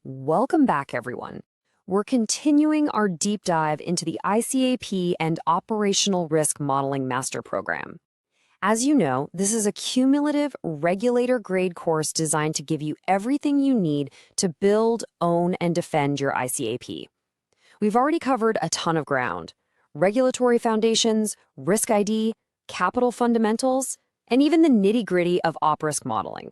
Welcome back, everyone. We're continuing our deep dive into the ICAAP and Operational Risk Modeling Master Program. As you know, this is a cumulative regulator-grade course designed to give you everything you need to build, own, and defend your ICAAP. We've already covered a ton of ground: regulatory foundations, risk ID, capital fundamentals, and even the nitty-gritty of op risk modeling.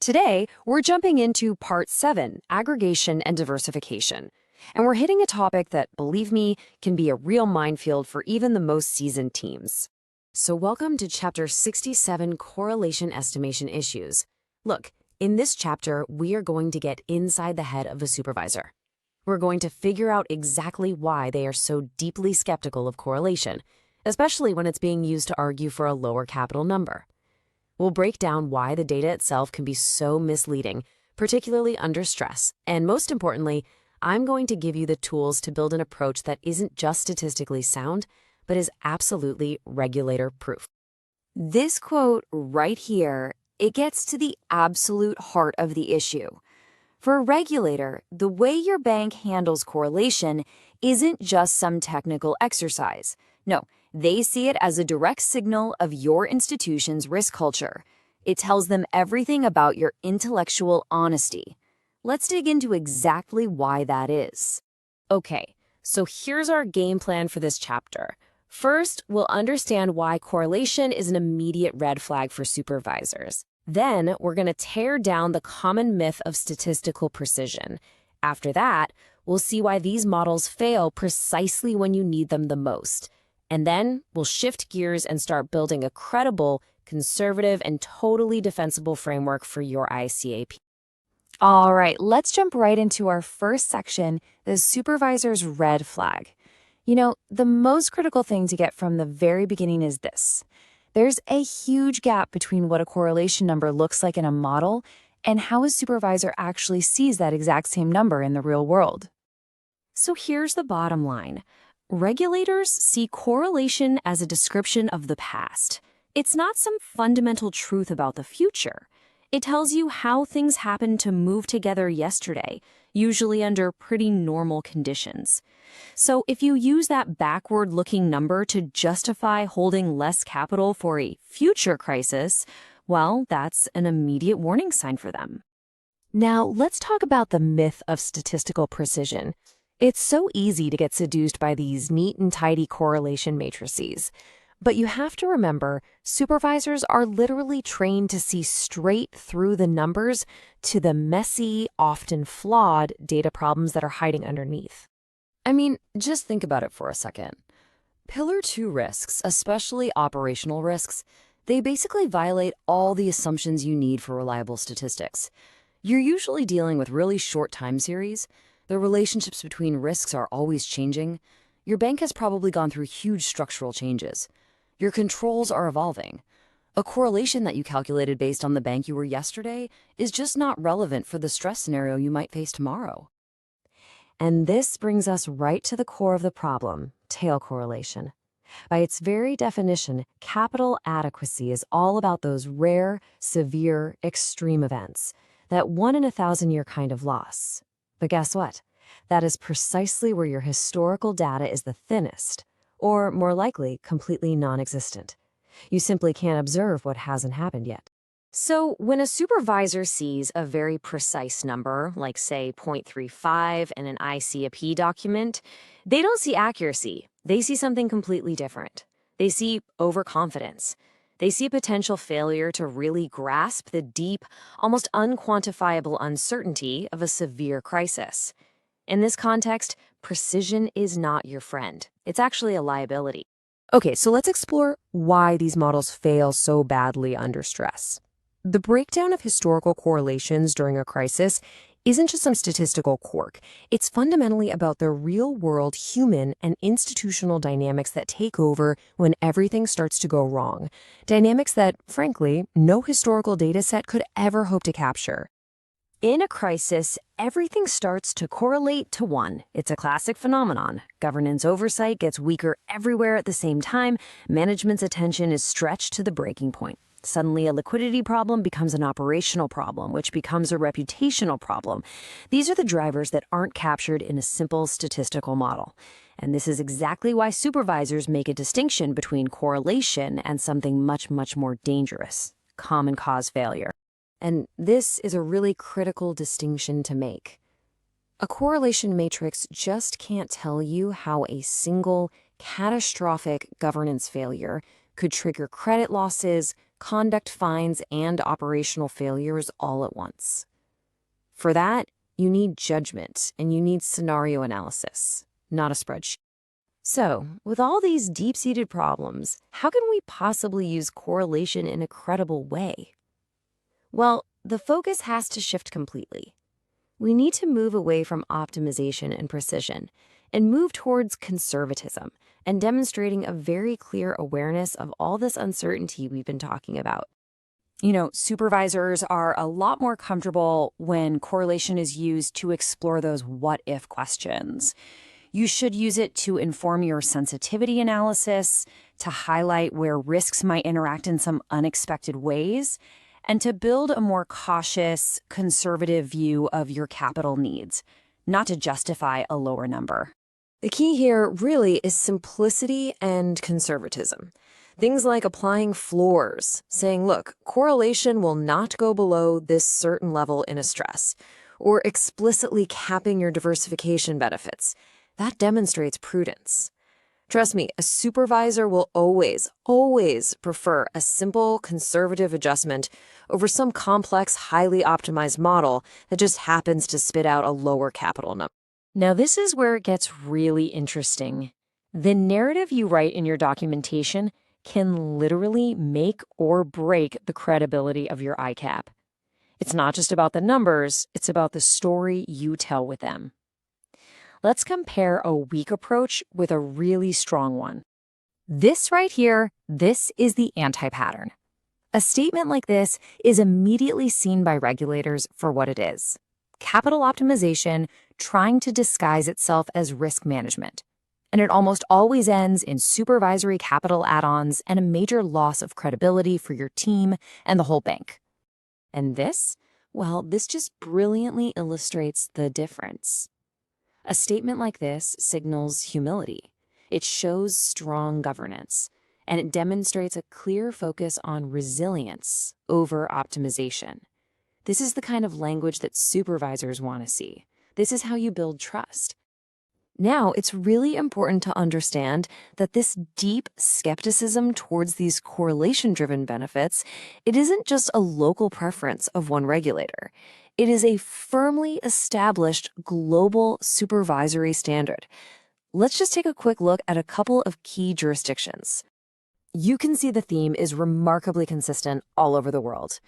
Today, we're jumping into Part 7, Aggregation and Diversification, and we're hitting a topic that, believe me, can be a real minefield for even the most seasoned teams. So welcome to Chapter 67, Correlation Estimation Issues. Look, in this chapter, we are going to get inside the head of a supervisor. We're going to figure out exactly why they are so deeply skeptical of correlation, especially when it's being used to argue for a lower capital number. We'll break down why the data itself can be so misleading, particularly under stress. And most importantly, I'm going to give you the tools to build an approach that isn't just statistically sound, but is absolutely regulator-proof. This quote right here, it gets to the absolute heart of the issue. For a regulator, the way your bank handles correlation isn't just some technical exercise. No, they see it as a direct signal of your institution's risk culture. It tells them everything about your intellectual honesty. Let's dig into exactly why that is. Okay, so here's our game plan for this chapter. First, we'll understand why correlation is an immediate red flag for supervisors. Then, we're going to tear down the common myth of statistical precision. After that, we'll see why these models fail precisely when you need them the most. And then we'll shift gears and start building a credible, conservative, and totally defensible framework for your ICAAP. All right, let's jump right into our first section, the supervisor's red flag. You know, the most critical thing to get from the very beginning is this. There's a huge gap between what a correlation number looks like in a model and how a supervisor actually sees that exact same number in the real world. So here's the bottom line. Regulators see correlation as a description of the past. It's not some fundamental truth about the future. It tells you how things happened to move together yesterday, usually under pretty normal conditions. So if you use that backward-looking number to justify holding less capital for a future crisis, well, that's an immediate warning sign for them. Now, let's talk about the myth of statistical precision. It's so easy to get seduced by these neat and tidy correlation matrices. But you have to remember, supervisors are literally trained to see straight through the numbers to the messy, often flawed data problems that are hiding underneath. I mean, just think about it for a second. Pillar 2 risks, especially operational risks, they basically violate all the assumptions you need for reliable statistics. You're usually dealing with really short time series. The relationships between risks are always changing. Your bank has probably gone through huge structural changes. Your controls are evolving. A correlation that you calculated based on the bank you were yesterday is just not relevant for the stress scenario you might face tomorrow. And this brings us right to the core of the problem, tail correlation. By its very definition, capital adequacy is all about those rare, severe, extreme events, that 1 in a 1,000-year kind of loss. But guess what? That is precisely where your historical data is the thinnest, or more likely, completely non-existent. You simply can't observe what hasn't happened yet. So when a supervisor sees a very precise number, like say 0.35 in an ICAAP document, they don't see accuracy. They see something completely different. They see overconfidence. They see a potential failure to really grasp the deep, almost unquantifiable uncertainty of a severe crisis. In this context, precision is not your friend. It's actually a liability. Okay, so let's explore why these models fail so badly under stress. The breakdown of historical correlations during a crisis isn't just some statistical quirk. It's fundamentally about the real-world human and institutional dynamics that take over when everything starts to go wrong. Dynamics that, frankly, no historical data set could ever hope to capture. In a crisis, everything starts to correlate to 1. It's a classic phenomenon. Governance oversight gets weaker everywhere at the same time. Management's attention is stretched to the breaking point. Suddenly, a liquidity problem becomes an operational problem, which becomes a reputational problem. These are the drivers that aren't captured in a simple statistical model. And this is exactly why supervisors make a distinction between correlation and something much, much more dangerous, common cause failure. And this is a really critical distinction to make. A correlation matrix just can't tell you how a single catastrophic governance failure could trigger credit losses, conduct fines, and operational failures all at once. For that, you need judgment and you need scenario analysis, not a spreadsheet. So, with all these deep-seated problems, how can we possibly use correlation in a credible way? Well, the focus has to shift completely. We need to move away from optimization and precision and move towards conservatism and demonstrating a very clear awareness of all this uncertainty we've been talking about. Supervisors are a lot more comfortable when correlation is used to explore those what-if questions. You should use it to inform your sensitivity analysis, to highlight where risks might interact in some unexpected ways, and to build a more cautious, conservative view of your capital needs, not to justify a lower number. The key here really is simplicity and conservatism. Things like applying floors, saying, look, correlation will not go below this certain level in a stress, or explicitly capping your diversification benefits. That demonstrates prudence. Trust me, a supervisor will always prefer a simple, conservative adjustment over some complex, highly optimized model that just happens to spit out a lower capital number. Now, this is where it gets really interesting. The narrative you write in your documentation can literally make or break the credibility of your ICAAP. It's not just about the numbers, it's about the story you tell with them. Let's compare a weak approach with a really strong one. This right here, this is the anti-pattern. A statement like this is immediately seen by regulators for what it is: capital optimization trying to disguise itself as risk management. And it almost always ends in supervisory capital add-ons and a major loss of credibility for your team and the whole bank. And this? Well, this just brilliantly illustrates the difference. A statement like this signals humility. It shows strong governance, and it demonstrates a clear focus on resilience over optimization. This is the kind of language that supervisors want to see. This is how you build trust. Now, it's really important to understand that this deep skepticism towards these correlation-driven benefits, it isn't just a local preference of one regulator. It is a firmly established global supervisory standard. Let's just take a quick look at a couple of key jurisdictions. You can see the theme is remarkably consistent all over the world.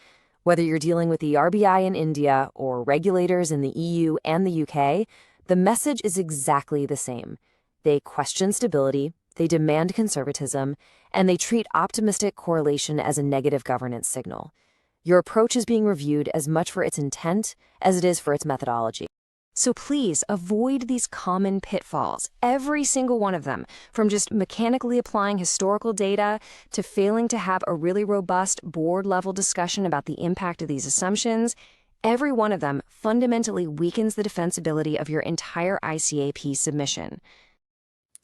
Whether you're dealing with the RBI in India or regulators in the EU and the UK, the message is exactly the same. They question stability, they demand conservatism, and they treat optimistic correlation as a negative governance signal. Your approach is being reviewed as much for its intent as it is for its methodology. So please avoid these common pitfalls, every single one of them, from just mechanically applying historical data to failing to have a really robust board-level discussion about the impact of these assumptions. Every one of them fundamentally weakens the defensibility of your entire ICAAP submission.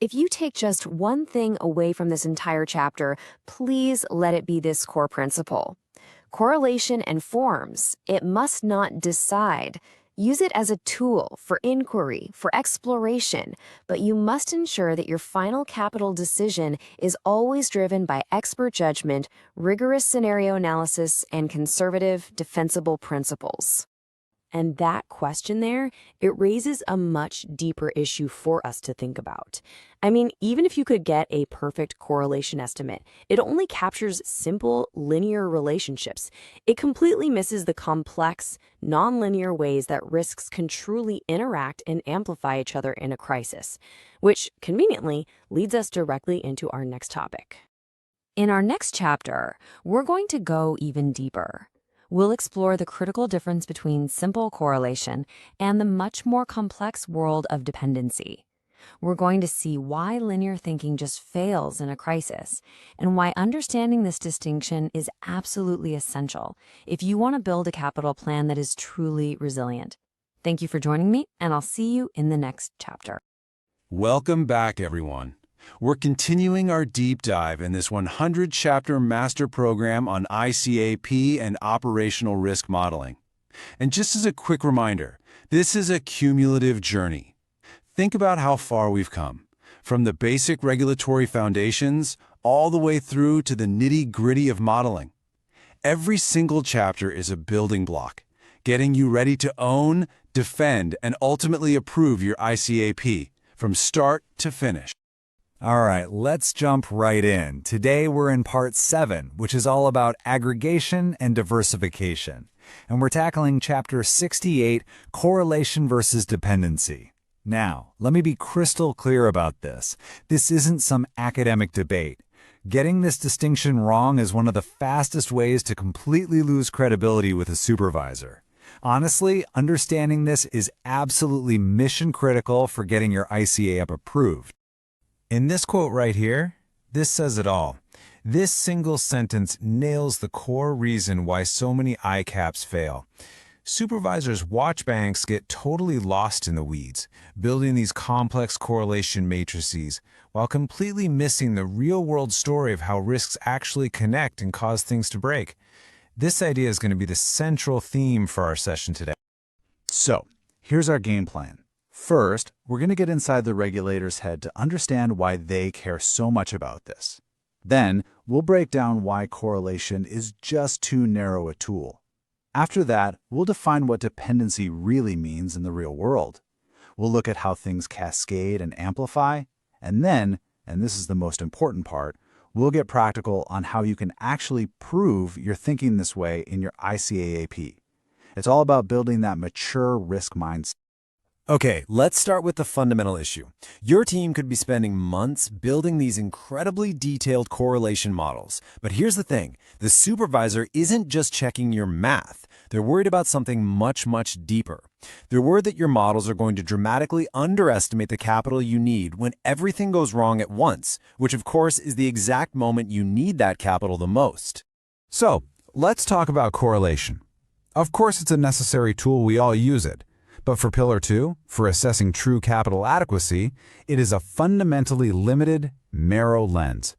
If you take just one thing away from this entire chapter, please let it be this core principle. Correlation informs. It must not decide. Use it as a tool for inquiry, for exploration, but you must ensure that your final capital decision is always driven by expert judgment, rigorous scenario analysis, and conservative, defensible principles. And that question there, it raises a much deeper issue for us to think about. I mean, even if you could get a perfect correlation estimate, it only captures simple, linear relationships. It completely misses the complex, nonlinear ways that risks can truly interact and amplify each other in a crisis, which conveniently leads us directly into our next topic. In our next chapter, we're going to go even deeper. We'll explore the critical difference between simple correlation and the much more complex world of dependency. We're going to see why linear thinking just fails in a crisis, and why understanding this distinction is absolutely essential if you want to build a capital plan that is truly resilient. Thank you for joining me, and I'll see you in the next chapter. Welcome back, everyone. We're continuing our deep dive in this 100-chapter master program on ICAAP and operational risk modeling. And just as a quick reminder, this is a cumulative journey. Think about how far we've come, from the basic regulatory foundations all the way through to the nitty-gritty of modeling. Every single chapter is a building block, getting you ready to own, defend, and ultimately approve your ICAAP from start to finish. All right, let's jump right in. Today we're in part 7, which is all about aggregation and diversification. And we're tackling chapter 68, correlation versus dependency. Now, let me be crystal clear about this. This isn't some academic debate. Getting this distinction wrong is one of the fastest ways to completely lose credibility with a supervisor. Honestly, understanding this is absolutely mission critical for getting your ICAAP approved. In this quote right here, this says it all. This single sentence nails the core reason why so many ICAAPs fail. Supervisors watch banks get totally lost in the weeds, building these complex correlation matrices, while completely missing the real-world story of how risks actually connect and cause things to break. This idea is going to be the central theme for our session today. So, here's our game plan. First, we're going to get inside the regulator's head to understand why they care so much about this. Then, we'll break down why correlation is just too narrow a tool. After that, we'll define what dependency really means in the real world. We'll look at how things cascade and amplify, and then, and this is the most important part, we'll get practical on how you can actually prove you're thinking this way in your ICAAP. It's all about building that mature risk mindset. Okay, let's start with the fundamental issue. Your team could be spending months building these incredibly detailed correlation models. But here's the thing, the supervisor isn't just checking your math. They're worried about something much, much deeper. They're worried that your models are going to dramatically underestimate the capital you need when everything goes wrong at once, which of course is the exact moment you need that capital the most. So, let's talk about correlation. Of course, it's a necessary tool, we all use it. But for Pillar 2, for assessing true capital adequacy, it is a fundamentally limited, narrow lens.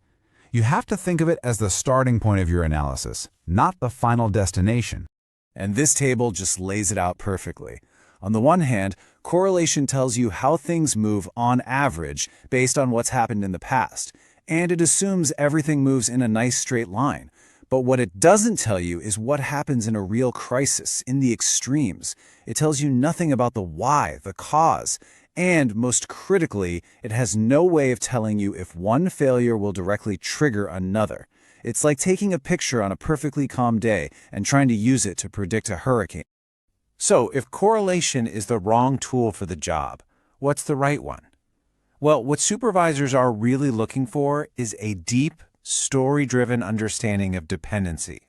You have to think of it as the starting point of your analysis, not the final destination. And this table just lays it out perfectly. On the one hand, correlation tells you how things move on average based on what's happened in the past, and it assumes everything moves in a nice straight line. But what it doesn't tell you is what happens in a real crisis, in the extremes. It tells you nothing about the why, the cause, and most critically, it has no way of telling you if one failure will directly trigger another. It's like taking a picture on a perfectly calm day and trying to use it to predict a hurricane. So, if correlation is the wrong tool for the job, what's the right one? Well, what supervisors are really looking for is a deep, story-driven understanding of dependency.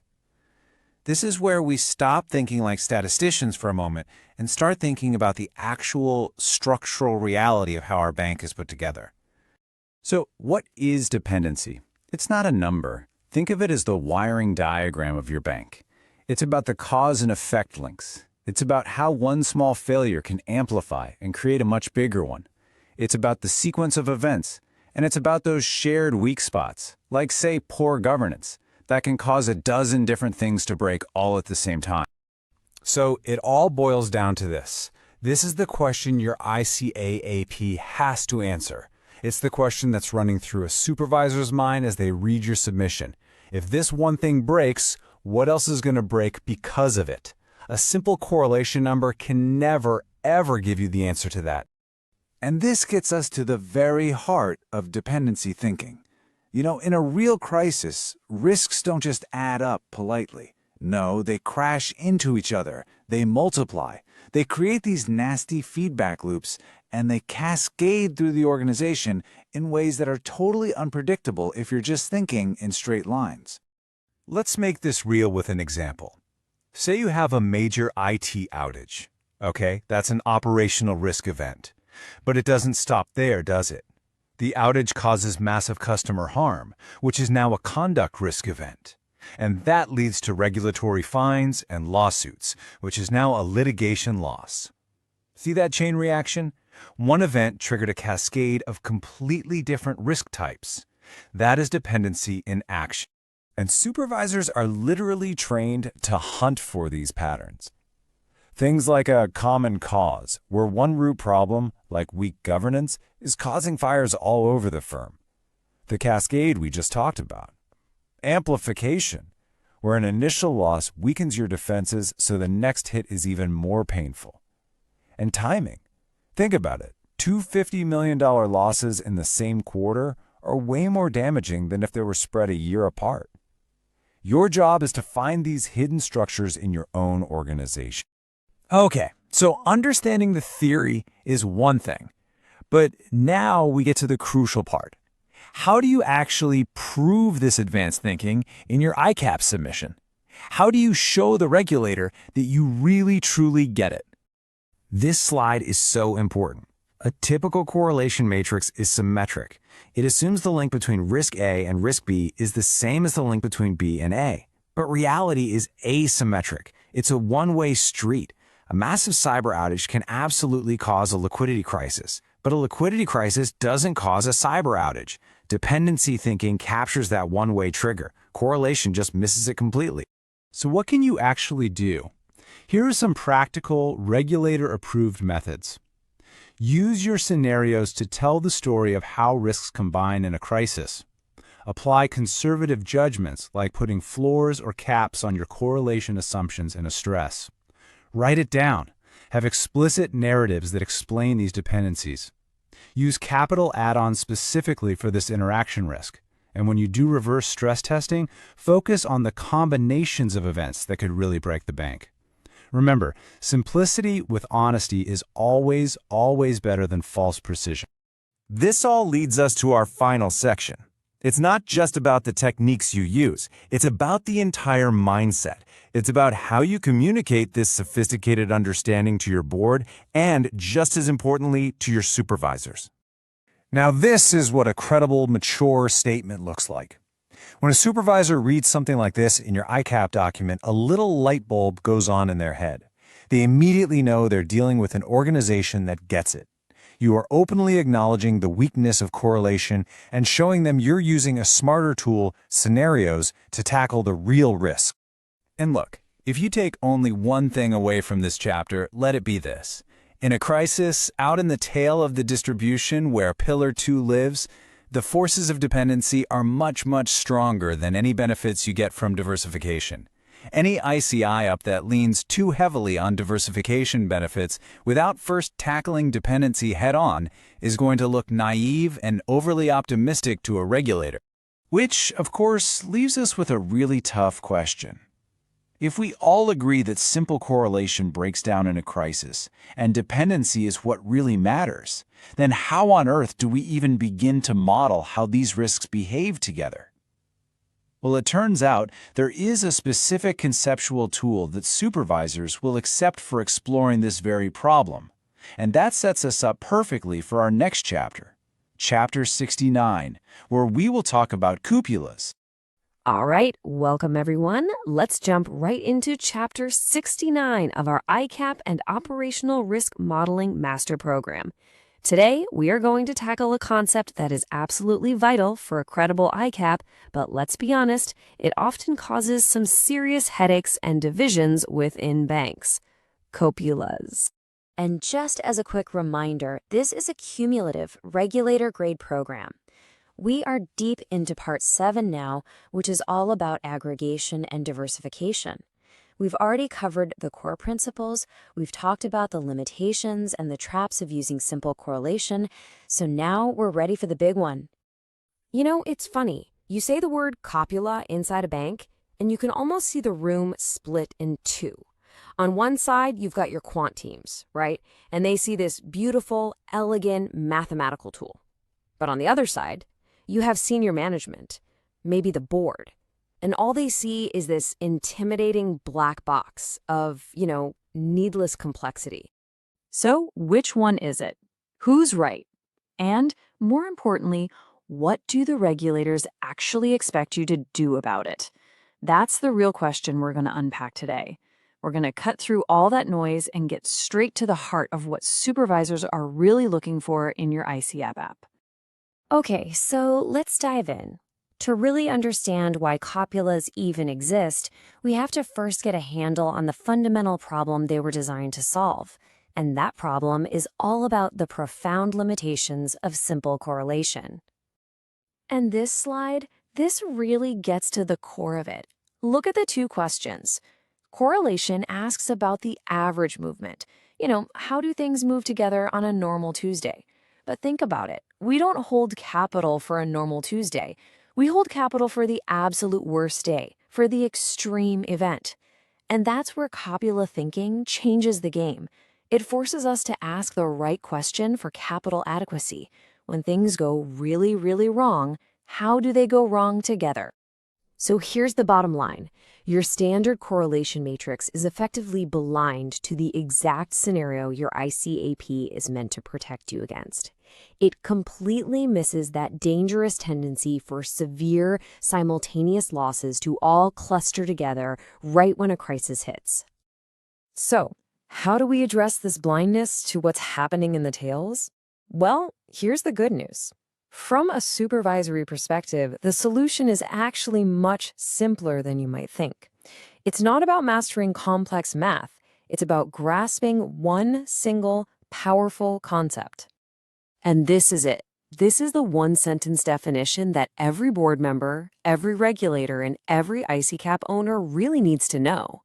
This is where we stop thinking like statisticians for a moment and start thinking about the actual structural reality of how our bank is put together. So, what is dependency? It's not a number. Think of it as the wiring diagram of your bank. It's about the cause and effect links. It's about how one small failure can amplify and create a much bigger one. It's about the sequence of events. And it's about those shared weak spots, like, say, poor governance, that can cause a dozen different things to break all at the same time. So it all boils down to this. This is the question your ICAAP has to answer. It's the question that's running through a supervisor's mind as they read your submission. If this one thing breaks, what else is going to break because of it? A simple correlation number can never, ever give you the answer to that. And this gets us to the very heart of dependency thinking. You know, in a real crisis, risks don't just add up politely. No, they crash into each other. They multiply. They create these nasty feedback loops, and they cascade through the organization in ways that are totally unpredictable if you're just thinking in straight lines. Let's make this real with an example. Say you have a major IT outage. Okay, that's an operational risk event. But it doesn't stop there, does it? The outage causes massive customer harm, which is now a conduct risk event. And that leads to regulatory fines and lawsuits, which is now a litigation loss. See that chain reaction? One event triggered a cascade of completely different risk types. That is dependency in action. And supervisors are literally trained to hunt for these patterns. Things like a common cause, where one root problem, like weak governance, is causing fires all over the firm. The cascade we just talked about. Amplification, where an initial loss weakens your defenses so the next hit is even more painful. And timing. Think about it. Two $50 million losses in the same quarter are way more damaging than if they were spread a year apart. Your job is to find these hidden structures in your own organization. Okay, so understanding the theory is one thing, but now we get to the crucial part. How do you actually prove this advanced thinking in your ICAAP submission? How do you show the regulator that you really truly get it? This slide is so important. A typical correlation matrix is symmetric. It assumes the link between risk A and risk B is the same as the link between B and A. But reality is asymmetric. It's a one-way street. A massive cyber outage can absolutely cause a liquidity crisis, but a liquidity crisis doesn't cause a cyber outage. Dependency thinking captures that one-way trigger. Correlation just misses it completely. So what can you actually do? Here are some practical, regulator-approved methods. Use your scenarios to tell the story of how risks combine in a crisis. Apply conservative judgments, like putting floors or caps on your correlation assumptions in a stress. Write it down. Have explicit narratives that explain these dependencies. Use capital add-ons specifically for this interaction risk. And when you do reverse stress testing, focus on the combinations of events that could really break the bank. Remember, simplicity with honesty is always, always better than false precision. This all leads us to our final section. It's not just about the techniques you use. It's about the entire mindset. It's about how you communicate this sophisticated understanding to your board and, just as importantly, to your supervisors. Now, this is what a credible, mature statement looks like. When a supervisor reads something like this in your ICAAP document, a little light bulb goes on in their head. They immediately know they're dealing with an organization that gets it. You are openly acknowledging the weakness of correlation and showing them you're using a smarter tool, scenarios, to tackle the real risk. And look, if you take only one thing away from this chapter, let it be this. In a crisis, out in the tail of the distribution where Pillar 2 lives, the forces of dependency are much, much stronger than any benefits you get from diversification. Any ICAAP that leans too heavily on diversification benefits without first tackling dependency head-on is going to look naive and overly optimistic to a regulator. Which, of course, leaves us with a really tough question. If we all agree that simple correlation breaks down in a crisis, and dependency is what really matters, then how on earth do we even begin to model how these risks behave together? Well, it turns out there is a specific conceptual tool that supervisors will accept for exploring this very problem, and that sets us up perfectly for our next chapter, Chapter 69, where we will talk about Copulas. All right, welcome everyone. Let's jump right into Chapter 69 of our ICAAP and Operational Risk Modeling Master Program. Today, we are going to tackle a concept that is absolutely vital for a credible ICAAP, but let's be honest, it often causes some serious headaches and divisions within banks. Copulas. And just as a quick reminder, this is a cumulative regulator-grade program. We are deep into Part 7 now, which is all about aggregation and diversification. We've already covered the core principles, we've talked about the limitations and the traps of using simple correlation, so now we're ready for the big one. You know, it's funny. You say the word copula inside a bank, and you can almost see the room split in two. On one side, you've got your quant teams, right? And they see this beautiful, elegant mathematical tool. But on the other side, you have senior management, maybe the board. And all they see is this intimidating black box of, needless complexity. So which one is it? Who's right? And, more importantly, what do the regulators actually expect you to do about it? That's the real question we're going to unpack today. We're going to cut through all that noise and get straight to the heart of what supervisors are really looking for in your ICAAP app. Okay, so let's dive in. To really understand why copulas even exist, we have to first get a handle on the fundamental problem they were designed to solve. And that problem is all about the profound limitations of simple correlation. And this really gets to the core of it. Look at the two questions. Correlation asks about the average movement. How do things move together on a normal Tuesday? But think about it. We don't hold capital for a normal Tuesday. We hold capital for the absolute worst day, for the extreme event. And that's where copula thinking changes the game. It forces us to ask the right question for capital adequacy. When things go really, really wrong, how do they go wrong together? So here's the bottom line. Your standard correlation matrix is effectively blind to the exact scenario your ICAAP is meant to protect you against. It completely misses that dangerous tendency for severe, simultaneous losses to all cluster together right when a crisis hits. So, how do we address this blindness to what's happening in the tails? Well, here's the good news. From a supervisory perspective, the solution is actually much simpler than you might think. It's not about mastering complex math. It's about grasping one single, powerful concept. And this is it. This is the one-sentence definition that every board member, every regulator, and every ICAAP owner really needs to know.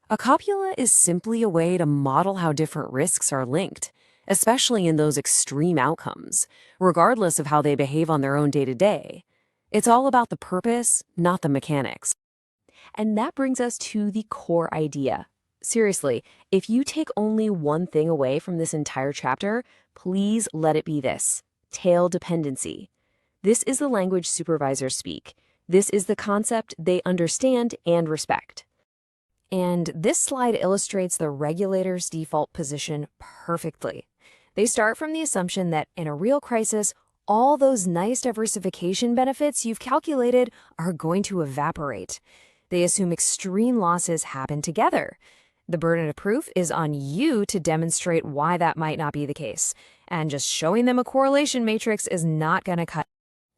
A copula is simply a way to model how different risks are linked, especially in those extreme outcomes, regardless of how they behave on their own day-to-day. It's all about the purpose, not the mechanics. And that brings us to the core idea. Seriously, if you take only one thing away from this entire chapter, please let it be this: tail dependency. This is the language supervisors speak. This is the concept they understand and respect. And this slide illustrates the regulator's default position perfectly. They start from the assumption that in a real crisis, all those nice diversification benefits you've calculated are going to evaporate. They assume extreme losses happen together. The burden of proof is on you to demonstrate why that might not be the case, and just showing them a correlation matrix is not going to cut.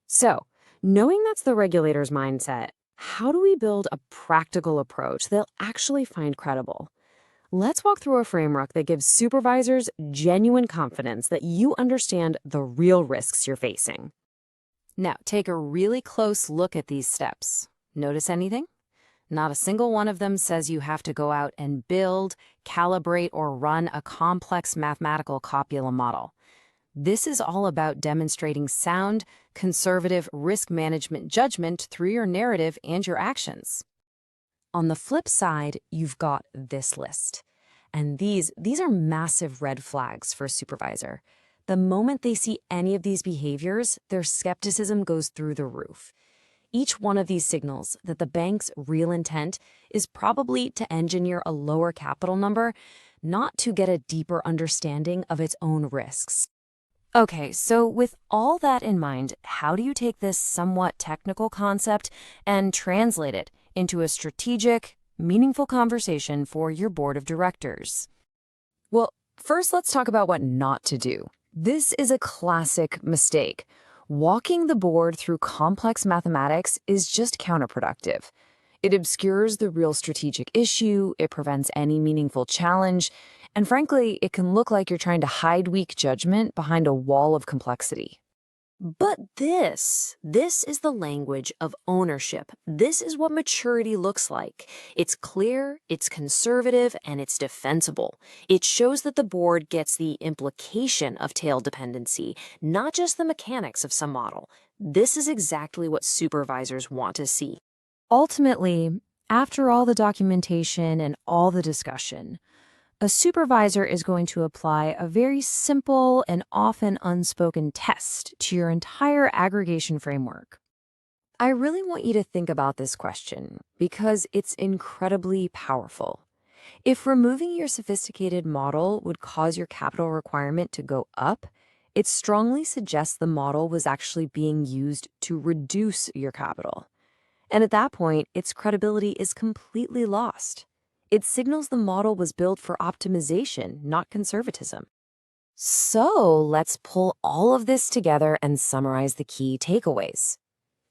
So, knowing that's the regulator's mindset, how do we build a practical approach they'll actually find credible? Let's walk through a framework that gives supervisors genuine confidence that you understand the real risks you're facing. Now, take a really close look at these steps. Notice anything? Not a single one of them says you have to go out and build, calibrate, or run a complex mathematical copula model. This is all about demonstrating sound, conservative risk management judgment through your narrative and your actions. On the flip side, you've got this list. And these are massive red flags for a supervisor. The moment they see any of these behaviors, their skepticism goes through the roof. Each one of these signals that the bank's real intent is probably to engineer a lower capital number, not to get a deeper understanding of its own risks. Okay, so with all that in mind, how do you take this somewhat technical concept and translate it into a strategic, meaningful conversation for your board of directors? Well, first let's talk about what not to do. This is a classic mistake. Walking the board through complex mathematics is just counterproductive. It obscures the real strategic issue, it prevents any meaningful challenge, and frankly, it can look like you're trying to hide weak judgment behind a wall of complexity. But this is the language of ownership. This is what maturity looks like. It's clear, it's conservative, and it's defensible. It shows that the board gets the implication of tail dependency, not just the mechanics of some model. This is exactly what supervisors want to see. Ultimately, after all the documentation and all the discussion, a supervisor is going to apply a very simple and often unspoken test to your entire aggregation framework. I really want you to think about this question because it's incredibly powerful. If removing your sophisticated model would cause your capital requirement to go up, It strongly suggests the model was actually being used to reduce your capital. And at that point, its credibility is completely lost. It signals the model was built for optimization, not conservatism. So let's pull all of this together and summarize the key takeaways.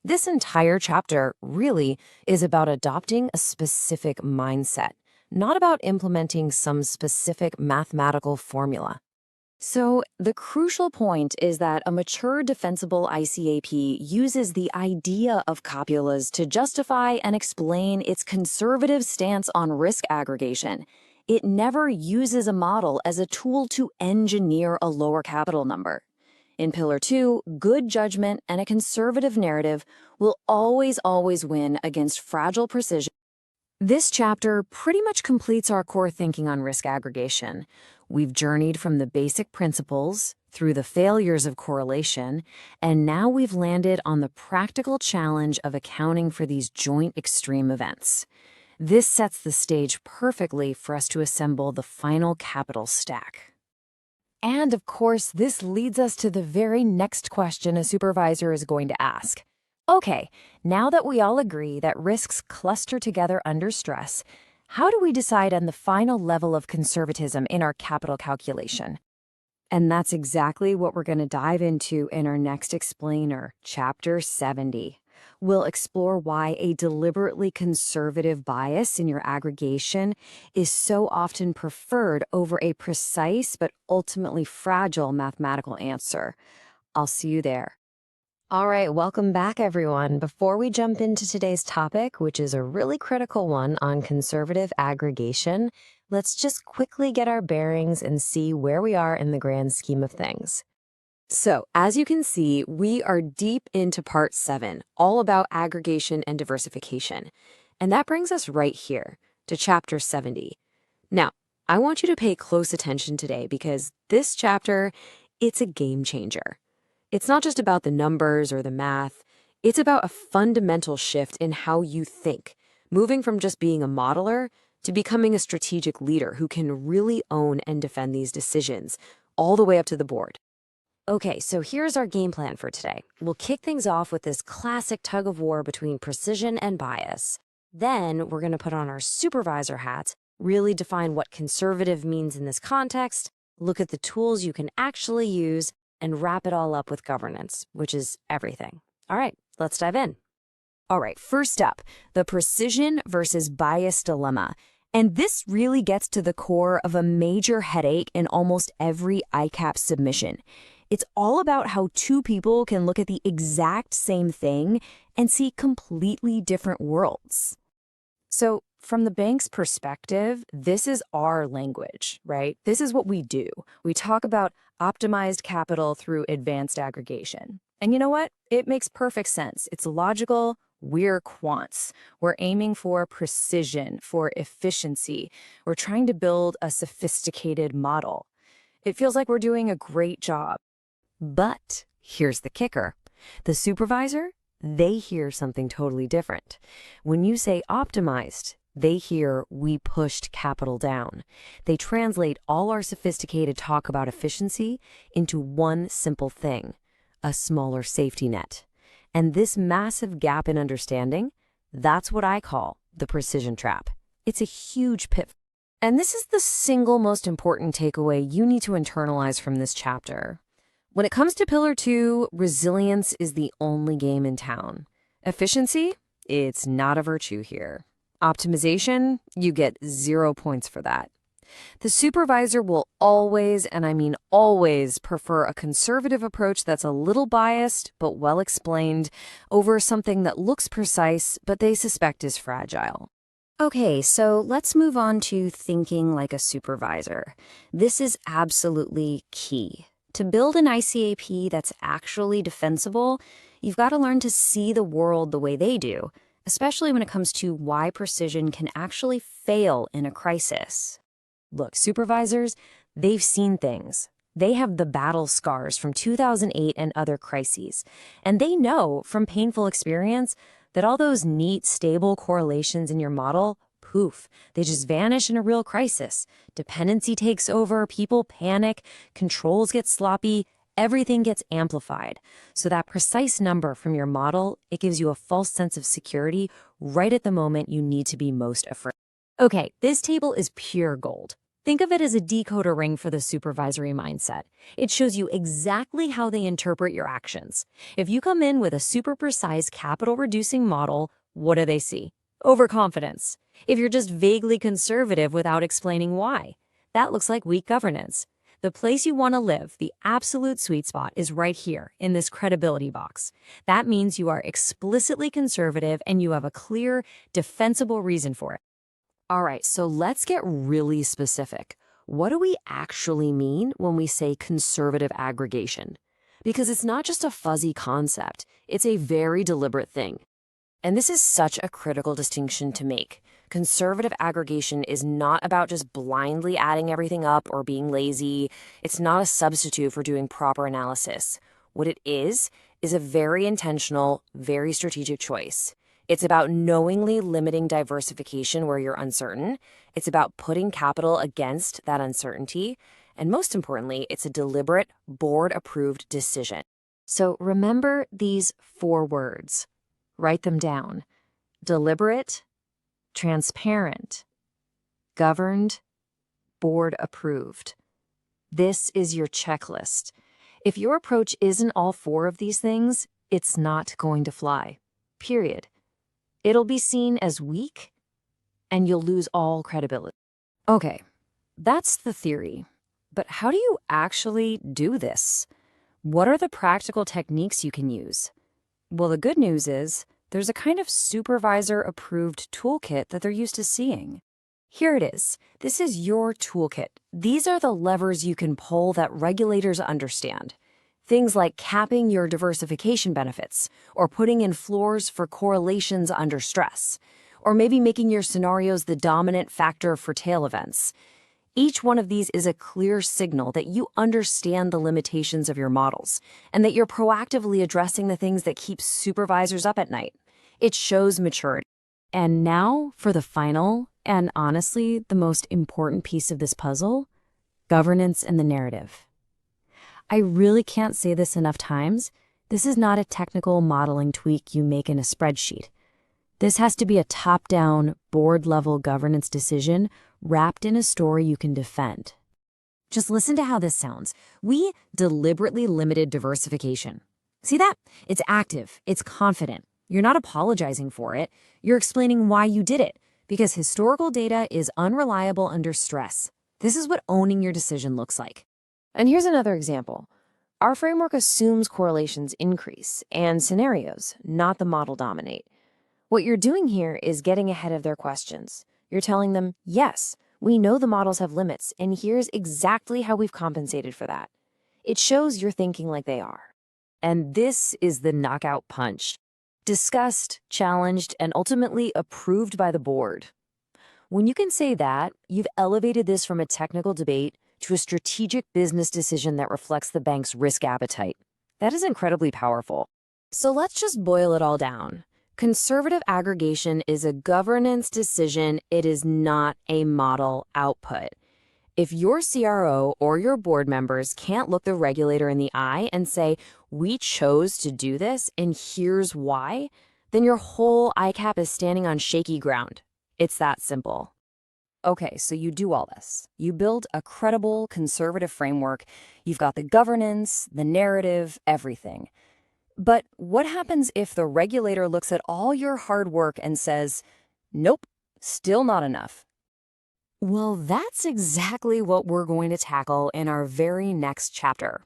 This entire chapter really is about adopting a specific mindset, not about implementing some specific mathematical formula. So the crucial point is that a mature defensible ICAAP uses the idea of copulas to justify and explain its conservative stance on risk aggregation. It never uses a model as a tool to engineer a lower capital number. In Pillar 2, good judgment and a conservative narrative will always win against fragile precision. This chapter pretty much completes our core thinking on risk aggregation. We've journeyed from the basic principles through the failures of correlation, and now we've landed on the practical challenge of accounting for these joint extreme events. This sets the stage perfectly for us to assemble the final capital stack. And of course, this leads us to the very next question a supervisor is going to ask. Okay, now that we all agree that risks cluster together under stress, how do we decide on the final level of conservatism in our capital calculation? And that's exactly what we're going to dive into in our next explainer, Chapter 70. We'll explore why a deliberately conservative bias in your aggregation is so often preferred over a precise but ultimately fragile mathematical answer. I'll see you there. All right, welcome back, everyone. Before we jump into today's topic, which is a really critical one on conservative aggregation, let's just quickly get our bearings and see where we are in the grand scheme of things. So, as you can see, we are deep into Part 7, all about aggregation and diversification. And that brings us right here to Chapter 70. Now, I want you to pay close attention today because this chapter, it's a game changer. It's not just about the numbers or the math. It's about a fundamental shift in how you think, moving from just being a modeler to becoming a strategic leader who can really own and defend these decisions, all the way up to the board. Okay, so here's our game plan for today. We'll kick things off with this classic tug of war between precision and bias. Then we're going to put on our supervisor hats, really define what conservative means in this context, look at the tools you can actually use, and wrap it all up with governance, which is everything. All right, let's dive in. All right, first up, the precision versus bias dilemma. And this really gets to the core of a major headache in almost every ICAAP submission. It's all about how two people can look at the exact same thing and see completely different worlds. So from the bank's perspective, this is our language, right? This is what we do. We talk about optimized capital through advanced aggregation. And you know what? It makes perfect sense. It's logical. We're quants. We're aiming for precision, for efficiency. We're trying to build a sophisticated model. It feels like we're doing a great job. But here's the kicker. The supervisor, they hear something totally different. When you say optimized, they hear we pushed capital down. They translate all our sophisticated talk about efficiency into one simple thing, a smaller safety net. And this massive gap in understanding, that's what I call the precision trap. It's a huge pitfall. And this is the single most important takeaway you need to internalize from this chapter. When it comes to Pillar 2, resilience is the only game in town. Efficiency? It's not a virtue here. Optimization? You get 0 points for that. The supervisor will always, and I mean always, prefer a conservative approach that's a little biased but well explained over something that looks precise but they suspect is fragile. Okay, so let's move on to thinking like a supervisor. This is absolutely key. To build an ICAAP that's actually defensible, you've got to learn to see the world the way they do, especially when it comes to why precision can actually fail in a crisis. Look, supervisors, they've seen things. They have the battle scars from 2008 and other crises, and they know from painful experience that all those neat, stable correlations in your model, poof, they just vanish in a real crisis. Dependency takes over, people panic, controls get sloppy, Everything gets amplified. So that precise number from your model, it gives you a false sense of security right at the moment you need to be most afraid. Okay, this table is pure gold. Think of it as a decoder ring for the supervisory mindset. It shows you exactly how they interpret your actions. If you come in with a super precise capital-reducing model, what do they see? Overconfidence. If you're just vaguely conservative without explaining why, that looks like weak governance. The place you want to live, the absolute sweet spot, is right here in this credibility box. That means you are explicitly conservative and you have a clear, defensible reason for it. All right, so let's get really specific. What do we actually mean when we say conservative aggregation? Because it's not just a fuzzy concept, it's a very deliberate thing. And this is such a critical distinction to make. Conservative aggregation is not about just blindly adding everything up or being lazy. It's not a substitute for doing proper analysis. What it is a very intentional, very strategic choice. It's about knowingly limiting diversification where you're uncertain. It's about putting capital against that uncertainty. And most importantly, it's a deliberate, board-approved decision. So remember these 4 words. Write them down. Deliberate, transparent, governed, board-approved. This is your checklist. If your approach isn't all 4 of these things, it's not going to fly. Period. It'll be seen as weak, and you'll lose all credibility. Okay, that's the theory. But how do you actually do this? What are the practical techniques you can use? Well, the good news is there's a kind of supervisor-approved toolkit that they're used to seeing. Here it is. This is your toolkit. These are the levers you can pull that regulators understand. Things like capping your diversification benefits, or putting in floors for correlations under stress, or maybe making your scenarios the dominant factor for tail events. Each one of these is a clear signal that you understand the limitations of your models and that you're proactively addressing the things that keep supervisors up at night. It shows maturity. And now for the final, and honestly, the most important piece of this puzzle, governance and the narrative. I really can't say this enough times. This is not a technical modeling tweak you make in a spreadsheet. This has to be a top-down, board-level governance decision wrapped in a story you can defend. Just listen to how this sounds. We deliberately limited diversification. See that? It's active. It's confident. You're not apologizing for it. You're explaining why you did it, because historical data is unreliable under stress. This is what owning your decision looks like. And here's another example. Our framework assumes correlations increase and scenarios, not the model, dominate. What you're doing here is getting ahead of their questions. You're telling them, yes, we know the models have limits, and here's exactly how we've compensated for that. It shows you're thinking like they are. And this is the knockout punch. Discussed, challenged, and ultimately approved by the board. When you can say that, you've elevated this from a technical debate to a strategic business decision that reflects the bank's risk appetite. That is incredibly powerful. So let's just boil it all down. Conservative aggregation is a governance decision. It is not a model output. If your CRO or your board members can't look the regulator in the eye and say, we chose to do this and here's why, then your whole ICAAP is standing on shaky ground. It's that simple. Okay, so you do all this. You build a credible, conservative framework. You've got the governance, the narrative, everything. But what happens if the regulator looks at all your hard work and says, nope, still not enough? Well, that's exactly what we're going to tackle in our very next chapter.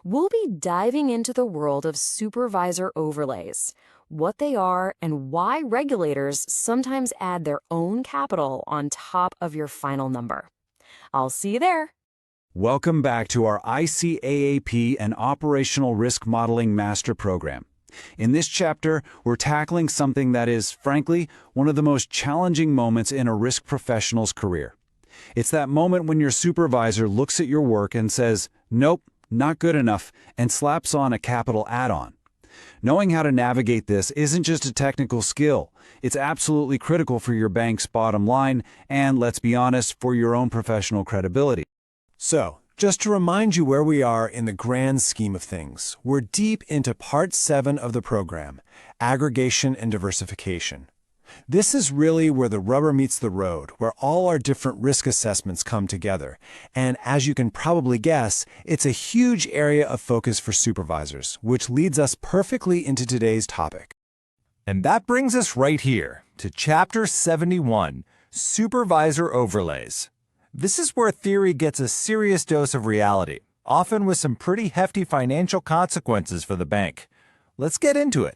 We'll be diving into the world of supervisor overlays, what they are, and why regulators sometimes add their own capital on top of your final number. I'll see you there. Welcome back to our ICAAP and Operational Risk Modeling Master Program. In this chapter, we're tackling something that is, frankly, one of the most challenging moments in a risk professional's career. It's that moment when your supervisor looks at your work and says, nope, not good enough, and slaps on a capital add-on. Knowing how to navigate this isn't just a technical skill. It's absolutely critical for your bank's bottom line and, let's be honest, for your own professional credibility. So, Just to remind you where we are in the grand scheme of things, we're deep into Part 7 of the program, Aggregation and Diversification. This is really where the rubber meets the road, where all our different risk assessments come together. And as you can probably guess, it's a huge area of focus for supervisors, which leads us perfectly into today's topic. And that brings us right here to Chapter 71, Supervisor Overlays. This is where theory gets a serious dose of reality, often with some pretty hefty financial consequences for the bank. Let's get into it.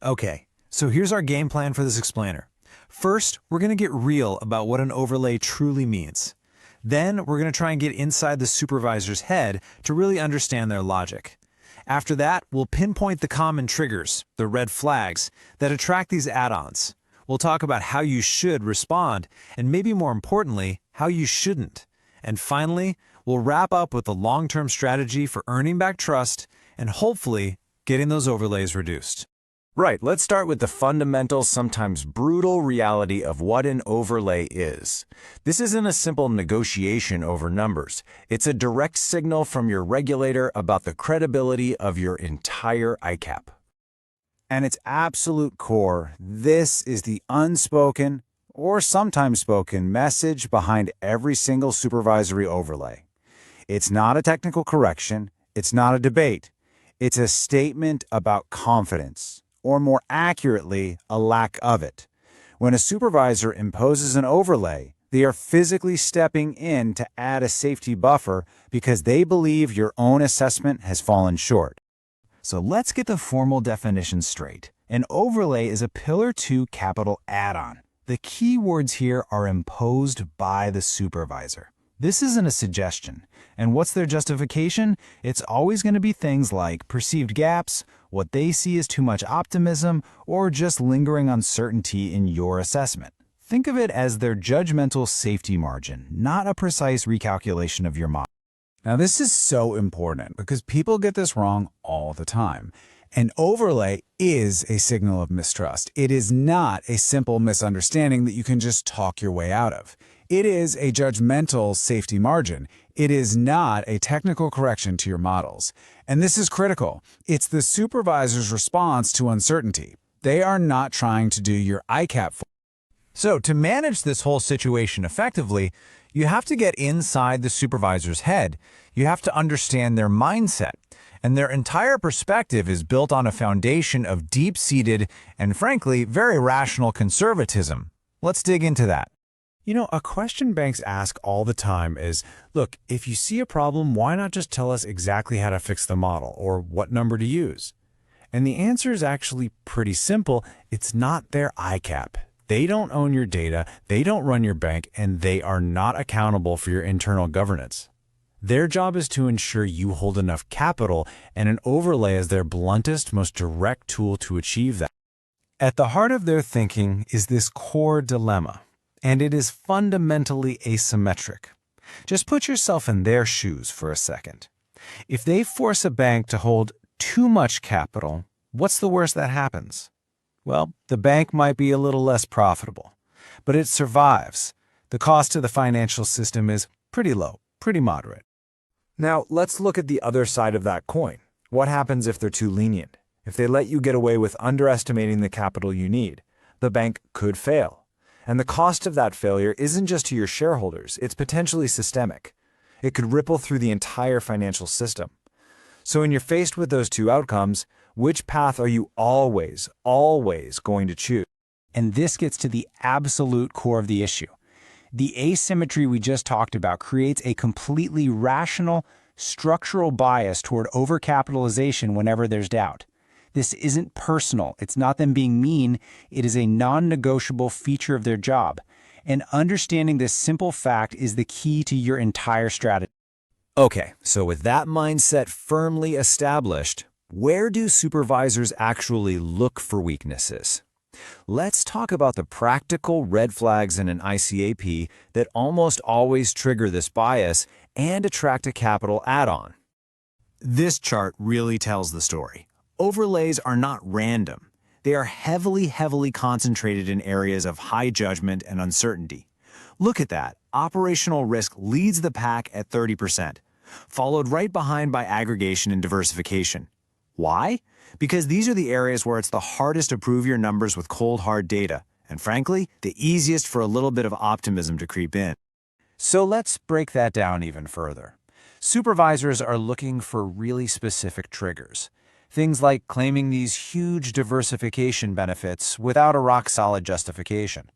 Okay, so here's our game plan for this explainer. First, we're going to get real about what an overlay truly means. Then, we're going to try and get inside the supervisor's head to really understand their logic. After that, we'll pinpoint the common triggers, the red flags, that attract these add-ons. We'll talk about how you should respond, and maybe more importantly, how you shouldn't. And finally, we'll wrap up with a long-term strategy for earning back trust and hopefully getting those overlays reduced. Right, let's start with the fundamental, sometimes brutal reality of what an overlay is. This isn't a simple negotiation over numbers. It's a direct signal from your regulator about the credibility of your entire ICAAP. And its absolute core, this is the unspoken, or sometimes spoken, message behind every single supervisory overlay. It's not a technical correction, it's not a debate. It's a statement about confidence, or more accurately, a lack of it. When a supervisor imposes an overlay, they are physically stepping in to add a safety buffer because they believe your own assessment has fallen short. So let's get the formal definition straight. An overlay is a Pillar 2 capital add-on. The key words here are imposed by the supervisor. This isn't a suggestion. And what's their justification? It's always going to be things like perceived gaps, what they see as too much optimism, or just lingering uncertainty in your assessment. Think of it as their judgmental safety margin, not a precise recalculation of your model. Now, this is so important because people get this wrong all the time. An overlay is a signal of mistrust. It is not a simple misunderstanding that you can just talk your way out of. It is a judgmental safety margin. It is not a technical correction to your models. And this is critical. It's the supervisor's response to uncertainty. They are not trying to do your ICAAP for you. So to manage this whole situation effectively, you have to get inside the supervisor's head. You have to understand their mindset. And their entire perspective is built on a foundation of deep-seated and, frankly, very rational conservatism. Let's dig into that. You know, a question banks ask all the time is, look, if you see a problem, why not just tell us exactly how to fix the model or what number to use? And the answer is actually pretty simple. It's not their ICAAP. They don't own your data, they don't run your bank, and they are not accountable for your internal governance. Their job is to ensure you hold enough capital, and an overlay is their bluntest, most direct tool to achieve that. At the heart of their thinking is this core dilemma, and it is fundamentally asymmetric. Just put yourself in their shoes for a second. If they force a bank to hold too much capital, what's the worst that happens? Well, the bank might be a little less profitable, but it survives. The cost to the financial system is pretty low, pretty moderate. Now, let's look at the other side of that coin. What happens if they're too lenient? If they let you get away with underestimating the capital you need, the bank could fail. And the cost of that failure isn't just to your shareholders, it's potentially systemic. It could ripple through the entire financial system. So when you're faced with those two outcomes, which path are you always going to choose? And this gets to the absolute core of the issue. The asymmetry we just talked about creates a completely rational, structural bias toward overcapitalization whenever there's doubt. This isn't personal. It's not them being mean. It is a non-negotiable feature of their job. And understanding this simple fact is the key to your entire strategy. Okay, so with that mindset firmly established, where do supervisors actually look for weaknesses? Let's talk about the practical red flags in an ICAAP that almost always trigger this bias and attract a capital add-on. This chart really tells the story. Overlays are not random. They are heavily concentrated in areas of high judgment and uncertainty. Look at that. Operational risk leads the pack at 30%. followed right behind by aggregation and diversification. Why? Because these are the areas where it's the hardest to prove your numbers with cold, hard data, and frankly, the easiest for a little bit of optimism to creep in. So let's break that down even further. Supervisors are looking for really specific triggers. Things like claiming these huge diversification benefits without a rock-solid justification.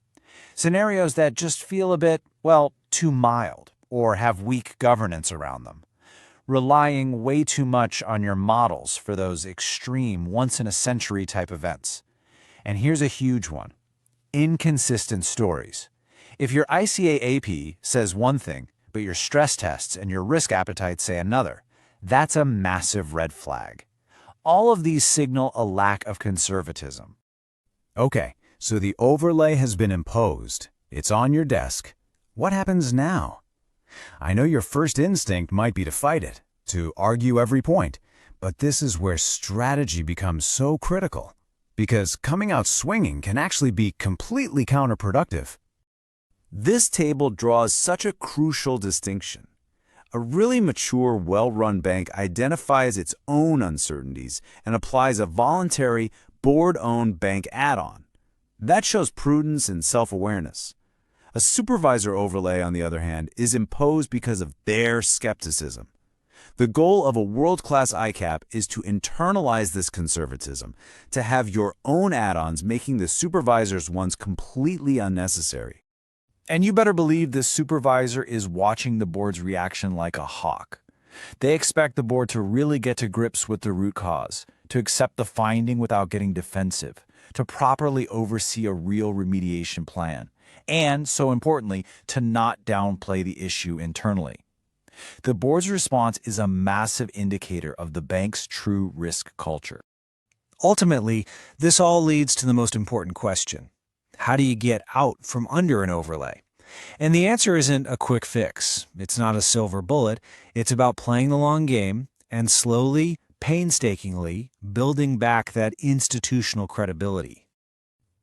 Scenarios that just feel a bit, well, too mild, or have weak governance around them. Relying way too much on your models for those extreme, once-in-a-century type events. And here's a huge one. Inconsistent stories. If your ICAAP says one thing, but your stress tests and your risk appetite say another, that's a massive red flag. All of these signal a lack of conservatism. Okay, so the overlay has been imposed. It's on your desk. What happens now? I know your first instinct might be to fight it, to argue every point, but this is where strategy becomes so critical. Because coming out swinging can actually be completely counterproductive. This table draws such a crucial distinction. A really mature, well-run bank identifies its own uncertainties and applies a voluntary, board-owned bank add-on. That shows prudence and self-awareness. A supervisor overlay, on the other hand, is imposed because of their skepticism. The goal of a world-class ICAAP is to internalize this conservatism, to have your own add-ons making the supervisor's ones completely unnecessary. And you better believe this supervisor is watching the board's reaction like a hawk. They expect the board to really get to grips with the root cause, to accept the finding without getting defensive, to properly oversee a real remediation plan, and, so importantly, to not downplay the issue internally. The board's response is a massive indicator of the bank's true risk culture. Ultimately, this all leads to the most important question. How do you get out from under an overlay? And the answer isn't a quick fix. It's not a silver bullet. It's about playing the long game and slowly, painstakingly building back that institutional credibility.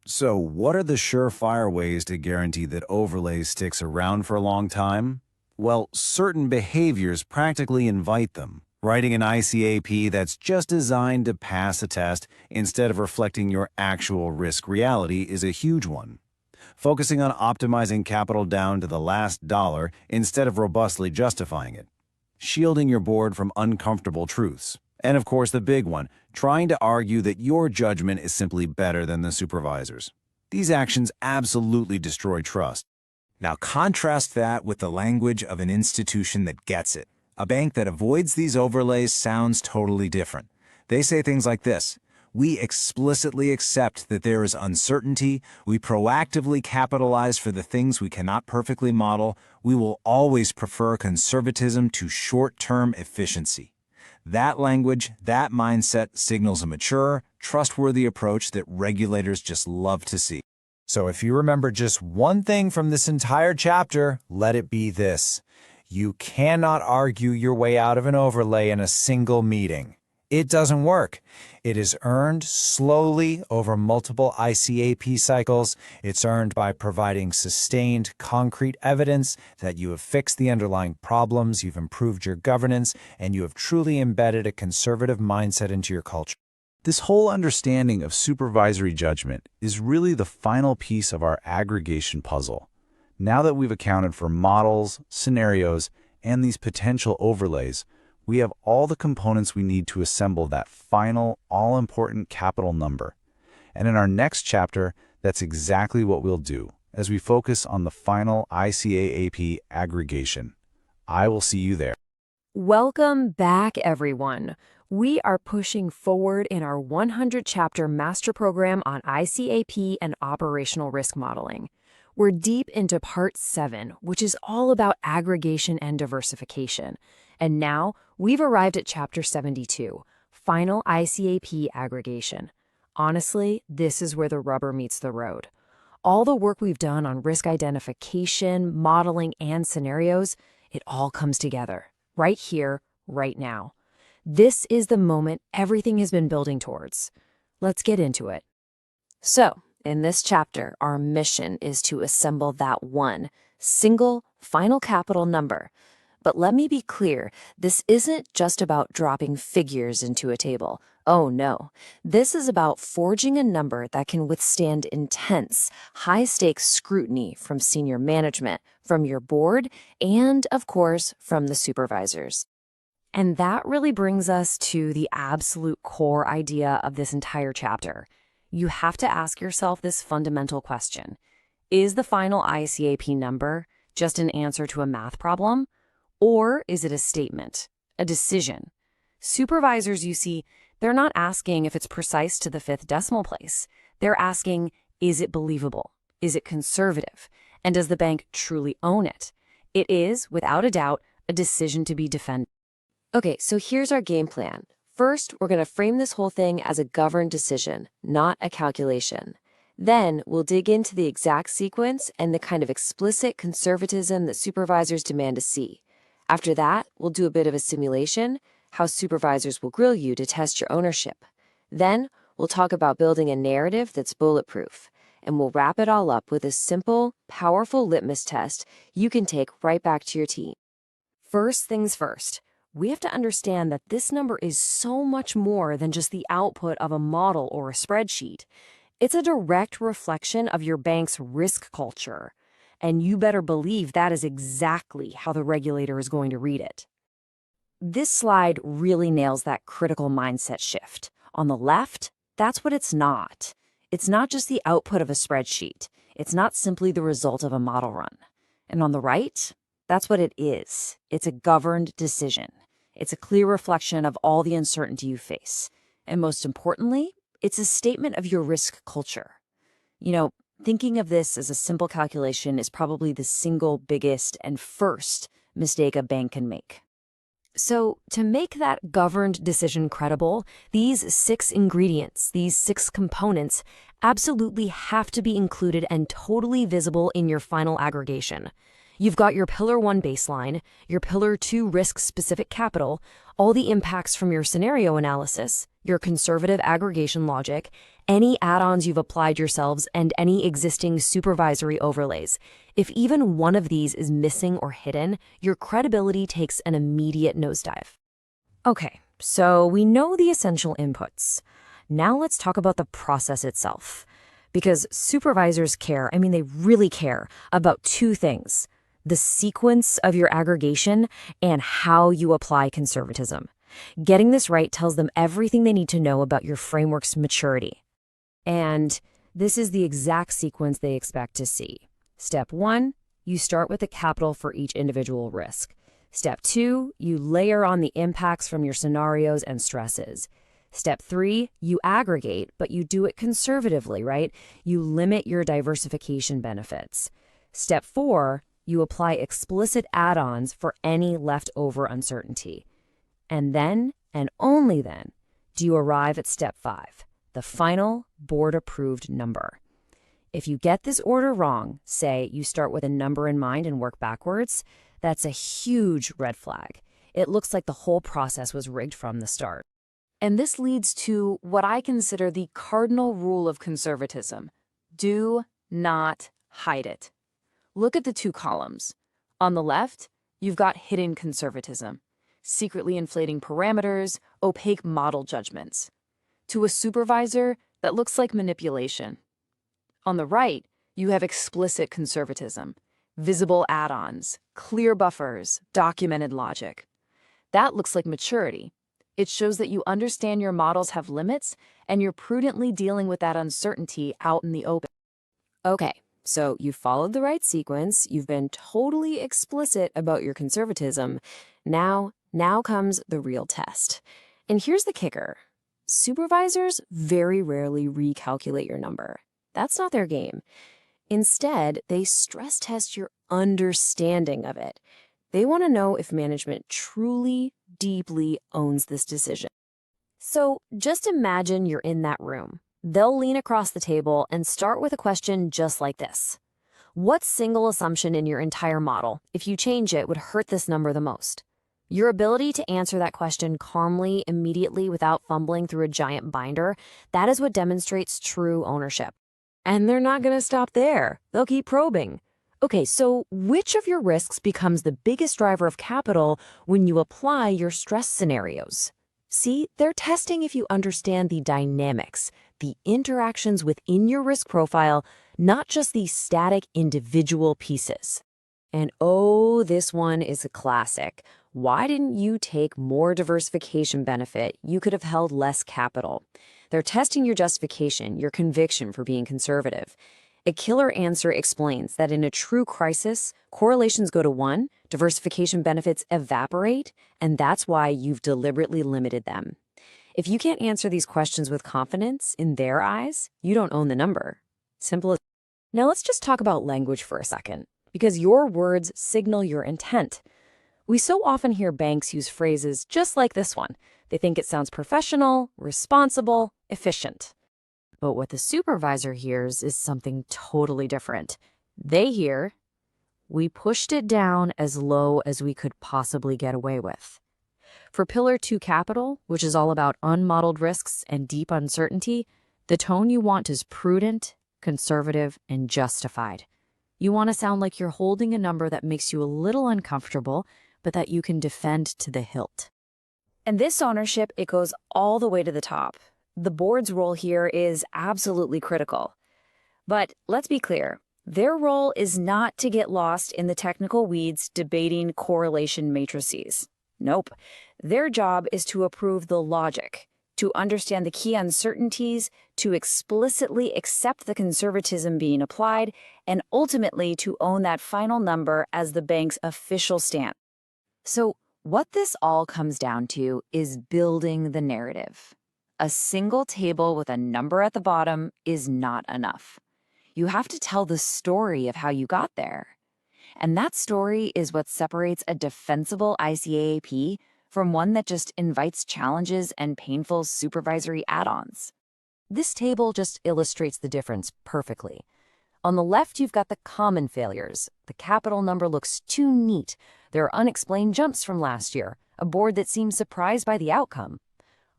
So what are the surefire ways to guarantee that overlay sticks around for a long time? Well, certain behaviors practically invite them. Writing an ICAAP that's just designed to pass a test instead of reflecting your actual risk reality is a huge one. Focusing on optimizing capital down to the last dollar instead of robustly justifying it. Shielding your board from uncomfortable truths. And of course the big one, trying to argue that your judgment is simply better than the supervisor's. These actions absolutely destroy trust. Now contrast that with the language of an institution that gets it. A bank that avoids these overlays sounds totally different. They say things like this: we explicitly accept that there is uncertainty, we proactively capitalize for the things we cannot perfectly model, we will always prefer conservatism to short-term efficiency. That language, that mindset signals a mature, trustworthy approach that regulators just love to see. So if you remember just one thing from this entire chapter, let it be this. You cannot argue your way out of an overlay in a single meeting. It doesn't work. It is earned slowly over multiple ICAAP cycles. It's earned by providing sustained, concrete evidence that you have fixed the underlying problems, you've improved your governance, and you have truly embedded a conservative mindset into your culture. This whole understanding of supervisory judgment is really the final piece of our aggregation puzzle. Now that we've accounted for models, scenarios, and these potential overlays, we have all the components we need to assemble that final, all-important capital number. And in our next chapter, that's exactly what we'll do as we focus on the final ICAAP aggregation. I will see you there. Welcome back, everyone. We are pushing forward in our 100-chapter master program on ICAAP and operational risk modeling. We're deep into Part 7, which is all about aggregation and diversification. And now we've arrived at Chapter 72, Final ICAAP Aggregation. Honestly, this is where the rubber meets the road. All the work we've done on risk identification, modeling, and scenarios, it all comes together, right here, right now. This is the moment everything has been building towards. Let's get into it. So, in this chapter, our mission is to assemble that one single final capital number. But let me be clear, this isn't just about dropping figures into a table. Oh no, this is about forging a number that can withstand intense, high-stakes scrutiny from senior management, from your board, and, of course, from the supervisors. And that really brings us to the absolute core idea of this entire chapter. You have to ask yourself this fundamental question. Is the final ICAAP number just an answer to a math problem? Or is it a statement, a decision? Supervisors, you see, they're not asking if it's precise to the 5th decimal place. They're asking, is it believable? Is it conservative? And does the bank truly own it? It is, without a doubt, a decision to be defended. Okay, so here's our game plan. First, we're going to frame this whole thing as a governed decision, not a calculation. Then we'll dig into the exact sequence and the kind of explicit conservatism that supervisors demand to see. After that, we'll do a bit of a simulation, how supervisors will grill you to test your ownership. Then we'll talk about building a narrative that's bulletproof, and we'll wrap it all up with a simple, powerful litmus test you can take right back to your team. First things first, we have to understand that this number is so much more than just the output of a model or a spreadsheet. It's a direct reflection of your bank's risk culture. And you better believe that is exactly how the regulator is going to read it. This slide really nails that critical mindset shift. On the left, that's what it's not. It's not just the output of a spreadsheet. It's not simply the result of a model run. And on the right, that's what it is. It's a governed decision. It's a clear reflection of all the uncertainty you face. And most importantly, it's a statement of your risk culture. You know, thinking of this as a simple calculation is probably the single biggest and first mistake a bank can make. So, to make that governed decision credible, these 6 ingredients, these 6 components, absolutely have to be included and totally visible in your final aggregation. You've got your Pillar 1 baseline, your Pillar 2 risk-specific capital, all the impacts from your scenario analysis, your conservative aggregation logic, any add-ons you've applied yourselves, and any existing supervisory overlays. If even one of these is missing or hidden, your credibility takes an immediate nosedive. Okay, so we know the essential inputs. Now let's talk about the process itself. Because supervisors care, they really care about 2 things: the sequence of your aggregation and how you apply conservatism. Getting this right tells them everything they need to know about your framework's maturity. And this is the exact sequence they expect to see. Step 1, you start with the capital for each individual risk. Step 2, you layer on the impacts from your scenarios and stresses. Step 3, you aggregate, but you do it conservatively, right? You limit your diversification benefits. Step 4, you apply explicit add-ons for any leftover uncertainty. And then, and only then, do you arrive at Step 5, the final board-approved number. If you get this order wrong, say you start with a number in mind and work backwards, that's a huge red flag. It looks like the whole process was rigged from the start. And this leads to what I consider the cardinal rule of conservatism. Do not hide it. Look at the 2 columns. On the left, you've got hidden conservatism, secretly inflating parameters, opaque model judgments. To a supervisor, that looks like manipulation. On the right, you have explicit conservatism, visible add-ons, clear buffers, documented logic. That looks like maturity. It shows that you understand your models have limits and you're prudently dealing with that uncertainty out in the open. Okay. So you've followed the right sequence, you've been totally explicit about your conservatism. Now comes the real test. And here's the kicker. Supervisors very rarely recalculate your number. That's not their game. Instead, they stress test your understanding of it. They want to know if management truly, deeply owns this decision. So just imagine you're in that room. They'll lean across the table and start with a question just like this. What single assumption in your entire model, if you change it, would hurt this number the most? Your ability to answer that question calmly, immediately, without fumbling through a giant binder, that is what demonstrates true ownership. And they're not going to stop there. They'll keep probing. Okay, so which of your risks becomes the biggest driver of capital when you apply your stress scenarios? See, they're testing if you understand the dynamics, the interactions within your risk profile, not just the static individual pieces. And oh, this one is a classic. Why didn't you take more diversification benefit? You could have held less capital. They're testing your justification, your conviction for being conservative. A killer answer explains that in a true crisis, correlations go to 1, diversification benefits evaporate, and that's why you've deliberately limited them. If you can't answer these questions with confidence, in their eyes, you don't own the number. Simple as. Now let's just talk about language for a second, because your words signal your intent. We so often hear banks use phrases just like this one. They think it sounds professional, responsible, efficient. But what the supervisor hears is something totally different. They hear, we pushed it down as low as we could possibly get away with. For Pillar 2 Capital, which is all about unmodeled risks and deep uncertainty, the tone you want is prudent, conservative, and justified. You want to sound like you're holding a number that makes you a little uncomfortable, but that you can defend to the hilt. And this ownership, it goes all the way to the top. The board's role here is absolutely critical. But let's be clear, their role is not to get lost in the technical weeds debating correlation matrices. Nope. Their job is to approve the logic, to understand the key uncertainties, to explicitly accept the conservatism being applied, and ultimately to own that final number as the bank's official stance. So what this all comes down to is building the narrative. A single table with a number at the bottom is not enough. You have to tell the story of how you got there. And that story is what separates a defensible ICAAP from one that just invites challenges and painful supervisory add-ons. This table just illustrates the difference perfectly. On the left, you've got the common failures. The capital number looks too neat. There are unexplained jumps from last year, a board that seems surprised by the outcome.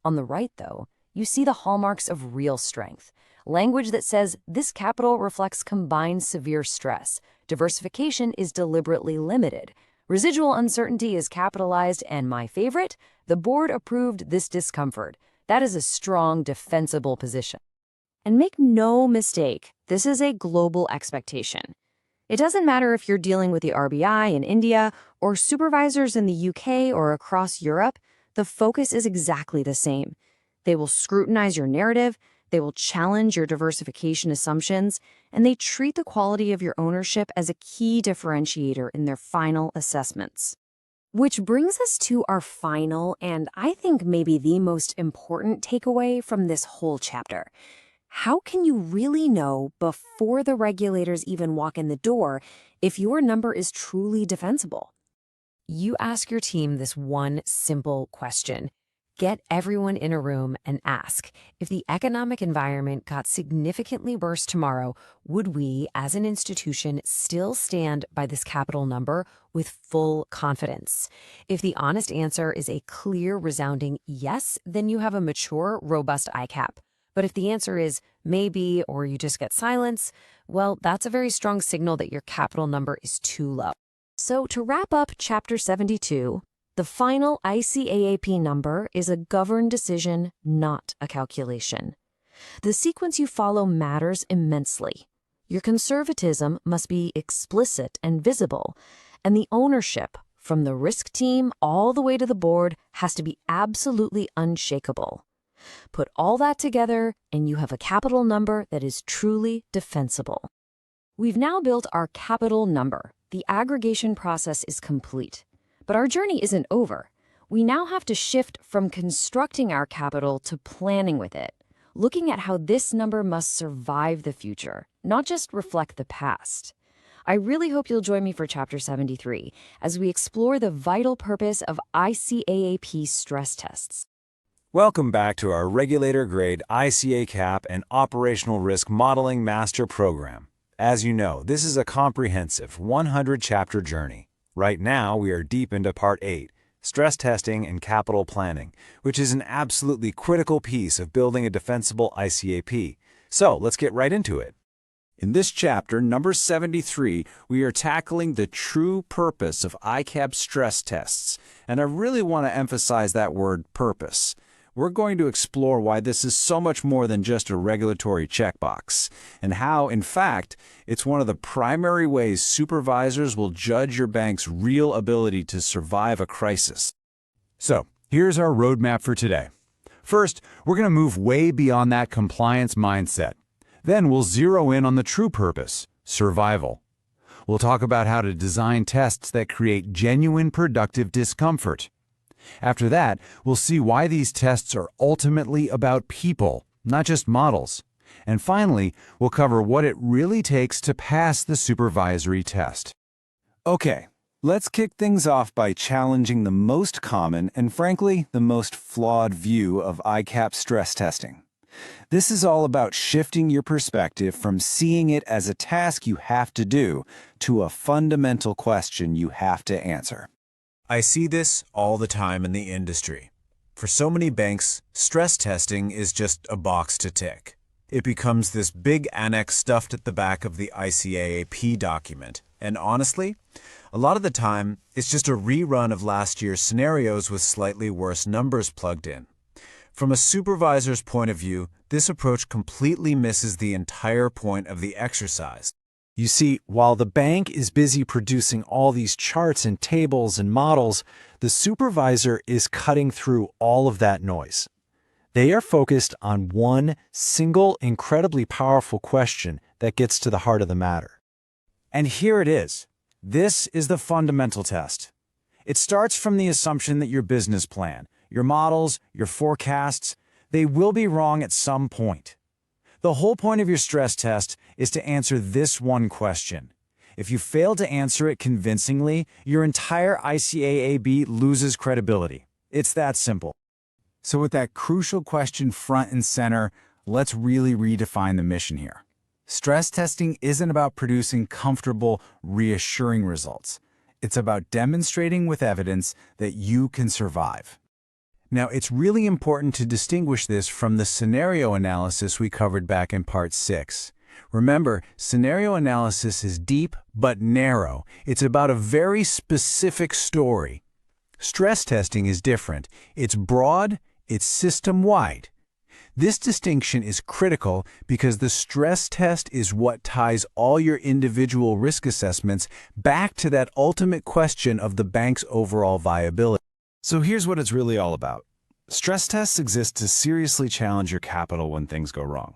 On the right, though, you see the hallmarks of real strength. Language that says this capital reflects combined severe stress. Diversification is deliberately limited. Residual uncertainty is capitalized, and my favorite, the board approved this discomfort. That is a strong, defensible position. And make no mistake, this is a global expectation. It doesn't matter if you're dealing with the RBI in India or supervisors in the UK or across Europe, the focus is exactly the same. They will scrutinize your narrative, they will challenge your diversification assumptions, and they treat the quality of your ownership as a key differentiator in their final assessments. Which brings us to our final, and I think maybe the most important takeaway from this whole chapter. How can you really know before the regulators even walk in the door if your number is truly defensible? You ask your team this one simple question. Get everyone in a room and ask, if the economic environment got significantly worse tomorrow, would we, as an institution, still stand by this capital number with full confidence? If the honest answer is a clear, resounding yes, then you have a mature, robust ICAAP. But if the answer is maybe, or you just get silence, well, that's a very strong signal that your capital number is too low. So to wrap up Chapter 72, the final ICAAP number is a governed decision, not a calculation. The sequence you follow matters immensely. Your conservatism must be explicit and visible, and the ownership, from the risk team all the way to the board, has to be absolutely unshakable. Put all that together, and you have a capital number that is truly defensible. We've now built our capital number. The aggregation process is complete. But our journey isn't over. We now have to shift from constructing our capital to planning with it, looking at how this number must survive the future, not just reflect the past. I really hope you'll join me for Chapter 73 as we explore the vital purpose of ICAAP stress tests. Welcome back to our regulator-grade ICAAP and Operational Risk Modeling Master Program. As you know, this is a comprehensive 100-chapter journey. Right now, we are deep into Part 8, Stress Testing and Capital Planning, which is an absolutely critical piece of building a defensible ICAAP. So let's get right into it. In this chapter, number 73, we are tackling the true purpose of ICAAP stress tests, and I really want to emphasize that word purpose. We're going to explore why this is so much more than just a regulatory checkbox, and how, in fact, it's one of the primary ways supervisors will judge your bank's real ability to survive a crisis. So, here's our roadmap for today. First, we're going to move way beyond that compliance mindset. Then we'll zero in on the true purpose, survival. We'll talk about how to design tests that create genuine productive discomfort. After that, we'll see why these tests are ultimately about people, not just models. And finally, we'll cover what it really takes to pass the supervisory test. Okay, let's kick things off by challenging the most common and, frankly, the most flawed view of ICAAP stress testing. This is all about shifting your perspective from seeing it as a task you have to do to a fundamental question you have to answer. I see this all the time in the industry. For so many banks, stress testing is just a box to tick. It becomes this big annex stuffed at the back of the ICAAP document. And honestly, a lot of the time, it's just a rerun of last year's scenarios with slightly worse numbers plugged in. From a supervisor's point of view, this approach completely misses the entire point of the exercise. You see, while the bank is busy producing all these charts and tables and models, the supervisor is cutting through all of that noise. They are focused on one single, incredibly powerful question that gets to the heart of the matter. And here it is. This is the fundamental test. It starts from the assumption that your business plan, your models, your forecasts, they will be wrong at some point. The whole point of your stress test is to answer this one question. If you fail to answer it convincingly, your entire ICAAP loses credibility. It's that simple. So with that crucial question front and center, let's really redefine the mission here. Stress testing isn't about producing comfortable, reassuring results. It's about demonstrating with evidence that you can survive. Now, it's really important to distinguish this from the scenario analysis we covered back in Part 6. Remember, scenario analysis is deep but narrow. It's about a very specific story. Stress testing is different. It's broad, it's system-wide. This distinction is critical because the stress test is what ties all your individual risk assessments back to that ultimate question of the bank's overall viability. So here's what it's really all about. Stress tests exist to seriously challenge your capital when things go wrong.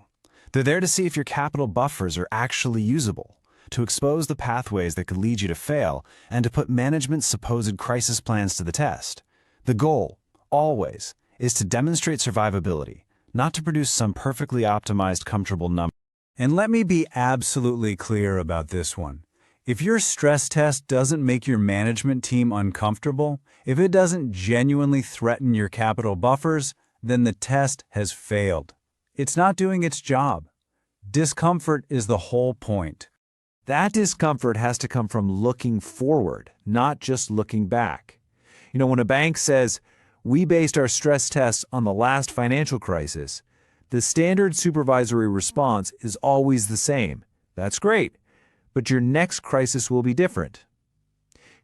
They're there to see if your capital buffers are actually usable, to expose the pathways that could lead you to fail, and to put management's supposed crisis plans to the test. The goal, always, is to demonstrate survivability, not to produce some perfectly optimized, comfortable number. And let me be absolutely clear about this one. If your stress test doesn't make your management team uncomfortable, if it doesn't genuinely threaten your capital buffers, then the test has failed. It's not doing its job. Discomfort is the whole point. That discomfort has to come from looking forward, not just looking back. When a bank says, "We based our stress tests on the last financial crisis," the standard supervisory response is always the same. That's great. But your next crisis will be different.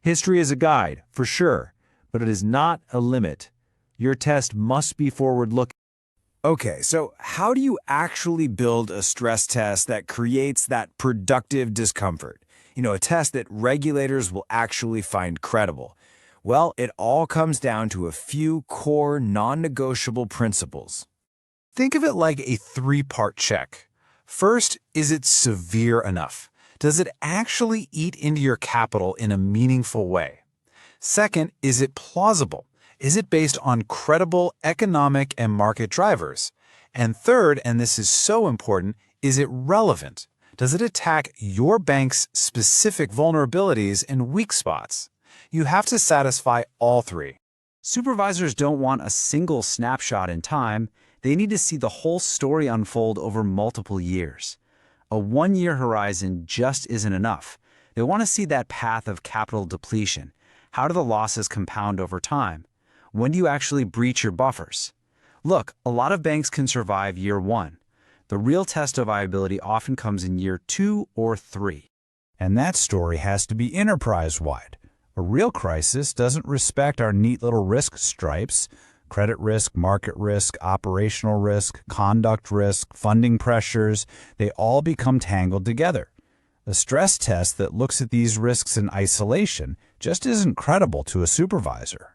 History is a guide, for sure, but it is not a limit. Your test must be forward-looking. Okay, so how do you actually build a stress test that creates that productive discomfort? A test that regulators will actually find credible. Well, it all comes down to a few core non-negotiable principles. Think of it like a three-part check. First, is it severe enough? Does it actually eat into your capital in a meaningful way? Second, is it plausible? Is it based on credible economic and market drivers? And third, and this is so important, is it relevant? Does it attack your bank's specific vulnerabilities and weak spots? You have to satisfy all three. Supervisors don't want a single snapshot in time. They need to see the whole story unfold over multiple years. A one-year horizon just isn't enough. They want to see that path of capital depletion. How do the losses compound over time? When do you actually breach your buffers? Look, a lot of banks can survive year one. The real test of viability often comes in year 2 or 3. And that story has to be enterprise-wide. A real crisis doesn't respect our neat little risk stripes: credit risk, market risk, operational risk, conduct risk, funding pressures. They all become tangled together. A stress test that looks at these risks in isolation just isn't credible to a supervisor.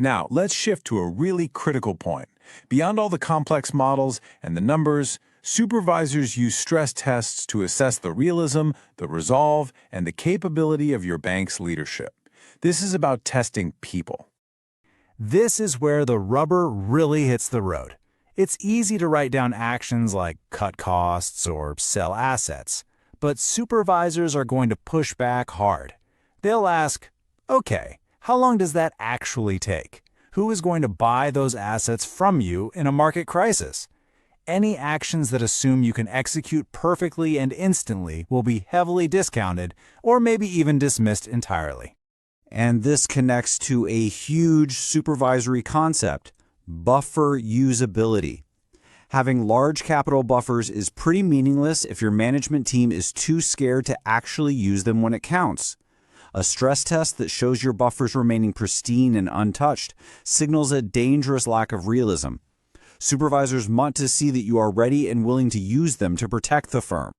Now, let's shift to a really critical point. Beyond all the complex models and the numbers, supervisors use stress tests to assess the realism, the resolve, and the capability of your bank's leadership. This is about testing people. This is where the rubber really hits the road. It's easy to write down actions like cut costs or sell assets, but supervisors are going to push back hard. They'll ask, okay, how long does that actually take? Who is going to buy those assets from you in a market crisis? Any actions that assume you can execute perfectly and instantly will be heavily discounted or maybe even dismissed entirely. And this connects to a huge supervisory concept: buffer usability. Having large capital buffers is pretty meaningless if your management team is too scared to actually use them when it counts. A stress test that shows your buffers remaining pristine and untouched signals a dangerous lack of realism. Supervisors want to see that you are ready and willing to use them to protect the firm.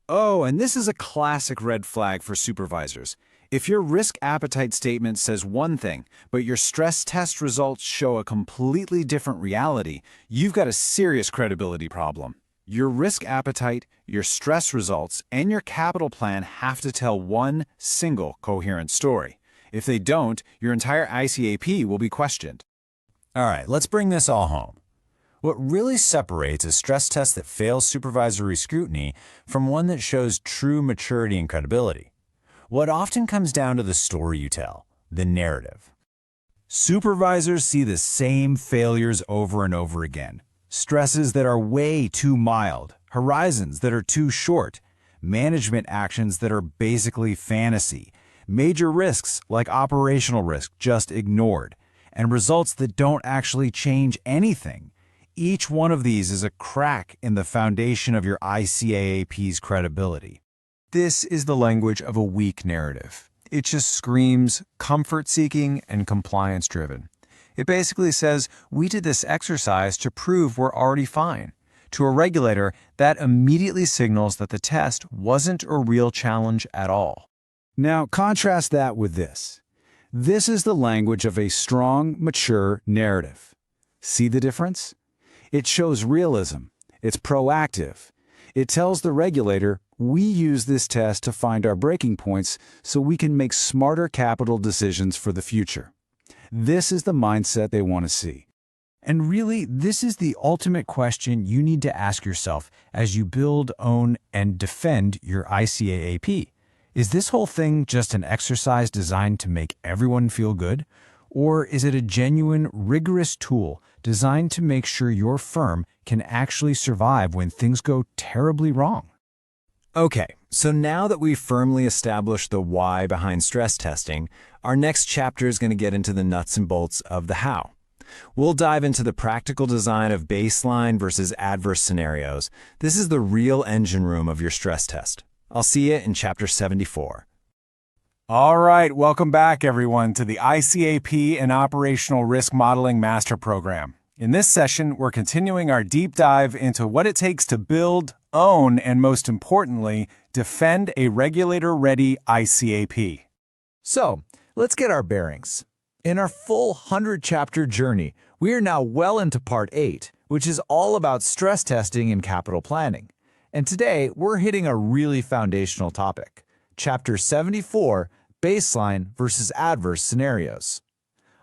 Oh, and this is a classic red flag for supervisors. If your risk appetite statement says one thing, but your stress test results show a completely different reality, you've got a serious credibility problem. Your risk appetite, your stress results, and your capital plan have to tell one single coherent story. If they don't, your entire ICAAP will be questioned. All right, let's bring this all home. What really separates a stress test that fails supervisory scrutiny from one that shows true maturity and credibility? What often comes down to the story you tell, the narrative. Supervisors see the same failures over and over again. Stresses that are way too mild, horizons that are too short, management actions that are basically fantasy, major risks like operational risk just ignored, and results that don't actually change anything. Each one of these is a crack in the foundation of your ICAAP's credibility. This is the language of a weak narrative. It just screams comfort-seeking and compliance-driven. It basically says, we did this exercise to prove we're already fine. To a regulator, that immediately signals that the test wasn't a real challenge at all. Now, contrast that with this. This is the language of a strong, mature narrative. See the difference? It shows realism. It's proactive. It tells the regulator, we use this test to find our breaking points so we can make smarter capital decisions for the future. This is the mindset they want to see. And really, this is the ultimate question you need to ask yourself as you build, own, and defend your ICAAP. Is this whole thing just an exercise designed to make everyone feel good? Or is it a genuine, rigorous tool designed to make sure your firm can actually survive when things go terribly wrong? Okay, so now that we've firmly established the why behind stress testing, our next chapter is going to get into the nuts and bolts of the how. We'll dive into the practical design of baseline versus adverse scenarios. This is the real engine room of your stress test. I'll see you in Chapter 74. All right, welcome back, everyone, to the ICAAP and Operational Risk Modeling Master Program. In this session, we're continuing our deep dive into what it takes to build, own, and most importantly, defend a regulator-ready ICAAP. So, let's get our bearings. In our full 100-chapter journey, we are now well into Part 8, which is all about stress testing and capital planning. And today, we're hitting a really foundational topic, Chapter 74, Baseline versus Adverse Scenarios.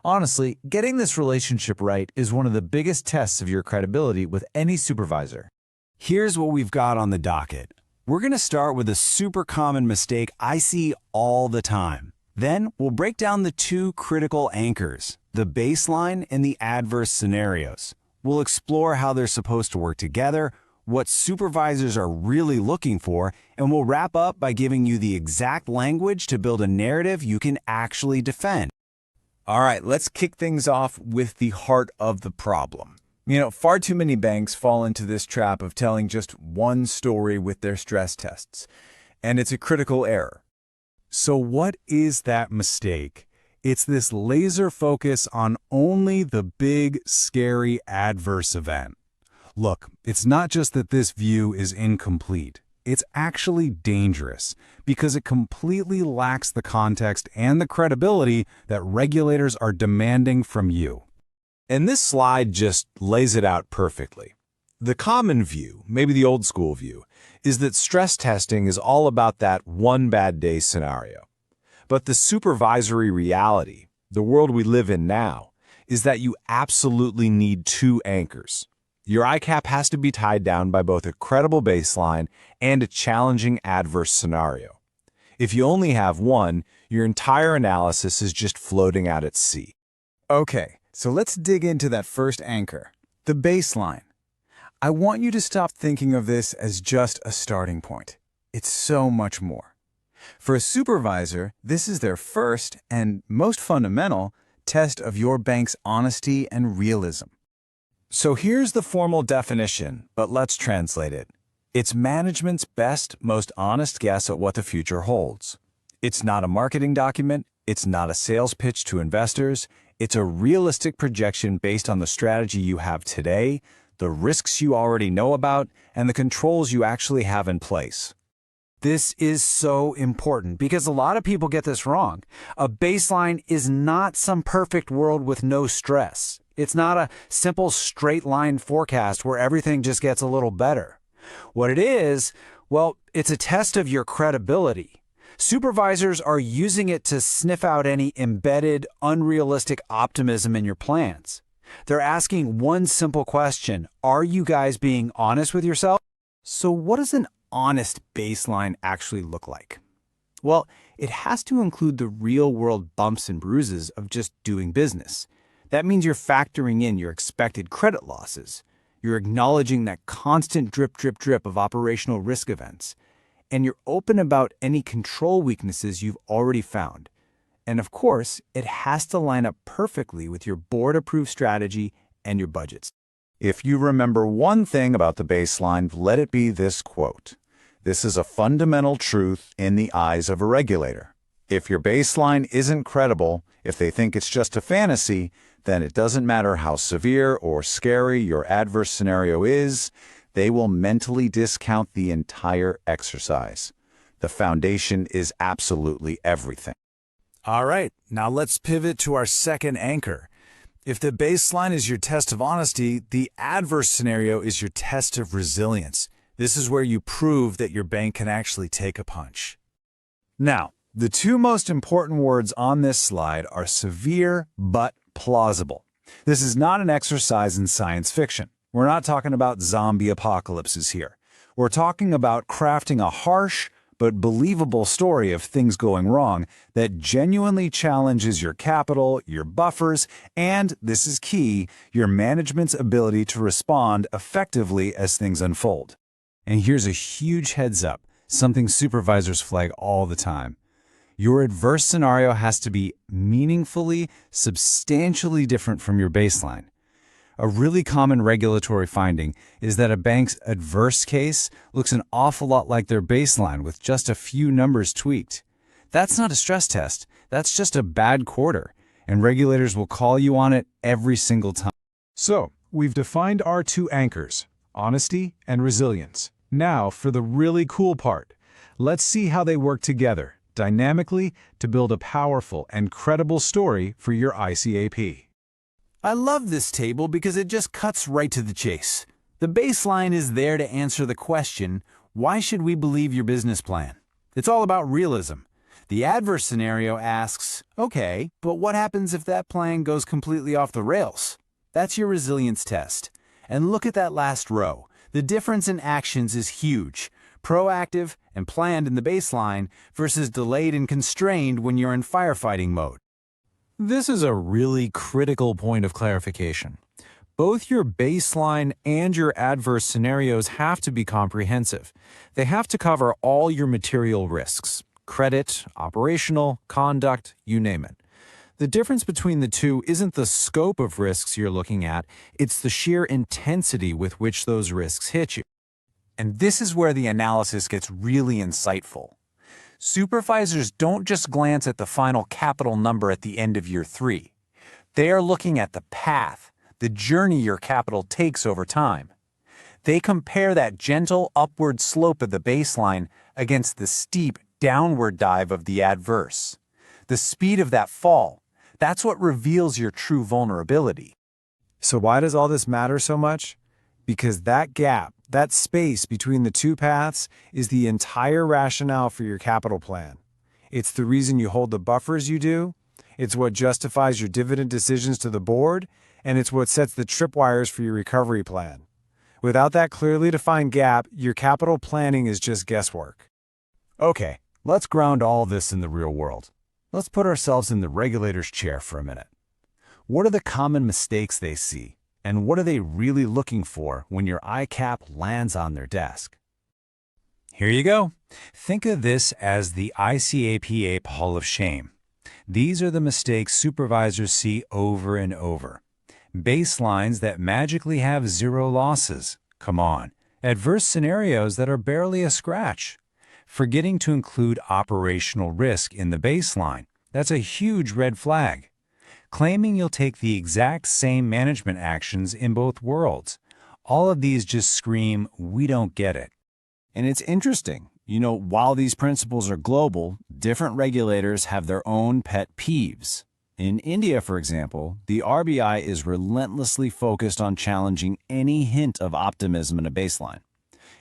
Honestly, getting this relationship right is one of the biggest tests of your credibility with any supervisor. Here's what we've got on the docket. We're going to start with a super common mistake I see all the time. Then we'll break down the two critical anchors, the baseline and the adverse scenarios. We'll explore how they're supposed to work together, what supervisors are really looking for, and we'll wrap up by giving you the exact language to build a narrative you can actually defend. All right, let's kick things off with the heart of the problem. Far too many banks fall into this trap of telling just one story with their stress tests, and it's a critical error. So what is that mistake? It's this laser focus on only the big, scary, adverse event. Look, it's not just that this view is incomplete. It's actually dangerous because it completely lacks the context and the credibility that regulators are demanding from you. And this slide just lays it out perfectly. The common view, maybe the old school view, is that stress testing is all about that one bad day scenario. But the supervisory reality, the world we live in now, is that you absolutely need two anchors. Your ICAAP has to be tied down by both a credible baseline and a challenging adverse scenario. If you only have one, your entire analysis is just floating out at sea. Okay, so let's dig into that first anchor, the baseline. I want you to stop thinking of this as just a starting point. It's so much more. For a supervisor, this is their first and most fundamental test of your bank's honesty and realism. So here's the formal definition, but let's translate it. It's management's best, most honest guess at what the future holds. It's not a marketing document. It's not a sales pitch to investors. It's a realistic projection based on the strategy you have today, the risks you already know about, and the controls you actually have in place. This is so important because a lot of people get this wrong. A baseline is not some perfect world with no stress. It's not a simple straight line forecast where everything just gets a little better. What it is, well, it's a test of your credibility. Supervisors are using it to sniff out any embedded, unrealistic optimism in your plans. They're asking one simple question: are you guys being honest with yourself? So what does an honest baseline actually look like? Well, it has to include the real-world bumps and bruises of just doing business. That means you're factoring in your expected credit losses. You're acknowledging that constant drip, drip, drip of operational risk events. And you're open about any control weaknesses you've already found. And of course, it has to line up perfectly with your board-approved strategy and your budgets. If you remember one thing about the baseline, let it be this quote. This is a fundamental truth in the eyes of a regulator. If your baseline isn't credible, if they think it's just a fantasy, then it doesn't matter how severe or scary your adverse scenario is, they will mentally discount the entire exercise. The foundation is absolutely everything. All right, now let's pivot to our second anchor. If the baseline is your test of honesty, the adverse scenario is your test of resilience. This is where you prove that your bank can actually take a punch. Now, the two most important words on this slide are severe but plausible. This is not an exercise in science fiction. We're not talking about zombie apocalypses here. We're talking about crafting a harsh but believable story of things going wrong that genuinely challenges your capital, your buffers, and, this is key, your management's ability to respond effectively as things unfold. And here's a huge heads up, something supervisors flag all the time. Your adverse scenario has to be meaningfully, substantially different from your baseline. A really common regulatory finding is that a bank's adverse case looks an awful lot like their baseline with just a few numbers tweaked. That's not a stress test. That's just a bad quarter, and regulators will call you on it every single time. So, we've defined our two anchors, honesty and resilience. Now for the really cool part. Let's see how they work together, dynamically, to build a powerful and credible story for your ICAAP. I love this table because it just cuts right to the chase. The baseline is there to answer the question, why should we believe your business plan? It's all about realism. The adverse scenario asks, okay, but what happens if that plan goes completely off the rails? That's your resilience test. And look at that last row. The difference in actions is huge. Proactive and planned in the baseline versus delayed and constrained when you're in firefighting mode. This is a really critical point of clarification. Both your baseline and your adverse scenarios have to be comprehensive. They have to cover all your material risks: credit, operational, conduct, you name it. The difference between the two isn't the scope of risks you're looking at, it's the sheer intensity with which those risks hit you. And this is where the analysis gets really insightful. Supervisors don't just glance at the final capital number at the end of year 3. They are looking at the path, the journey your capital takes over time. They compare that gentle upward slope of the baseline against the steep downward dive of the adverse. The speed of that fall, that's what reveals your true vulnerability. So why does all this matter so much? Because that gap, that space between the two paths, is the entire rationale for your capital plan. It's the reason you hold the buffers you do, it's what justifies your dividend decisions to the board, and it's what sets the tripwires for your recovery plan. Without that clearly defined gap, your capital planning is just guesswork. Okay, let's ground all this in the real world. Let's put ourselves in the regulator's chair for a minute. What are the common mistakes they see, and what are they really looking for when your ICAAP lands on their desk? Here you go. Think of this as the ICAAP Hall of Shame. These are the mistakes supervisors see over and over. Baselines that magically have 0 losses. Come on. Adverse scenarios that are barely a scratch. Forgetting to include operational risk in the baseline. That's a huge red flag. Claiming you'll take the exact same management actions in both worlds. All of these just scream, we don't get it. And it's interesting. While these principles are global, different regulators have their own pet peeves. In India, for example, the RBI is relentlessly focused on challenging any hint of optimism in a baseline.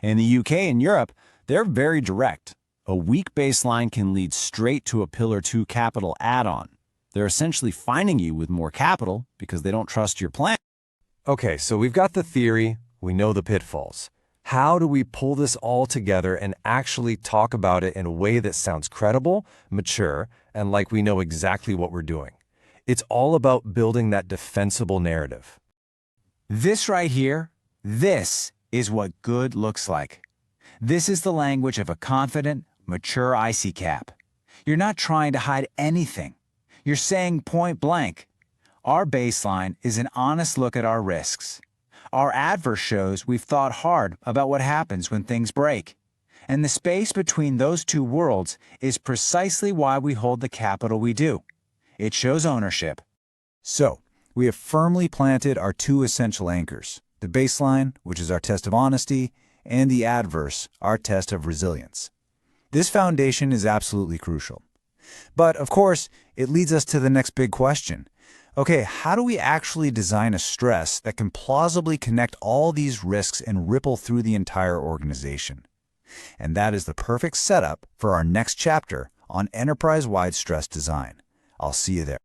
In the UK and Europe, they're very direct. A weak baseline can lead straight to a Pillar 2 capital add-on. They're essentially fining you with more capital because they don't trust your plan. Okay, so we've got the theory, we know the pitfalls. How do we pull this all together and actually talk about it in a way that sounds credible, mature, and like we know exactly what we're doing? It's all about building that defensible narrative. This right here, this is what good looks like. This is the language of a confident, mature ICAAP. You're not trying to hide anything. You're saying point blank, our baseline is an honest look at our risks. Our adverse shows we've thought hard about what happens when things break. And the space between those two worlds is precisely why we hold the capital we do. It shows ownership. So, we have firmly planted our 2 essential anchors, the baseline, which is our test of honesty, and the adverse, our test of resilience. This foundation is absolutely crucial. But, of course, it leads us to the next big question. Okay, how do we actually design a stress that can plausibly connect all these risks and ripple through the entire organization? And that is the perfect setup for our next chapter on enterprise-wide stress design. I'll see you there.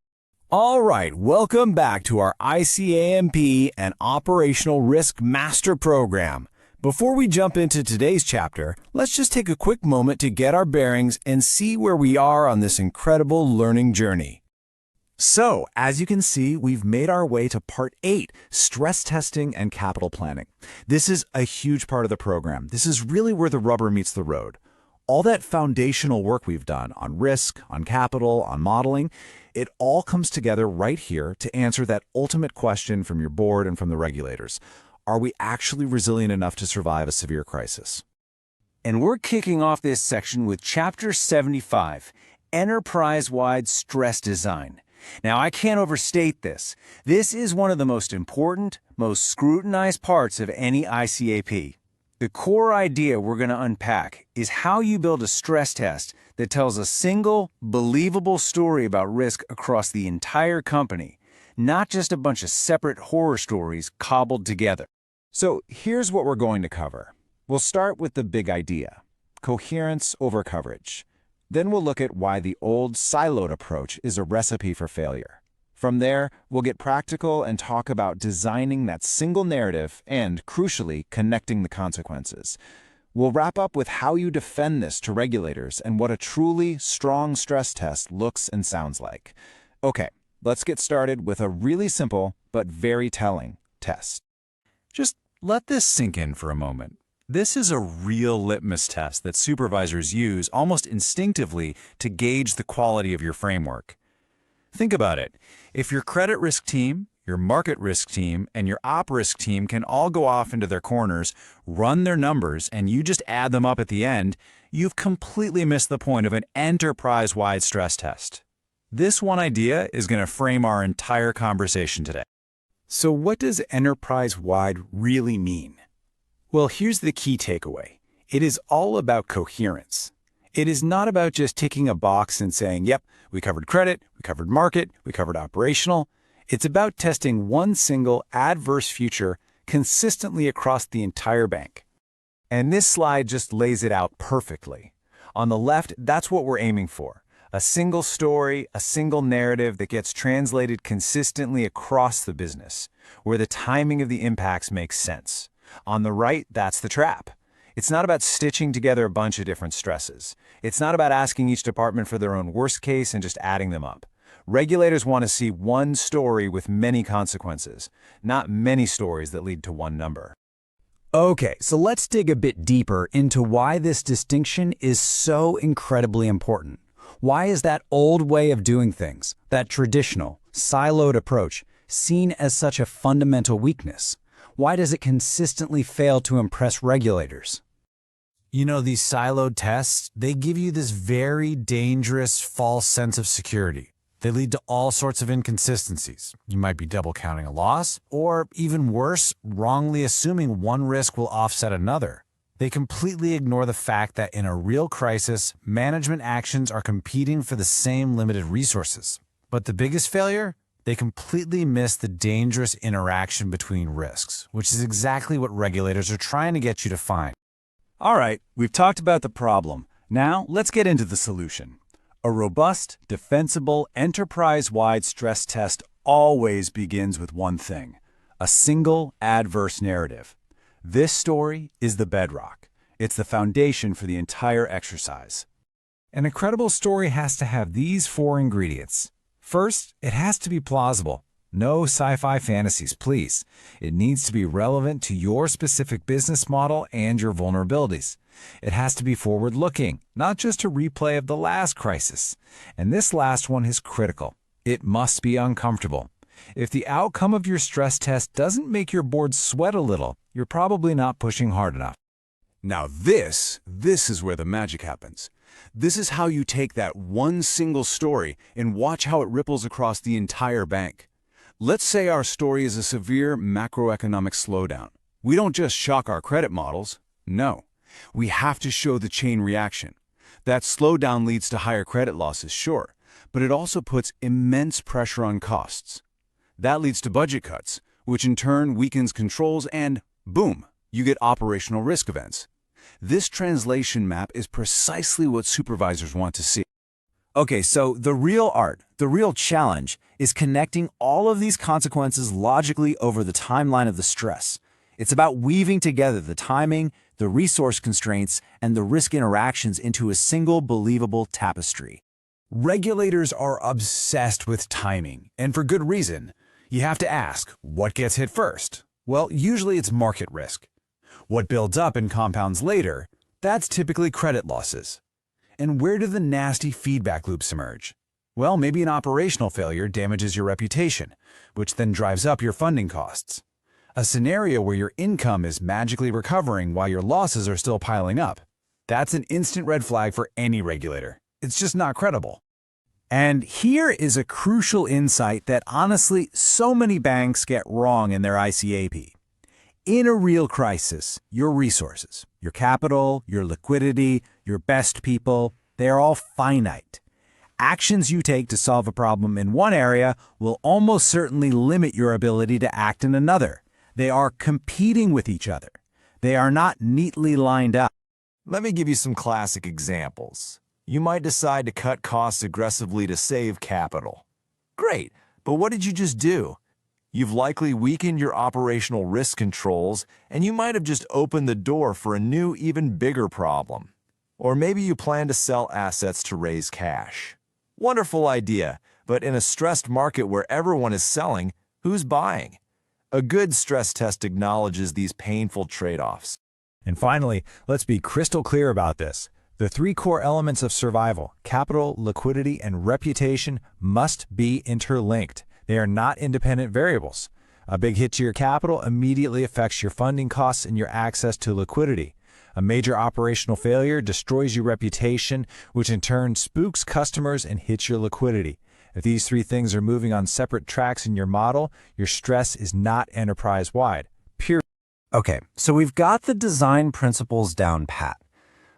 All right, welcome back to our ICAAP and Operational Risk Master Program. Before we jump into today's chapter, let's just take a quick moment to get our bearings and see where we are on this incredible learning journey. So, as you can see, we've made our way to Part 8, Stress Testing and Capital Planning. This is a huge part of the program. This is really where the rubber meets the road. All that foundational work we've done on risk, on capital, on modeling, it all comes together right here to answer that ultimate question from your board and from the regulators. Are we actually resilient enough to survive a severe crisis? And we're kicking off this section with Chapter 75, Enterprise-Wide Stress Design. Now, I can't overstate this. This is one of the most important, most scrutinized parts of any ICAAP. The core idea we're going to unpack is how you build a stress test that tells a single, believable story about risk across the entire company, not just a bunch of separate horror stories cobbled together. So here's what we're going to cover. We'll start with the big idea, coherence over coverage. Then we'll look at why the old siloed approach is a recipe for failure. From there, we'll get practical and talk about designing that single narrative and, crucially, connecting the consequences. We'll wrap up with how you defend this to regulators and what a truly strong stress test looks and sounds like. Okay, let's get started with a really simple but very telling test. Just let this sink in for a moment. This is a real litmus test that supervisors use almost instinctively to gauge the quality of your framework. Think about it. If your credit risk team, your market risk team, and your op risk team can all go off into their corners, run their numbers, and you just add them up at the end, you've completely missed the point of an enterprise-wide stress test. This one idea is going to frame our entire conversation today. So what does enterprise-wide really mean? Well, here's the key takeaway. It is all about coherence. It is not about just ticking a box and saying, yep, we covered credit, we covered market, we covered operational. It's about testing one single adverse future consistently across the entire bank. And this slide just lays it out perfectly. On the left, that's what we're aiming for. A single story, a single narrative that gets translated consistently across the business, where the timing of the impacts makes sense. On the right, that's the trap. It's not about stitching together a bunch of different stresses. It's not about asking each department for their own worst case and just adding them up. Regulators want to see one story with many consequences, not many stories that lead to one number. Okay, so let's dig a bit deeper into why this distinction is so incredibly important. Why is that old way of doing things, that traditional, siloed approach, seen as such a fundamental weakness? Why does it consistently fail to impress regulators? You know, these siloed tests, they give you this very dangerous false sense of security. They lead to all sorts of inconsistencies. You might be double counting a loss, or even worse, wrongly assuming one risk will offset another. They completely ignore the fact that in a real crisis, management actions are competing for the same limited resources. But the biggest failure? They completely miss the dangerous interaction between risks, which is exactly what regulators are trying to get you to find. All right, we've talked about the problem. Now, let's get into the solution. A robust, defensible, enterprise-wide stress test always begins with one thing: a single adverse narrative. This story is the bedrock. It's the foundation for the entire exercise. An incredible story has to have these 4 ingredients. First, it has to be plausible. No sci-fi fantasies, please. It needs to be relevant to your specific business model and your vulnerabilities. It has to be forward-looking, not just a replay of the last crisis. And this last one is critical. It must be uncomfortable. If the outcome of your stress test doesn't make your board sweat a little, you're probably not pushing hard enough. Now this is where the magic happens. This is how you take that one single story and watch how it ripples across the entire bank. Let's say our story is a severe macroeconomic slowdown. We don't just shock our credit models. No. We have to show the chain reaction. That slowdown leads to higher credit losses, sure, but it also puts immense pressure on costs. That leads to budget cuts, which in turn weakens controls and, boom, you get operational risk events. This translation map is precisely what supervisors want to see. Okay, so the real art, the real challenge, is connecting all of these consequences logically over the timeline of the stress. It's about weaving together the timing, the resource constraints, and the risk interactions into a single believable tapestry. Regulators are obsessed with timing, and for good reason. You have to ask, what gets hit first? Well, usually it's market risk. What builds up and compounds later? That's typically credit losses. And where do the nasty feedback loops emerge? Well, maybe an operational failure damages your reputation, which then drives up your funding costs. A scenario where your income is magically recovering while your losses are still piling up. That's an instant red flag for any regulator. It's just not credible. And here is a crucial insight that honestly so many banks get wrong in their ICAAP. In a real crisis, your resources, your capital, your liquidity, your best people, they are all finite. Actions you take to solve a problem in one area will almost certainly limit your ability to act in another. They are competing with each other. They are not neatly lined up. Let me give you some classic examples. You might decide to cut costs aggressively to save capital. Great, but what did you just do? You've likely weakened your operational risk controls, and you might have just opened the door for a new, even bigger problem. Or maybe you plan to sell assets to raise cash. Wonderful idea, but in a stressed market where everyone is selling, who's buying? A good stress test acknowledges these painful trade-offs. And finally, let's be crystal clear about this. The three core elements of survival, capital, liquidity, and reputation, must be interlinked. They are not independent variables. A big hit to your capital immediately affects your funding costs and your access to liquidity. A major operational failure destroys your reputation, which in turn spooks customers and hits your liquidity. If these three things are moving on separate tracks in your model, your stress is not enterprise-wide. Okay, so we've got the design principles down pat.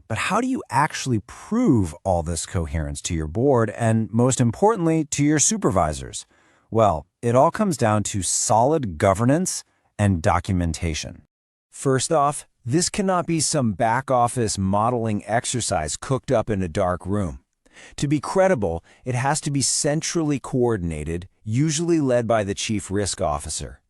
But how do you actually prove all this coherence to your board and, most importantly, to your supervisors? Well, it all comes down to solid governance and documentation. First off, this cannot be some back-office modeling exercise cooked up in a dark room. To be credible, it has to be centrally coordinated, usually led by the Chief Risk Officer.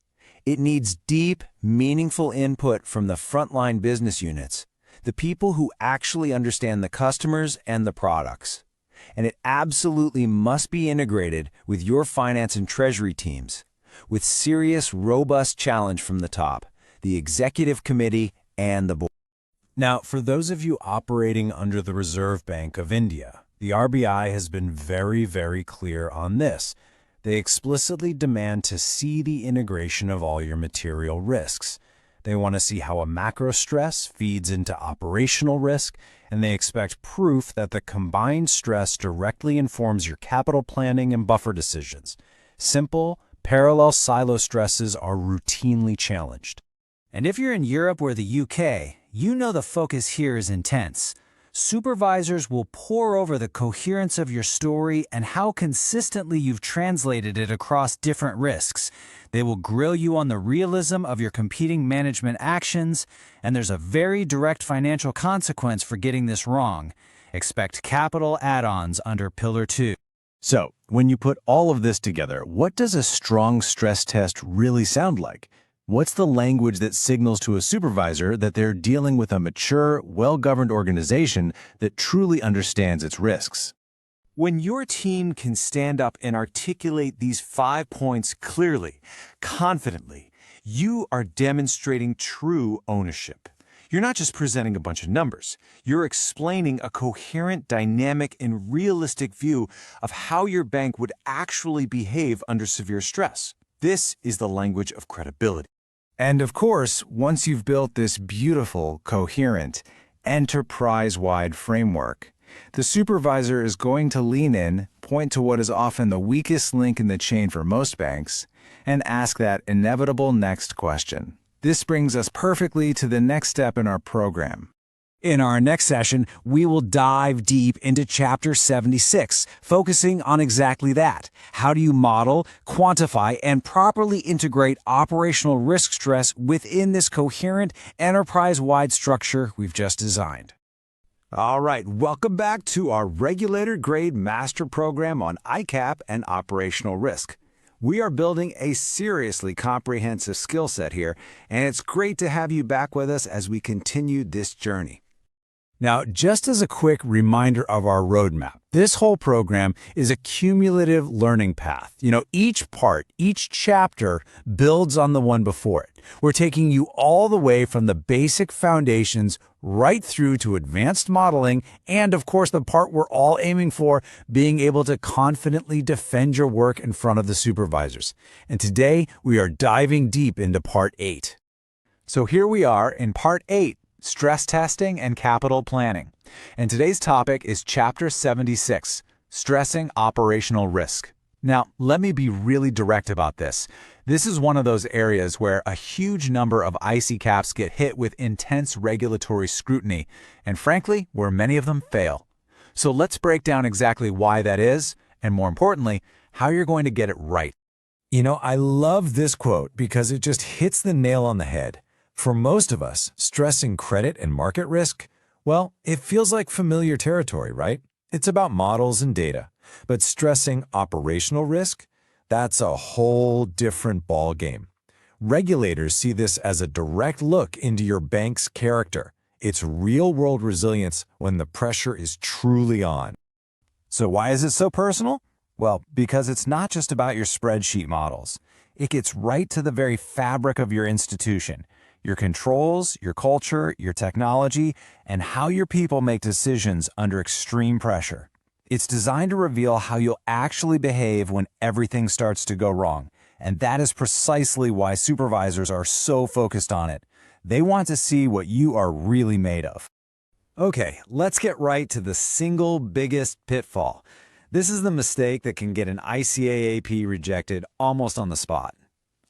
It needs deep, meaningful input from the frontline business units, the people who actually understand the customers and the products. And it absolutely must be integrated with your finance and treasury teams, with serious, robust challenge from the top, the executive committee, and the board. Now, for those of you operating under the Reserve Bank of India, the RBI has been very, very clear on this. They explicitly demand to see the integration of all your material risks. They want to see how a macro stress feeds into operational risk, and they expect proof that the combined stress directly informs your capital planning and buffer decisions. Simple, parallel silo stresses are routinely challenged. And if you're in Europe or the UK, you know the focus here is intense. Supervisors will pore over the coherence of your story and how consistently you've translated it across different risks. They will grill you on the realism of your competing management actions, and there's a very direct financial consequence for getting this wrong. Expect capital add-ons under Pillar 2. So, when you put all of this together, what does a strong stress test really sound like? What's the language that signals to a supervisor that they're dealing with a mature, well-governed organization that truly understands its risks? When your team can stand up and articulate these 5 points clearly, confidently, you are demonstrating true ownership. You're not just presenting a bunch of numbers. You're explaining a coherent, dynamic, and realistic view of how your bank would actually behave under severe stress. This is the language of credibility. And of course, once you've built this beautiful, coherent, enterprise-wide framework, the supervisor is going to lean in, point to what is often the weakest link in the chain for most banks, and ask that inevitable next question. This brings us perfectly to the next step in our program. In our next session, we will dive deep into Chapter 76, focusing on exactly that. How do you model, quantify, and properly integrate operational risk stress within this coherent, enterprise-wide structure we've just designed? All right, welcome back to our regulator-grade master program on ICAAP and operational risk. We are building a seriously comprehensive skill set here, and it's great to have you back with us as we continue this journey. Now, just as a quick reminder of our roadmap, this whole program is a cumulative learning path. Each part, each chapter builds on the one before it. We're taking you all the way from the basic foundations right through to advanced modeling and, of course, the part we're all aiming for, being able to confidently defend your work in front of the supervisors. And today, we are diving deep into Part 8. So here we are in Part 8. Stress testing and capital planning. And today's topic is Chapter 76, Stressing Operational Risk. Now, let me be really direct about this. This is one of those areas where a huge number of ICAAPs get hit with intense regulatory scrutiny, and frankly, where many of them fail. So let's break down exactly why that is, and more importantly, how you're going to get it right. I love this quote because it just hits the nail on the head. For most of us, stressing credit and market risk, well, it feels like familiar territory, right? It's about models and data. But stressing operational risk, that's a whole different ballgame. Regulators see this as a direct look into your bank's character. It's real-world resilience when the pressure is truly on. So why is it so personal? Well, because it's not just about your spreadsheet models. It gets right to the very fabric of your institution. your controls, your culture, your technology, and how your people make decisions under extreme pressure. It's designed to reveal how you'll actually behave when everything starts to go wrong, and that is precisely why supervisors are so focused on it. They want to see what you are really made of. Okay, let's get right to the single biggest pitfall. This is the mistake that can get an ICAAP rejected almost on the spot.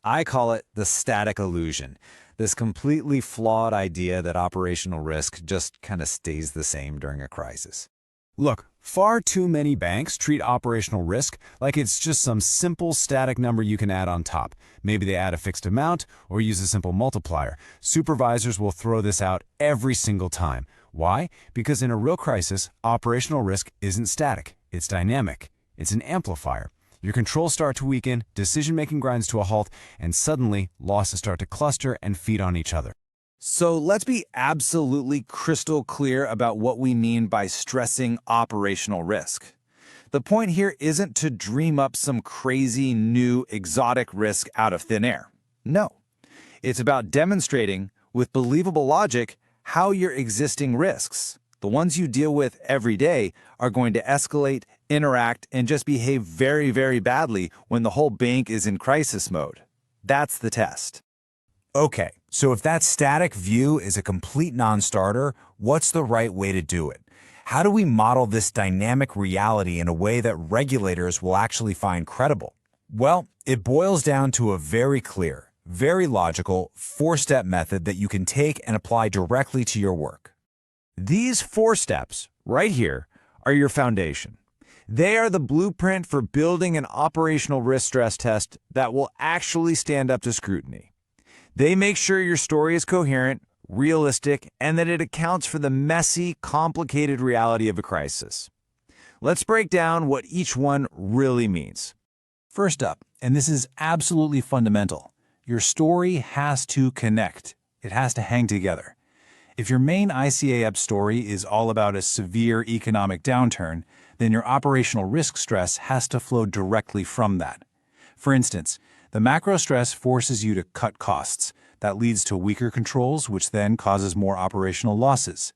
I call it the static illusion, this completely flawed idea that operational risk just kind of stays the same during a crisis. Look, far too many banks treat operational risk like it's just some simple static number you can add on top. Maybe they add a fixed amount or use a simple multiplier. Supervisors will throw this out every single time. Why? Because in a real crisis, operational risk isn't static. It's dynamic. It's an amplifier. Your controls start to weaken, decision-making grinds to a halt, and suddenly losses start to cluster and feed on each other. So let's be absolutely crystal clear about what we mean by stressing operational risk. The point here isn't to dream up some crazy new exotic risk out of thin air. No. It's about demonstrating, with believable logic, how your existing risks, the ones you deal with every day, are going to escalate, interact, and just behave very, very badly when the whole bank is in crisis mode. That's the test. Okay, so if that static view is a complete non-starter, what's the right way to do it? How do we model this dynamic reality in a way that regulators will actually find credible? Well, it boils down to a very clear, very logical, four-step method that you can take and apply directly to your work. These 4 steps, right here, are your foundation. They are the blueprint for building an operational risk stress test that will actually stand up to scrutiny. They make sure your story is coherent, realistic, and that it accounts for the messy, complicated reality of a crisis. Let's break down what each one really means. First up, and this is absolutely fundamental, your story has to connect. It has to hang together. If your main ICAAP story is all about a severe economic downturn, then your operational risk stress has to flow directly from that. For instance, the macro stress forces you to cut costs. That leads to weaker controls, which then causes more operational losses.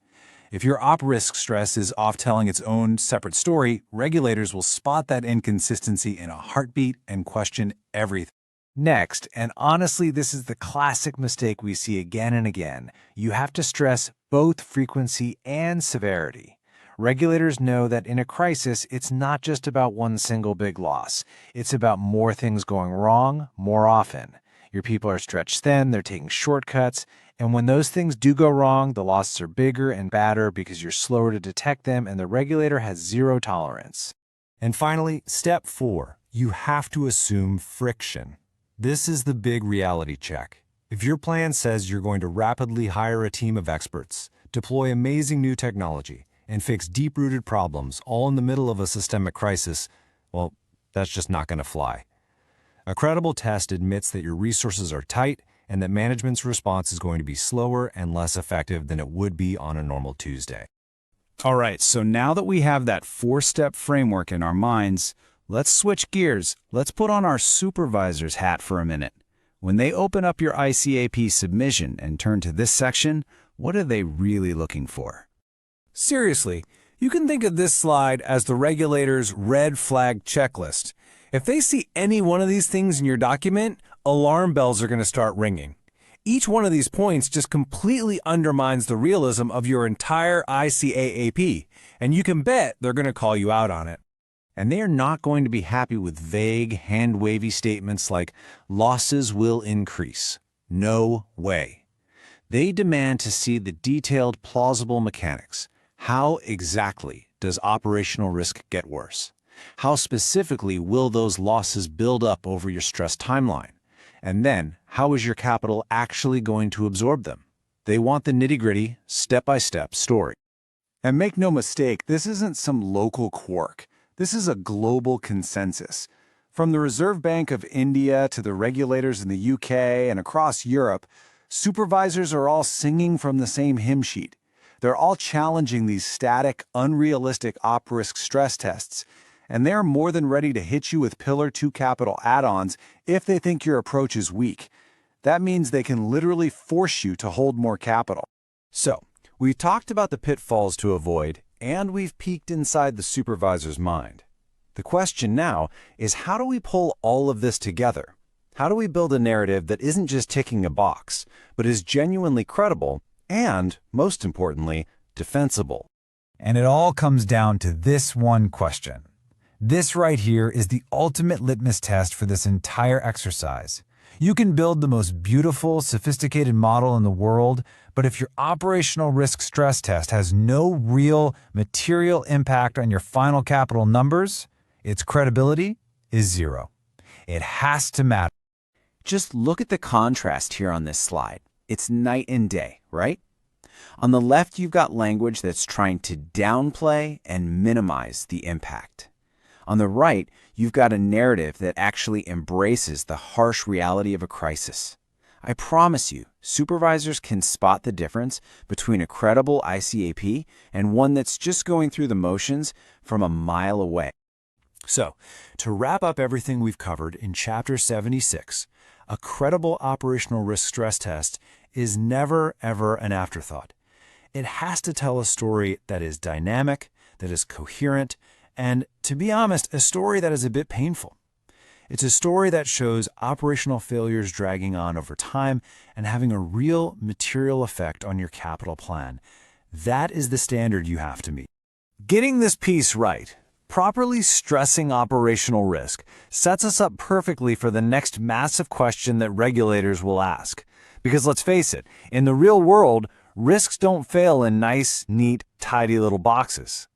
If your op risk stress is off telling its own separate story, regulators will spot that inconsistency in a heartbeat and question everything. Next, and honestly, this is the classic mistake we see again and again, you have to stress both frequency and severity. Regulators know that in a crisis, it's not just about one single big loss. It's about more things going wrong more often. Your people are stretched thin, they're taking shortcuts, and when those things do go wrong, the losses are bigger and badder because you're slower to detect them and the regulator has zero tolerance. And finally, step 4, you have to assume friction. This is the big reality check. If your plan says you're going to rapidly hire a team of experts, deploy amazing new technology, and fix deep-rooted problems all in the middle of a systemic crisis, well, that's just not going to fly. A credible test admits that your resources are tight and that management's response is going to be slower and less effective than it would be on a normal Tuesday. All right, so now that we have that 4-step framework in our minds, let's switch gears. Let's put on our supervisor's hat for a minute. When they open up your ICAAP submission and turn to this section, what are they really looking for? Seriously, you can think of this slide as the regulator's red flag checklist. If they see any one of these things in your document, alarm bells are going to start ringing. Each one of these points just completely undermines the realism of your entire ICAAP, and you can bet they're going to call you out on it. And they are not going to be happy with vague, hand-wavy statements like, losses will increase. No way. They demand to see the detailed, plausible mechanics. How exactly does operational risk get worse? How specifically will those losses build up over your stress timeline? And then, how is your capital actually going to absorb them? They want the nitty-gritty, step-by-step story. And make no mistake, this isn't some local quirk. This is a global consensus. From the Reserve Bank of India to the regulators in the UK and across Europe, supervisors are all singing from the same hymn sheet. They're all challenging these static, unrealistic op risk stress tests, and they're more than ready to hit you with Pillar 2 capital add-ons if they think your approach is weak. That means they can literally force you to hold more capital. So, we've talked about the pitfalls to avoid, and we've peeked inside the supervisor's mind. The question now is, how do we pull all of this together? How do we build a narrative that isn't just ticking a box, but is genuinely credible and, most importantly, defensible? And it all comes down to this one question. This right here is the ultimate litmus test for this entire exercise. You can build the most beautiful, sophisticated model in the world, but if your operational risk stress test has no real material impact on your final capital numbers, its credibility is zero. It has to matter. Just look at the contrast here on this slide. It's night and day, right? On the left, you've got language that's trying to downplay and minimize the impact. On the right, you've got a narrative that actually embraces the harsh reality of a crisis. I promise you, supervisors can spot the difference between a credible ICAAP and one that's just going through the motions from a mile away. So, to wrap up everything we've covered in Chapter 76, a credible operational risk stress test is never, ever an afterthought. It has to tell a story that is dynamic, that is coherent, and, to be honest, a story that is a bit painful. It's a story that shows operational failures dragging on over time and having a real material effect on your capital plan. That is the standard you have to meet. Getting this piece right, properly stressing operational risk, sets us up perfectly for the next massive question that regulators will ask. Because let's face it, in the real world, risks don't fail in nice, neat, tidy little boxes.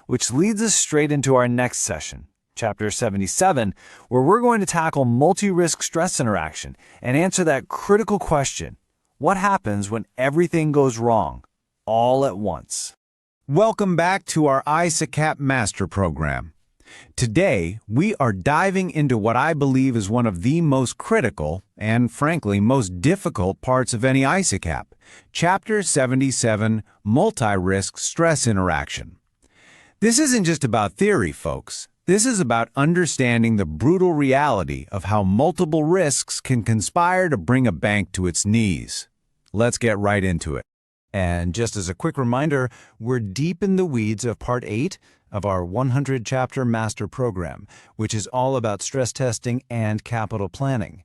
Which leads us straight into our next session, Chapter 77, where we're going to tackle multi-risk stress interaction and answer that critical question: what happens when everything goes wrong, all at once? Welcome back to our ICAAP Master Program. Today, we are diving into what I believe is one of the most critical and, frankly, most difficult parts of any ICAAP, Chapter 77, Multi-Risk Stress Interaction. This isn't just about theory, folks. This is about understanding the brutal reality of how multiple risks can conspire to bring a bank to its knees. Let's get right into it. And just as a quick reminder, we're deep in the weeds of Part 8 of our 100-chapter master program, which is all about stress testing and capital planning.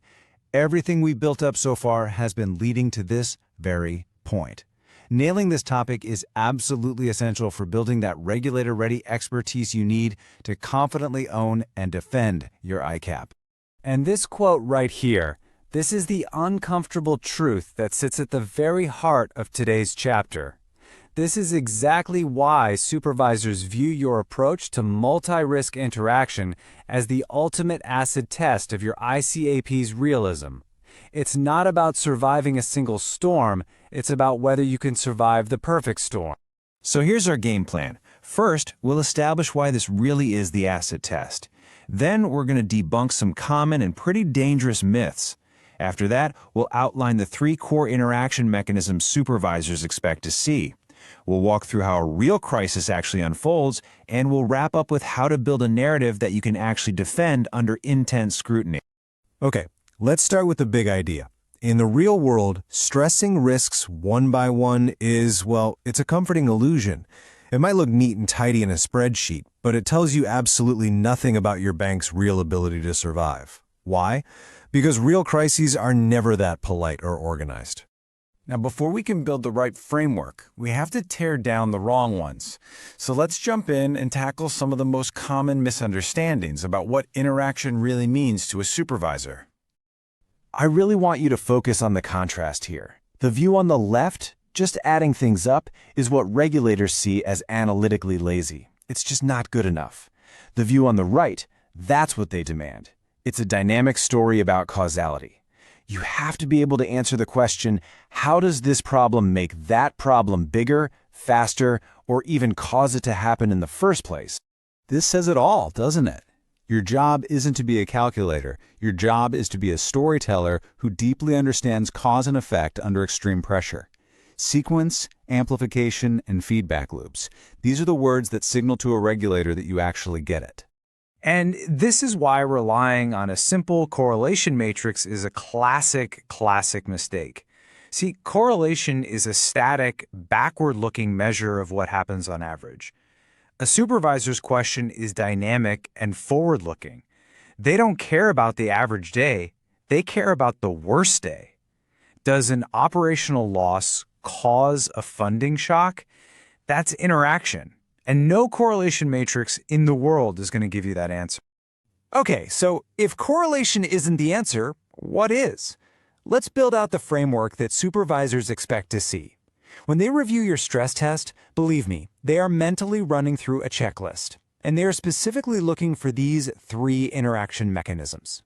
Everything we've built up so far has been leading to this very point. Nailing this topic is absolutely essential for building that regulator-ready expertise you need to confidently own and defend your ICAAP. And this quote right here, this is the uncomfortable truth that sits at the very heart of today's chapter. This is exactly why supervisors view your approach to multi-risk interaction as the ultimate acid test of your ICAAP's realism. It's not about surviving a single storm, it's about whether you can survive the perfect storm. So here's our game plan. First, we'll establish why this really is the acid test. Then we're going to debunk some common and pretty dangerous myths. After that, we'll outline the 3 core interaction mechanisms supervisors expect to see. We'll walk through how a real crisis actually unfolds, and we'll wrap up with how to build a narrative that you can actually defend under intense scrutiny. Okay, let's start with the big idea. In the real world, stressing risks one by one is, well, it's a comforting illusion. It might look neat and tidy in a spreadsheet, but it tells you absolutely nothing about your bank's real ability to survive. Why? Because real crises are never that polite or organized. Now, before we can build the right framework, we have to tear down the wrong ones. So let's jump in and tackle some of the most common misunderstandings about what interaction really means to a supervisor. I really want you to focus on the contrast here. The view on the left, just adding things up, is what regulators see as analytically lazy. It's just not good enough. The view on the right, that's what they demand. It's a dynamic story about causality. You have to be able to answer the question, how does this problem make that problem bigger, faster, or even cause it to happen in the first place? This says it all, doesn't it? Your job isn't to be a calculator. Your job is to be a storyteller who deeply understands cause and effect under extreme pressure. Sequence, amplification, and feedback loops. These are the words that signal to a regulator that you actually get it. And this is why relying on a simple correlation matrix is a classic mistake. See, correlation is a static, backward-looking measure of what happens on average. A supervisor's question is dynamic and forward-looking. They don't care about the average day, they care about the worst day. Does an operational loss cause a funding shock? That's interaction. And no correlation matrix in the world is going to give you that answer. Okay, so if correlation isn't the answer, what is? Let's build out the framework that supervisors expect to see. When they review your stress test, believe me, they are mentally running through a checklist, and they are specifically looking for these 3 interaction mechanisms.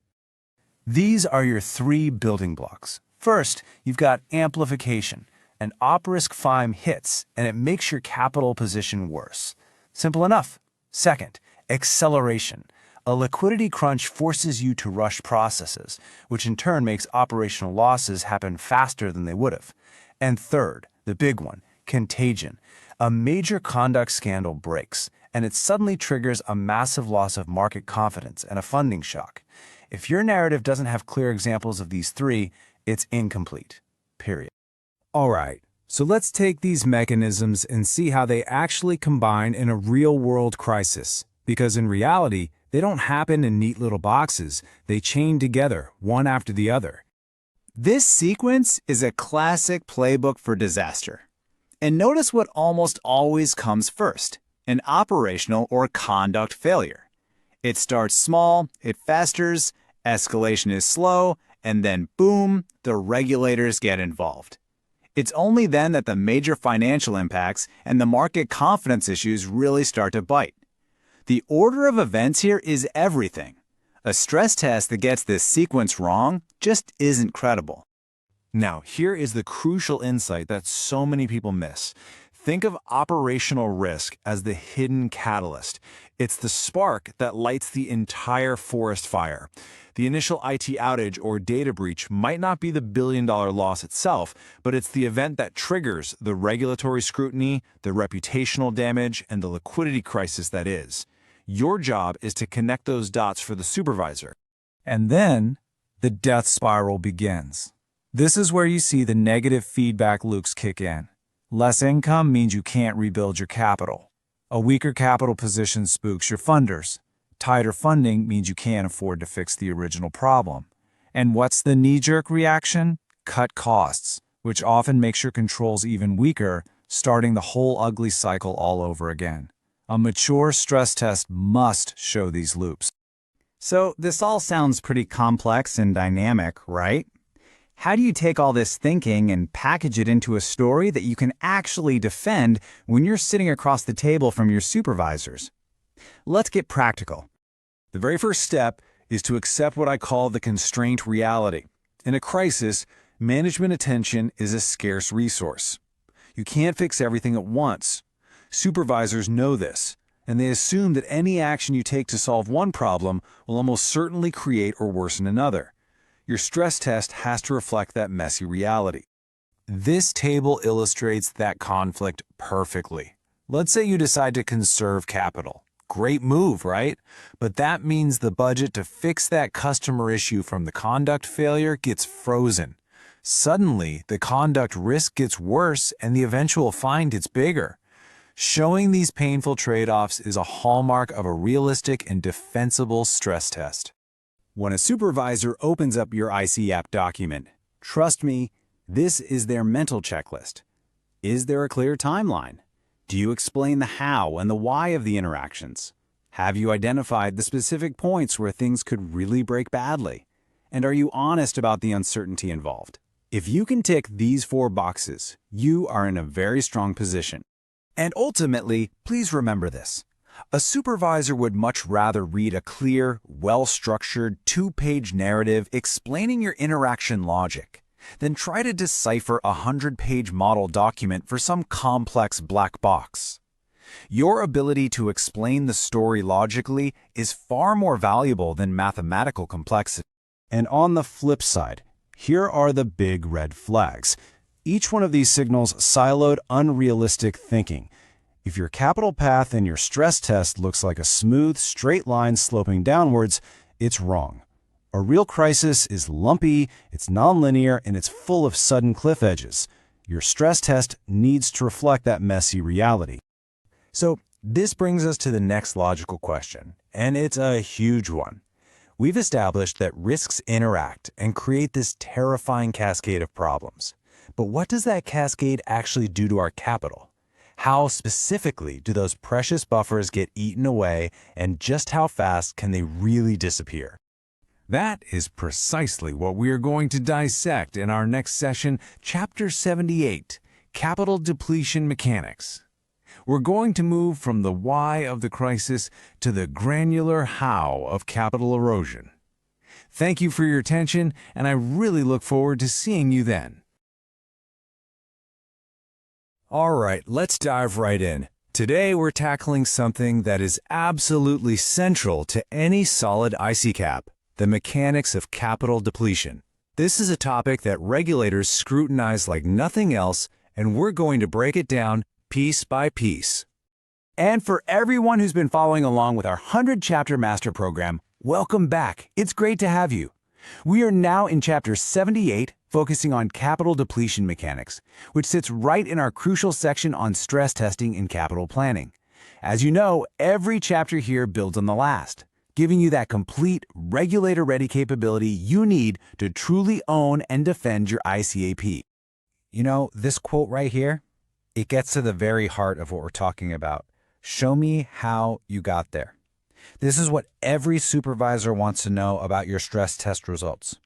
These are your 3 building blocks. First, you've got amplification. An op risk FIME hits, and it makes your capital position worse. Simple enough. Second, acceleration. A liquidity crunch forces you to rush processes, which in turn makes operational losses happen faster than they would have. And third, the big one, contagion. A major conduct scandal breaks, and it suddenly triggers a massive loss of market confidence and a funding shock. If your narrative doesn't have clear examples of these 3, it's incomplete. Period. All right, so let's take these mechanisms and see how they actually combine in a real-world crisis. Because in reality, they don't happen in neat little boxes. They chain together, one after the other. This sequence is a classic playbook for disaster. And notice what almost always comes first, an operational or conduct failure. It starts small, it festers, escalation is slow, and then boom, the regulators get involved. It's only then that the major financial impacts and the market confidence issues really start to bite. The order of events here is everything. A stress test that gets this sequence wrong just isn't credible. Now, here is the crucial insight that so many people miss. Think of operational risk as the hidden catalyst. It's the spark that lights the entire forest fire. The initial IT outage or data breach might not be the billion-dollar loss itself, but it's the event that triggers the regulatory scrutiny, the reputational damage, and the liquidity crisis that is. Your job is to connect those dots for the supervisor. And then, the death spiral begins. This is where you see the negative feedback loops kick in. Less income means you can't rebuild your capital. A weaker capital position spooks your funders. Tighter funding means you can't afford to fix the original problem. And what's the knee-jerk reaction? Cut costs, which often makes your controls even weaker, starting the whole ugly cycle all over again. A mature stress test must show these loops. So this all sounds pretty complex and dynamic, right? How do you take all this thinking and package it into a story that you can actually defend when you're sitting across the table from your supervisors? Let's get practical. The very first step is to accept what I call the constraint reality. In a crisis, management attention is a scarce resource. You can't fix everything at once. Supervisors know this, and they assume that any action you take to solve one problem will almost certainly create or worsen another. Your stress test has to reflect that messy reality. This table illustrates that conflict perfectly. Let's say you decide to conserve capital. Great move, right? But that means the budget to fix that customer issue from the conduct failure gets frozen. Suddenly, the conduct risk gets worse and the eventual fine gets bigger. Showing these painful trade-offs is a hallmark of a realistic and defensible stress test. When a supervisor opens up your ICAAP document, trust me, this is their mental checklist. Is there a clear timeline? Do you explain the how and the why of the interactions? Have you identified the specific points where things could really break badly? And are you honest about the uncertainty involved? If you can tick these 4 boxes, you are in a very strong position. And ultimately, please remember this. A supervisor would much rather read a clear, well-structured 2-page narrative explaining your interaction logic than try to decipher a 100-page model document for some complex black box. Your ability to explain the story logically is far more valuable than mathematical complexity. And on the flip side, here are the big red flags. Each one of these signals siloed unrealistic thinking. If your capital path in your stress test looks like a smooth, straight line sloping downwards, it's wrong. A real crisis is lumpy, it's nonlinear, and it's full of sudden cliff edges. Your stress test needs to reflect that messy reality. So this brings us to the next logical question, and it's a huge one. We've established that risks interact and create this terrifying cascade of problems. But what does that cascade actually do to our capital? How specifically do those precious buffers get eaten away, and just how fast can they really disappear? That is precisely what we are going to dissect in our next session, Chapter 78, Capital Depletion Mechanics. We're going to move from the why of the crisis to the granular how of capital erosion. Thank you for your attention, and I really look forward to seeing you then. All right, let's dive right in. Today we're tackling something that is absolutely central to any solid ICAAP, the mechanics of capital depletion. This is a topic that regulators scrutinize like nothing else, and we're going to break it down piece by piece. And for everyone who's been following along with our 100-chapter master program, welcome back. It's great to have you. We are now in Chapter 78, focusing on capital depletion mechanics, which sits right in our crucial section on stress testing and capital planning. As you know, every chapter here builds on the last, giving you that complete regulator-ready capability you need to truly own and defend your ICAAP. You know, this quote right here, it gets to the very heart of what we're talking about. Show me how you got there. This is what every supervisor wants to know about your stress test results.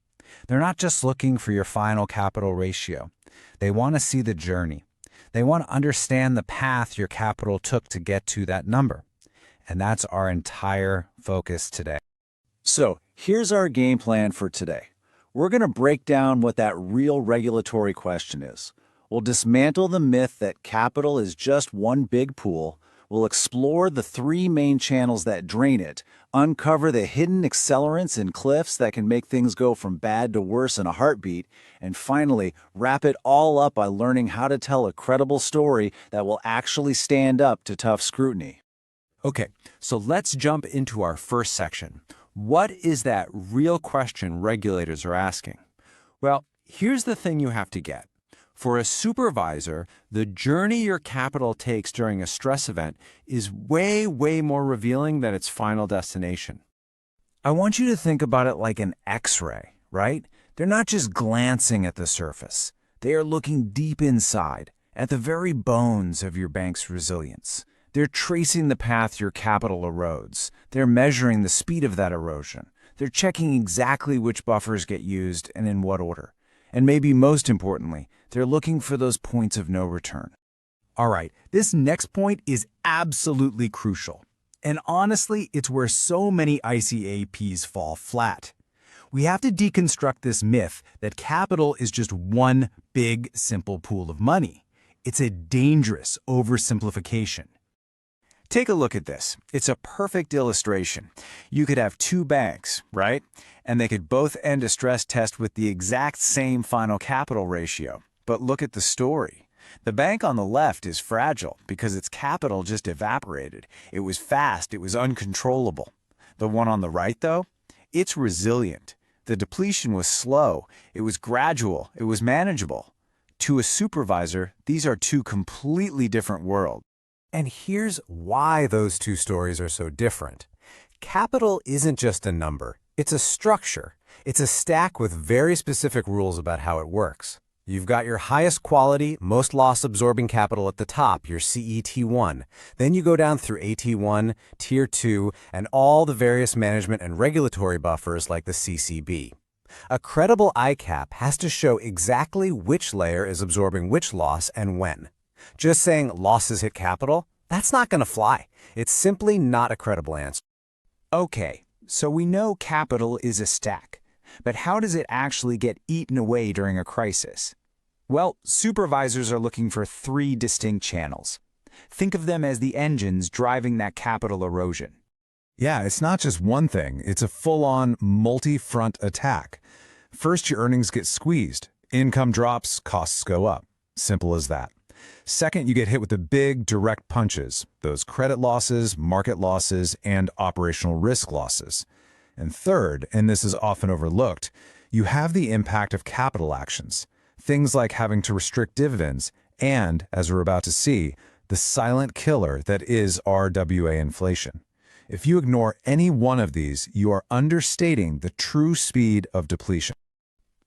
They're not just looking for your final capital ratio. They want to see the journey. They want to understand the path your capital took to get to that number. And that's our entire focus today. So here's our game plan for today. We're going to break down what that real regulatory question is. We'll dismantle the myth that capital is just one big pool. We'll explore the three main channels that drain it, uncover the hidden accelerants and cliffs that can make things go from bad to worse in a heartbeat, and finally, wrap it all up by learning how to tell a credible story that will actually stand up to tough scrutiny. Okay, so let's jump into our first section. What is that real question regulators are asking? Well, here's the thing you have to get. For a supervisor, the journey your capital takes during a stress event is way, way more revealing than its final destination. I want you to think about it like an X-ray, right? They're not just glancing at the surface. They are looking deep inside, at the very bones of your bank's resilience. They're tracing the path your capital erodes. They're measuring the speed of that erosion. They're checking exactly which buffers get used and in what order. And maybe most importantly, they're looking for those points of no return. All right, this next point is absolutely crucial. And honestly, it's where so many ICAAPs fall flat. We have to deconstruct this myth that capital is just one big, simple pool of money. It's a dangerous oversimplification. Take a look at this. It's a perfect illustration. You could have two banks, right? And they could both end a stress test with the exact same final capital ratio. But look at the story. The bank on the left is fragile because its capital just evaporated. It was fast, it was uncontrollable. The one on the right, though, it's resilient. The depletion was slow, it was gradual, it was manageable. To a supervisor, these are two completely different worlds. And here's why those two stories are so different. Capital isn't just a number, it's a structure. It's a stack with very specific rules about how it works. You've got your highest quality, most loss-absorbing capital at the top, your CET1. Then you go down through AT1, Tier 2, and all the various management and regulatory buffers like the CCB. A credible ICAAP has to show exactly which layer is absorbing which loss and when. Just saying losses hit capital, that's not going to fly. It's simply not a credible answer. Okay, so we know capital is a stack, but how does it actually get eaten away during a crisis? Well, supervisors are looking for three distinct channels. Think of them as the engines driving that capital erosion. Yeah, it's not just one thing. It's a full-on multi-front attack. First, your earnings get squeezed. Income drops, costs go up. Simple as that. Second, you get hit with the big direct punches, those credit losses, market losses, and operational risk losses. And third, and this is often overlooked, you have the impact of capital actions, things like having to restrict dividends, and, as we're about to see, the silent killer that is RWA inflation. If you ignore any one of these, you are understating the true speed of depletion.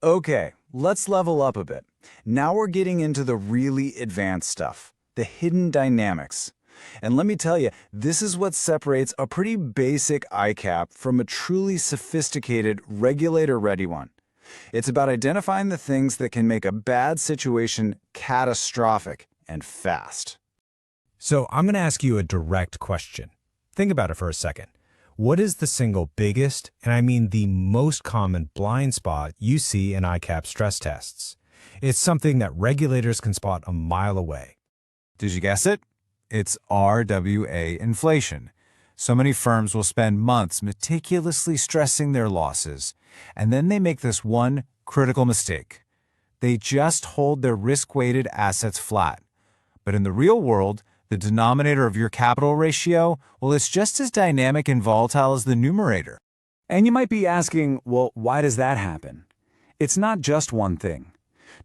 Okay, let's level up a bit. Now we're getting into the really advanced stuff, the hidden dynamics. And let me tell you, this is what separates a pretty basic ICAAP from a truly sophisticated regulator-ready one. It's about identifying the things that can make a bad situation catastrophic and fast. So I'm going to ask you a direct question. Think about it for a second. What is the single biggest, and I mean the most common blind spot you see in ICAAP stress tests? It's something that regulators can spot a mile away. Did you guess it? It's RWA inflation. So many firms will spend months meticulously stressing their losses, and then they make this one critical mistake. They just hold their risk-weighted assets flat. But in the real world, the denominator of your capital ratio, well, it's just as dynamic and volatile as the numerator. And you might be asking, well, why does that happen? It's not just one thing.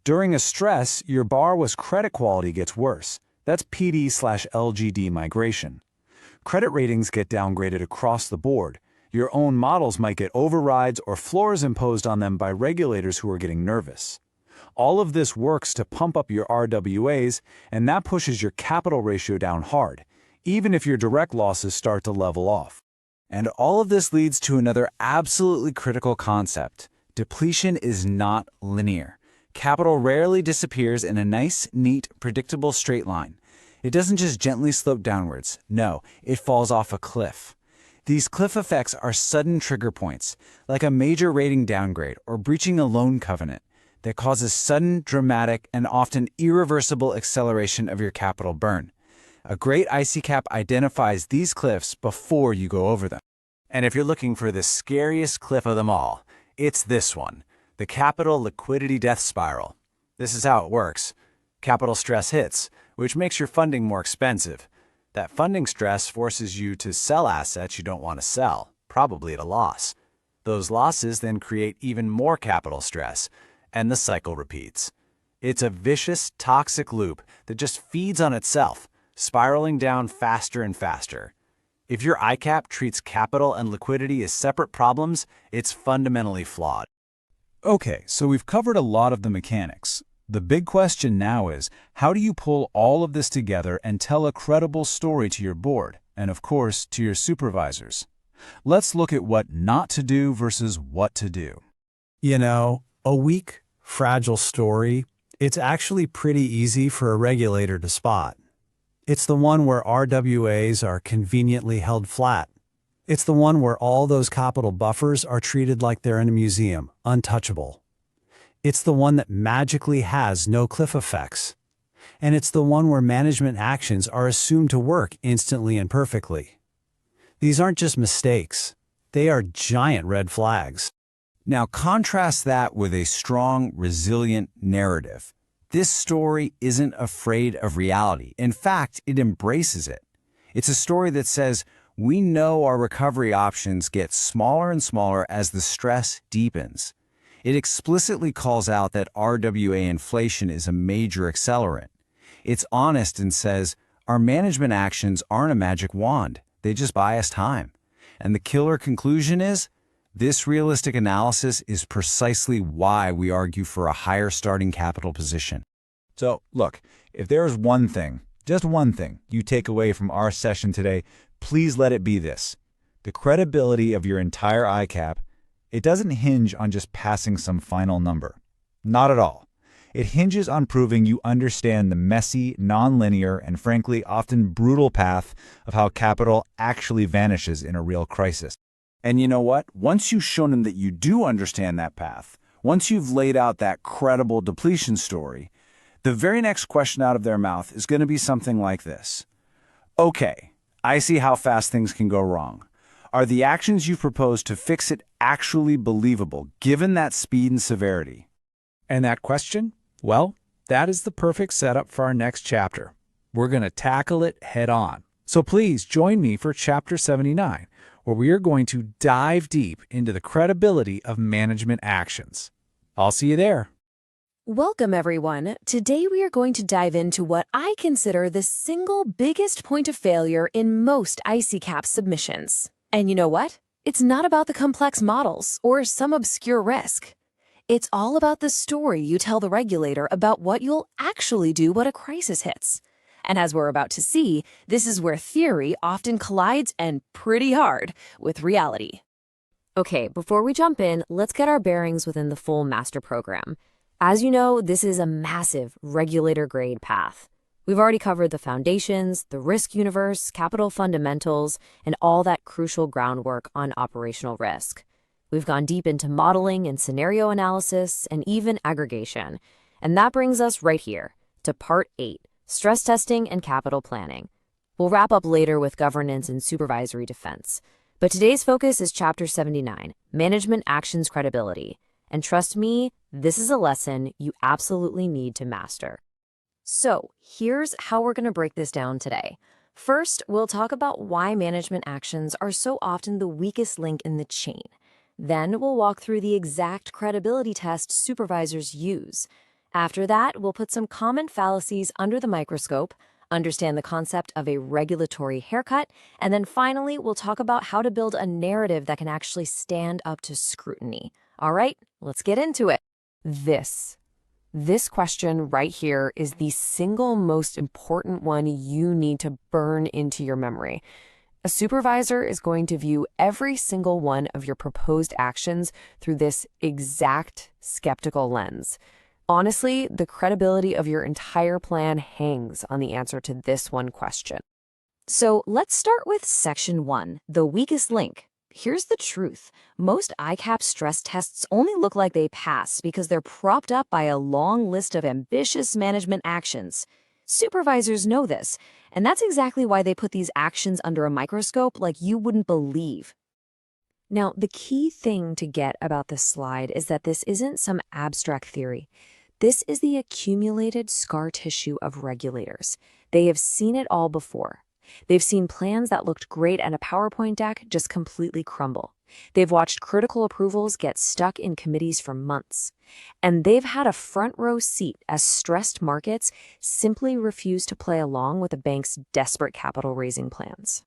During a stress, your borrower's credit quality gets worse. That's PD/LGD migration. Credit ratings get downgraded across the board. Your own models might get overrides or floors imposed on them by regulators who are getting nervous. All of this works to pump up your RWAs, and that pushes your capital ratio down hard, even if your direct losses start to level off. And all of this leads to another absolutely critical concept. Depletion is not linear. Capital rarely disappears in a nice, neat, predictable straight line. It doesn't just gently slope downwards. No, it falls off a cliff. These cliff effects are sudden trigger points, like a major rating downgrade or breaching a loan covenant, that causes sudden, dramatic, and often irreversible acceleration of your capital burn. A great ICAAP identifies these cliffs before you go over them. And if you're looking for the scariest cliff of them all, it's this one, the capital liquidity death spiral. This is how it works. Capital stress hits, which makes your funding more expensive. That funding stress forces you to sell assets you don't want to sell, probably at a loss. Those losses then create even more capital stress, and the cycle repeats. It's a vicious, toxic loop that just feeds on itself, spiraling down faster and faster. If your ICAAP treats capital and liquidity as separate problems, it's fundamentally flawed. Okay, so we've covered a lot of the mechanics. The big question now is, how do you pull all of this together and tell a credible story to your board, and of course, to your supervisors? Let's look at what not to do versus what to do. You know, a weak, fragile story, it's actually pretty easy for a regulator to spot. It's the one where RWAs are conveniently held flat. It's the one where all those capital buffers are treated like they're in a museum, untouchable. It's the one that magically has no cliff effects. And it's the one where management actions are assumed to work instantly and perfectly. These aren't just mistakes. They are giant red flags. Now contrast that with a strong, resilient narrative. This story isn't afraid of reality. In fact, it embraces it. It's a story that says, we know our recovery options get smaller and smaller as the stress deepens. It explicitly calls out that RWA inflation is a major accelerant. It's honest and says, our management actions aren't a magic wand. They just buy us time. And the killer conclusion is, this realistic analysis is precisely why we argue for a higher starting capital position. So, look, if there is one thing, just one thing, you take away from our session today, please let it be this. The credibility of your entire ICAAP, it doesn't hinge on just passing some final number. Not at all. It hinges on proving you understand the messy, nonlinear, and frankly, often brutal path of how capital actually vanishes in a real crisis. And you know what? Once you've shown them that you do understand that path, once you've laid out that credible depletion story, the very next question out of their mouth is going to be something like this. Okay, I see how fast things can go wrong. Are the actions you've proposed to fix it actually believable, given that speed and severity? And that question? Well, that is the perfect setup for our next chapter. We're going to tackle it head on. So please join me for Chapter 79, where we are going to dive deep into the credibility of management actions. I'll see you there. Welcome, everyone. Today we are going to dive into what I consider the single biggest point of failure in most ICAAP submissions. And you know what? It's not about the complex models or some obscure risk. It's all about the story you tell the regulator about what you'll actually do when a crisis hits. And as we're about to see, this is where theory often collides, and pretty hard, with reality. Okay, before we jump in, let's get our bearings within the full master program. As you know, this is a massive regulator-grade path. We've already covered the foundations, the risk universe, capital fundamentals, and all that crucial groundwork on operational risk. We've gone deep into modeling and scenario analysis, and even aggregation. And that brings us right here to Part 8, stress testing and capital planning. We'll wrap up later with governance and supervisory defense. But today's focus is Chapter 79, Management Actions Credibility. And trust me, this is a lesson you absolutely need to master. So here's how we're going to break this down today. First, we'll talk about why management actions are so often the weakest link in the chain. Then we'll walk through the exact credibility test supervisors use. After that, we'll put some common fallacies under the microscope, understand the concept of a regulatory haircut, and then finally, we'll talk about how to build a narrative that can actually stand up to scrutiny. All right, let's get into it. This question right here is the single most important one you need to burn into your memory. A supervisor is going to view every single one of your proposed actions through this exact skeptical lens. Honestly, the credibility of your entire plan hangs on the answer to this one question. So let's start with Section 1, the weakest link. Here's the truth. Most ICAAP stress tests only look like they pass because they're propped up by a long list of ambitious management actions. Supervisors know this, and that's exactly why they put these actions under a microscope like you wouldn't believe. Now, the key thing to get about this slide is that this isn't some abstract theory. This is the accumulated scar tissue of regulators. They have seen it all before. They've seen plans that looked great at a PowerPoint deck just completely crumble. They've watched critical approvals get stuck in committees for months. And they've had a front row seat as stressed markets simply refuse to play along with a bank's desperate capital raising plans.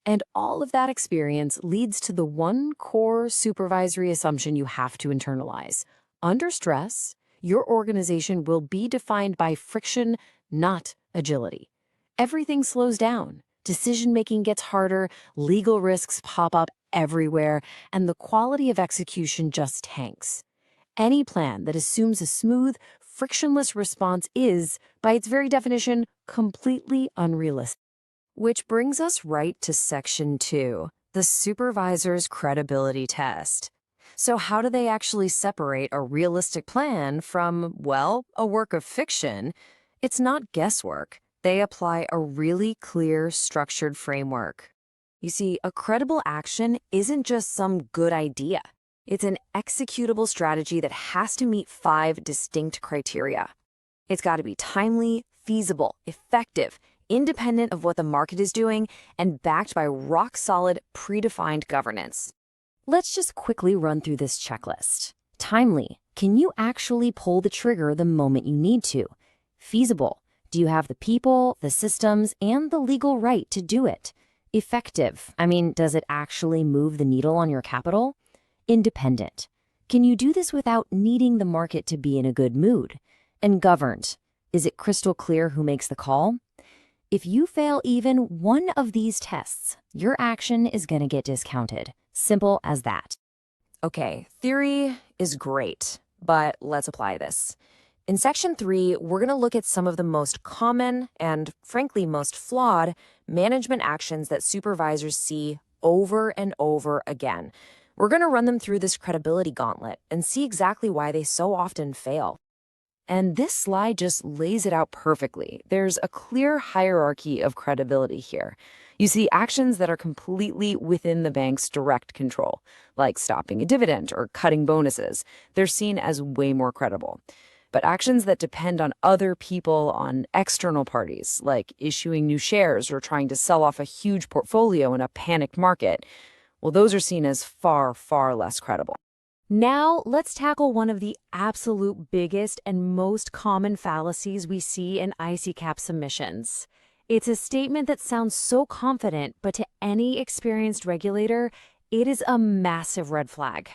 And all of that experience leads to the one core supervisory assumption you have to internalize. Under stress, your organization will be defined by friction, not agility. Everything slows down. Decision-making gets harder, legal risks pop up everywhere, and the quality of execution just tanks. Any plan that assumes a smooth, frictionless response is, by its very definition, completely unrealistic. Which brings us right to Section 2, the supervisor's credibility test. So how do they actually separate a realistic plan from, well, a work of fiction? It's not guesswork. They apply a really clear, structured framework. You see, a credible action isn't just some good idea. It's an executable strategy that has to meet 5 distinct criteria. It's got to be timely, feasible, effective, independent of what the market is doing, and backed by rock-solid, predefined governance. Let's just quickly run through this checklist. Timely. Can you actually pull the trigger the moment you need to? Feasible. Do you have the people, the systems, and the legal right to do it? Effective. Does it actually move the needle on your capital? Independent. Can you do this without needing the market to be in a good mood? And governed. Is it crystal clear who makes the call? If you fail even one of these tests, your action is going to get discounted. Simple as that. Okay, theory is great, but let's apply this. In Section 3, we're going to look at some of the most common and, frankly, most flawed management actions that supervisors see over and over again. We're going to run them through this credibility gauntlet and see exactly why they so often fail. And this slide just lays it out perfectly. There's a clear hierarchy of credibility here. You see actions that are completely within the bank's direct control, like stopping a dividend or cutting bonuses. They're seen as way more credible. but actions that depend on other people, on external parties, like issuing new shares or trying to sell off a huge portfolio in a panicked market, well, those are seen as far, far less credible. Now, let's tackle one of the absolute biggest and most common fallacies we see in ICAAP submissions. It's a statement that sounds so confident, but to any experienced regulator, it is a massive red flag.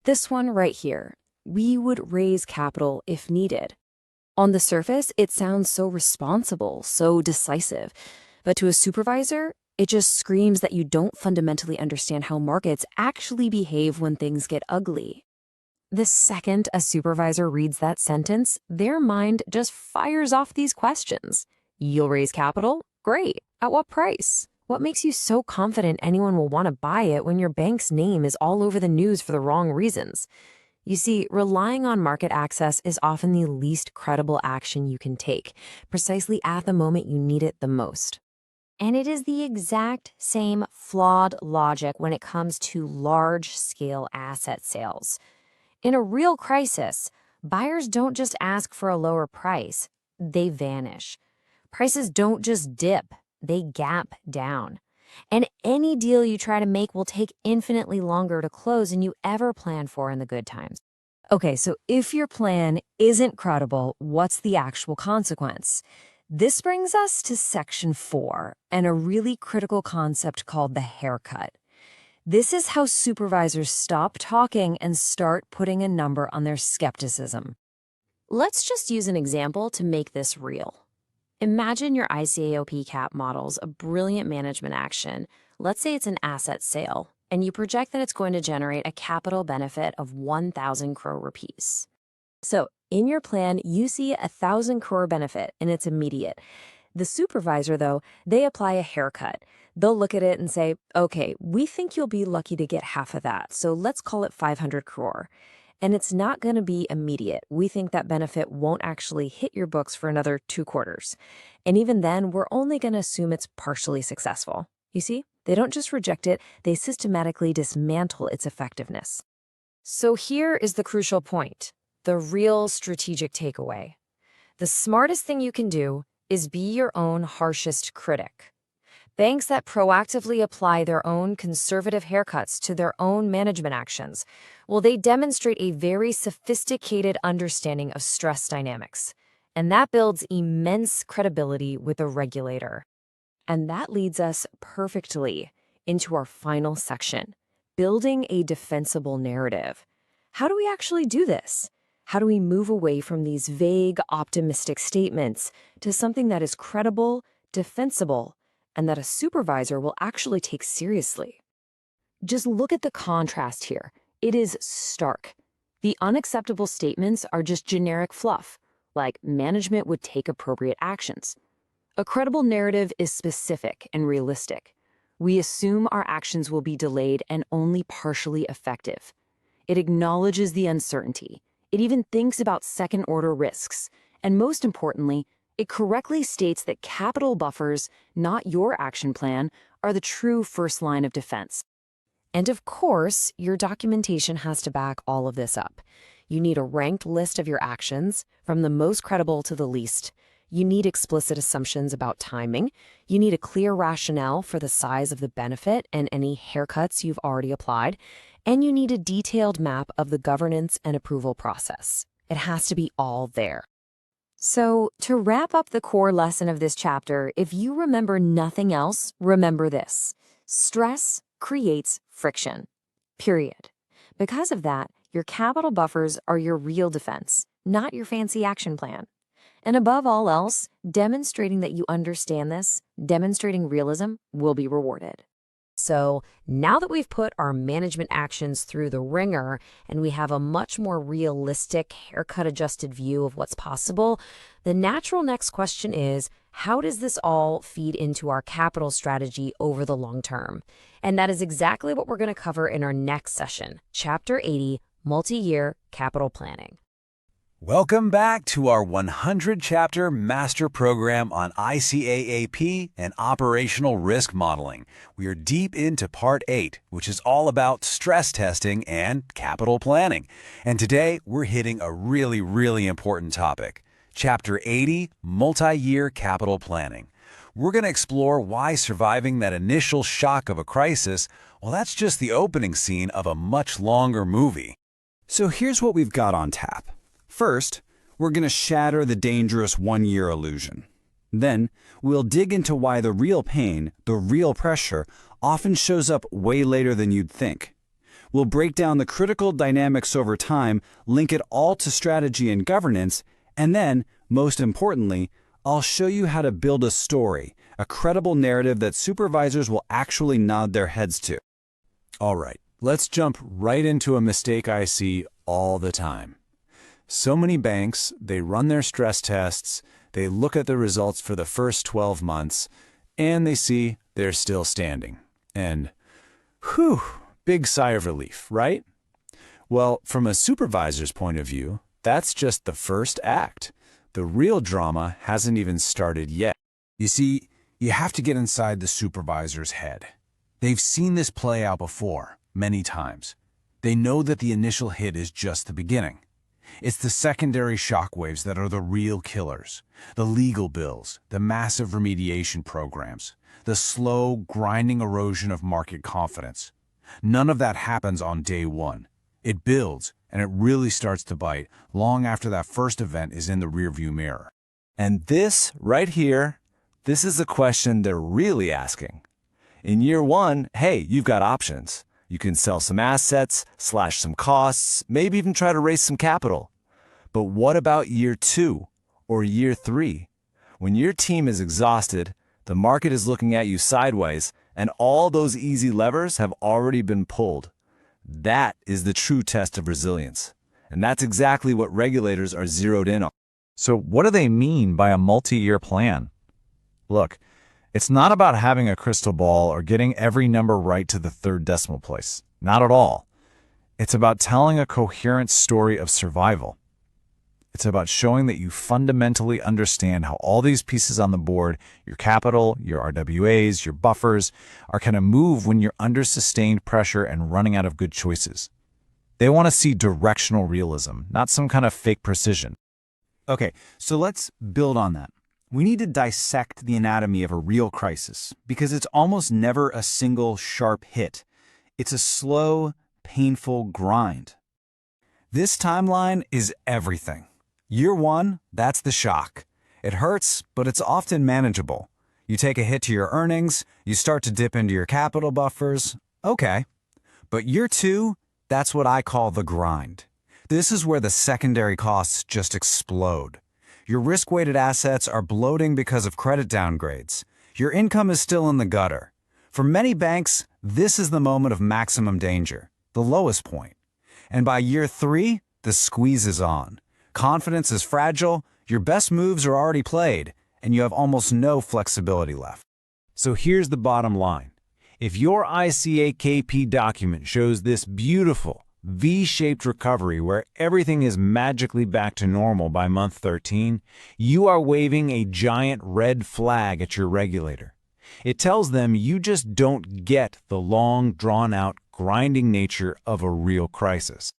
This one right here: we would raise capital if needed. On the surface, it sounds so responsible, so decisive, but to a supervisor, it just screams that you don't fundamentally understand how markets actually behave when things get ugly. The second a supervisor reads that sentence, their mind just fires off these questions. You'll raise capital? Great. At what price? What makes you so confident anyone will want to buy it when your bank's name is all over the news for the wrong reasons? You see, relying on market access is often the least credible action you can take, precisely at the moment you need it the most. And it is the exact same flawed logic when it comes to large-scale asset sales. In a real crisis, buyers don't just ask for a lower price, they vanish. Prices don't just dip, they gap down. And any deal you try to make will take infinitely longer to close than you ever planned for in the good times. Okay, so if your plan isn't credible, what's the actual consequence? This brings us to Section 4 and a really critical concept called the haircut. This is how supervisors stop talking and start putting a number on their skepticism. Let's just use an example to make this real. Imagine your ICAAP cap models a brilliant management action. Let's say it's an asset sale, and you project that it's going to generate a capital benefit of 1,000 crore rupees. So, in your plan, you see 1,000 crore benefit, and it's immediate. The supervisor, though, they apply a haircut. They'll look at it and say, okay, we think you'll be lucky to get half of that, so let's call it 500 crore. And it's not going to be immediate. We think that benefit won't actually hit your books for another 2 quarters. And even then, we're only going to assume it's partially successful. You see, they don't just reject it, they systematically dismantle its effectiveness. So here is the crucial point, the real strategic takeaway. The smartest thing you can do is be your own harshest critic. Banks that proactively apply their own conservative haircuts to their own management actions, well, they demonstrate a very sophisticated understanding of stress dynamics, and that builds immense credibility with a regulator. And that leads us perfectly into our final section, building a defensible narrative. How do we actually do this? How do we move away from these vague, optimistic statements to something that is credible, defensible, and that a supervisor will actually take seriously? Just look at the contrast here. It is stark. The unacceptable statements are just generic fluff, like management would take appropriate actions. A credible narrative is specific and realistic. We assume our actions will be delayed and only partially effective. It acknowledges the uncertainty. It even thinks about second-order risks. And most importantly, it correctly states that capital buffers, not your action plan, are the true first line of defense. And of course, your documentation has to back all of this up. You need a ranked list of your actions, from the most credible to the least. You need explicit assumptions about timing. You need a clear rationale for the size of the benefit and any haircuts you've already applied. And you need a detailed map of the governance and approval process. It has to be all there. So, to wrap up the core lesson of this chapter, if you remember nothing else, remember this. Stress creates friction. Period. Because of that, your capital buffers are your real defense, not your fancy action plan. And above all else, demonstrating that you understand this, demonstrating realism, will be rewarded. So now that we've put our management actions through the ringer and we have a much more realistic, haircut-adjusted view of what's possible, the natural next question is, how does this all feed into our capital strategy over the long term? And that is exactly what we're going to cover in our next session, Chapter 80, Multi-Year Capital Planning. Welcome back to our 100-chapter master program on ICAAP and operational risk modeling. We are deep into Part 8, which is all about stress testing and capital planning. And today, we're hitting a really important topic. Chapter 80, Multi-Year Capital Planning. We're going to explore why surviving that initial shock of a crisis, well, that's just the opening scene of a much longer movie. So here's what we've got on tap. First, we're going to shatter the dangerous one-year illusion. Then, we'll dig into why the real pain, the real pressure, often shows up way later than you'd think. We'll break down the critical dynamics over time, link it all to strategy and governance, and then, most importantly, I'll show you how to build a story, a credible narrative that supervisors will actually nod their heads to. All right, let's jump right into a mistake I see all the time. So many banks, they run their stress tests, they look at the results for the first 12 months, and they see they're still standing. And, whew, big sigh of relief, right? Well, from a supervisor's point of view, that's just the first act. The real drama hasn't even started yet. You see, you have to get inside the supervisor's head. They've seen this play out before, many times. They know that the initial hit is just the beginning. It's the secondary shockwaves that are the real killers. The legal bills, the massive remediation programs, the slow, grinding erosion of market confidence. None of that happens on day one. It builds, and it really starts to bite long after that first event is in the rearview mirror. And this, right here, this is the question they're really asking. In year one, hey, you've got options. You can sell some assets, slash some costs, maybe even try to raise some capital. But what about year 2 or year 3? When your team is exhausted, the market is looking at you sideways, and all those easy levers have already been pulled. That is the true test of resilience. And that's exactly what regulators are zeroed in on. So what do they mean by a multi-year plan? Look, it's not about having a crystal ball or getting every number right to the third decimal place. Not at all. It's about telling a coherent story of survival. It's about showing that you fundamentally understand how all these pieces on the board, your capital, your RWAs, your buffers, are going to move when you're under sustained pressure and running out of good choices. They want to see directional realism, not some kind of fake precision. Okay, so let's build on that. We need to dissect the anatomy of a real crisis because it's almost never a single sharp hit. It's a slow, painful grind. This timeline is everything. Year 1, that's the shock. It hurts, but it's often manageable. You take a hit to your earnings, you start to dip into your capital buffers. Okay. But year 2, that's what I call the grind. This is where the secondary costs just explode. Your risk-weighted assets are bloating because of credit downgrades. Your income is still in the gutter. For many banks, this is the moment of maximum danger, the lowest point. And by year 3, the squeeze is on. Confidence is fragile, your best moves are already played, and you have almost no flexibility left. So here's the bottom line. If your ICAAP document shows this beautiful, V-shaped recovery where everything is magically back to normal by month 13, you are waving a giant red flag at your regulator. It tells them you just don't get the long, drawn-out, grinding nature of a real crisis.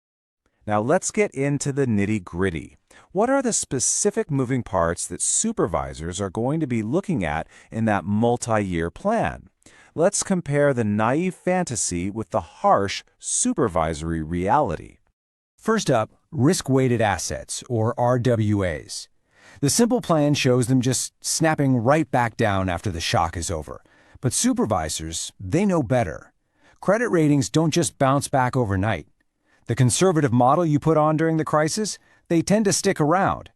Now let's get into the nitty-gritty. What are the specific moving parts that supervisors are going to be looking at in that multi-year plan? Let's compare the naive fantasy with the harsh supervisory reality. First up, risk-weighted assets, or RWAs. The simple plan shows them just snapping right back down after the shock is over. But supervisors, they know better. Credit ratings don't just bounce back overnight. The conservative model you put on during the crisis, they tend to stick around.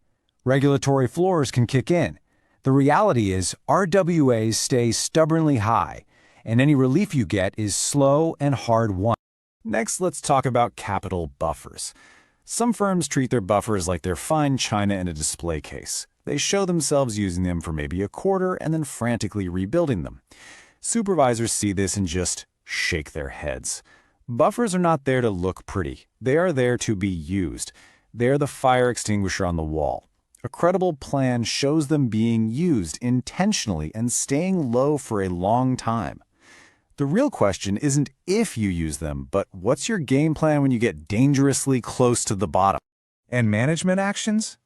Regulatory floors can kick in. The reality is RWAs stay stubbornly high, and any relief you get is slow and hard-won. Next, let's talk about capital buffers. Some firms treat their buffers like they're fine china in a display case. They show themselves using them for maybe a quarter and then frantically rebuilding them. Supervisors see this and just shake their heads. Buffers are not there to look pretty. They are there to be used. They're the fire extinguisher on the wall. A credible plan shows them being used intentionally and staying low for a long time. The real question isn't if you use them, but what's your game plan when you get dangerously close to the bottom? And management actions?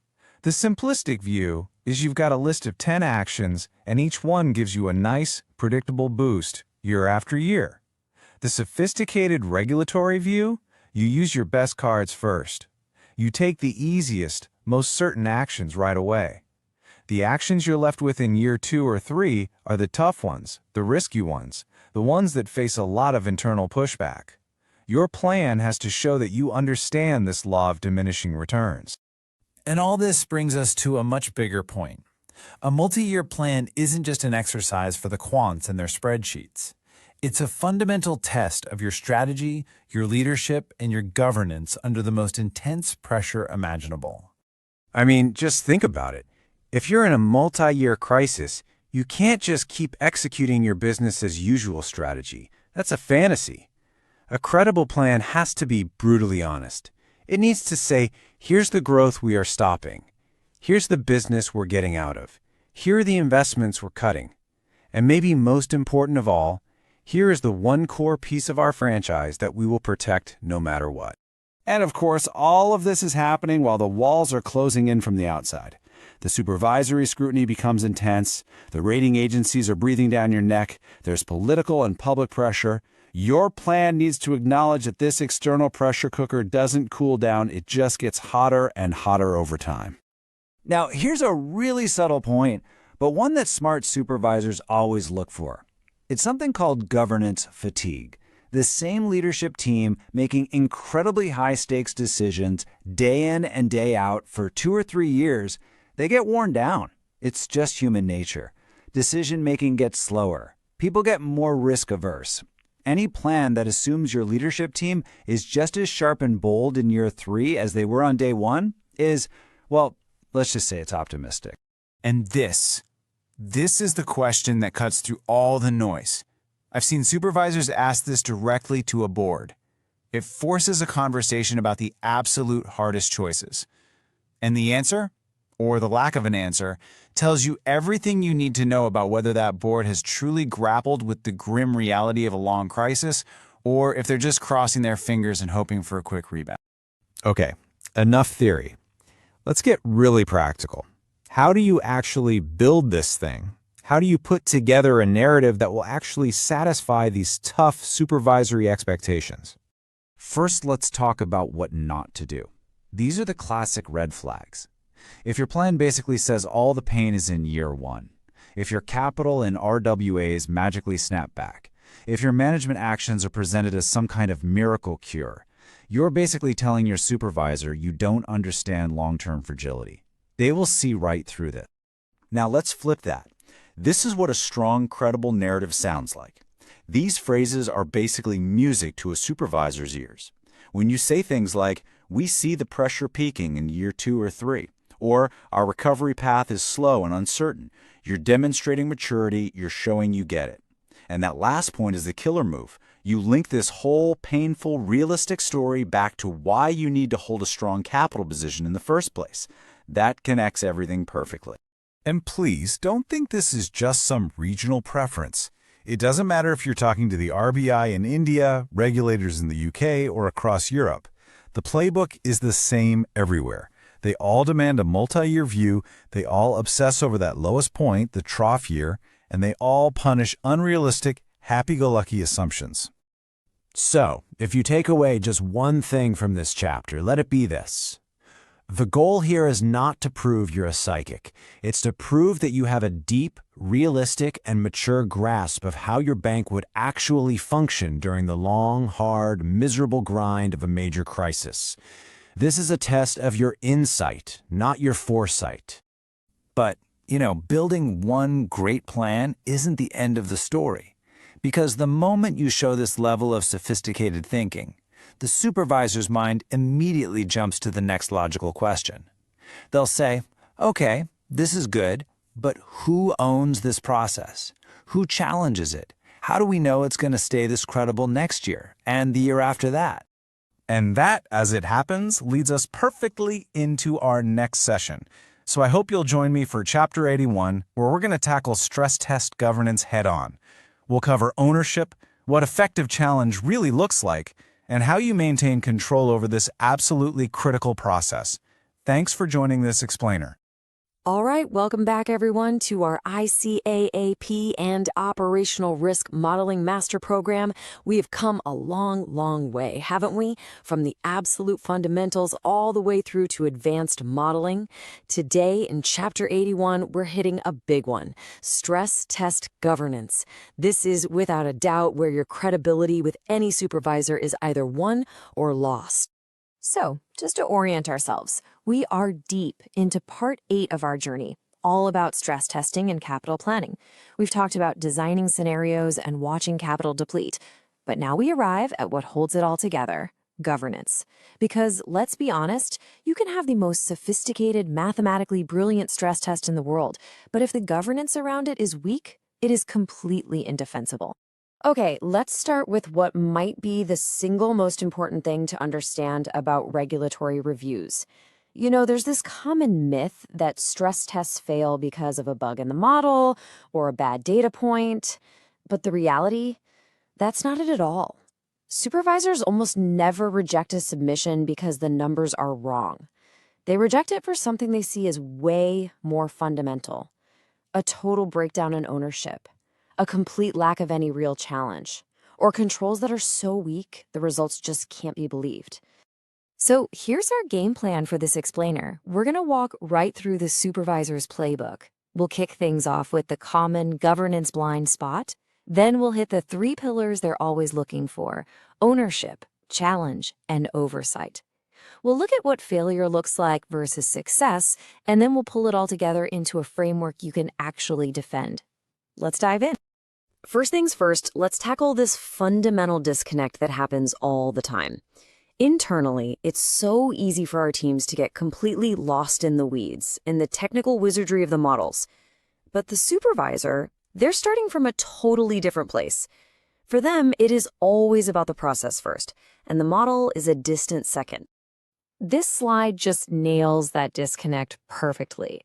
The simplistic view is you've got a list of 10 actions, and each one gives you a nice, predictable boost year after year. The sophisticated regulatory view, you use your best cards first. You take the easiest, most certain actions right away. The actions you're left with in year 2 or 3 are the tough ones, the risky ones, the ones that face a lot of internal pushback. Your plan has to show that you understand this law of diminishing returns. And all this brings us to a much bigger point. A multi-year plan isn't just an exercise for the quants and their spreadsheets. It's a fundamental test of your strategy, your leadership, and your governance under the most intense pressure imaginable. I mean, just think about it. If you're in a multi-year crisis, you can't just keep executing your business as usual strategy. That's a fantasy. A credible plan has to be brutally honest. It needs to say, here's the growth we are stopping. Here's the business we're getting out of. Here are the investments we're cutting. And maybe most important of all, here is the one core piece of our franchise that we will protect no matter what. And of course, all of this is happening while the walls are closing in from the outside. The supervisory scrutiny becomes intense, the rating agencies are breathing down your neck, there's political and public pressure. Your plan needs to acknowledge that this external pressure cooker doesn't cool down, it just gets hotter and hotter over time. Now, here's a really subtle point, but one that smart supervisors always look for. It's something called governance fatigue. The same leadership team making incredibly high-stakes decisions day in and day out for 2 or 3 years, they get worn down. It's just human nature. Decision-making gets slower. People get more risk-averse. Any plan that assumes your leadership team is just as sharp and bold in year 3 as they were on day 1 is, well, let's just say it's optimistic. And this is the question that cuts through all the noise. I've seen supervisors ask this directly to a board. It forces a conversation about the absolute hardest choices. And the answer, or the lack of an answer, tells you everything you need to know about whether that board has truly grappled with the grim reality of a long crisis, or if they're just crossing their fingers and hoping for a quick rebound. Okay, enough theory. Let's get really practical. How do you actually build this thing? How do you put together a narrative that will actually satisfy these tough supervisory expectations? First, let's talk about what not to do. These are the classic red flags. If your plan basically says all the pain is in year 1, if your capital and RWAs magically snap back, if your management actions are presented as some kind of miracle cure, you're basically telling your supervisor you don't understand long-term fragility. They will see right through this. Now let's flip that. This is what a strong, credible narrative sounds like. These phrases are basically music to a supervisor's ears. When you say things like, we see the pressure peaking in year 2 or 3, or our recovery path is slow and uncertain, you're demonstrating maturity, you're showing you get it. And that last point is the killer move. You link this whole painful, realistic story back to why you need to hold a strong capital position in the first place. That connects everything perfectly. And please, don't think this is just some regional preference. It doesn't matter if you're talking to the RBI in India, regulators in the UK, or across Europe. The playbook is the same everywhere. They all demand a multi-year view, they all obsess over that lowest point, the trough year, and they all punish unrealistic, happy-go-lucky assumptions. So, if you take away just one thing from this chapter, let it be this. The goal here is not to prove you're a psychic. It's to prove that you have a deep, realistic, and mature grasp of how your bank would actually function during the long, hard, miserable grind of a major crisis. This is a test of your insight, not your foresight. But, building one great plan isn't the end of the story. Because the moment you show this level of sophisticated thinking, the supervisor's mind immediately jumps to the next logical question. They'll say, okay, this is good, but who owns this process? Who challenges it? How do we know it's going to stay this credible next year and the year after that? And that, as it happens, leads us perfectly into our next session. So I hope you'll join me for Chapter 81, where we're going to tackle stress test governance head-on. We'll cover ownership, what effective challenge really looks like, and how you maintain control over this absolutely critical process. Thanks for joining this explainer. All right, welcome back everyone to our ICAAP and Operational Risk Modeling Master Program. We have come a long, long way, haven't we? From the absolute fundamentals all the way through to advanced modeling. Today in Chapter 81, we're hitting a big one, stress test governance. This is without a doubt where your credibility with any supervisor is either won or lost. So, just to orient ourselves, we are deep into Part 8 of our journey, all about stress testing and capital planning. We've talked about designing scenarios and watching capital deplete. But now we arrive at what holds it all together, governance. Because, let's be honest, you can have the most sophisticated, mathematically brilliant stress test in the world, but if the governance around it is weak, it is completely indefensible. Okay, let's start with what might be the single most important thing to understand about regulatory reviews. You know, there's this common myth that stress tests fail because of a bug in the model or a bad data point, but the reality, that's not it at all. Supervisors almost never reject a submission because the numbers are wrong. They reject it for something they see as way more fundamental: a total breakdown in ownership, a complete lack of any real challenge, or controls that are so weak the results just can't be believed. So here's our game plan for this explainer. We're going to walk right through the supervisor's playbook. We'll kick things off with the common governance blind spot. Then we'll hit the 3 pillars they're always looking for: ownership, challenge, and oversight. We'll look at what failure looks like versus success, and then we'll pull it all together into a framework you can actually defend. Let's dive in. First things first, let's tackle this fundamental disconnect that happens all the time. Internally, it's so easy for our teams to get completely lost in the weeds, in the technical wizardry of the models. But the supervisor, they're starting from a totally different place. For them, it is always about the process first, and the model is a distant second. This slide just nails that disconnect perfectly.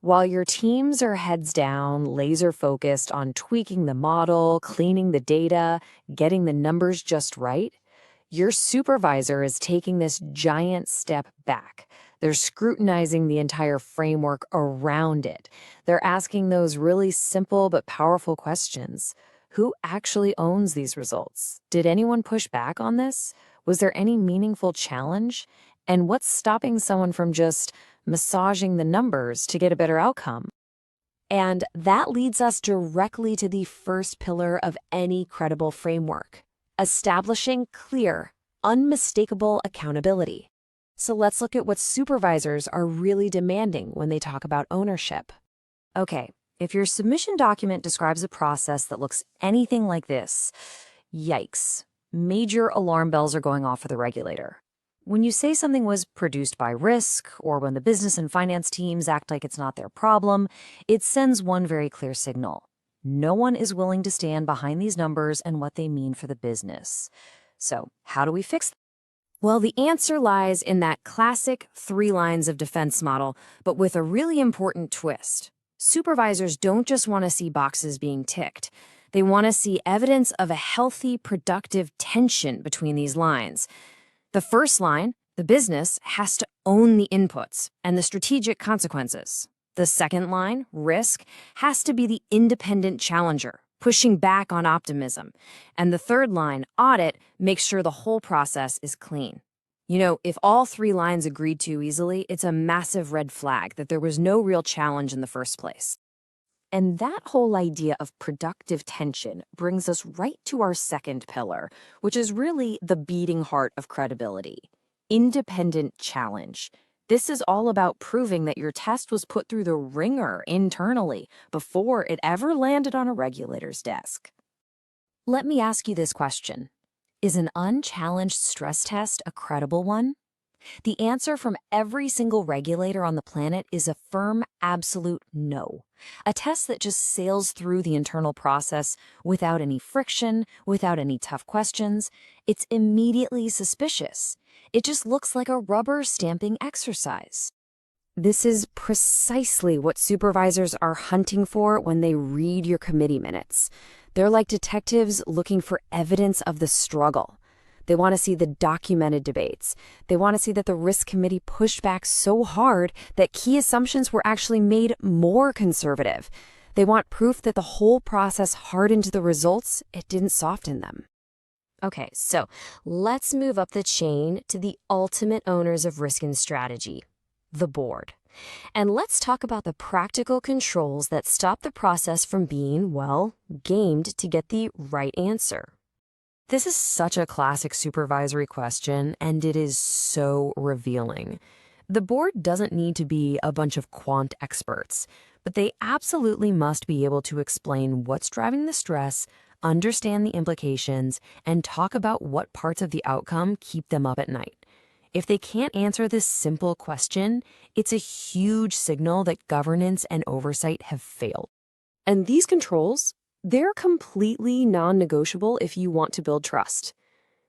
While your teams are heads down, laser focused on tweaking the model, cleaning the data, getting the numbers just right, your supervisor is taking this giant step back. They're scrutinizing the entire framework around it. They're asking those really simple but powerful questions. Who actually owns these results? Did anyone push back on this? Was there any meaningful challenge? And what's stopping someone from just massaging the numbers to get a better outcome? And that leads us directly to the first pillar of any credible framework: establishing clear, unmistakable accountability. So let's look at what supervisors are really demanding when they talk about ownership. Okay, if your submission document describes a process that looks anything like this, yikes, major alarm bells are going off for the regulator. When you say something was produced by risk, or when the business and finance teams act like it's not their problem, it sends one very clear signal. No one is willing to stand behind these numbers and what they mean for the business. So, how do we fix that? Well, the answer lies in that classic 3 lines of defense model, but with a really important twist. Supervisors don't just want to see boxes being ticked. They want to see evidence of a healthy, productive tension between these lines. The first line, the business, has to own the inputs and the strategic consequences. The second line, risk, has to be the independent challenger, pushing back on optimism. And the third line, audit, makes sure the whole process is clean. You know, if all 3 lines agreed too easily, it's a massive red flag that there was no real challenge in the first place. And that whole idea of productive tension brings us right to our second pillar, which is really the beating heart of credibility: independent challenge. This is all about proving that your test was put through the ringer internally before it ever landed on a regulator's desk. Let me ask you this question: is an unchallenged stress test a credible one? The answer from every single regulator on the planet is a firm, absolute no. A test that just sails through the internal process without any friction, without any tough questions. It's immediately suspicious. It just looks like a rubber stamping exercise. This is precisely what supervisors are hunting for when they read your committee minutes. They're like detectives looking for evidence of the struggle. They want to see the documented debates. They want to see that the risk committee pushed back so hard that key assumptions were actually made more conservative. They want proof that the whole process hardened the results, it didn't soften them. Okay, so let's move up the chain to the ultimate owners of risk and strategy, the board. And let's talk about the practical controls that stop the process from being, well, gamed to get the right answer. This is such a classic supervisory question, and it is so revealing. The board doesn't need to be a bunch of quant experts, but they absolutely must be able to explain what's driving the stress, understand the implications, and talk about what parts of the outcome keep them up at night. If they can't answer this simple question, it's a huge signal that governance and oversight have failed. And these controls, they're completely non-negotiable if you want to build trust.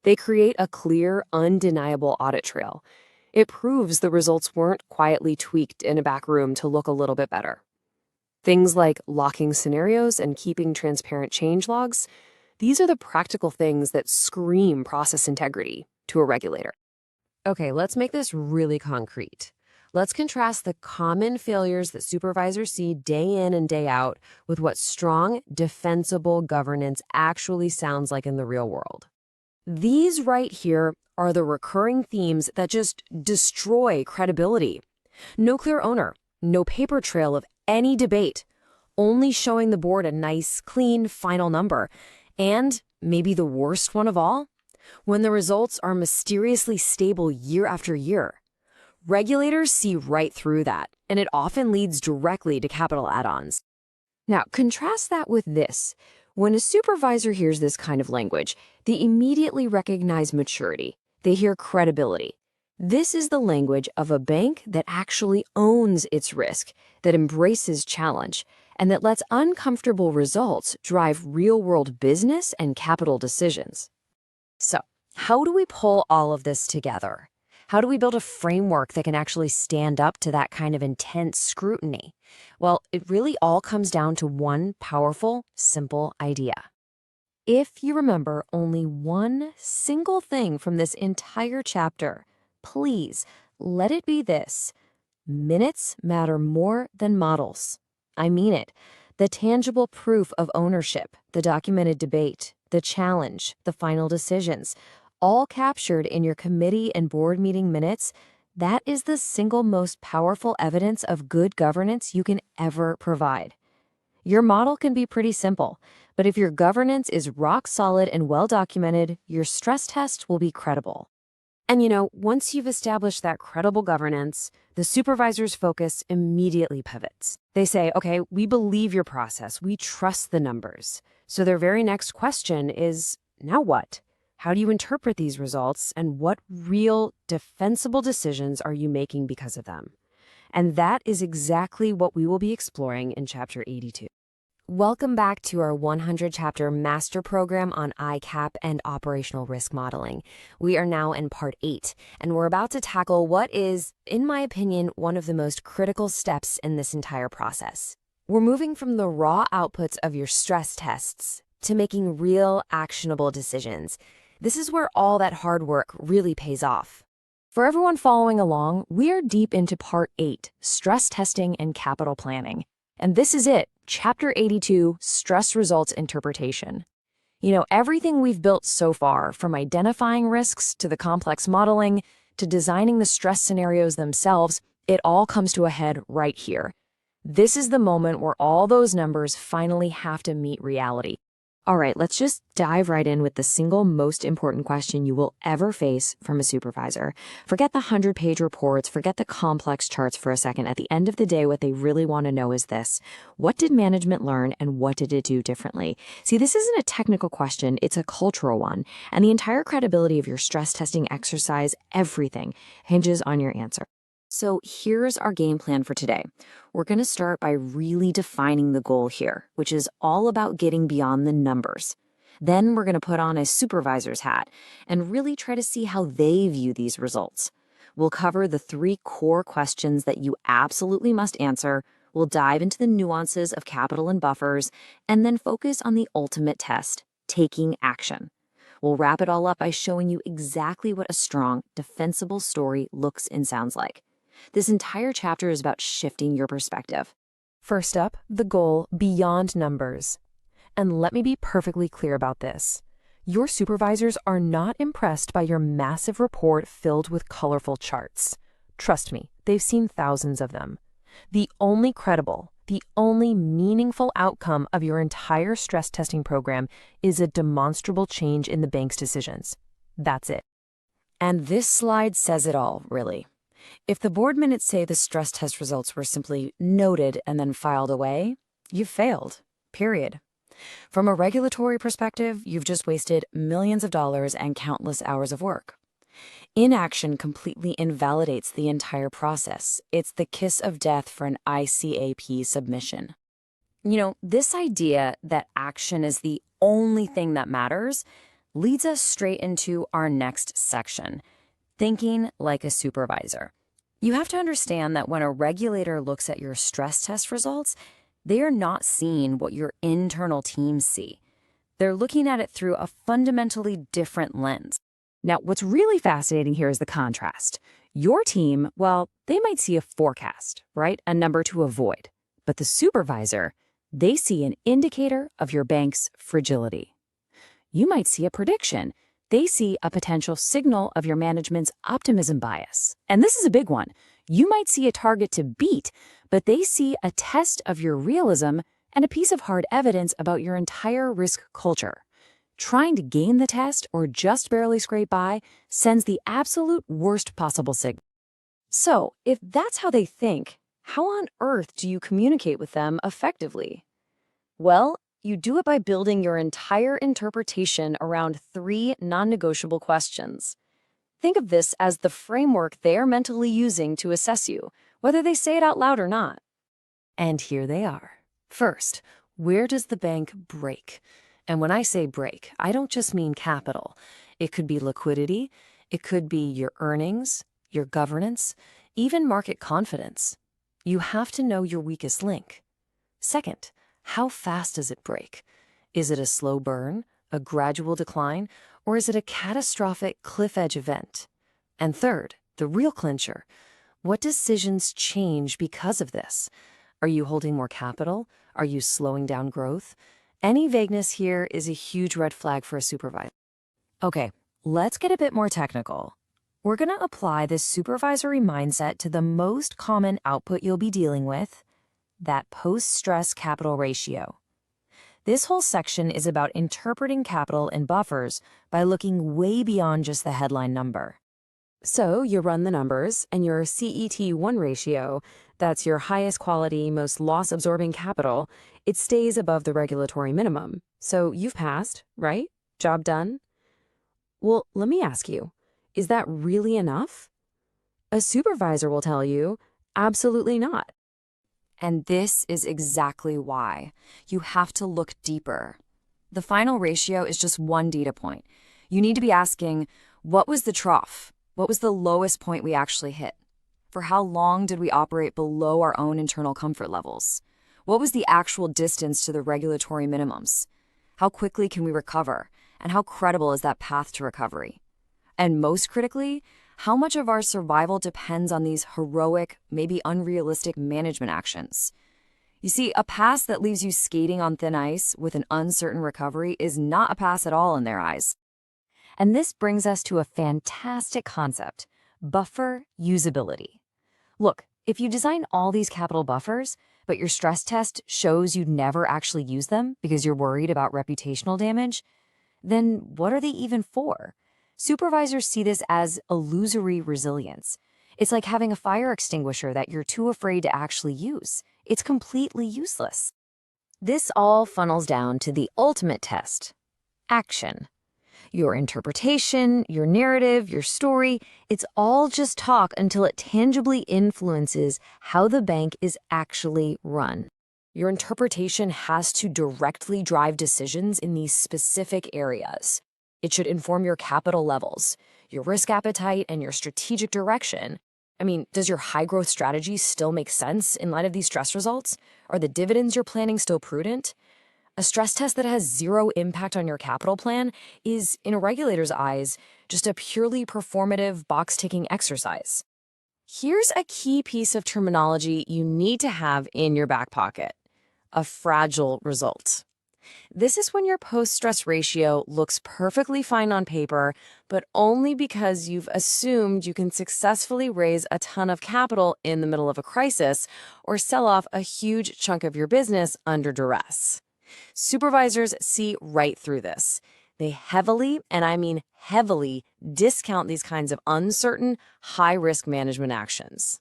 They create a clear, undeniable audit trail. It proves the results weren't quietly tweaked in a back room to look a little bit better. Things like locking scenarios and keeping transparent change logs, these are the practical things that scream process integrity to a regulator. Okay, let's make this really concrete. Let's contrast the common failures that supervisors see day in and day out with what strong, defensible governance actually sounds like in the real world. These right here are the recurring themes that just destroy credibility. No clear owner, no paper trail of any debate, only showing the board a nice, clean, final number. And maybe the worst one of all, when the results are mysteriously stable year after year. Regulators see right through that, and it often leads directly to capital add-ons. Now, contrast that with this. When a supervisor hears this kind of language, they immediately recognize maturity. They hear credibility. This is the language of a bank that actually owns its risk, that embraces challenge, and that lets uncomfortable results drive real-world business and capital decisions. So, how do we pull all of this together? How do we build a framework that can actually stand up to that kind of intense scrutiny? Well, it really all comes down to one powerful, simple idea. If you remember only one single thing from this entire chapter, please let it be this: minutes matter more than models. I mean it. The tangible proof of ownership, the documented debate, the challenge, the final decisions, all captured in your committee and board meeting minutes, that is the single most powerful evidence of good governance you can ever provide. Your model can be pretty simple, but if your governance is rock solid and well documented, your stress test will be credible. And once you've established that credible governance, the supervisor's focus immediately pivots. They say, okay, we believe your process, we trust the numbers. So their very next question is, now what? How do you interpret these results, and what real, defensible decisions are you making because of them? And that is exactly what we will be exploring in Chapter 82. Welcome back to our 100-chapter master program on ICAAP and operational risk modeling. We are now in Part 8, and we're about to tackle what is, in my opinion, one of the most critical steps in this entire process. We're moving from the raw outputs of your stress tests to making real, actionable decisions. This is where all that hard work really pays off. For everyone following along, we are deep into Part 8, Stress Testing and Capital Planning. And this is it, Chapter 82, Stress Results Interpretation. Everything we've built so far, from identifying risks to the complex modeling to designing the stress scenarios themselves, it all comes to a head right here. This is the moment where all those numbers finally have to meet reality. All right, let's just dive right in with the single most important question you will ever face from a supervisor. Forget the 100-page reports, forget the complex charts for a second. At the end of the day, what they really want to know is this: what did management learn and what did it do differently? See, this isn't a technical question, it's a cultural one. And the entire credibility of your stress testing exercise, everything, hinges on your answer. So here's our game plan for today. We're going to start by really defining the goal here, which is all about getting beyond the numbers. Then we're going to put on a supervisor's hat and really try to see how they view these results. We'll cover the 3 core questions that you absolutely must answer. We'll dive into the nuances of capital and buffers, and then focus on the ultimate test, taking action. We'll wrap it all up by showing you exactly what a strong, defensible story looks and sounds like. This entire chapter is about shifting your perspective. First up, the goal beyond numbers. And let me be perfectly clear about this. Your supervisors are not impressed by your massive report filled with colorful charts. Trust me, they've seen thousands of them. The only credible, the only meaningful outcome of your entire stress testing program is a demonstrable change in the bank's decisions. That's it. And this slide says it all, really. If the board minutes say the stress test results were simply noted and then filed away, you've failed, period. From a regulatory perspective, you've just wasted millions of dollars and countless hours of work. Inaction completely invalidates the entire process. It's the kiss of death for an ICAAP submission. You know, this idea that action is the only thing that matters leads us straight into our next section: thinking like a supervisor. You have to understand that when a regulator looks at your stress test results, they are not seeing what your internal teams see. They're looking at it through a fundamentally different lens. Now, what's really fascinating here is the contrast. Your team, well, they might see a forecast, right? A number to avoid. But the supervisor, they see an indicator of your bank's fragility. You might see a prediction. They see a potential signal of your management's optimism bias. And this is a big one. You might see a target to beat, but they see a test of your realism and a piece of hard evidence about your entire risk culture. Trying to gain the test or just barely scrape by sends the absolute worst possible signal. So, if that's how they think, how on earth do you communicate with them effectively? Well, you do it by building your entire interpretation around 3 non-negotiable questions. Think of this as the framework they're mentally using to assess you, whether they say it out loud or not. And here they are. First, where does the bank break? And when I say break, I don't just mean capital. It could be liquidity, it could be your earnings, your governance, even market confidence. You have to know your weakest link. Second, how fast does it break? Is it a slow burn, a gradual decline, or is it a catastrophic cliff edge event? And third, the real clincher, what decisions change because of this? Are you holding more capital? Are you slowing down growth? Any vagueness here is a huge red flag for a supervisor. Okay, let's get a bit more technical. We're going to apply this supervisory mindset to the most common output you'll be dealing with, that post-stress capital ratio. This whole section is about interpreting capital and buffers by looking way beyond just the headline number. So you run the numbers, and your CET1 ratio, that's your highest quality, most loss-absorbing capital, it stays above the regulatory minimum. So you've passed, right? Job done? Well, let me ask you, is that really enough? A supervisor will tell you, absolutely not. And this is exactly why. You have to look deeper. The final ratio is just one data point. You need to be asking, what was the trough? What was the lowest point we actually hit? For how long did we operate below our own internal comfort levels? What was the actual distance to the regulatory minimums? How quickly can we recover? And how credible is that path to recovery? And most critically, how much of our survival depends on these heroic, maybe unrealistic management actions? You see, a pass that leaves you skating on thin ice with an uncertain recovery is not a pass at all in their eyes. And this brings us to a fantastic concept: buffer usability. Look, if you design all these capital buffers, but your stress test shows you'd never actually use them because you're worried about reputational damage, then what are they even for? Supervisors see this as illusory resilience. It's like having a fire extinguisher that you're too afraid to actually use. It's completely useless. This all funnels down to the ultimate test: action. Your interpretation, your narrative, your story, it's all just talk until it tangibly influences how the bank is actually run. Your interpretation has to directly drive decisions in these specific areas. It should inform your capital levels, your risk appetite, and your strategic direction. I mean, does your high-growth strategy still make sense in light of these stress results? Are the dividends you're planning still prudent? A stress test that has zero impact on your capital plan is, in a regulator's eyes, just a purely performative box-ticking exercise. Here's a key piece of terminology you need to have in your back pocket: a fragile result. This is when your post-stress ratio looks perfectly fine on paper, but only because you've assumed you can successfully raise a ton of capital in the middle of a crisis or sell off a huge chunk of your business under duress. Supervisors see right through this. They heavily, and I mean heavily, discount these kinds of uncertain, high-risk management actions.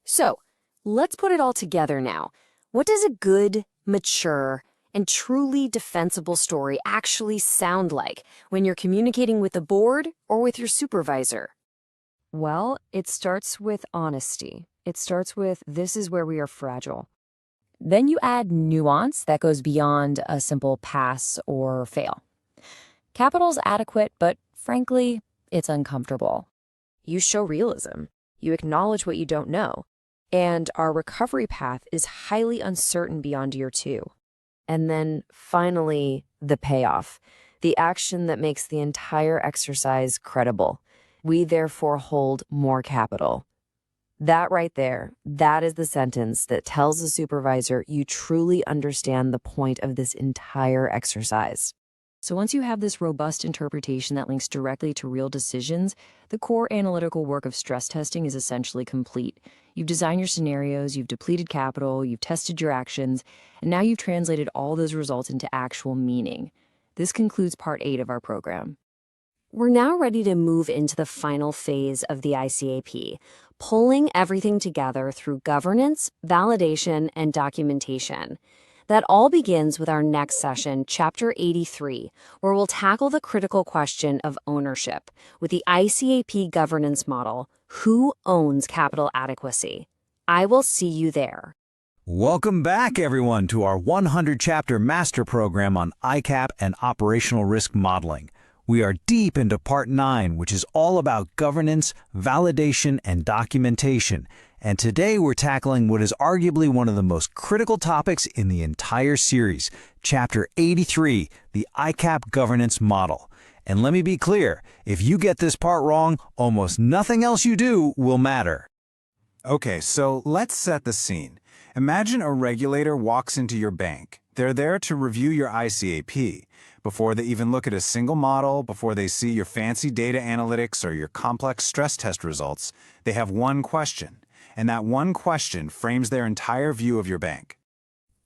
So, let's put it all together now. What does a good, mature, and truly defensible story actually sound like when you're communicating with the board or with your supervisor? Well, it starts with honesty. It starts with, this is where we are fragile. Then you add nuance that goes beyond a simple pass or fail. Capital's adequate, but frankly, it's uncomfortable. You show realism. You acknowledge what you don't know. And our recovery path is highly uncertain beyond year 2. And then, finally, the payoff, the action that makes the entire exercise credible. We therefore hold more capital. That right there, that is the sentence that tells the supervisor you truly understand the point of this entire exercise. So once you have this robust interpretation that links directly to real decisions, the core analytical work of stress testing is essentially complete. You've designed your scenarios, you've depleted capital, you've tested your actions, and now you've translated all those results into actual meaning. This concludes Part 8 of our program. We're now ready to move into the final phase of the ICAAP, pulling everything together through governance, validation, and documentation. That all begins with our next session, Chapter 83, where we'll tackle the critical question of ownership with the ICAAP governance model: who owns capital adequacy? I will see you there. Welcome back, everyone, to our 100-chapter master program on ICAAP and operational risk modeling. We are deep into Part 9, which is all about governance, validation, and documentation. And today we're tackling what is arguably one of the most critical topics in the entire series, Chapter 83, the ICAAP governance model. And let me be clear, if you get this part wrong, almost nothing else you do will matter. Okay, so let's set the scene. Imagine a regulator walks into your bank. They're there to review your ICAAP. Before they even look at a single model, before they see your fancy data analytics or your complex stress test results, they have one question. And that one question frames their entire view of your bank.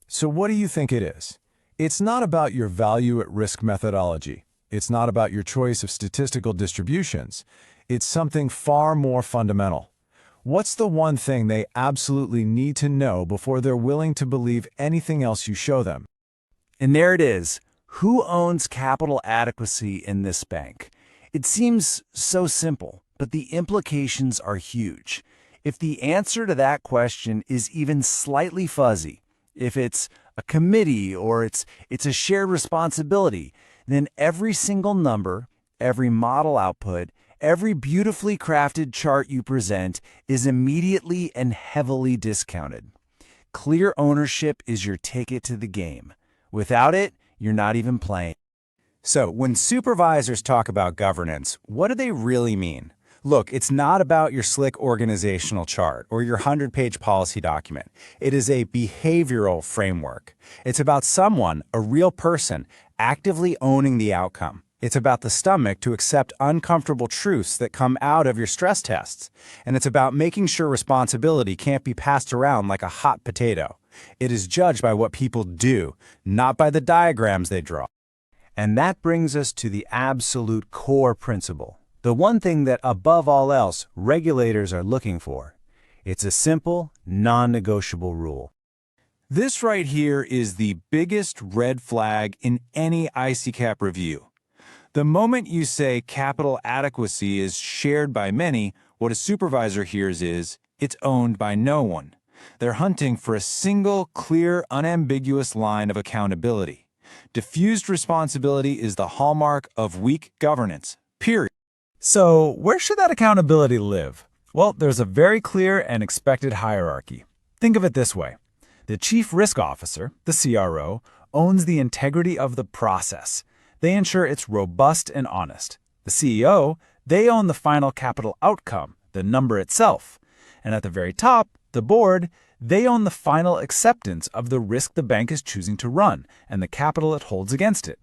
So what do you think it is? It's not about your value at risk methodology. It's not about your choice of statistical distributions. It's something far more fundamental. What's the one thing they absolutely need to know before they're willing to believe anything else you show them? And there it is. Who owns capital adequacy in this bank? It seems so simple, but the implications are huge. If the answer to that question is even slightly fuzzy, if it's a committee or it's a shared responsibility, then every single number, every model output, every beautifully crafted chart you present is immediately and heavily discounted. Clear ownership is your ticket to the game. Without it, you're not even playing. So, when supervisors talk about governance, what do they really mean? Look, it's not about your slick organizational chart or your 100-page policy document. It is a behavioral framework. It's about someone, a real person, actively owning the outcome. It's about the stomach to accept uncomfortable truths that come out of your stress tests. And it's about making sure responsibility can't be passed around like a hot potato. It is judged by what people do, not by the diagrams they draw. And that brings us to the absolute core principle, the one thing that above all else regulators are looking for. It's a simple, non-negotiable rule. This right here is the biggest red flag in any ICAAP review. The moment you say capital adequacy is shared by many, what a supervisor hears is, it's owned by no one. They're hunting for a single, clear, unambiguous line of accountability. Diffused responsibility is the hallmark of weak governance, period. So, where should that accountability live? Well, there's a very clear and expected hierarchy. Think of it this way. The Chief Risk Officer, the CRO, owns the integrity of the process. They ensure it's robust and honest. The CEO, they own the final capital outcome, the number itself. And at the very top, the board, they own the final acceptance of the risk the bank is choosing to run and the capital it holds against it.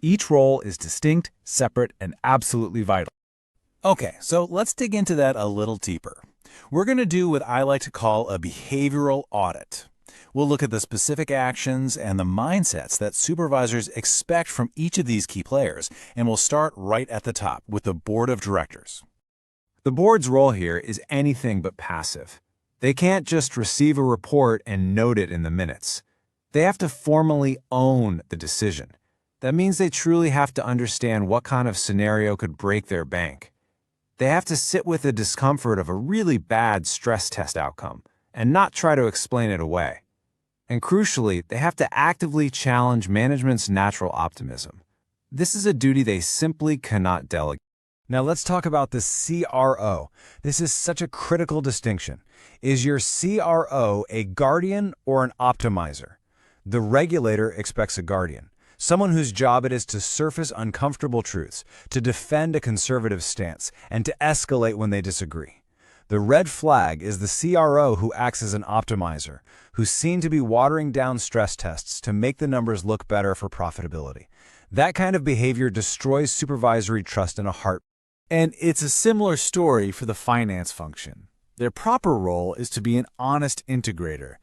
Each role is distinct, separate, and absolutely vital. Okay, so let's dig into that a little deeper. We're going to do what I like to call a behavioral audit. We'll look at the specific actions and the mindsets that supervisors expect from each of these key players, and we'll start right at the top with the board of directors. The board's role here is anything but passive. They can't just receive a report and note it in the minutes. They have to formally own the decision. That means they truly have to understand what kind of scenario could break their bank. They have to sit with the discomfort of a really bad stress test outcome and not try to explain it away. And crucially, they have to actively challenge management's natural optimism. This is a duty they simply cannot delegate. Now let's talk about the CRO. This is such a critical distinction. Is your CRO a guardian or an optimizer? The regulator expects a guardian, someone whose job it is to surface uncomfortable truths, to defend a conservative stance, and to escalate when they disagree. The red flag is the CRO who acts as an optimizer, who's seen to be watering down stress tests to make the numbers look better for profitability. That kind of behavior destroys supervisory trust in a heartbeat. And it's a similar story for the finance function. Their proper role is to be an honest integrator.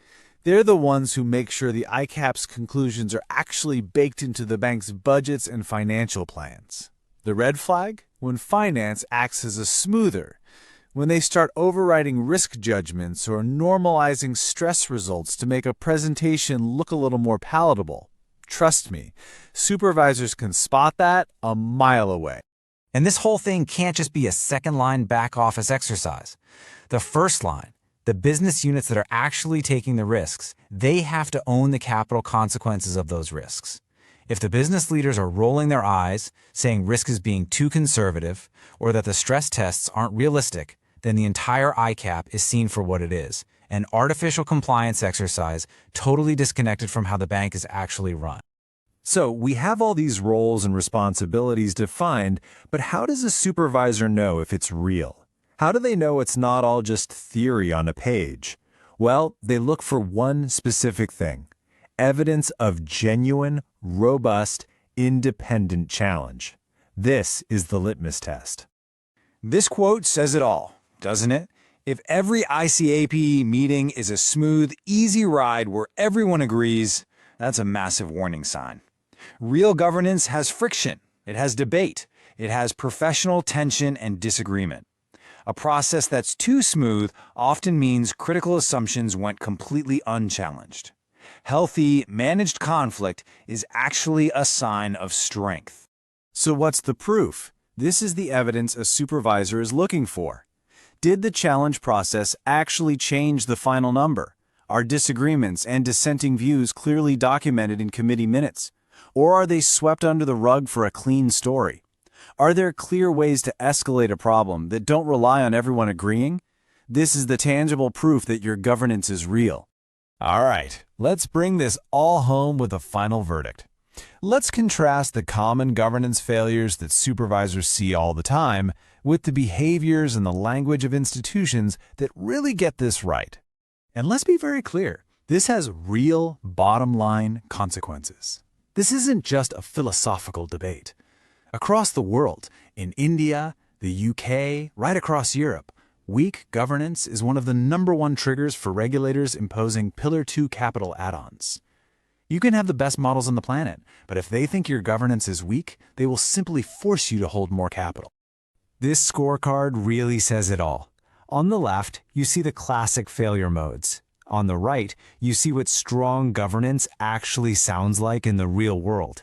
They're the ones who make sure the ICAAP's conclusions are actually baked into the bank's budgets and financial plans. The red flag? When finance acts as a smoother. When they start overriding risk judgments or normalizing stress results to make a presentation look a little more palatable. Trust me, supervisors can spot that a mile away. And this whole thing can't just be a second-line back-office exercise. The first line, the business units that are actually taking the risks, they have to own the capital consequences of those risks. If the business leaders are rolling their eyes, saying risk is being too conservative, or that the stress tests aren't realistic, then the entire ICAAP is seen for what it is, an artificial compliance exercise totally disconnected from how the bank is actually run. So we have all these roles and responsibilities defined, but how does a supervisor know if it's real? How do they know it's not all just theory on a page? Well, they look for one specific thing: evidence of genuine, robust, independent challenge. This is the litmus test. This quote says it all, doesn't it? If every ICAAP meeting is a smooth, easy ride where everyone agrees, that's a massive warning sign. Real governance has friction, it has debate, it has professional tension and disagreement. A process that's too smooth often means critical assumptions went completely unchallenged. Healthy, managed conflict is actually a sign of strength. So what's the proof? This is the evidence a supervisor is looking for. Did the challenge process actually change the final number? Are disagreements and dissenting views clearly documented in committee minutes? Or are they swept under the rug for a clean story? Are there clear ways to escalate a problem that don't rely on everyone agreeing? This is the tangible proof that your governance is real. All right, let's bring this all home with a final verdict. Let's contrast the common governance failures that supervisors see all the time with the behaviors and the language of institutions that really get this right. And let's be very clear, this has real bottom-line consequences. This isn't just a philosophical debate. Across the world, in India, the UK, right across Europe, weak governance is one of the #1 triggers for regulators imposing Pillar 2 capital add-ons. You can have the best models on the planet, but if they think your governance is weak, they will simply force you to hold more capital. This scorecard really says it all. On the left, you see the classic failure modes. On the right, you see what strong governance actually sounds like in the real world.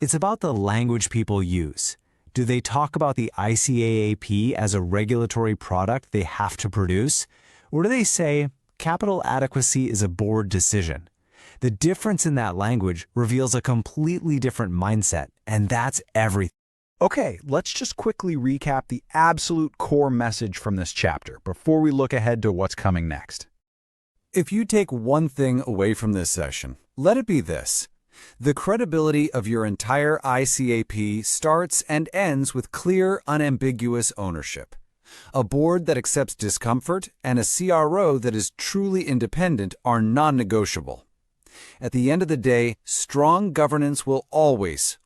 It's about the language people use. Do they talk about the ICAAP as a regulatory product they have to produce? Or do they say capital adequacy is a board decision? The difference in that language reveals a completely different mindset, and that's everything. Okay, let's just quickly recap the absolute core message from this chapter before we look ahead to what's coming next. If you take one thing away from this session, let it be this. The credibility of your entire ICAP starts and ends with clear, unambiguous ownership. A board that accepts discomfort and a CRO that is truly independent are non-negotiable. At the end of the day, strong governance will always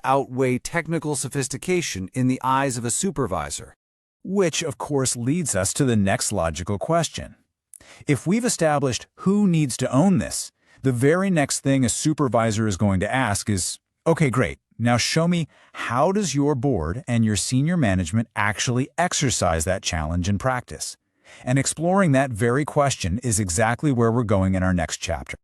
outweigh technical sophistication in the eyes of a supervisor. Which, of course, leads us to the next logical question. If we've established who needs to own this, the very next thing a supervisor is going to ask is, okay, great, now show me how does your board and your senior management actually exercise that challenge in practice? And exploring that very question is exactly where we're going in our next chapter.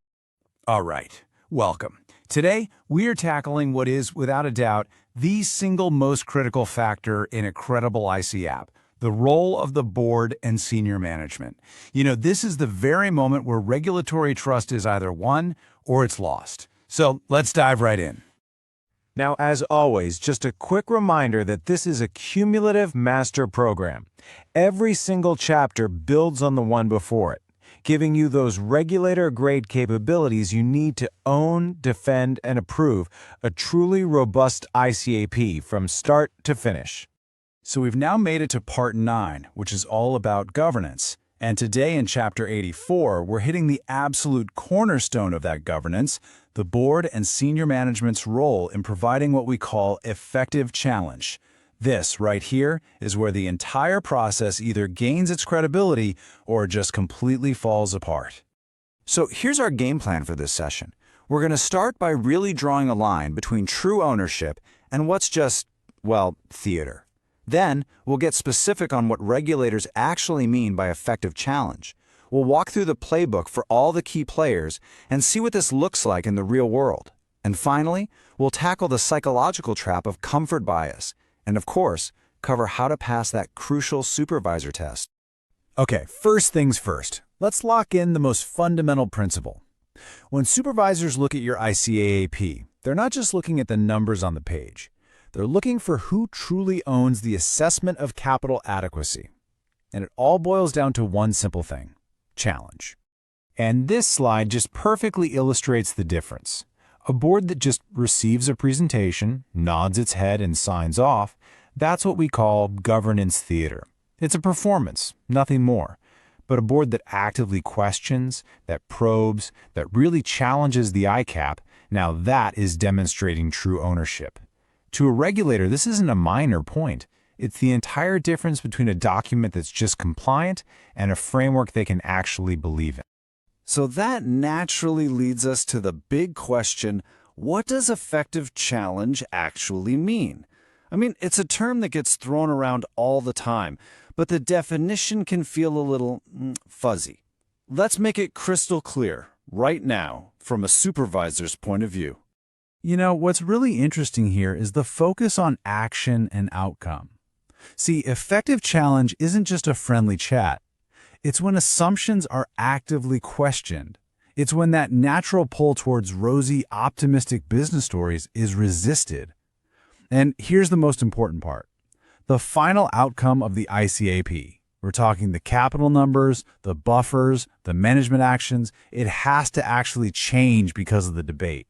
All right, welcome. Today, we are tackling what is, without a doubt, the single most critical factor in a credible ICAAP, the role of the board and senior management. You know, this is the very moment where regulatory trust is either won or it's lost. So let's dive right in. Now, as always, just a quick reminder that this is a cumulative master program. Every single chapter builds on the one before it, giving you those regulator-grade capabilities you need to own, defend, and approve a truly robust ICAP from start to finish. So we've now made it to Part 9, which is all about governance. And today in Chapter 84, we're hitting the absolute cornerstone of that governance, the board and senior management's role in providing what we call effective challenge. This, right here, is where the entire process either gains its credibility or just completely falls apart. So here's our game plan for this session. We're going to start by really drawing a line between true ownership and what's just, well, theater. Then, we'll get specific on what regulators actually mean by effective challenge. We'll walk through the playbook for all the key players and see what this looks like in the real world. And finally, we'll tackle the psychological trap of comfort bias, and of course, cover how to pass that crucial supervisor test. Okay, first things first. Let's lock in the most fundamental principle. When supervisors look at your ICAAP, they're not just looking at the numbers on the page. They're looking for who truly owns the assessment of capital adequacy. And it all boils down to one simple thing: challenge. And this slide just perfectly illustrates the difference. A board that just receives a presentation, nods its head, and signs off, that's what we call governance theater. It's a performance, nothing more. But a board that actively questions, that probes, that really challenges the ICAAP, now that is demonstrating true ownership. To a regulator, this isn't a minor point. It's the entire difference between a document that's just compliant and a framework they can actually believe in. So that naturally leads us to the big question, what does effective challenge actually mean? I mean, it's a term that gets thrown around all the time, but the definition can feel a little fuzzy. Let's make it crystal clear, right now, from a supervisor's point of view. You know, what's really interesting here is the focus on action and outcome. See, effective challenge isn't just a friendly chat. It's when assumptions are actively questioned. It's when that natural pull towards rosy, optimistic business stories is resisted. And here's the most important part. The final outcome of the ICAAP. We're talking the capital numbers, the buffers, the management actions. It has to actually change because of the debate.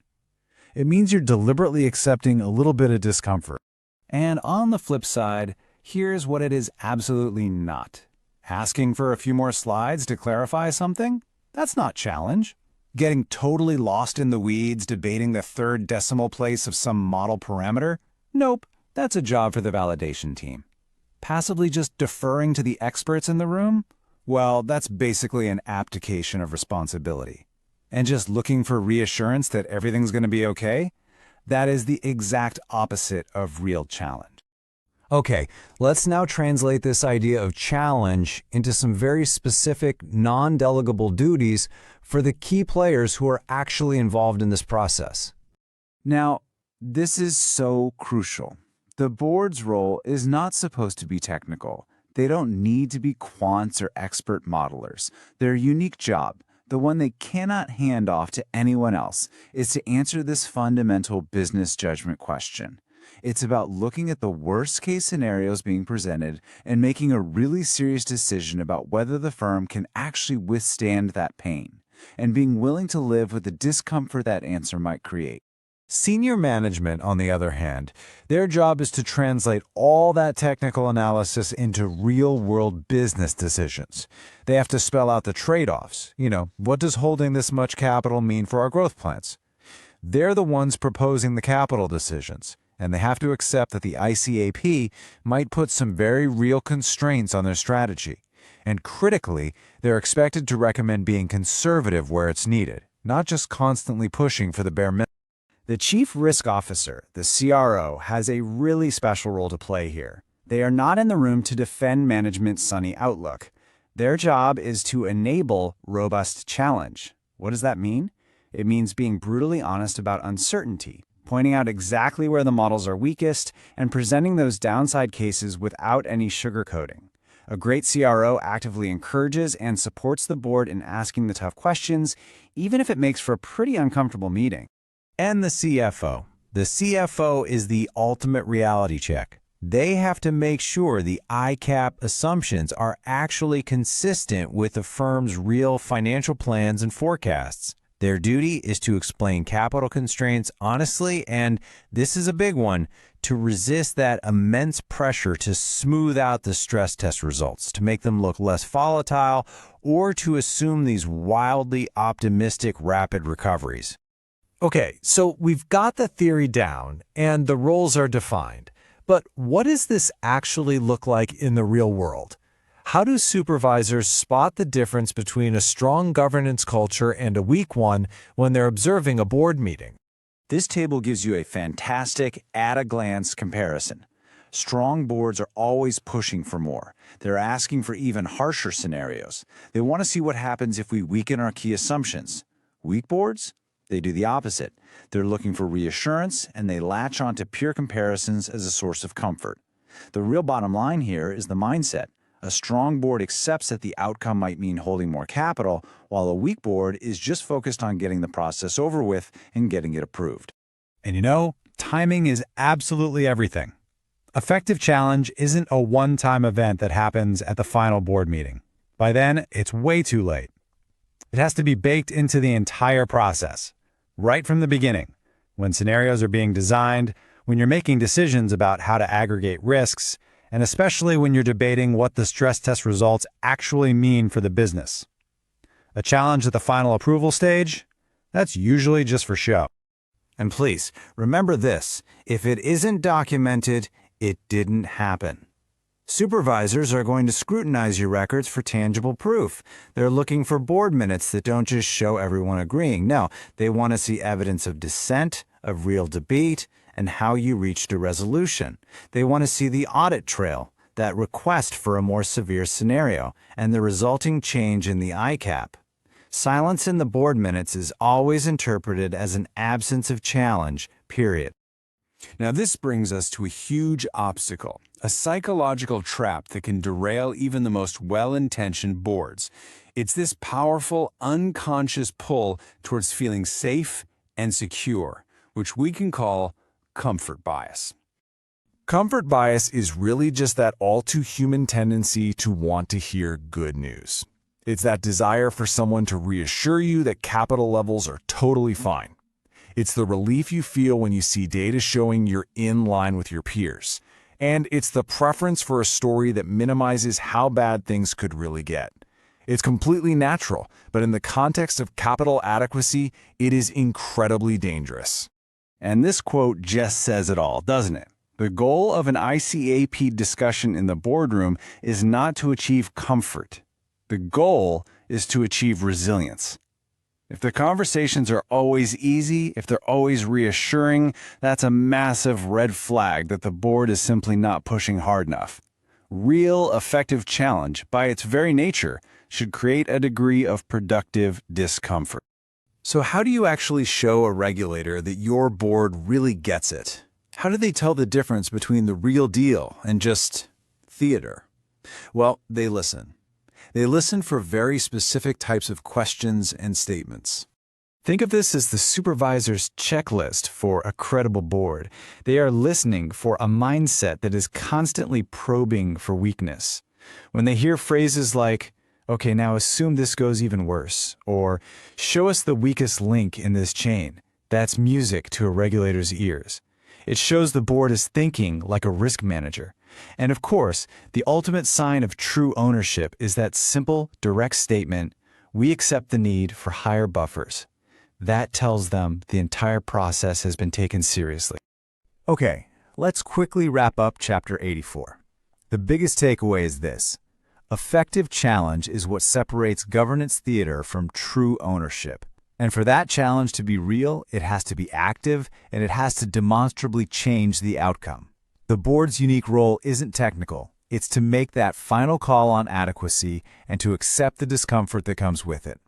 It means you're deliberately accepting a little bit of discomfort. And on the flip side, here's what it is absolutely not. Asking for a few more slides to clarify something? That's not challenge. Getting totally lost in the weeds debating the third decimal place of some model parameter? Nope, That's a job for the validation team. Passively just deferring to the experts in the room? Well, that's basically an abdication of responsibility. And just looking for reassurance that everything's going to be okay? That is the exact opposite of real challenge. Okay, let's now translate this idea of challenge into some very specific, non-delegable duties for the key players who are actually involved in this process. Now, this is so crucial. The board's role is not supposed to be technical. They don't need to be quants or expert modelers. Their unique job, the one they cannot hand off to anyone else, is to answer this fundamental business judgment question. It's about looking at the worst-case scenarios being presented and making a really serious decision about whether the firm can actually withstand that pain, and being willing to live with the discomfort that answer might create. Senior management, on the other hand, their job is to translate all that technical analysis into real-world business decisions. They have to spell out the trade-offs. What does holding this much capital mean for our growth plans? They're the ones proposing the capital decisions, and they have to accept that the ICAAP might put some very real constraints on their strategy. And critically, they're expected to recommend being conservative where it's needed, not just constantly pushing for the bare minimum. The Chief Risk Officer, the CRO, has a really special role to play here. They are not in the room to defend management's sunny outlook. Their job is to enable robust challenge. What does that mean? It means being brutally honest about uncertainty, pointing out exactly where the models are weakest, and presenting those downside cases without any sugarcoating. A great CRO actively encourages and supports the board in asking the tough questions, even if it makes for a pretty uncomfortable meeting. And the CFO. The CFO is the ultimate reality check. They have to make sure the ICAAP assumptions are actually consistent with the firm's real financial plans and forecasts. Their duty is to explain capital constraints honestly, and this is a big one, to resist that immense pressure to smooth out the stress test results, to make them look less volatile, or to assume these wildly optimistic rapid recoveries. Okay, so we've got the theory down, and the roles are defined. But what does this actually look like in the real world? How do supervisors spot the difference between a strong governance culture and a weak one when they're observing a board meeting? This table gives you a fantastic, at-a-glance comparison. Strong boards are always pushing for more. They're asking for even harsher scenarios. They want to see what happens if we weaken our key assumptions. Weak boards? They do the opposite. They're looking for reassurance, and they latch onto pure comparisons as a source of comfort. The real bottom line here is the mindset. A strong board accepts that the outcome might mean holding more capital, while a weak board is just focused on getting the process over with and getting it approved. And timing is absolutely everything. Effective challenge isn't a one-time event that happens at the final board meeting. By then, it's way too late. It has to be baked into the entire process, right from the beginning, when scenarios are being designed, when you're making decisions about how to aggregate risks, and especially when you're debating what the stress test results actually mean for the business. A challenge at the final approval stage? That's usually just for show. And please, remember this, if it isn't documented, it didn't happen. Supervisors are going to scrutinize your records for tangible proof. They're looking for board minutes that don't just show everyone agreeing. No, they want to see evidence of dissent, of real debate, and how you reached a resolution. They want to see the audit trail, that request for a more severe scenario, and the resulting change in the ICAAP. Silence in the board minutes is always interpreted as an absence of challenge, period. Now this brings us to a huge obstacle, a psychological trap that can derail even the most well-intentioned boards. It's this powerful, unconscious pull towards feeling safe and secure, which we can call comfort bias. Comfort bias is really just that all-too-human tendency to want to hear good news. It's that desire for someone to reassure you that capital levels are totally fine. It's the relief you feel when you see data showing you're in line with your peers. And it's the preference for a story that minimizes how bad things could really get. It's completely natural, but in the context of capital adequacy, it is incredibly dangerous. And this quote just says it all, doesn't it? The goal of an ICAAP discussion in the boardroom is not to achieve comfort. The goal is to achieve resilience. If the conversations are always easy, if they're always reassuring, that's a massive red flag that the board is simply not pushing hard enough. Real, effective challenge, by its very nature, should create a degree of productive discomfort. So how do you actually show a regulator that your board really gets it? How do they tell the difference between the real deal and just theater? Well, they listen. They listen for very specific types of questions and statements. Think of this as the supervisor's checklist for a credible board. They are listening for a mindset that is constantly probing for weakness. When they hear phrases like, "Okay, now assume this goes even worse," or "show us the weakest link in this chain," that's music to a regulator's ears. It shows the board is thinking like a risk manager. And of course, the ultimate sign of true ownership is that simple, direct statement, "We accept the need for higher buffers." That tells them the entire process has been taken seriously. Okay, let's quickly wrap up Chapter 84. The biggest takeaway is this. Effective challenge is what separates governance theater from true ownership. And for that challenge to be real, it has to be active, and it has to demonstrably change the outcome. The board's unique role isn't technical. It's to make that final call on adequacy and to accept the discomfort that comes with it.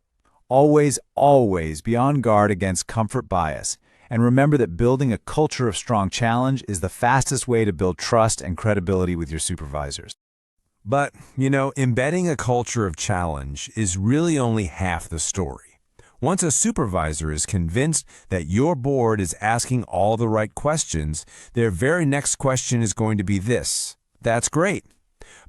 Always, always be on guard against comfort bias, and remember that building a culture of strong challenge is the fastest way to build trust and credibility with your supervisors. But, embedding a culture of challenge is really only half the story. Once a supervisor is convinced that your board is asking all the right questions, their very next question is going to be this. That's great.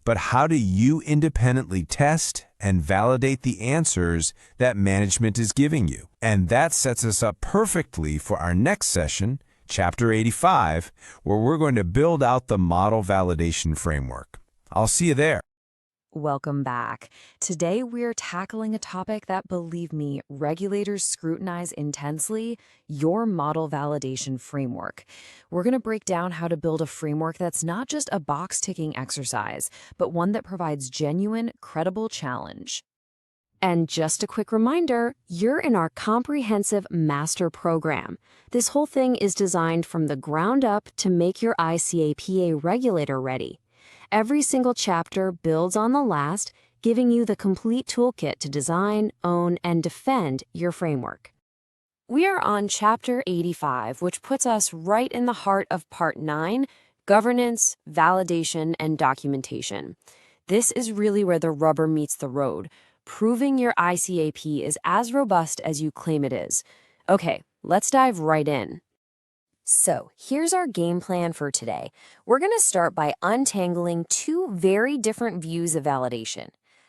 But how do you independently test and validate the answers that management is giving you? And that sets us up perfectly for our next session, Chapter 85, where we're going to build out the model validation framework. I'll see you there. Welcome back. Today we're tackling a topic that, believe me, regulators scrutinize intensely: your model validation framework. We're going to break down how to build a framework that's not just a box-ticking exercise, but one that provides genuine, credible challenge. And just a quick reminder, you're in our comprehensive master program. This whole thing is designed from the ground up to make your ICAAP regulator ready. Every single chapter builds on the last, giving you the complete toolkit to design, own, and defend your framework. We are on Chapter 85, which puts us right in the heart of Part 9, Governance, Validation, and Documentation. This is really where the rubber meets the road, proving your ICAAP is as robust as you claim it is. Okay, let's dive right in. So here's our game plan for today. We're going to start by untangling two very different views of validation.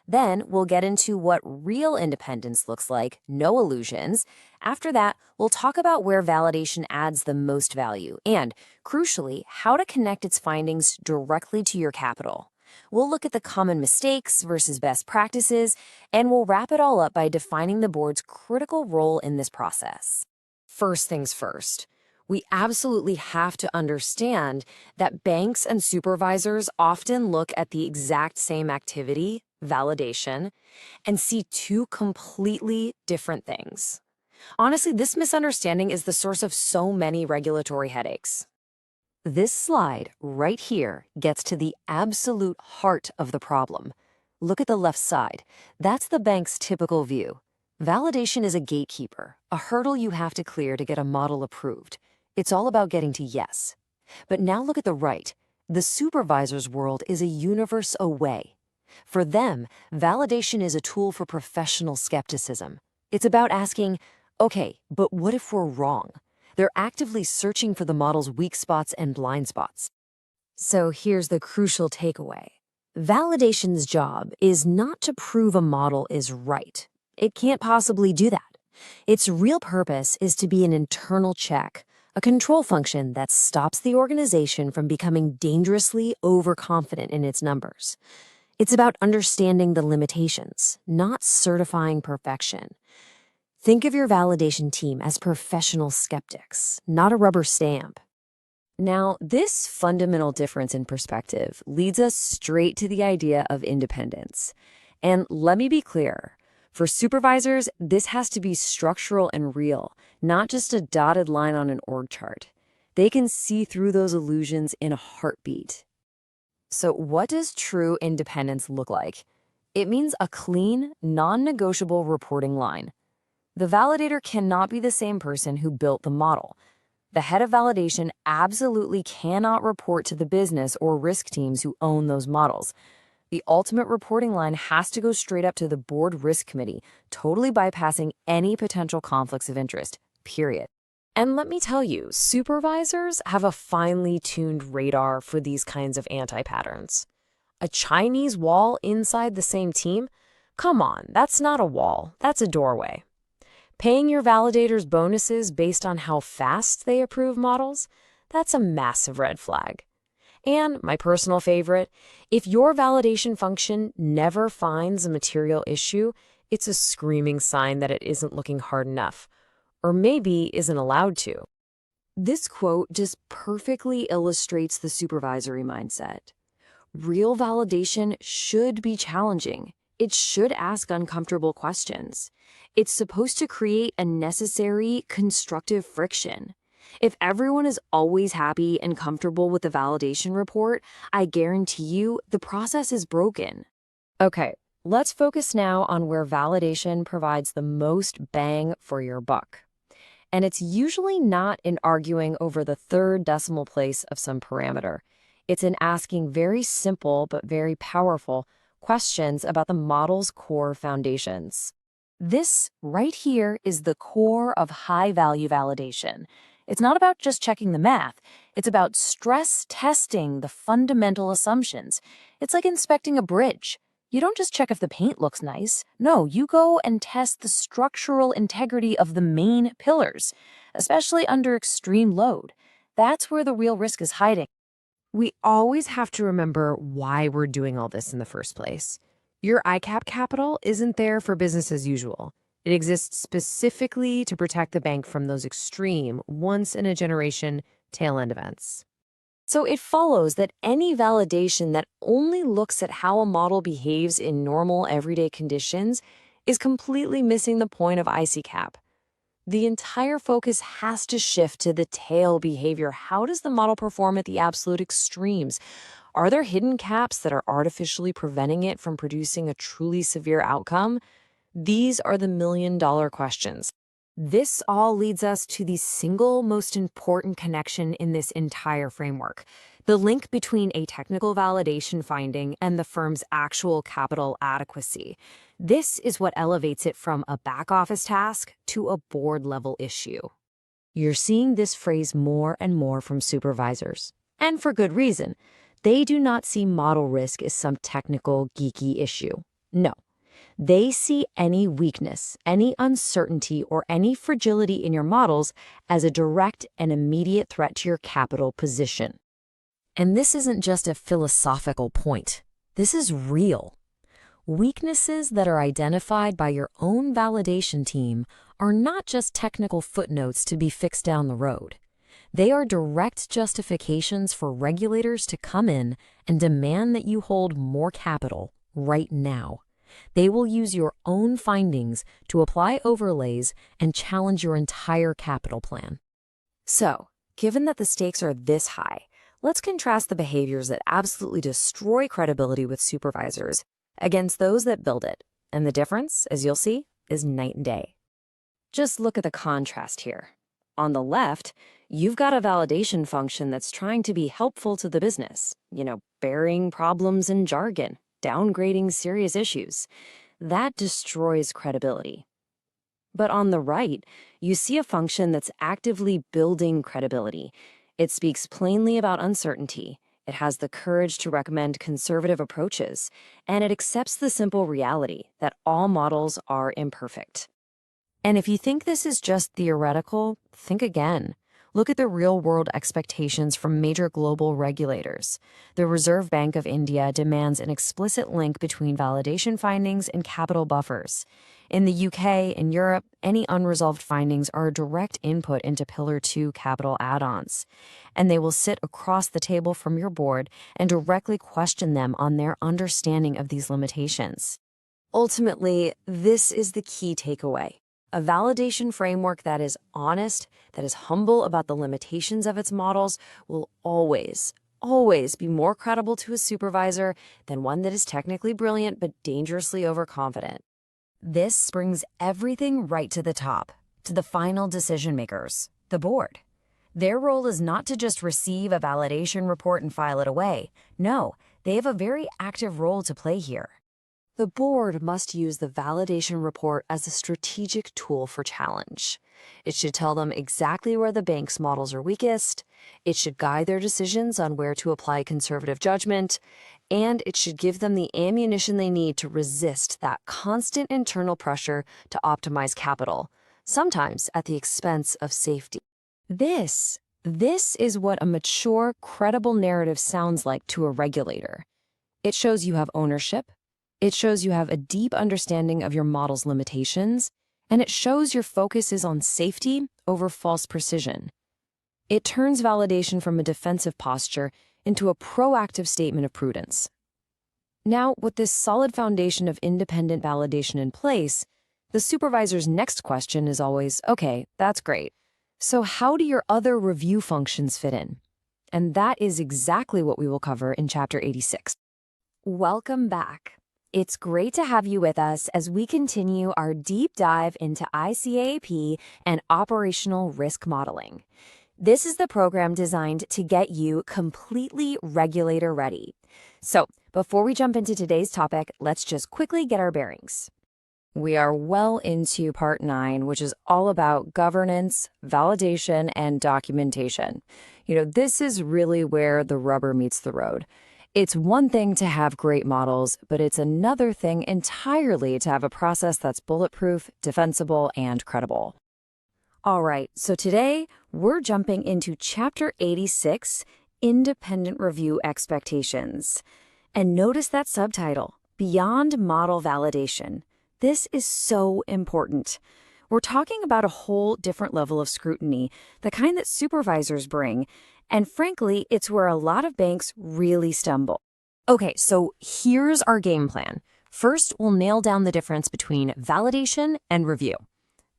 Then we'll get into what real independence looks like, no illusions. After that, we'll talk about where validation adds the most value and, crucially, how to connect its findings directly to your capital. We'll look at the common mistakes versus best practices, and we'll wrap it all up by defining the board's critical role in this process. First things first. We absolutely have to understand that banks and supervisors often look at the exact same activity, validation, and see two completely different things. Honestly, this misunderstanding is the source of so many regulatory headaches. This slide right here gets to the absolute heart of the problem. Look at the left side. That's the bank's typical view. Validation is a gatekeeper, a hurdle you have to clear to get a model approved. It's all about getting to yes. But now look at the right. The supervisor's world is a universe away. For them, validation is a tool for professional skepticism. It's about asking, okay, but what if we're wrong? They're actively searching for the model's weak spots and blind spots. So here's the crucial takeaway. Validation's job is not to prove a model is right. It can't possibly do that. Its real purpose is to be an internal check, a control function that stops the organization from becoming dangerously overconfident in its numbers. It's about understanding the limitations, not certifying perfection. Think of your validation team as professional skeptics, not a rubber stamp. Now, this fundamental difference in perspective leads us straight to the idea of independence. And let me be clear, for supervisors, this has to be structural and real, not just a dotted line on an org chart. They can see through those illusions in a heartbeat. So what does true independence look like? It means a clean, non-negotiable reporting line. The validator cannot be the same person who built the model. The head of validation absolutely cannot report to the business or risk teams who own those models. The ultimate reporting line has to go straight up to the board risk committee, totally bypassing any potential conflicts of interest, period. And let me tell you, supervisors have a finely tuned radar for these kinds of anti-patterns. A Chinese wall inside the same team? Come on, that's not a wall, that's a doorway. Paying your validators bonuses based on how fast they approve models? That's a massive red flag. And my personal favorite, if your validation function never finds a material issue, it's a screaming sign that it isn't looking hard enough, or maybe isn't allowed to. This quote just perfectly illustrates the supervisory mindset. Real validation should be challenging. It should ask uncomfortable questions. It's supposed to create a necessary, constructive friction. If everyone is always happy and comfortable with the validation report, I guarantee you the process is broken. Okay, let's focus now on where validation provides the most bang for your buck. And it's usually not in arguing over the third decimal place of some parameter. It's in asking very simple but very powerful questions about the model's core foundations. This right here is the core of high-value validation. It's not about just checking the math. It's about stress testing the fundamental assumptions. It's like inspecting a bridge. You don't just check if the paint looks nice. No, you go and test the structural integrity of the main pillars, especially under extreme load. That's where the real risk is hiding. We always have to remember why we're doing all this in the first place. Your ICAAP capital isn't there for business as usual. It exists specifically to protect the bank from those extreme, once-in-a-generation tail-end events. So it follows that any validation that only looks at how a model behaves in normal, everyday conditions is completely missing the point of ICAAP. The entire focus has to shift to the tail behavior. How does the model perform at the absolute extremes? Are there hidden caps that are artificially preventing it from producing a truly severe outcome? These are the million-dollar questions. This all leads us to the single most important connection in this entire framework, the link between a technical validation finding and the firm's actual capital adequacy. This is what elevates it from a back-office task to a board-level issue. You're seeing this phrase more and more from supervisors, and for good reason. They do not see model risk as some technical, geeky issue. No. They see any weakness, any uncertainty, or any fragility in your models as a direct and immediate threat to your capital position. And this isn't just a philosophical point. This is real. Weaknesses that are identified by your own validation team are not just technical footnotes to be fixed down the road. They are direct justifications for regulators to come in and demand that you hold more capital right now. They will use your own findings to apply overlays and challenge your entire capital plan. So, given that the stakes are this high, let's contrast the behaviors that absolutely destroy credibility with supervisors against those that build it. And the difference, as you'll see, is night and day. Just look at the contrast here. On the left, you've got a validation function that's trying to be helpful to the business, burying problems in jargon, downgrading serious issues. That destroys credibility. But on the right, you see a function that's actively building credibility. It speaks plainly about uncertainty. It has the courage to recommend conservative approaches, and it accepts the simple reality that all models are imperfect. And if you think this is just theoretical, think again. Look at the real-world expectations from major global regulators. The Reserve Bank of India demands an explicit link between validation findings and capital buffers. In the UK and Europe, any unresolved findings are a direct input into Pillar 2 capital add-ons, and they will sit across the table from your board and directly question them on their understanding of these limitations. Ultimately, this is the key takeaway. A validation framework that is honest, that is humble about the limitations of its models, will always be more credible to a supervisor than one that is technically brilliant but dangerously overconfident. This brings everything right to the top, to the final decision makers, the board. Their role is not to just receive a validation report and file it away. No, they have a very active role to play here. The board must use the validation report as a strategic tool for challenge. It should tell them exactly where the bank's models are weakest, it should guide their decisions on where to apply conservative judgment, and it should give them the ammunition they need to resist that constant internal pressure to optimize capital, sometimes at the expense of safety. This is what a mature, credible narrative sounds like to a regulator. It shows you have ownership. It shows you have a deep understanding of your model's limitations, and it shows your focus is on safety over false precision. It turns validation from a defensive posture into a proactive statement of prudence. Now, with this solid foundation of independent validation in place, the supervisor's next question is always, okay, that's great. So how do your other review functions fit in? And that is exactly what we will cover in Chapter 86. Welcome back. It's great to have you with us as we continue our deep dive into ICAAP and operational risk modeling. This is the program designed to get you completely regulator ready. So, before we jump into today's topic, let's just quickly get our bearings. We are well into Part 9, which is all about governance, validation, and documentation. This is really where the rubber meets the road. It's one thing to have great models, but it's another thing entirely to have a process that's bulletproof, defensible, and credible. All right, so today we're jumping into Chapter 86, Independent Review Expectations. And notice that subtitle, Beyond Model Validation. This is so important. We're talking about a whole different level of scrutiny, the kind that supervisors bring, and frankly, it's where a lot of banks really stumble. Okay, so here's our game plan. First, we'll nail down the difference between validation and review.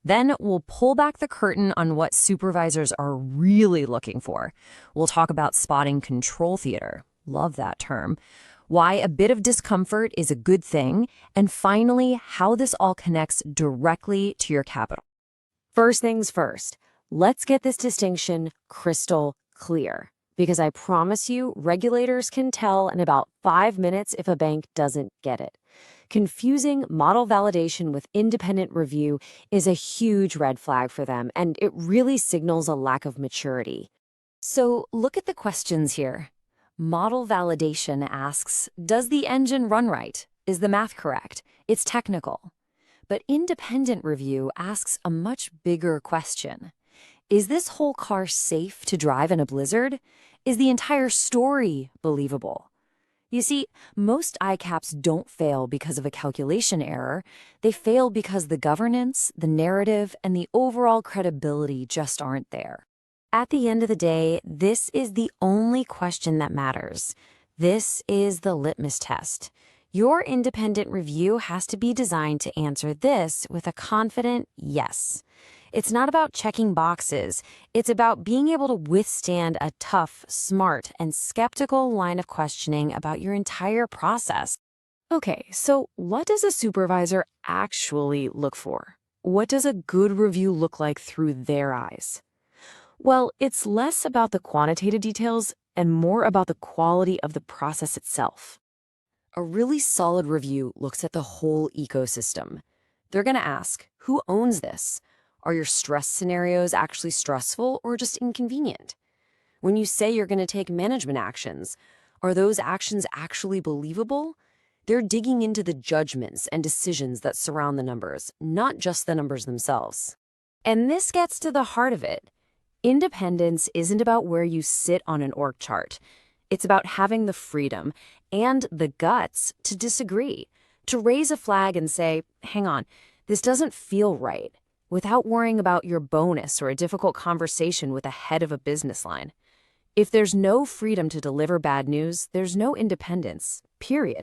Then we'll pull back the curtain on what supervisors are really looking for. We'll talk about spotting control theater. Love that term. Why a bit of discomfort is a good thing, and finally, how this all connects directly to your capital. First things first, let's get this distinction crystal clear, because I promise you, regulators can tell in about 5 minutes if a bank doesn't get it. Confusing model validation with independent review is a huge red flag for them, and it really signals a lack of maturity. So look at the questions here. Model validation asks, does the engine run right? Is the math correct? It's technical. But independent review asks a much bigger question. Is this whole car safe to drive in a blizzard? Is the entire story believable? You see, most ICAAPs don't fail because of a calculation error. They fail because the governance, the narrative, and the overall credibility just aren't there. At the end of the day, this is the only question that matters. This is the litmus test. Your independent review has to be designed to answer this with a confident yes. It's not about checking boxes. It's about being able to withstand a tough, smart, and skeptical line of questioning about your entire process. Okay, so what does a supervisor actually look for? What does a good review look like through their eyes? Well, it's less about the quantitative details and more about the quality of the process itself. A really solid review looks at the whole ecosystem. They're going to ask, who owns this? Are your stress scenarios actually stressful or just inconvenient? When you say you're going to take management actions, are those actions actually believable? They're digging into the judgments and decisions that surround the numbers, not just the numbers themselves. And this gets to the heart of it. Independence isn't about where you sit on an org chart. It's about having the freedom and the guts to disagree, to raise a flag and say, hang on, this doesn't feel right, without worrying about your bonus or a difficult conversation with the head of a business line. If there's no freedom to deliver bad news, there's no independence, period.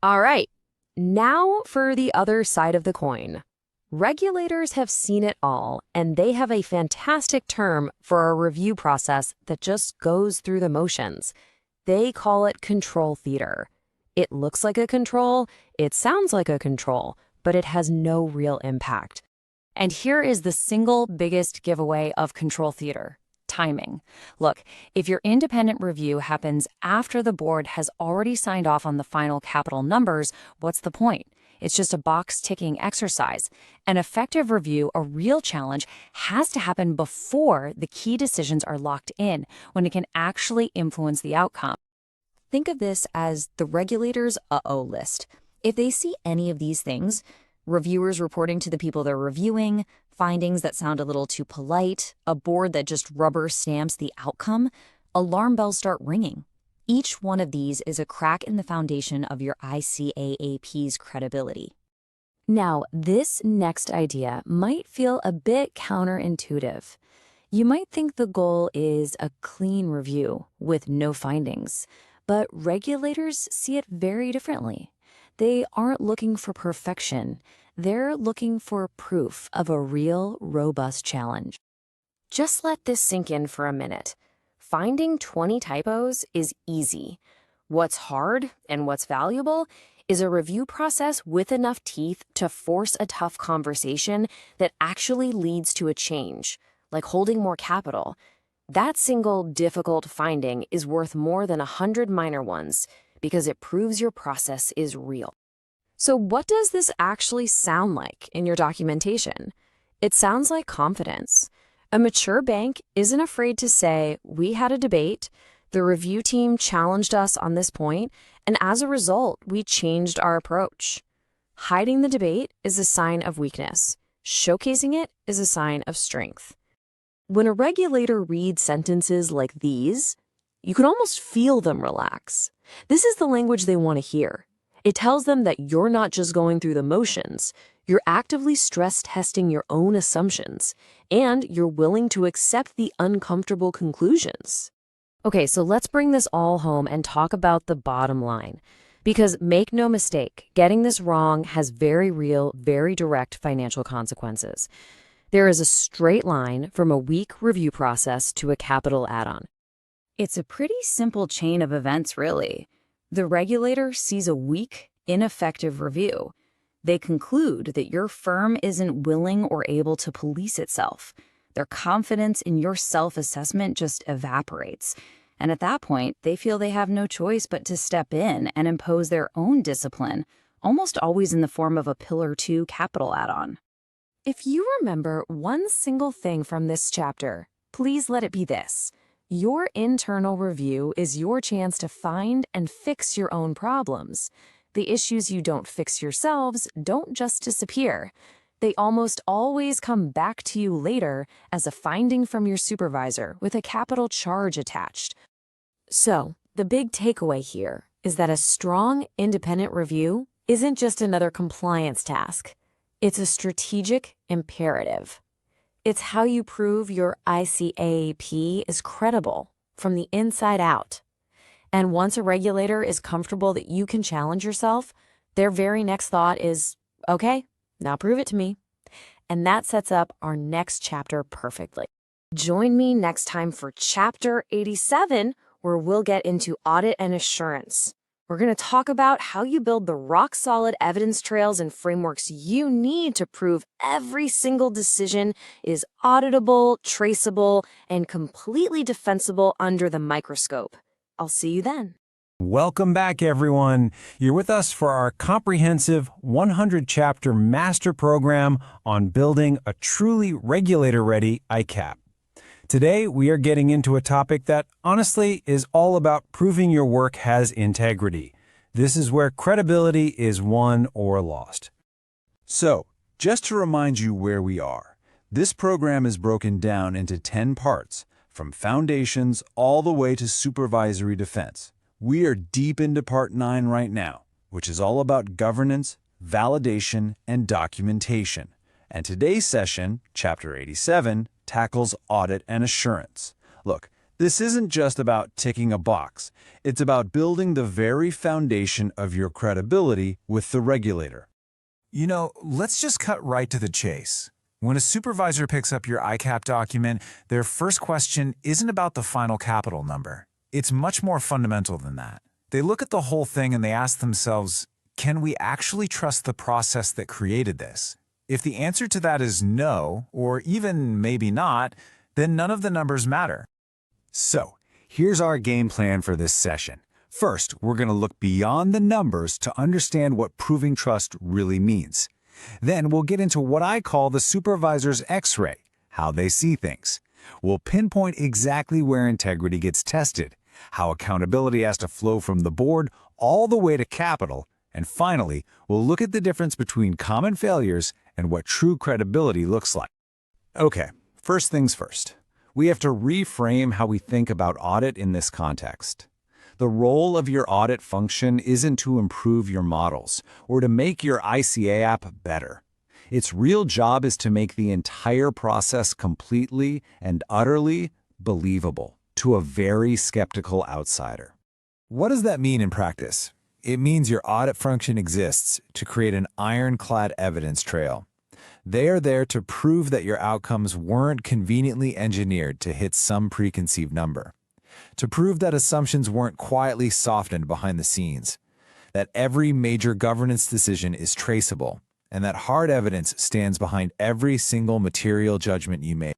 All right, now for the other side of the coin. Regulators have seen it all, and they have a fantastic term for a review process that just goes through the motions. They call it control theater. It looks like a control, it sounds like a control, but it has no real impact. And here is the single biggest giveaway of control theater: timing. Look, if your independent review happens after the board has already signed off on the final capital numbers, what's the point? It's just a box-ticking exercise. An effective review, a real challenge, has to happen before the key decisions are locked in, when it can actually influence the outcome. Think of this as the regulator's uh-oh list. If they see any of these things, reviewers reporting to the people they're reviewing, findings that sound a little too polite, a board that just rubber stamps the outcome, alarm bells start ringing. Each one of these is a crack in the foundation of your ICAAP's credibility. Now, this next idea might feel a bit counterintuitive. You might think the goal is a clean review with no findings, but regulators see it very differently. They aren't looking for perfection. They're looking for proof of a real, robust challenge. Just let this sink in for a minute. Finding 20 typos is easy. What's hard and what's valuable is a review process with enough teeth to force a tough conversation that actually leads to a change, like holding more capital. That single difficult finding is worth more than 100 minor ones because it proves your process is real. So what does this actually sound like in your documentation? It sounds like confidence. A mature bank isn't afraid to say, we had a debate, the review team challenged us on this point, and as a result, we changed our approach. Hiding the debate is a sign of weakness. Showcasing it is a sign of strength. When a regulator reads sentences like these, you can almost feel them relax. This is the language they want to hear. It tells them that you're not just going through the motions, you're actively stress testing your own assumptions, and you're willing to accept the uncomfortable conclusions. Okay, so let's bring this all home and talk about the bottom line. Because make no mistake, getting this wrong has very real, very direct financial consequences. There is a straight line from a weak review process to a capital add-on. It's a pretty simple chain of events, really. The regulator sees a weak, ineffective review. They conclude that your firm isn't willing or able to police itself. Their confidence in your self-assessment just evaporates. And at that point, they feel they have no choice but to step in and impose their own discipline, almost always in the form of a Pillar 2 capital add-on. If you remember one single thing from this chapter, please let it be this. Your internal review is your chance to find and fix your own problems. The issues you don't fix yourselves don't just disappear. They almost always come back to you later as a finding from your supervisor with a capital charge attached. So, the big takeaway here is that a strong, independent review isn't just another compliance task. It's a strategic imperative. It's how you prove your ICAAP is credible from the inside out. And once a regulator is comfortable that you can challenge yourself, their very next thought is, okay, now prove it to me. And that sets up our next chapter perfectly. Join me next time for Chapter 87, where we'll get into audit and assurance. We're going to talk about how you build the rock-solid evidence trails and frameworks you need to prove every single decision is auditable, traceable, and completely defensible under the microscope. I'll see you then. Welcome back, everyone. You're with us for our comprehensive 100-chapter master program on building a truly regulator-ready ICAAP. Today, we are getting into a topic that, honestly, is all about proving your work has integrity. This is where credibility is won or lost. So, just to remind you where we are, This program is broken down into 10 parts, from foundations all the way to supervisory defense. We are deep into Part 9 right now, which is all about governance, validation, and documentation. And today's session, Chapter 87, tackles audit and assurance. Look, this isn't just about ticking a box. It's about building the very foundation of your credibility with the regulator. You know, let's just cut right to the chase. When a supervisor picks up your ICAAP document, their first question isn't about the final capital number. It's much more fundamental than that. They look at the whole thing and they ask themselves, can we actually trust the process that created this? If the answer to that is no, or even maybe not, then none of the numbers matter. So, here's our game plan for this session. First, we're going to look beyond the numbers to understand what proving trust really means. Then we'll get into what I call the supervisor's X-ray, how they see things. We'll pinpoint exactly where integrity gets tested, how accountability has to flow from the board all the way to capital, and finally, we'll look at the difference between common failures and what true credibility looks like. Okay, first things first. We have to reframe how we think about audit in this context. The role of your audit function isn't to improve your models or to make your ICAAP better. Its real job is to make the entire process completely and utterly believable to a very skeptical outsider. What does that mean in practice? It means your audit function exists to create an ironclad evidence trail. They are there to prove that your outcomes weren't conveniently engineered to hit some preconceived number, to prove that assumptions weren't quietly softened behind the scenes, that every major governance decision is traceable, and that hard evidence stands behind every single material judgment you make.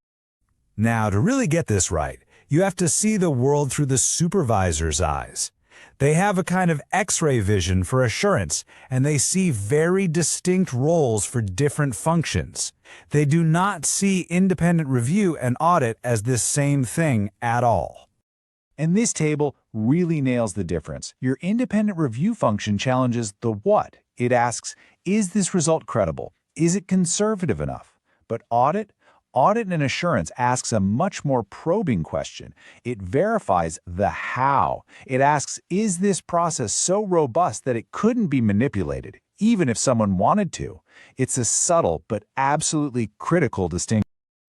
Now, to really get this right, you have to see the world through the supervisor's eyes. They have a kind of X-ray vision for assurance, and they see very distinct roles for different functions. They do not see independent review and audit as this same thing at all. And this table really nails the difference. Your independent review function challenges the what. It asks, is this result credible? Is it conservative enough? But audit and assurance asks a much more probing question. It verifies the how. It asks, is this process so robust that it couldn't be manipulated, even if someone wanted to? It's a subtle but absolutely critical distinction.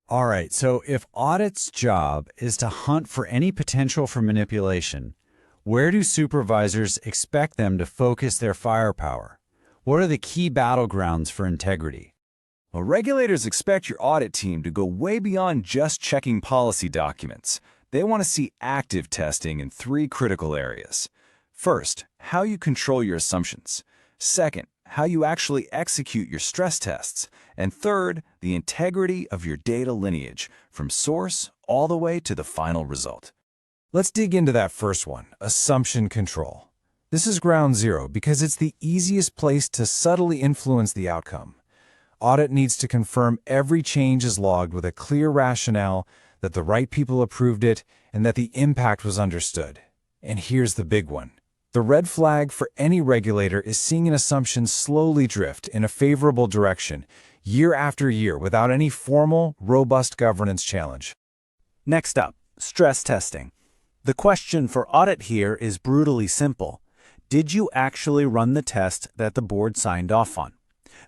All right, so if audit's job is to hunt for any potential for manipulation, where do supervisors expect them to focus their firepower? What are the key battlegrounds for integrity? Well, regulators expect your audit team to go way beyond just checking policy documents. They want to see active testing in 3 critical areas. First, how you control your assumptions. Second, how you actually execute your stress tests. And third, the integrity of your data lineage, from source all the way to the final result. Let's dig into that first one, assumption control. This is ground zero because it's the easiest place to subtly influence the outcome. Audit needs to confirm every change is logged with a clear rationale, that the right people approved it, and that the impact was understood. And here's the big one. The red flag for any regulator is seeing an assumption slowly drift in a favorable direction, year after year, without any formal, robust governance challenge. Next up, stress testing. The question for audit here is brutally simple. Did you actually run the test that the board signed off on?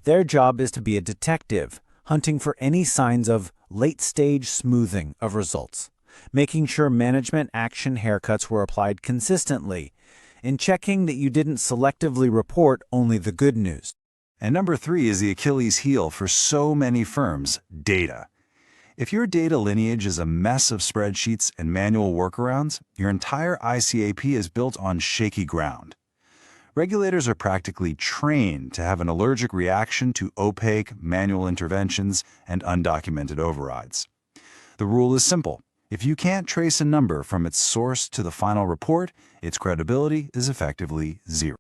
Their job is to be a detective, hunting for any signs of late-stage smoothing of results, making sure management action haircuts were applied consistently, and checking that you didn't selectively report only the good news. And number 3 is the Achilles heel for so many firms, data. If your data lineage is a mess of spreadsheets and manual workarounds, your entire ICAAP is built on shaky ground. Regulators are practically trained to have an allergic reaction to opaque manual interventions and undocumented overrides. The rule is simple. If you can't trace a number from its source to the final report, its credibility is effectively zero.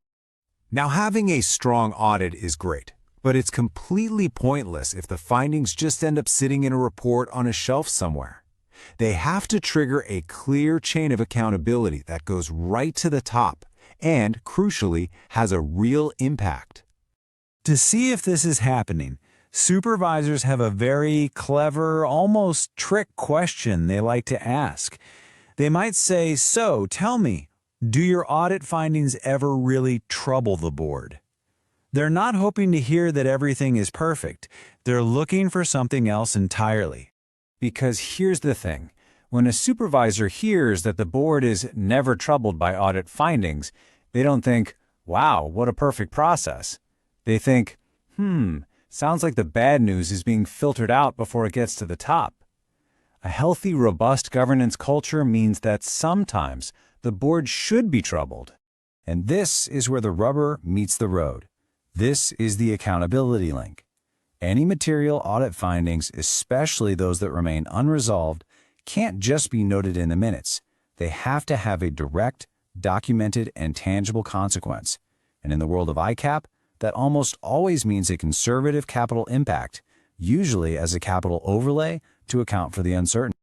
Now, having a strong audit is great, but it's completely pointless if the findings just end up sitting in a report on a shelf somewhere. They have to trigger a clear chain of accountability that goes right to the top and, crucially, has a real impact. To see if this is happening, Supervisors have a very clever, almost trick question they like to ask. They might say, "So, tell me, do your audit findings ever really trouble the board?" They're not hoping to hear that everything is perfect. They're looking for something else entirely. Because here's the thing. When a supervisor hears that the board is never troubled by audit findings, they don't think, "Wow, what a perfect process." They think, sounds like the bad news is being filtered out before it gets to the top. A healthy, robust governance culture means that sometimes the board should be troubled. And this is where the rubber meets the road. This is the accountability link. Any material audit findings, especially those that remain unresolved, can't just be noted in the minutes. They have to have a direct, documented, and tangible consequence. And in the world of ICAAP, that almost always means a conservative capital impact, usually as a capital overlay to account for the uncertainty.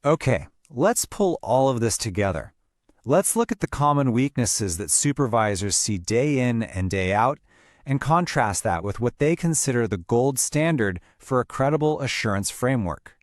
Okay, let's pull all of this together. Let's look at the common weaknesses that supervisors see day in and day out, and contrast that with what they consider the gold standard for a credible assurance framework.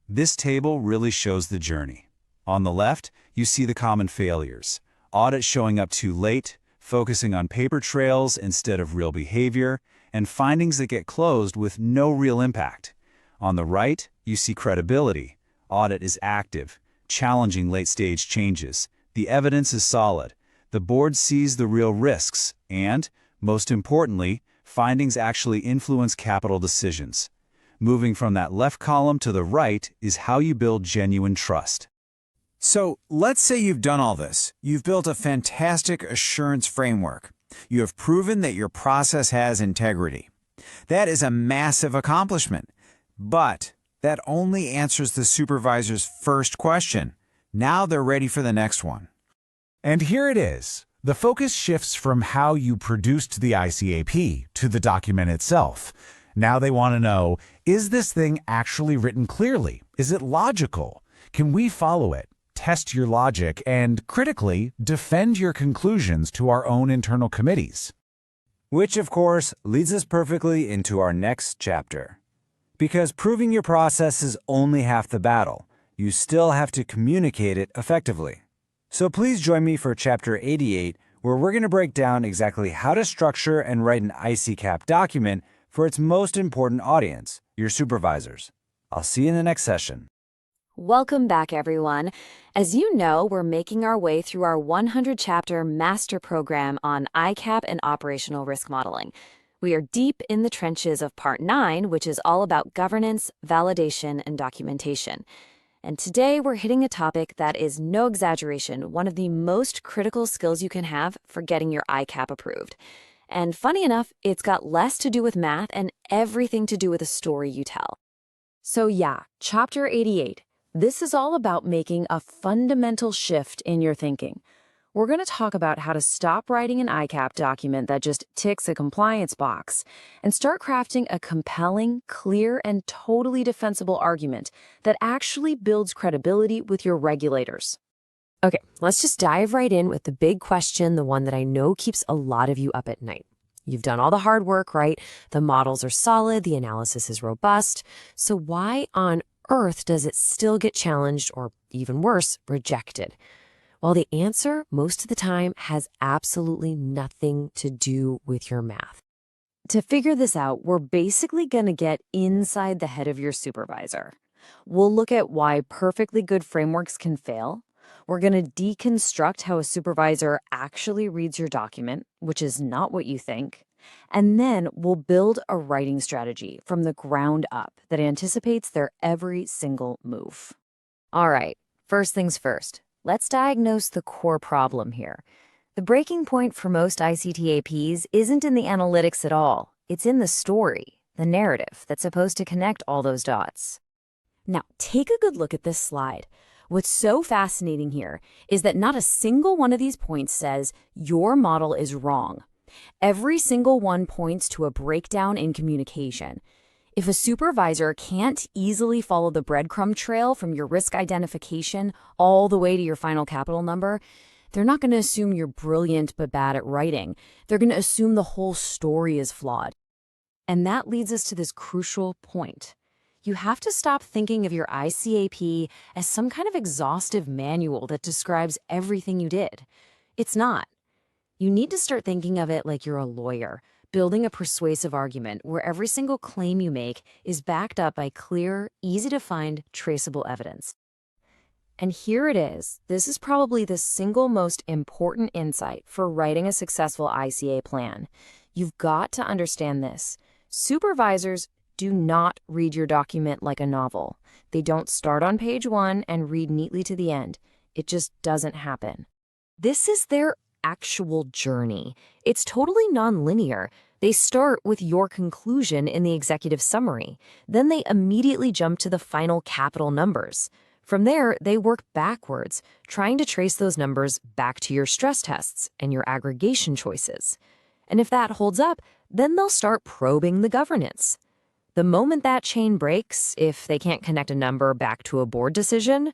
This table really shows the journey. On the left, you see the common failures. Audits showing up too late, focusing on paper trails instead of real behavior, and findings that get closed with no real impact. On the right, you see credibility. Audit is active, challenging late-stage changes. The evidence is solid. The board sees the real risks, and, most importantly, findings actually influence capital decisions. Moving from that left column to the right is how you build genuine trust. So let's say you've done all this. You've built a fantastic assurance framework. You have proven that your process has integrity. That is a massive accomplishment. But that only answers the supervisor's first question. Now they're ready for the next one. And here it is. The focus shifts from how you produced the ICAAP to the document itself. Now they want to know, is this thing actually written clearly? Is it logical? Can we follow it? Test your logic and, critically, defend your conclusions to our own internal committees. Which, of course, leads us perfectly into our next chapter. Because proving your process is only half the battle. You still have to communicate it effectively. So please join me for Chapter 88, where we're going to break down exactly how to structure and write an ICAAP document for its most important audience, your supervisors. I'll see you in the next session. Welcome back, everyone. As you know, we're making our way through our 100-chapter master program on ICAAP and operational risk modeling. We are deep in the trenches of Part 9, which is all about governance, validation, and documentation. And today we're hitting a topic that is, no exaggeration, one of the most critical skills you can have for getting your ICAAP approved. And funny enough, it's got less to do with math and everything to do with the story you tell. So yeah, Chapter 88. This is all about making a fundamental shift in your thinking. We're going to talk about how to stop writing an ICAAP document that just ticks a compliance box and start crafting a compelling, clear, and totally defensible argument that actually builds credibility with your regulators. Okay, let's just dive right in with the big question, the one that I know keeps a lot of you up at night. You've done all the hard work, right? The models are solid, the analysis is robust. So why on earth does it still get challenged or, even worse, rejected? Well, the answer, most of the time, has absolutely nothing to do with your math. To figure this out, we're basically going to get inside the head of your supervisor. We'll look at why perfectly good frameworks can fail. We're going to deconstruct how a supervisor actually reads your document, which is not what you think. And then we'll build a writing strategy from the ground up that anticipates their every single move. All right, first things first. Let's diagnose the core problem here. The breaking point for most ICTAPs isn't in the analytics at all. It's in the story, the narrative that's supposed to connect all those dots. Now, take a good look at this slide. What's so fascinating here is that not a single one of these points says your model is wrong. Every single one points to a breakdown in communication. If a supervisor can't easily follow the breadcrumb trail from your risk identification all the way to your final capital number, they're not going to assume you're brilliant but bad at writing. They're going to assume the whole story is flawed. And that leads us to this crucial point. You have to stop thinking of your ICAP as some kind of exhaustive manual that describes everything you did. It's not. You need to start thinking of it like you're a lawyer, building a persuasive argument where every single claim you make is backed up by clear, easy-to-find, traceable evidence. And here it is. This is probably the single most important insight for writing a successful ICA plan. You've got to understand this. Supervisors do not read your document like a novel. They don't start on page 1 and read neatly to the end. It just doesn't happen. This is their actual journey. It's totally nonlinear. They start with your conclusion in the executive summary. Then they immediately jump to the final capital numbers. From there, they work backwards, trying to trace those numbers back to your stress tests and your aggregation choices. And if that holds up, then they'll start probing the governance. The moment that chain breaks, if they can't connect a number back to a board decision,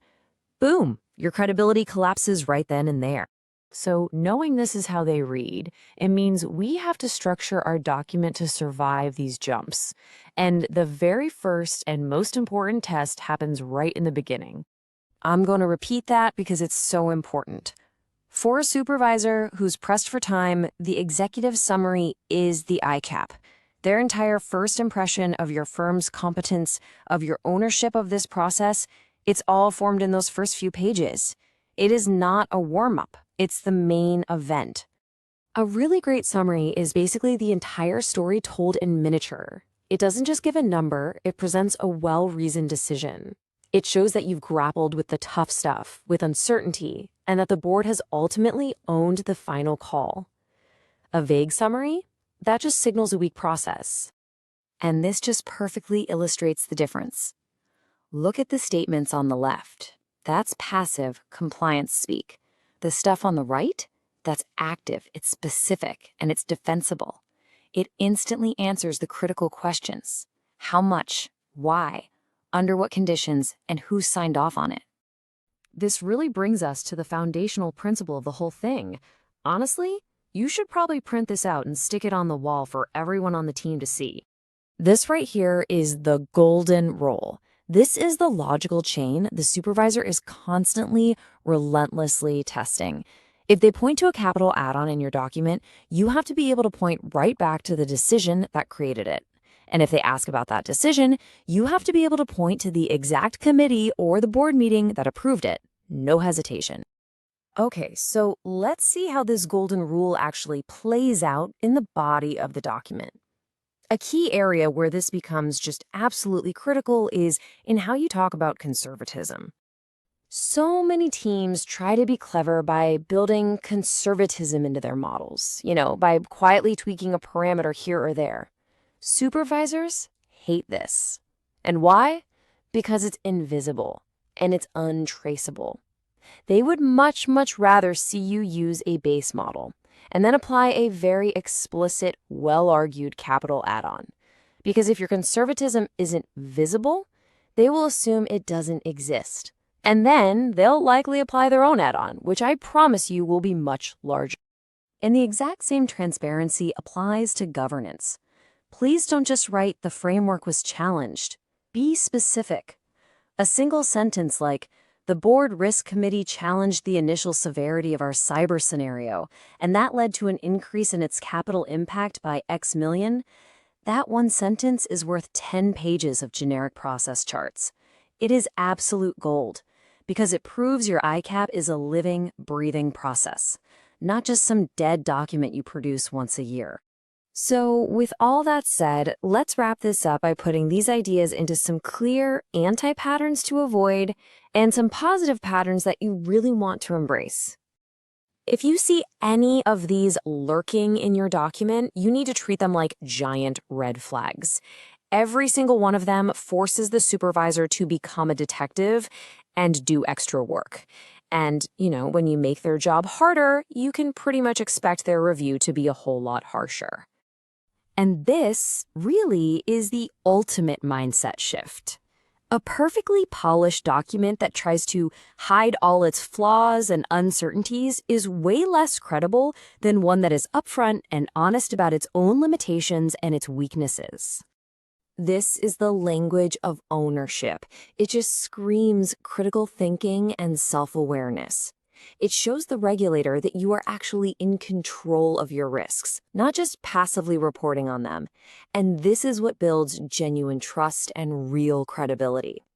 boom, your credibility collapses right then and there. So knowing this is how they read, it means we have to structure our document to survive these jumps. And the very first and most important test happens right in the beginning. I'm going to repeat that because it's so important. For a supervisor who's pressed for time, the executive summary is the ICAAP. Their entire first impression of your firm's competence, of your ownership of this process, it's all formed in those first few pages. It is not a warm-up. It's the main event. A really great summary is basically the entire story told in miniature. It doesn't just give a number, it presents a well-reasoned decision. It shows that you've grappled with the tough stuff, with uncertainty, and that the board has ultimately owned the final call. A vague summary? That just signals a weak process. And this just perfectly illustrates the difference. Look at the statements on the left. That's passive compliance speak. The stuff on the right? That's active, it's specific, and it's defensible. It instantly answers the critical questions. How much? Why? Under what conditions? And who signed off on it? This really brings us to the foundational principle of the whole thing. Honestly, you should probably print this out and stick it on the wall for everyone on the team to see. This right here is the golden rule. This is the logical chain the supervisor is constantly, relentlessly testing. If they point to a capital add-on in your document, you have to be able to point right back to the decision that created it. And if they ask about that decision, you have to be able to point to the exact committee or the board meeting that approved it. No hesitation. Okay, so let's see how this golden rule actually plays out in the body of the document. A key area where this becomes just absolutely critical is in how you talk about conservatism. So many teams try to be clever by building conservatism into their models, by quietly tweaking a parameter here or there. Supervisors hate this. And why? Because it's invisible and it's untraceable. They would much, much rather see you use a base model and then apply a very explicit, well-argued capital add-on. Because if your conservatism isn't visible, they will assume it doesn't exist. And then they'll likely apply their own add-on, which I promise you will be much larger. And the exact same transparency applies to governance. Please don't just write the framework was challenged. Be specific. A single sentence like, the board risk committee challenged the initial severity of our cyber scenario, and that led to an increase in its capital impact by X million. That one sentence is worth 10 pages of generic process charts. It is absolute gold, because it proves your ICAAP is a living, breathing process, not just some dead document you produce once a year. So with all that said, let's wrap this up by putting these ideas into some clear anti-patterns to avoid and some positive patterns that you really want to embrace. If you see any of these lurking in your document, you need to treat them like giant red flags. Every single one of them forces the supervisor to become a detective and do extra work. And, when you make their job harder, you can pretty much expect their review to be a whole lot harsher. And this really is the ultimate mindset shift. A perfectly polished document that tries to hide all its flaws and uncertainties is way less credible than one that is upfront and honest about its own limitations and its weaknesses. This is the language of ownership. It just screams critical thinking and self-awareness. It shows the regulator that you are actually in control of your risks, not just passively reporting on them. And this is what builds genuine trust and real credibility.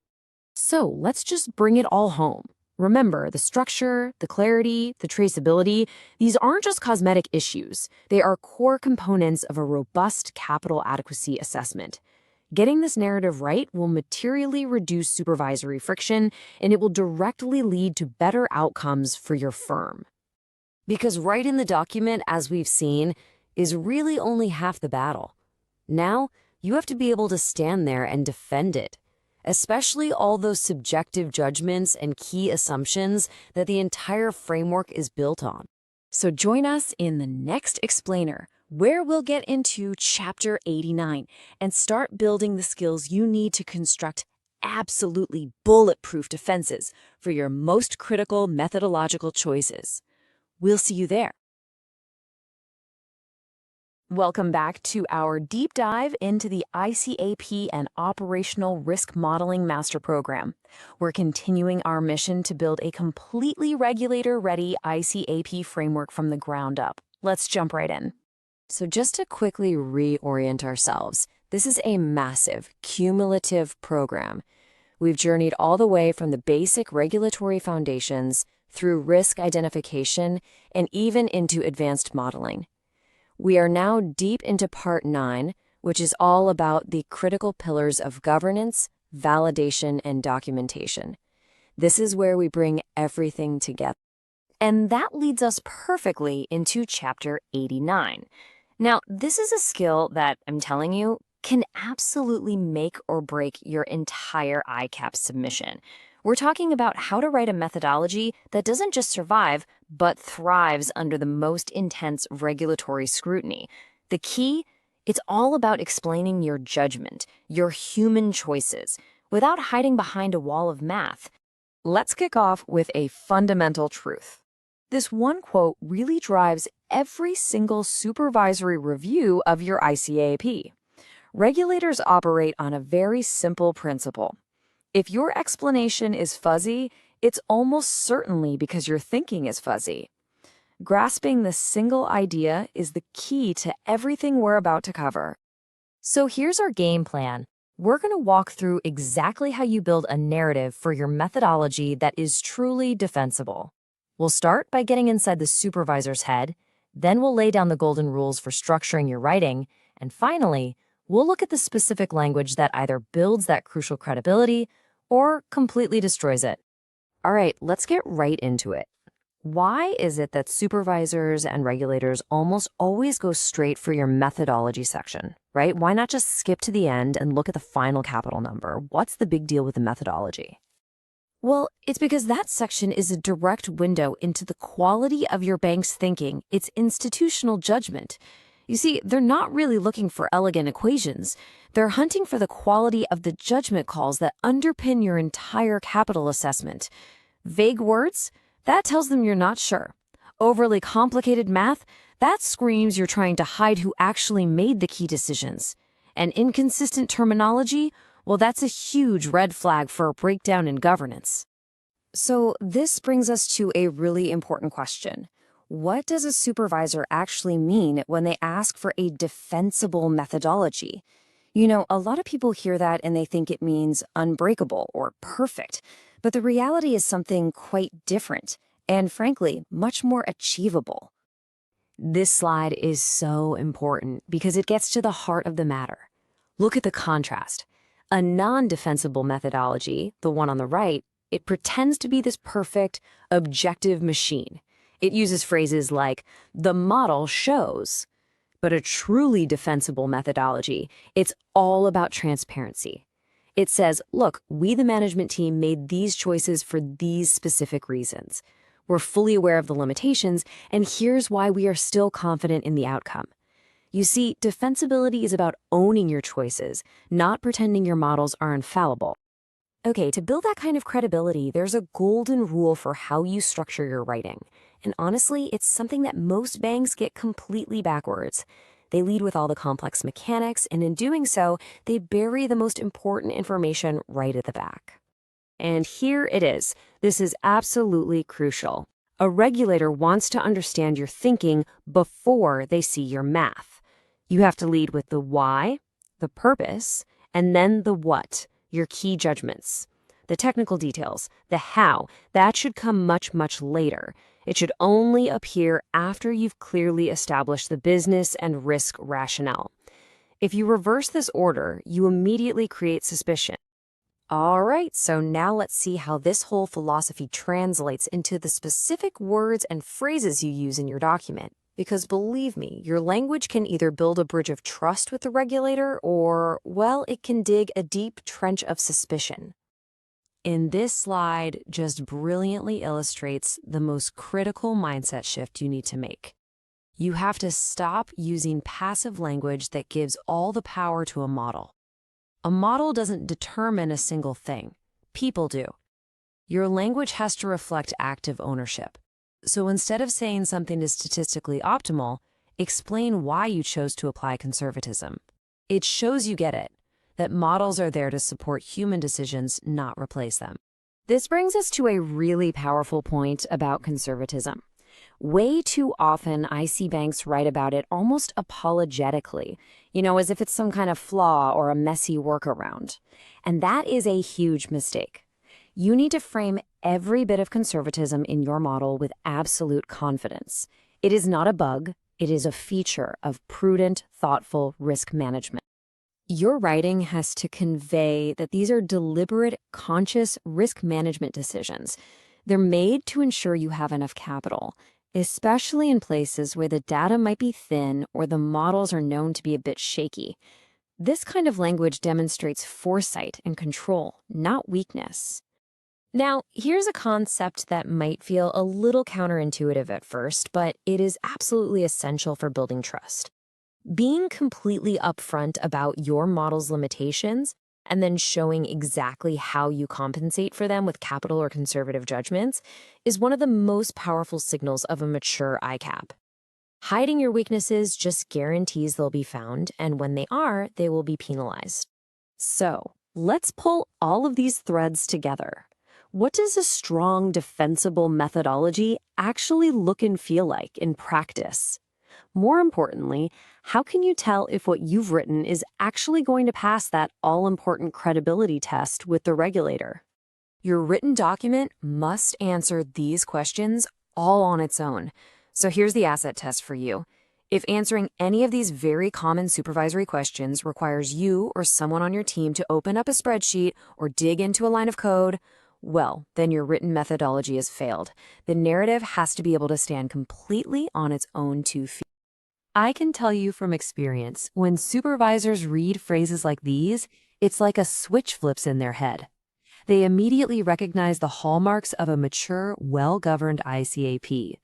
So let's just bring it all home. Remember, the structure, the clarity, the traceability, these aren't just cosmetic issues. They are core components of a robust capital adequacy assessment. Getting this narrative right will materially reduce supervisory friction, and it will directly lead to better outcomes for your firm. Because right in the document, as we've seen, is really only half the battle. Now, you have to be able to stand there and defend it, especially all those subjective judgments and key assumptions that the entire framework is built on. So join us in the next explainer, where we'll get into Chapter 89 and start building the skills you need to construct absolutely bulletproof defenses for your most critical methodological choices. We'll see you there. Welcome back to our deep dive into the ICAAP and Operational Risk Modeling Master Program. We're continuing our mission to build a completely regulator-ready ICAAP framework from the ground up. Let's jump right in. So just to quickly reorient ourselves, this is a massive, cumulative program. We've journeyed all the way from the basic regulatory foundations through risk identification and even into advanced modeling. We are now deep into Part 9, which is all about the critical pillars of governance, validation, and documentation. This is where we bring everything together. And that leads us perfectly into Chapter 89. Now, this is a skill that, I'm telling you, can absolutely make or break your entire ICAAP submission. We're talking about how to write a methodology that doesn't just survive, but thrives under the most intense regulatory scrutiny. The key? It's all about explaining your judgment, your human choices, without hiding behind a wall of math. Let's kick off with a fundamental truth. This one quote really drives every single supervisory review of your ICAAP. Regulators operate on a very simple principle. If your explanation is fuzzy, it's almost certainly because your thinking is fuzzy. Grasping this single idea is the key to everything we're about to cover. So here's our game plan. We're going to walk through exactly how you build a narrative for your methodology that is truly defensible. We'll start by getting inside the supervisor's head, then we'll lay down the golden rules for structuring your writing, and finally, we'll look at the specific language that either builds that crucial credibility or completely destroys it. All right, let's get right into it. Why is it that supervisors and regulators almost always go straight for your methodology section, right? Why not just skip to the end and look at the final capital number? What's the big deal with the methodology? Well, it's because that section is a direct window into the quality of your bank's thinking, its institutional judgment. You see, they're not really looking for elegant equations. They're hunting for the quality of the judgment calls that underpin your entire capital assessment. Vague words? That tells them you're not sure. Overly complicated math? That screams you're trying to hide who actually made the key decisions. And inconsistent terminology? Well, that's a huge red flag for a breakdown in governance. So this brings us to a really important question. What does a supervisor actually mean when they ask for a defensible methodology? You know, a lot of people hear that and they think it means unbreakable or perfect, but the reality is something quite different and, frankly, much more achievable. This slide is so important because it gets to the heart of the matter. Look at the contrast. A non-defensible methodology, the one on the right, it pretends to be this perfect, objective machine. It uses phrases like, the model shows. But a truly defensible methodology, it's all about transparency. It says, look, we the management team made these choices for these specific reasons. We're fully aware of the limitations, and here's why we are still confident in the outcome. You see, defensibility is about owning your choices, not pretending your models are infallible. Okay, to build that kind of credibility, there's a golden rule for how you structure your writing. And honestly, it's something that most banks get completely backwards. They lead with all the complex mechanics, and in doing so, they bury the most important information right at the back. And here it is. This is absolutely crucial. A regulator wants to understand your thinking before they see your math. You have to lead with the why, the purpose, and then the what, your key judgments. The technical details, the how, that should come much, much later. It should only appear after you've clearly established the business and risk rationale. If you reverse this order, you immediately create suspicion. All right, so now let's see how this whole philosophy translates into the specific words and phrases you use in your document. Because believe me, your language can either build a bridge of trust with the regulator or, well, it can dig a deep trench of suspicion. In this slide just brilliantly illustrates the most critical mindset shift you need to make. You have to stop using passive language that gives all the power to a model. A model doesn't determine a single thing. People do. Your language has to reflect active ownership. So instead of saying something is statistically optimal, explain why you chose to apply conservatism. It shows you get it, that models are there to support human decisions, not replace them. This brings us to a really powerful point about conservatism. Way too often, I see banks write about it almost apologetically, as if it's some kind of flaw or a messy workaround. And that is a huge mistake. You need to frame every bit of conservatism in your model with absolute confidence. It is not a bug, it is a feature of prudent, thoughtful risk management. Your writing has to convey that these are deliberate, conscious risk management decisions. They're made to ensure you have enough capital, especially in places where the data might be thin or the models are known to be a bit shaky. This kind of language demonstrates foresight and control, not weakness. Now, here's a concept that might feel a little counterintuitive at first, but it is absolutely essential for building trust. Being completely upfront about your model's limitations and then showing exactly how you compensate for them with capital or conservative judgments is one of the most powerful signals of a mature ICAAP. Hiding your weaknesses just guarantees they'll be found, and when they are, they will be penalized. So, let's pull all of these threads together. What does a strong, defensible methodology actually look and feel like in practice? More importantly, how can you tell if what you've written is actually going to pass that all-important credibility test with the regulator? Your written document must answer these questions all on its own. So here's the asset test for you. If answering any of these very common supervisory questions requires you or someone on your team to open up a spreadsheet or dig into a line of code, well, then your written methodology has failed. The narrative has to be able to stand completely on its own 2 feet. I can tell you from experience, when supervisors read phrases like these, it's like a switch flips in their head. They immediately recognize the hallmarks of a mature, well-governed ICAAP.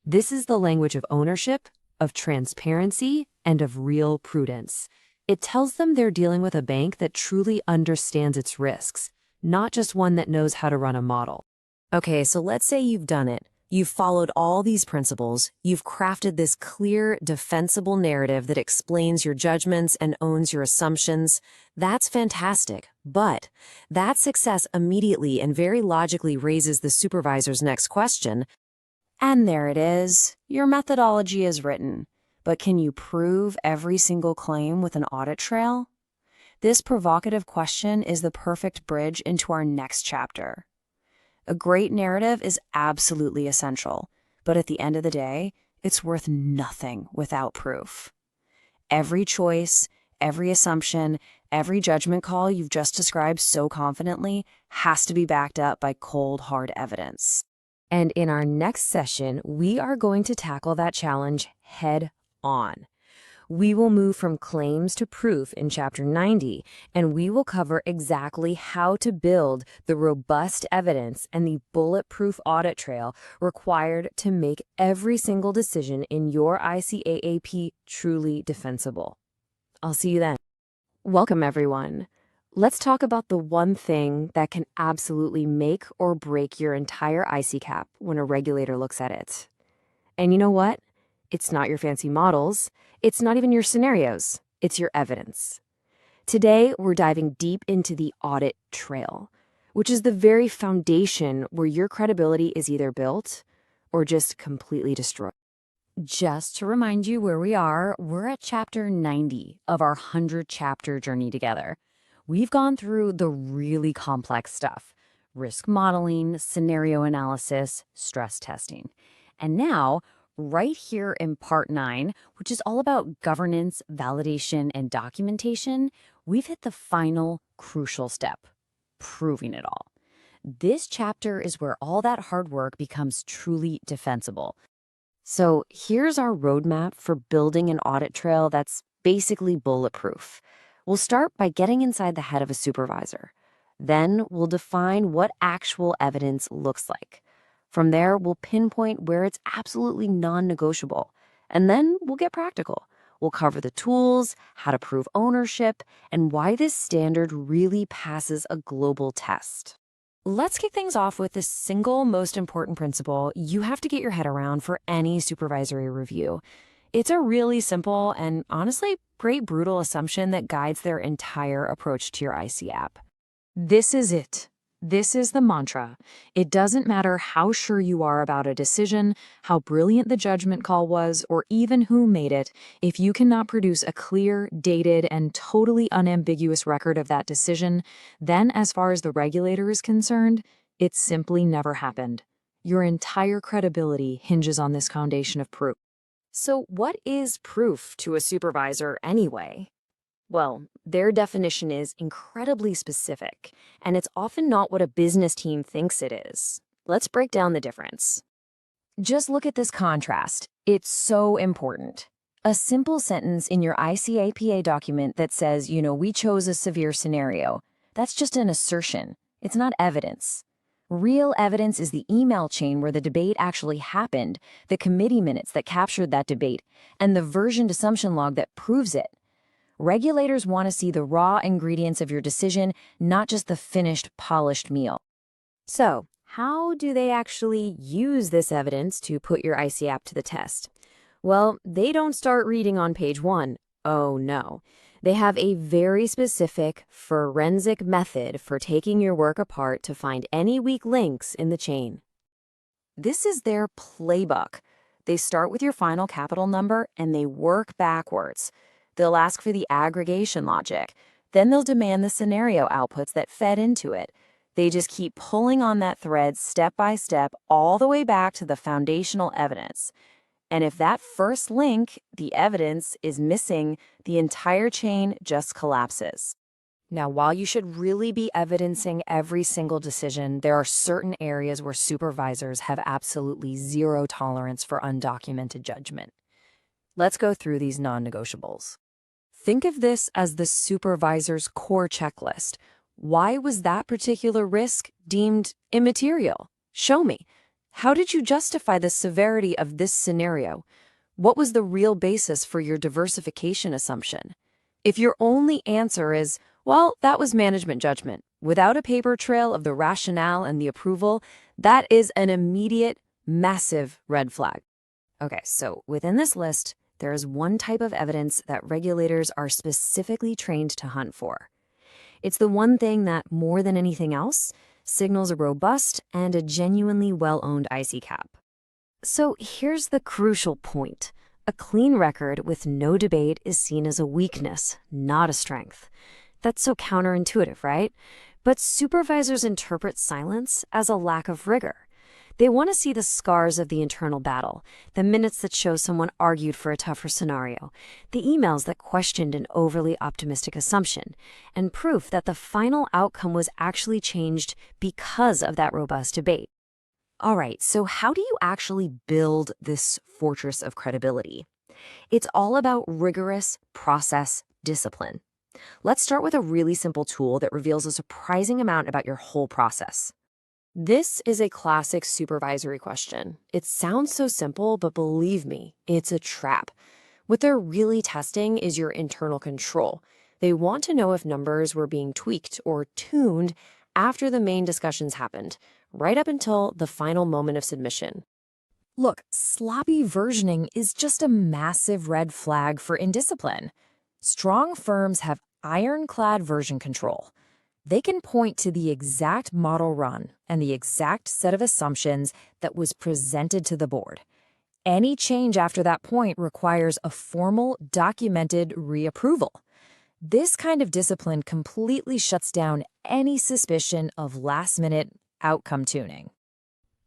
This is the language of ownership, of transparency, and of real prudence. It tells them they're dealing with a bank that truly understands its risks, not just one that knows how to run a model. Okay, so let's say you've done it. You've followed all these principles. You've crafted this clear, defensible narrative that explains your judgments and owns your assumptions. That's fantastic. But that success immediately and very logically raises the supervisor's next question. And there it is. Your methodology is written. But can you prove every single claim with an audit trail? This provocative question is the perfect bridge into our next chapter. A great narrative is absolutely essential, but at the end of the day, it's worth nothing without proof. Every choice, every assumption, every judgment call you've just described so confidently has to be backed up by cold, hard evidence. And in our next session, we are going to tackle that challenge head on. We will move from claims to proof in Chapter 90, and we will cover exactly how to build the robust evidence and the bulletproof audit trail required to make every single decision in your ICAAP truly defensible. I'll see you then. Welcome, everyone. Let's talk about the one thing that can absolutely make or break your entire ICAAP when a regulator looks at it. And you know what? It's not your fancy models. It's not even your scenarios. It's your evidence. Today, we're diving deep into the audit trail, which is the very foundation where your credibility is either built or just completely destroyed. Just to remind you where we are, we're at chapter 90 of our 100-chapter journey together. We've gone through the really complex stuff: risk modeling, scenario analysis, stress testing. And now, right here in part 9, which is all about governance, validation, and documentation, we've hit the final crucial step: proving it all. This chapter is where all that hard work becomes truly defensible. So here's our roadmap for building an audit trail that's basically bulletproof. We'll start by getting inside the head of a supervisor. Then we'll define what actual evidence looks like. From there, we'll pinpoint where it's absolutely non-negotiable. And then we'll get practical. We'll cover the tools, how to prove ownership, and why this standard really passes a global test. Let's kick things off with the single most important principle you have to get your head around for any supervisory review. It's a really simple and honestly pretty brutal assumption that guides their entire approach to your ICAAP. This is it. This is the mantra. It doesn't matter how sure you are about a decision, how brilliant the judgment call was, or even who made it. If you cannot produce a clear, dated, and totally unambiguous record of that decision, then as far as the regulator is concerned, it simply never happened. Your entire credibility hinges on this foundation of proof. So what is proof to a supervisor anyway? Well, their definition is incredibly specific, and it's often not what a business team thinks it is. Let's break down the difference. Just look at this contrast. It's so important. A simple sentence in your ICAPA document that says, we chose a severe scenario. That's just an assertion. It's not evidence. Real evidence is the email chain where the debate actually happened, the committee minutes that captured that debate, and the versioned assumption log that proves it. Regulators want to see the raw ingredients of your decision, not just the finished, polished meal. So, how do they actually use this evidence to put your ICAAP to the test? Well, they don't start reading on page 1. Oh no. They have a very specific forensic method for taking your work apart to find any weak links in the chain. This is their playbook. They start with your final capital number and they work backwards. They'll ask for the aggregation logic. Then they'll demand the scenario outputs that fed into it. They just keep pulling on that thread step by step all the way back to the foundational evidence. And if that first link, the evidence, is missing, the entire chain just collapses. Now, while you should really be evidencing every single decision, there are certain areas where supervisors have absolutely zero tolerance for undocumented judgment. Let's go through these non-negotiables. Think of this as the supervisor's core checklist. Why was that particular risk deemed immaterial? Show me. How did you justify the severity of this scenario? What was the real basis for your diversification assumption? If your only answer is, well, that was management judgment, without a paper trail of the rationale and the approval, that is an immediate, massive red flag. Okay, so within this list, there is one type of evidence that regulators are specifically trained to hunt for. It's the one thing that, more than anything else, signals a robust and a genuinely well-owned ICAAP. So here's the crucial point. A clean record with no debate is seen as a weakness, not a strength. That's so counterintuitive, right? But supervisors interpret silence as a lack of rigor. They want to see the scars of the internal battle, the minutes that show someone argued for a tougher scenario, the emails that questioned an overly optimistic assumption, and proof that the final outcome was actually changed because of that robust debate. All right, so how do you actually build this fortress of credibility? It's all about rigorous process discipline. Let's start with a really simple tool that reveals a surprising amount about your whole process. This is a classic supervisory question. It sounds so simple, but believe me, it's a trap. What they're really testing is your internal control. They want to know if numbers were being tweaked or tuned after the main discussions happened, right up until the final moment of submission. Look, sloppy versioning is just a massive red flag for indiscipline. Strong firms have ironclad version control. They can point to the exact model run and the exact set of assumptions that was presented to the board. Any change after that point requires a formal, documented reapproval. This kind of discipline completely shuts down any suspicion of last-minute outcome tuning.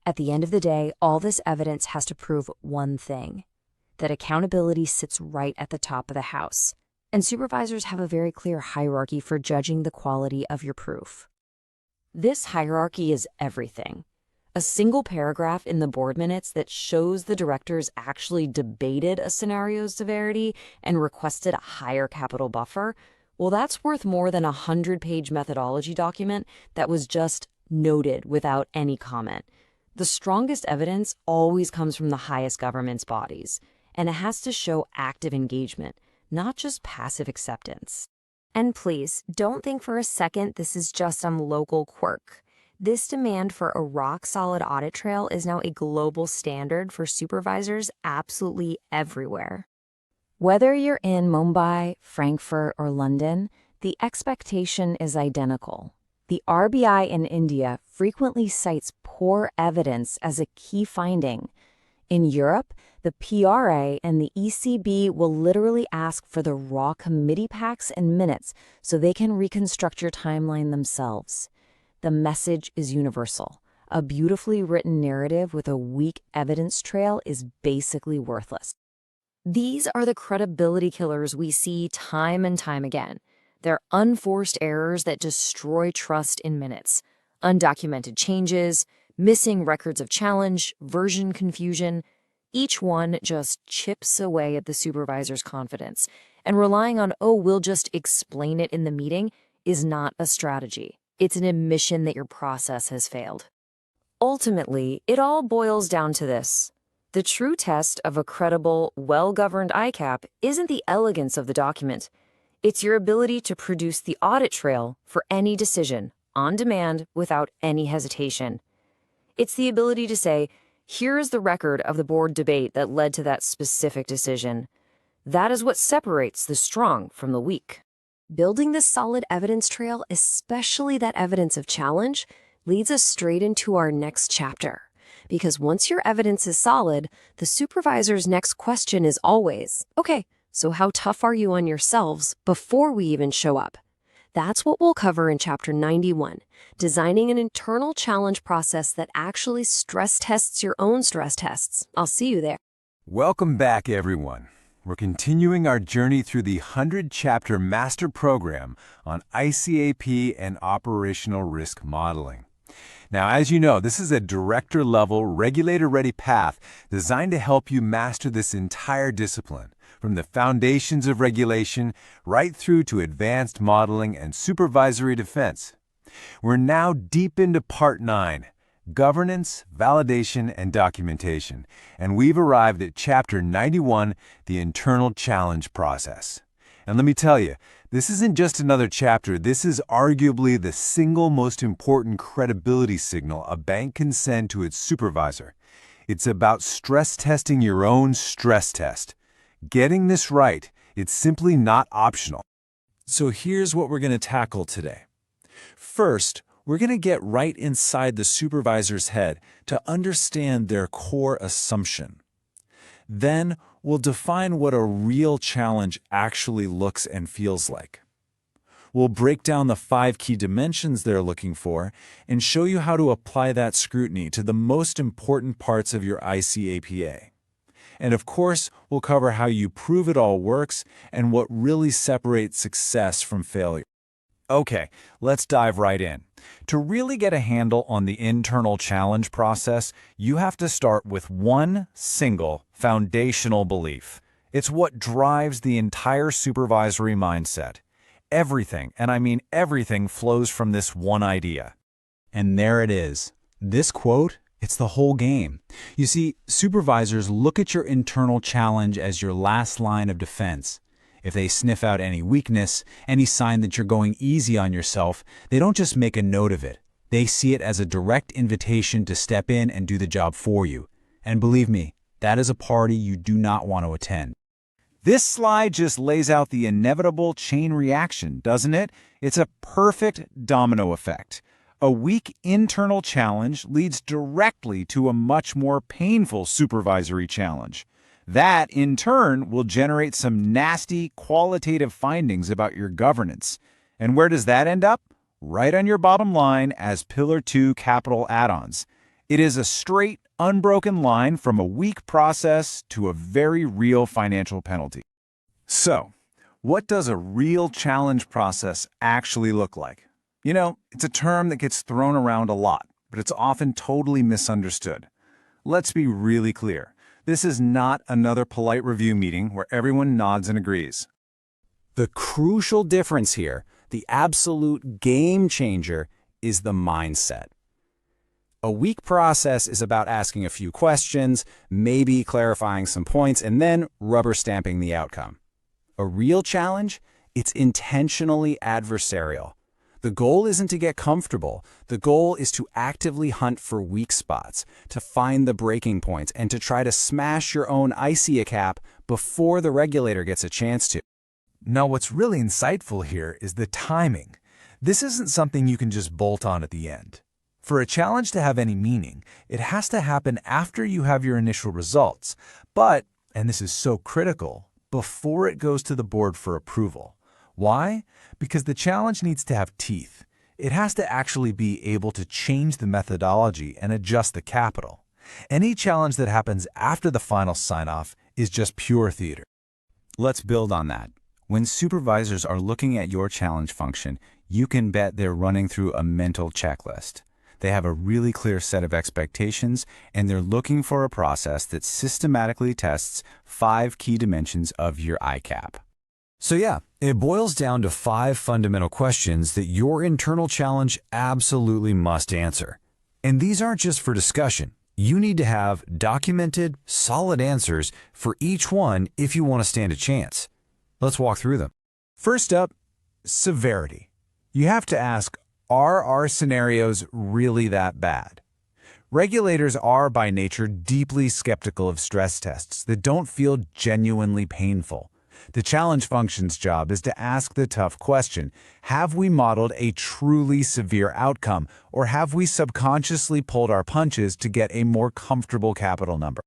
At the end of the day, all this evidence has to prove one thing: that accountability sits right at the top of the house, and supervisors have a very clear hierarchy for judging the quality of your proof. This hierarchy is everything. A single paragraph in the board minutes that shows the directors actually debated a scenario's severity and requested a higher capital buffer, well, that's worth more than a 100-page methodology document that was just noted without any comment. The strongest evidence always comes from the highest governance bodies, and it has to show active engagement, not just passive acceptance. And please, don't think for a second this is just some local quirk. This demand for a rock-solid audit trail is now a global standard for supervisors absolutely everywhere. Whether you're in Mumbai, Frankfurt, or London, the expectation is identical. The RBI in India frequently cites poor evidence as a key finding. In Europe, the PRA and the ECB will literally ask for the raw committee packs and minutes so they can reconstruct your timeline themselves. The message is universal. A beautifully written narrative with a weak evidence trail is basically worthless. These are the credibility killers we see time and time again. They're unforced errors that destroy trust in minutes. Undocumented changes, missing records of challenge, version confusion. Each one just chips away at the supervisor's confidence. And relying on, oh, we'll just explain it in the meeting is not a strategy. It's an admission that your process has failed. Ultimately, it all boils down to this. The true test of a credible, well-governed ICAAP isn't the elegance of the document. It's your ability to produce the audit trail for any decision, on demand, without any hesitation. It's the ability to say, here is the record of the board debate that led to that specific decision. That is what separates the strong from the weak. Building this solid evidence trail, especially that evidence of challenge, leads us straight into our next chapter. Because once your evidence is solid, the supervisor's next question is always, okay, so how tough are you on yourselves before we even show up? That's what we'll cover in Chapter 91, designing an internal challenge process that actually stress tests your own stress tests. I'll see you there. Welcome back, everyone. We're continuing our journey through the 100-chapter master program on ICAAP and operational risk modeling. Now, as you know, this is a director-level, regulator-ready path designed to help you master this entire discipline, from the foundations of regulation right through to advanced modeling and supervisory defense. We're now deep into Part 9, Governance, Validation, and Documentation, and we've arrived at Chapter 91, the Internal Challenge Process. And let me tell you, this isn't just another chapter, this is arguably the single most important credibility signal a bank can send to its supervisor. It's about stress testing your own stress test. Getting this right, it's simply not optional. So here's what we're going to tackle today. First, we're going to get right inside the supervisor's head to understand their core assumption. Then, we'll define what a real challenge actually looks and feels like. We'll break down the 5 key dimensions they're looking for and show you how to apply that scrutiny to the most important parts of your ICAPA. And of course, we'll cover how you prove it all works and what really separates success from failure. Okay, let's dive right in. To really get a handle on the internal challenge process, you have to start with one single foundational belief. It's what drives the entire supervisory mindset. Everything, and I mean everything, flows from this one idea. And there it is. This quote, it's the whole game. You see, supervisors look at your internal challenge as your last line of defense. If they sniff out any weakness, any sign that you're going easy on yourself, they don't just make a note of it. They see it as a direct invitation to step in and do the job for you. And believe me, that is a party you do not want to attend. This slide just lays out the inevitable chain reaction, doesn't it? It's a perfect domino effect. A weak internal challenge leads directly to a much more painful supervisory challenge. That, in turn, will generate some nasty qualitative findings about your governance. And where does that end up? Right on your bottom line as Pillar 2 capital add-ons. It is a straight, unbroken line from a weak process to a very real financial penalty. So, what does a real challenge process actually look like? You know, it's a term that gets thrown around a lot, but it's often totally misunderstood. Let's be really clear. This is not another polite review meeting where everyone nods and agrees. The crucial difference here, the absolute game changer, is the mindset. A weak process is about asking a few questions, maybe clarifying some points, and then rubber stamping the outcome. A real challenge, it's intentionally adversarial. The goal isn't to get comfortable. The goal is to actively hunt for weak spots, to find the breaking points, and to try to smash your own ICAAP before the regulator gets a chance to. Now, what's really insightful here is the timing. This isn't something you can just bolt on at the end. For a challenge to have any meaning, it has to happen after you have your initial results, but, and this is so critical, before it goes to the board for approval. Why? Because the challenge needs to have teeth. It has to actually be able to change the methodology and adjust the capital. Any challenge that happens after the final sign-off is just pure theater. Let's build on that. When supervisors are looking at your challenge function, you can bet they're running through a mental checklist. They have a really clear set of expectations, and they're looking for a process that systematically tests 5 key dimensions of your ICAAP. So yeah, it boils down to 5 fundamental questions that your internal challenge absolutely must answer. And these aren't just for discussion. You need to have documented, solid answers for each one if you want to stand a chance. Let's walk through them. First up, severity. You have to ask, are our scenarios really that bad? Regulators are by nature deeply skeptical of stress tests that don't feel genuinely painful. The challenge function's job is to ask the tough question, have we modeled a truly severe outcome, or have we subconsciously pulled our punches to get a more comfortable capital number?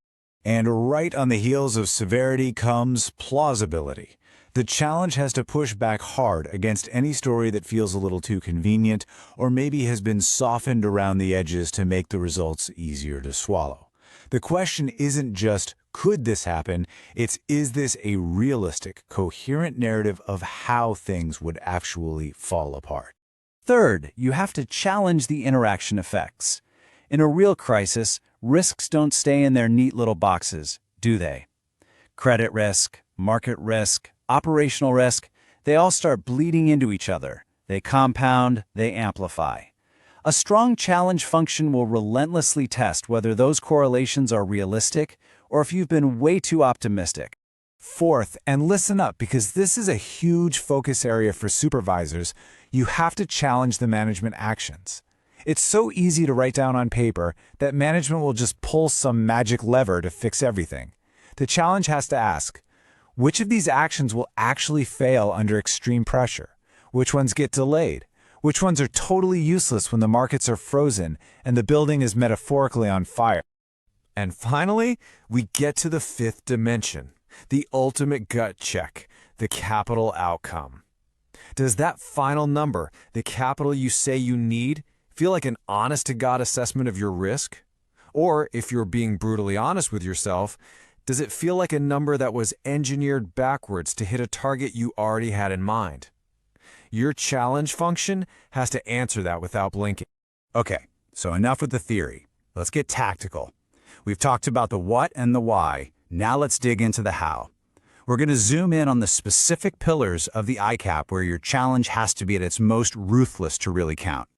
And right on the heels of severity comes plausibility. The challenge has to push back hard against any story that feels a little too convenient or maybe has been softened around the edges to make the results easier to swallow. The question isn't just, could this happen? It's, is this a realistic, coherent narrative of how things would actually fall apart? Third, you have to challenge the interaction effects. In a real crisis, risks don't stay in their neat little boxes, do they? Credit risk, market risk, operational risk, they all start bleeding into each other. They compound, they amplify. A strong challenge function will relentlessly test whether those correlations are realistic or if you've been way too optimistic. Fourth, and listen up because this is a huge focus area for supervisors, you have to challenge the management actions. It's so easy to write down on paper that management will just pull some magic lever to fix everything. The challenge has to ask, which of these actions will actually fail under extreme pressure? Which ones get delayed? Which ones are totally useless when the markets are frozen and the building is metaphorically on fire? And finally, we get to the 5th dimension, the ultimate gut check, the capital outcome. Does that final number, the capital you say you need, feel like an honest-to-God assessment of your risk? Or, if you're being brutally honest with yourself, does it feel like a number that was engineered backwards to hit a target you already had in mind? Your challenge function has to answer that without blinking. Okay, so enough with the theory. Let's get tactical. We've talked about the what and the why. Now let's dig into the how. We're going to zoom in on the specific pillars of the ICAAP where your challenge has to be at its most ruthless to really count.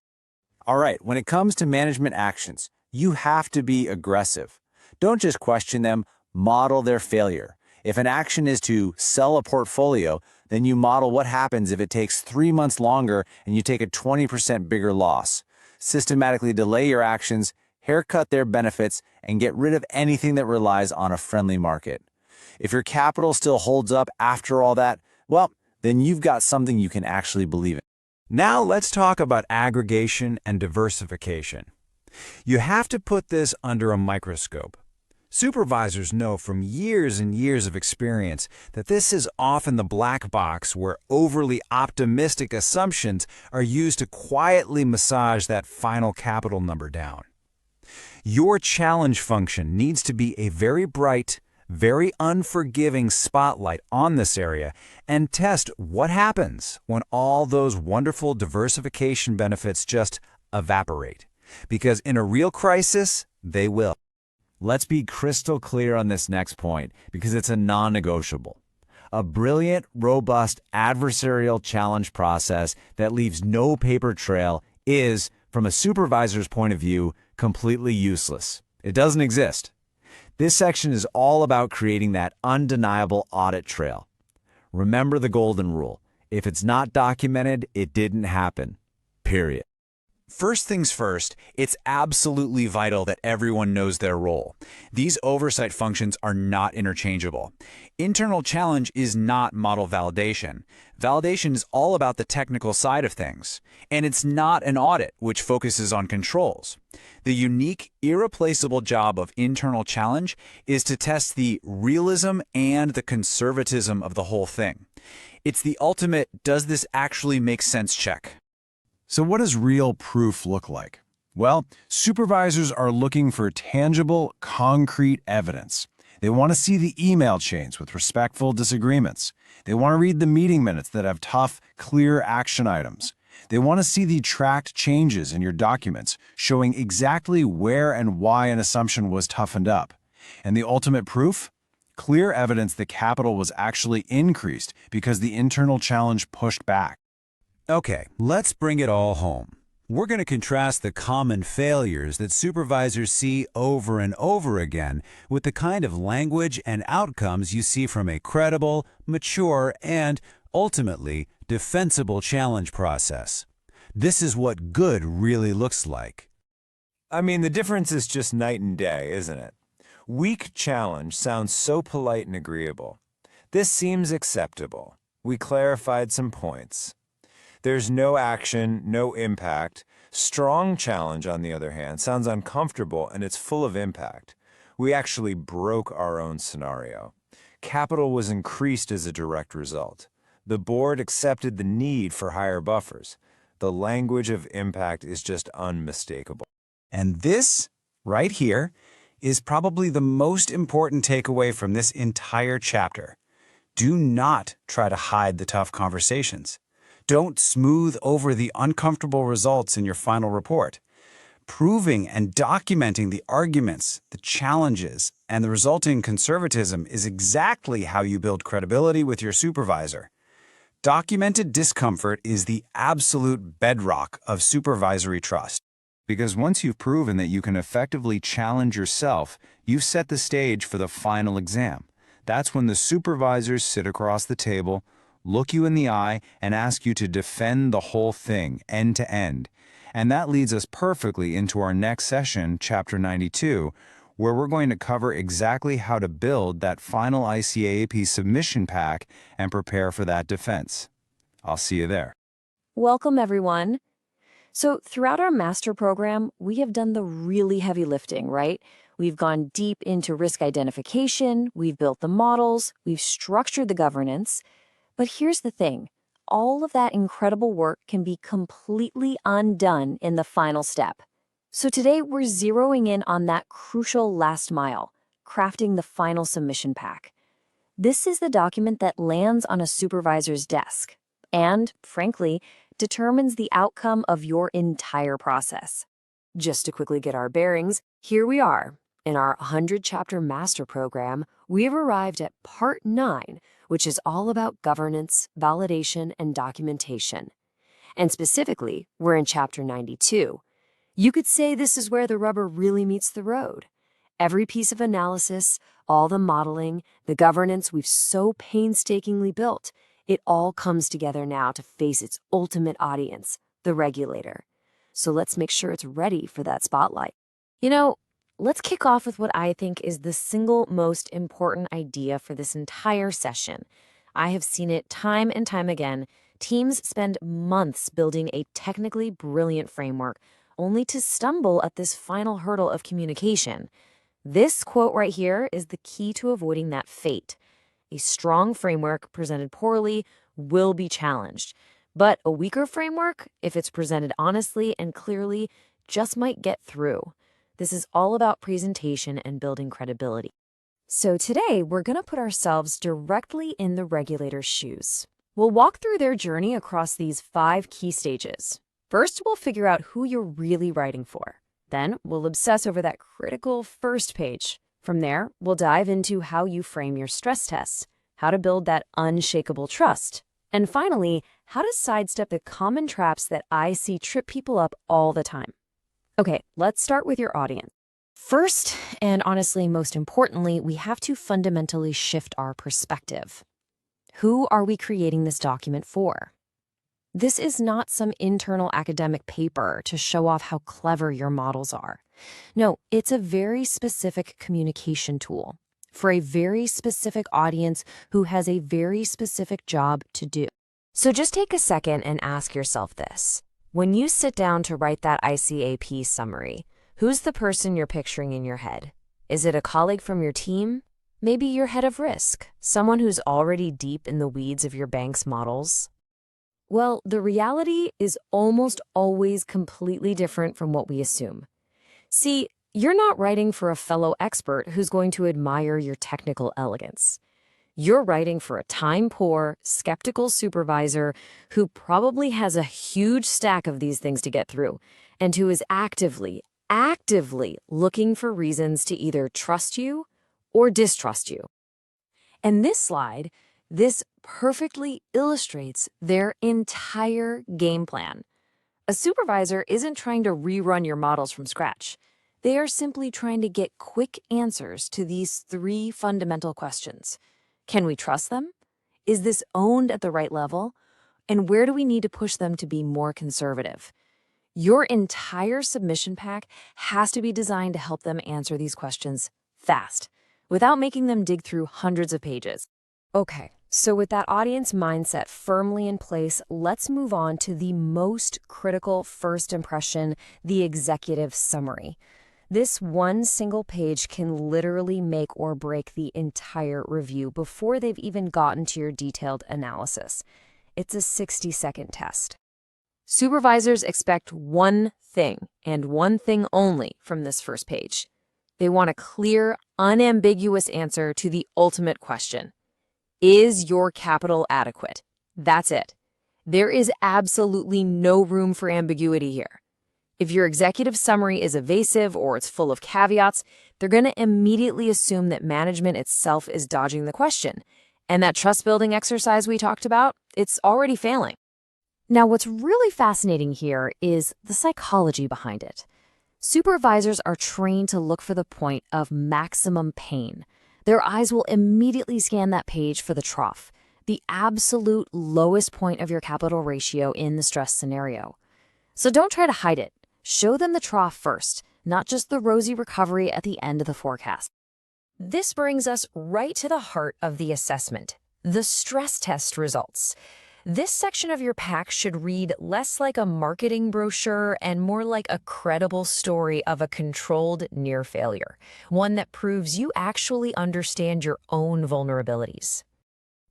All right, when it comes to management actions, you have to be aggressive. Don't just question them, model their failure. If an action is to sell a portfolio, then you model what happens if it takes 3 months longer and you take a 20% bigger loss. Systematically delay your actions, haircut their benefits, and get rid of anything that relies on a friendly market. If your capital still holds up after all that, well, then you've got something you can actually believe in. Now let's talk about aggregation and diversification. You have to put this under a microscope. Supervisors know from years and years of experience that this is often the black box where overly optimistic assumptions are used to quietly massage that final capital number down. Your challenge function needs to be a very bright, very unforgiving spotlight on this area and test what happens when all those wonderful diversification benefits just evaporate. Because in a real crisis, they will. Let's be crystal clear on this next point because it's a non-negotiable. A brilliant, robust adversarial challenge process that leaves no paper trail is, from a supervisor's point of view, completely useless. It doesn't exist. This section is all about creating that undeniable audit trail. Remember the golden rule. If it's not documented, it didn't happen. Period. First things first, it's absolutely vital that everyone knows their role. These oversight functions are not interchangeable. Internal challenge is not model validation. Validation is all about the technical side of things. And it's not an audit, which focuses on controls. The unique, irreplaceable job of internal challenge is to test the realism and the conservatism of the whole thing. It's the ultimate, does this actually make sense check. So what does real proof look like? Well, supervisors are looking for tangible, concrete evidence. They want to see the email chains with respectful disagreements. They want to read the meeting minutes that have tough, clear action items. They want to see the tracked changes in your documents, showing exactly where and why an assumption was toughened up. And the ultimate proof? Clear evidence that capital was actually increased because the internal challenge pushed back. Okay, let's bring it all home. We're going to contrast the common failures that supervisors see over and over again with the kind of language and outcomes you see from a credible, mature, and, ultimately, defensible challenge process. This is what good really looks like. I mean, the difference is just night and day, isn't it? Weak challenge sounds so polite and agreeable. This seems acceptable. We clarified some points. There's no action, no impact. Strong challenge, on the other hand, sounds uncomfortable and it's full of impact. We actually broke our own scenario. Capital was increased as a direct result. The board accepted the need for higher buffers. The language of impact is just unmistakable. And this, right here, is probably the most important takeaway from this entire chapter. Do not try to hide the tough conversations. Don't smooth over the uncomfortable results in your final report. Proving and documenting the arguments, the challenges, and the resulting conservatism is exactly how you build credibility with your supervisor. Documented discomfort is the absolute bedrock of supervisory trust. Because once you've proven that you can effectively challenge yourself, you've set the stage for the final exam. That's when the supervisors sit across the table, look you in the eye, and ask you to defend the whole thing, end to end. And that leads us perfectly into our next session, Chapter 92, where we're going to cover exactly how to build that final ICAAP submission pack and prepare for that defense. I'll see you there. Welcome, everyone. So throughout our master program, we have done the really heavy lifting, right? We've gone deep into risk identification, we've built the models, we've structured the governance. But here's the thing, all of that incredible work can be completely undone in the final step. So today we're zeroing in on that crucial last mile, crafting the final submission pack. This is the document that lands on a supervisor's desk and, frankly, determines the outcome of your entire process. Just to quickly get our bearings, here we are. In our 100-chapter master program, we have arrived at Part 9, which is all about governance, validation, and documentation. And specifically, we're in Chapter 92. You could say this is where the rubber really meets the road. Every piece of analysis, all the modeling, the governance we've so painstakingly built, it all comes together now to face its ultimate audience, the regulator. So let's make sure it's ready for that spotlight. Let's kick off with what I think is the single most important idea for this entire session. I have seen it time and time again. Teams spend months building a technically brilliant framework, only to stumble at this final hurdle of communication. This quote right here is the key to avoiding that fate. A strong framework presented poorly will be challenged, but a weaker framework, if it's presented honestly and clearly, just might get through. This is all about presentation and building credibility. So today, we're going to put ourselves directly in the regulator's shoes. We'll walk through their journey across these 5 key stages. First, we'll figure out who you're really writing for. Then, we'll obsess over that critical first page. From there, we'll dive into how you frame your stress tests, how to build that unshakable trust, and finally, how to sidestep the common traps that I see trip people up all the time. Okay, let's start with your audience. First, and honestly most importantly, we have to fundamentally shift our perspective. Who are we creating this document for? This is not some internal academic paper to show off how clever your models are. No, it's a very specific communication tool for a very specific audience who has a very specific job to do. So just take a second and ask yourself this. When you sit down to write that ICAAP summary, who's the person you're picturing in your head? Is it a colleague from your team? Maybe your head of risk, someone who's already deep in the weeds of your bank's models? Well, the reality is almost always completely different from what we assume. See, you're not writing for a fellow expert who's going to admire your technical elegance. You're writing for a time-poor, skeptical supervisor who probably has a huge stack of these things to get through and who is actively looking for reasons to either trust you or distrust you. And this slide, this perfectly illustrates their entire game plan. A supervisor isn't trying to rerun your models from scratch. They are simply trying to get quick answers to these 3 fundamental questions. Can we trust them? Is this owned at the right level? And where do we need to push them to be more conservative? Your entire submission pack has to be designed to help them answer these questions fast, without making them dig through hundreds of pages. Okay, so with that audience mindset firmly in place, let's move on to the most critical first impression, the executive summary. This one single page can literally make or break the entire review before they've even gotten to your detailed analysis. It's a 60-second test. Supervisors expect one thing, and one thing only, from this first page. They want a clear, unambiguous answer to the ultimate question. Is your capital adequate? That's it. There is absolutely no room for ambiguity here. If your executive summary is evasive or it's full of caveats, they're going to immediately assume that management itself is dodging the question. And that trust-building exercise we talked about, it's already failing. Now, what's really fascinating here is the psychology behind it. Supervisors are trained to look for the point of maximum pain. Their eyes will immediately scan that page for the trough, the absolute lowest point of your capital ratio in the stress scenario. So don't try to hide it. Show them the trough first, not just the rosy recovery at the end of the forecast. This brings us right to the heart of the assessment, the stress test results. This section of your pack should read less like a marketing brochure and more like a credible story of a controlled near failure, one that proves you actually understand your own vulnerabilities.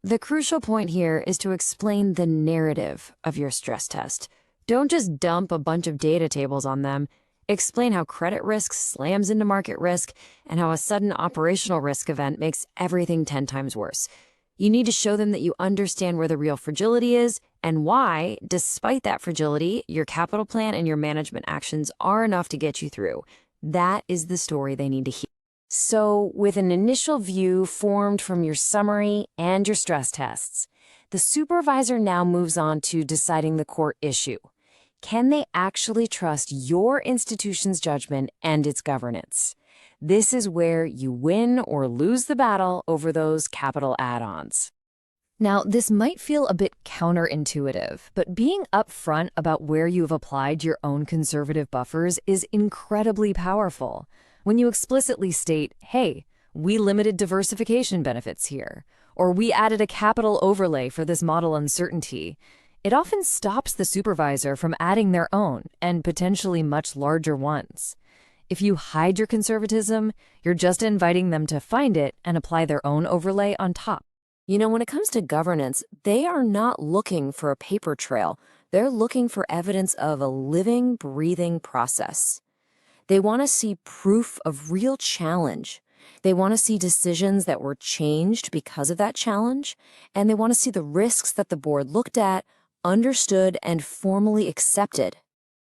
The crucial point here is to explain the narrative of your stress test. Don't just dump a bunch of data tables on them. Explain how credit risk slams into market risk and how a sudden operational risk event makes everything 10 times worse. You need to show them that you understand where the real fragility is and why, despite that fragility, your capital plan and your management actions are enough to get you through. That is the story they need to hear. So, with an initial view formed from your summary and your stress tests, the supervisor now moves on to deciding the core issue. Can they actually trust your institution's judgment and its governance? This is where you win or lose the battle over those capital add-ons. Now, this might feel a bit counterintuitive, but being upfront about where you've applied your own conservative buffers is incredibly powerful. When you explicitly state, hey, we limited diversification benefits here, or we added a capital overlay for this model uncertainty, it often stops the supervisor from adding their own and potentially much larger ones. If you hide your conservatism, you're just inviting them to find it and apply their own overlay on top. You know, when it comes to governance, they are not looking for a paper trail. They're looking for evidence of a living, breathing process. They want to see proof of real challenge. They want to see decisions that were changed because of that challenge, and they want to see the risks that the board looked at, understood, and formally accepted.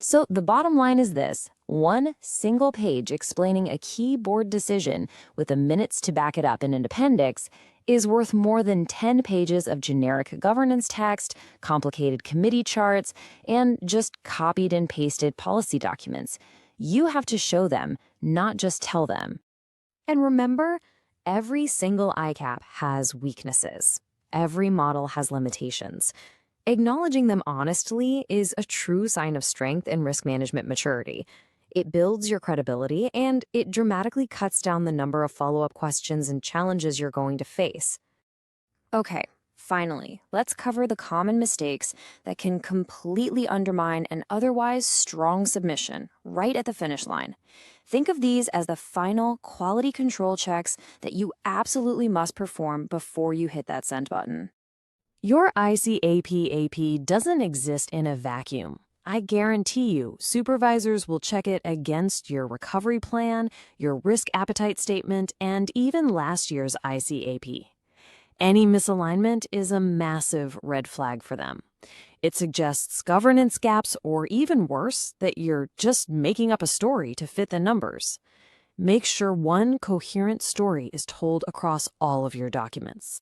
So the bottom line is this: one single page explaining a key board decision with the minutes to back it up in an appendix is worth more than 10 pages of generic governance text, complicated committee charts, and just copied and pasted policy documents. You have to show them, not just tell them. And remember, every single ICAAP has weaknesses. Every model has limitations. Acknowledging them honestly is a true sign of strength and risk management maturity. It builds your credibility, and it dramatically cuts down the number of follow-up questions and challenges you're going to face. Okay, finally, let's cover the common mistakes that can completely undermine an otherwise strong submission right at the finish line. Think of these as the final quality control checks that you absolutely must perform before you hit that send button. Your ICAAP AP doesn't exist in a vacuum. I guarantee you, supervisors will check it against your recovery plan, your risk appetite statement, and even last year's ICAAP. Any misalignment is a massive red flag for them. It suggests governance gaps, or even worse, that you're just making up a story to fit the numbers. Make sure one coherent story is told across all of your documents.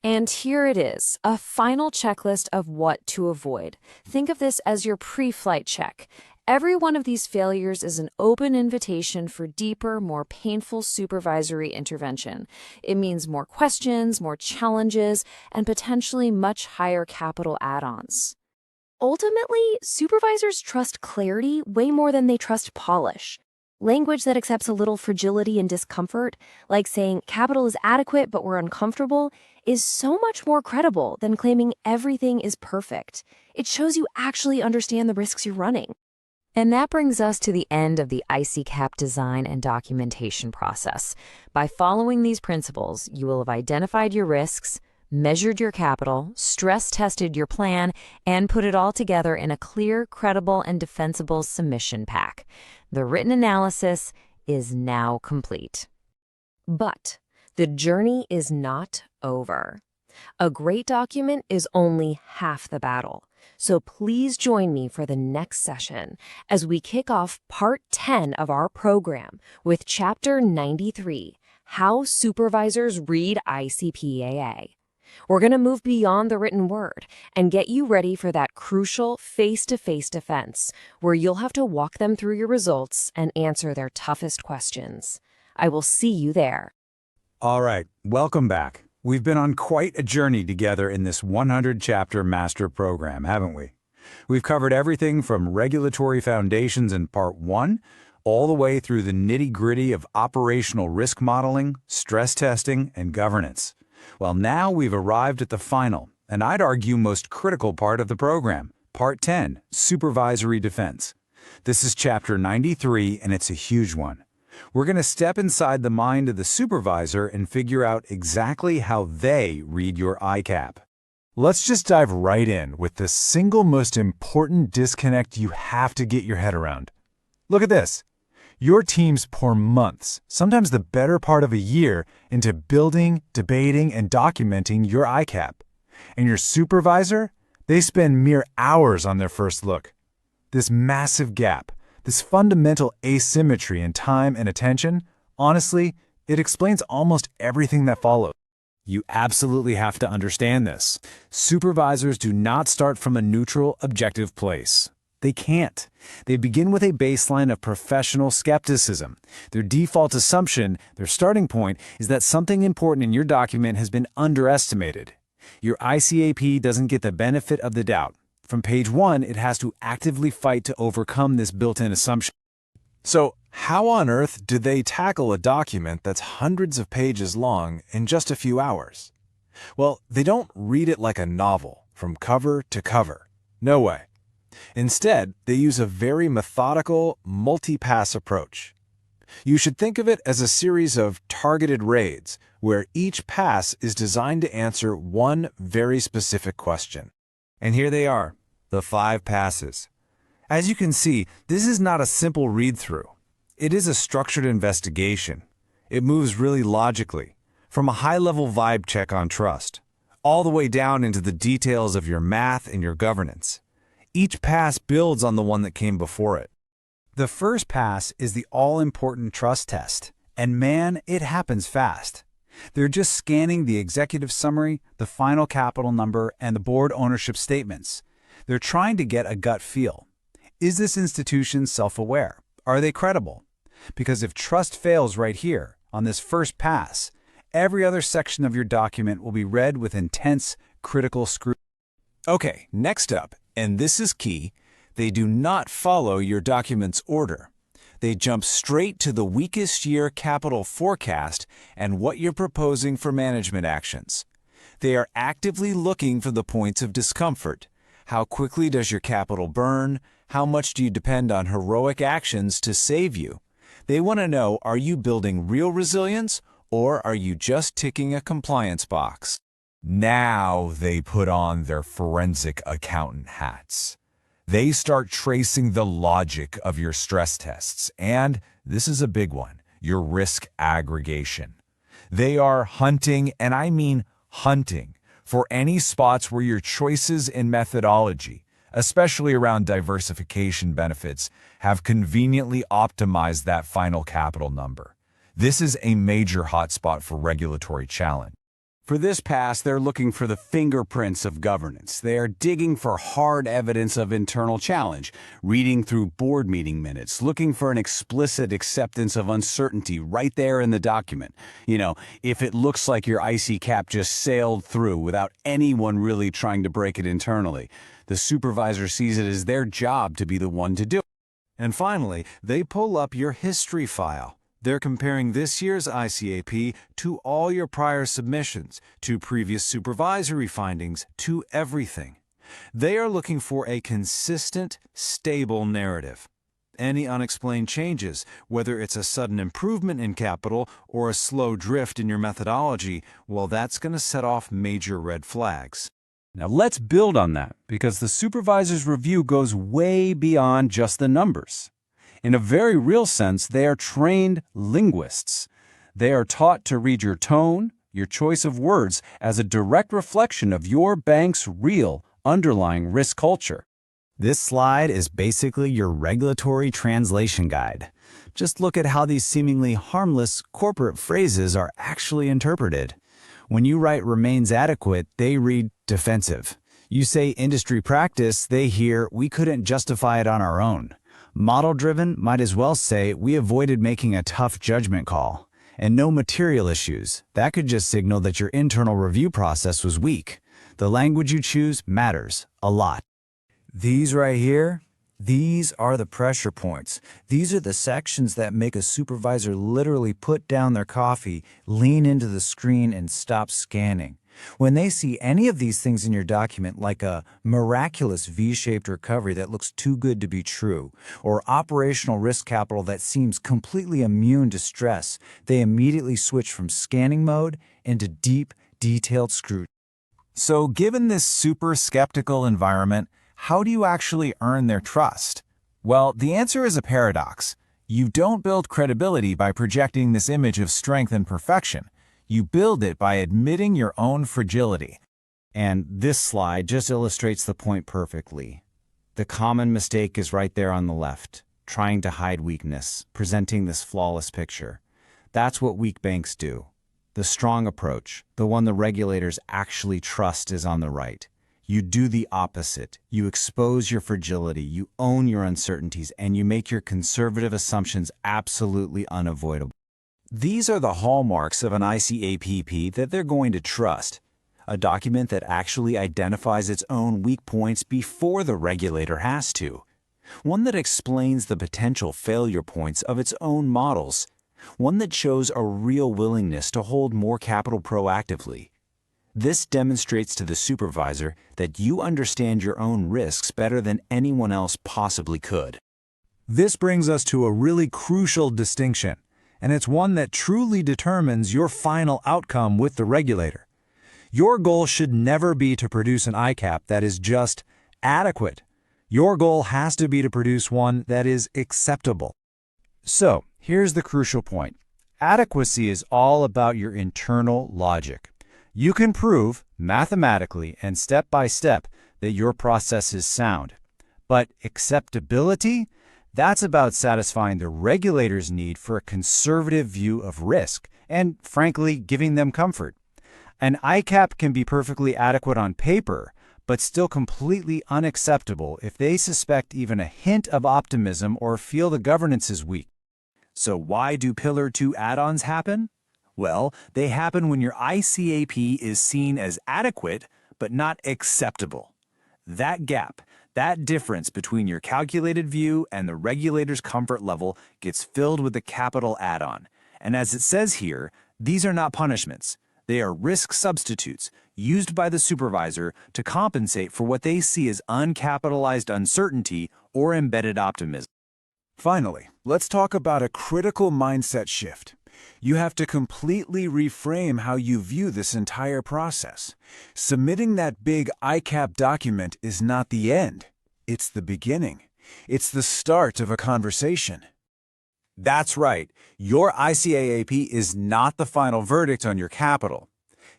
And here it is, a final checklist of what to avoid. Think of this as your pre-flight check. Every one of these failures is an open invitation for deeper, more painful supervisory intervention. It means more questions, more challenges, and potentially much higher capital add-ons. Ultimately, supervisors trust clarity way more than they trust polish. Language that accepts a little fragility and discomfort, like saying capital is adequate but we're uncomfortable, is so much more credible than claiming everything is perfect. It shows you actually understand the risks you're running. And that brings us to the end of the ICAAP design and documentation process. By following these principles, you will have identified your risks, measured your capital, stress-tested your plan, and put it all together in a clear, credible, and defensible submission pack. The written analysis is now complete. But the journey is not over. A great document is only half the battle. So please join me for the next session as we kick off Part 10 of our program with Chapter 93, How Supervisors Read ICPAA. We're going to move beyond the written word and get you ready for that crucial face-to-face defense where you'll have to walk them through your results and answer their toughest questions. I will see you there. All right, welcome back. We've been on quite a journey together in this 100-chapter master program, haven't we? We've covered everything from regulatory foundations in Part 1 all the way through the nitty-gritty of operational risk modeling, stress testing, and governance. Well, now we've arrived at the final, and I'd argue most critical part of the program, Part 10, Supervisory Defense. This is Chapter 93, and it's a huge one. We're going to step inside the mind of the supervisor and figure out exactly how they read your ICAAP. Let's just dive right in with the single most important disconnect you have to get your head around. Look at this. Your teams pour months, sometimes the better part of a year, into building, debating, and documenting your ICAAP. And your supervisor, they spend mere hours on their first look. This massive gap, this fundamental asymmetry in time and attention, honestly, it explains almost everything that follows. You absolutely have to understand this. Supervisors do not start from a neutral, objective place. They can't. They begin with a baseline of professional skepticism. Their default assumption, their starting point, is that something important in your document has been underestimated. Your ICAAP doesn't get the benefit of the doubt. From page 1, it has to actively fight to overcome this built-in assumption. So, how on earth do they tackle a document that's hundreds of pages long in just a few hours? Well, they don't read it like a novel, from cover to cover. No way. Instead, they use a very methodical, multi-pass approach. You should think of it as a series of targeted raids, where each pass is designed to answer one very specific question. And here they are, the 5 passes. As you can see, this is not a simple read-through. It is a structured investigation. It moves really logically, from a high-level vibe check on trust, all the way down into the details of your math and your governance. Each pass builds on the one that came before it. The first pass is the all-important trust test, and man, it happens fast. They're just scanning the executive summary, the final capital number, and the board ownership statements. They're trying to get a gut feel. Is this institution self-aware? Are they credible? Because if trust fails right here, on this first pass, every other section of your document will be read with intense, critical scrutiny. Okay, next up, and this is key, they do not follow your document's order. They jump straight to the weakest year capital forecast and what you're proposing for management actions. They are actively looking for the points of discomfort. How quickly does your capital burn? How much do you depend on heroic actions to save you? They want to know, are you building real resilience or are you just ticking a compliance box? Now they put on their forensic accountant hats. They start tracing the logic of your stress tests, and this is a big one, your risk aggregation. They are hunting, and I mean hunting, for any spots where your choices in methodology, especially around diversification benefits, have conveniently optimized that final capital number. This is a major hotspot for regulatory challenge. For this pass, they're looking for the fingerprints of governance. They are digging for hard evidence of internal challenge, reading through board meeting minutes, looking for an explicit acceptance of uncertainty right there in the document. You know, if it looks like your ICAAP just sailed through without anyone really trying to break it internally. The supervisor sees it as their job to be the one to do it. And finally, they pull up your history file. They're comparing this year's ICAAP to all your prior submissions, to previous supervisory findings, to everything. They are looking for a consistent, stable narrative. Any unexplained changes, whether it's a sudden improvement in capital or a slow drift in your methodology, well, that's going to set off major red flags. Now let's build on that, because the supervisor's review goes way beyond just the numbers. In a very real sense, they are trained linguists. They are taught to read your tone, your choice of words, as a direct reflection of your bank's real underlying risk culture. This slide is basically your regulatory translation guide. Just look at how these seemingly harmless corporate phrases are actually interpreted. When you write remains adequate, they read defensive. You say industry practice, they hear we couldn't justify it on our own. Model-driven might as well say we avoided making a tough judgment call. And no material issues. That could just signal that your internal review process was weak. The language you choose matters a lot. These right here, these are the pressure points. These are the sections that make a supervisor literally put down their coffee, lean into the screen, and stop scanning. When they see any of these things in your document, like a miraculous V-shaped recovery that looks too good to be true, or operational risk capital that seems completely immune to stress, they immediately switch from scanning mode into deep, detailed scrutiny. So given this super skeptical environment, how do you actually earn their trust? Well, the answer is a paradox. You don't build credibility by projecting this image of strength and perfection. You build it by admitting your own fragility. And this slide just illustrates the point perfectly. The common mistake is right there on the left, trying to hide weakness, presenting this flawless picture. That's what weak banks do. The strong approach, the one the regulators actually trust, is on the right. You do the opposite. You expose your fragility, you own your uncertainties, and you make your conservative assumptions absolutely unavoidable. These are the hallmarks of an ICAPP that they're going to trust. A document that actually identifies its own weak points before the regulator has to. One that explains the potential failure points of its own models. One that shows a real willingness to hold more capital proactively. This demonstrates to the supervisor that you understand your own risks better than anyone else possibly could. This brings us to a really crucial distinction, and it's one that truly determines your final outcome with the regulator. Your goal should never be to produce an ICAAP that is just adequate. Your goal has to be to produce one that is acceptable. So, here's the crucial point. Adequacy is all about your internal logic. You can prove, mathematically and step by step, that your process is sound. But acceptability? That's about satisfying the regulator's need for a conservative view of risk and, frankly, giving them comfort. An ICAAP can be perfectly adequate on paper, but still completely unacceptable if they suspect even a hint of optimism or feel the governance is weak. So why do Pillar 2 add-ons happen? Well, they happen when your ICAP is seen as adequate but not acceptable. That gap, that difference between your calculated view and the regulator's comfort level gets filled with a capital add-on. And as it says here, these are not punishments. They are risk substitutes used by the supervisor to compensate for what they see as uncapitalized uncertainty or embedded optimism. Finally, let's talk about a critical mindset shift. You have to completely reframe how you view this entire process. Submitting that big ICAAP document is not the end. It's the beginning. It's the start of a conversation. That's right. Your ICAAP is not the final verdict on your capital.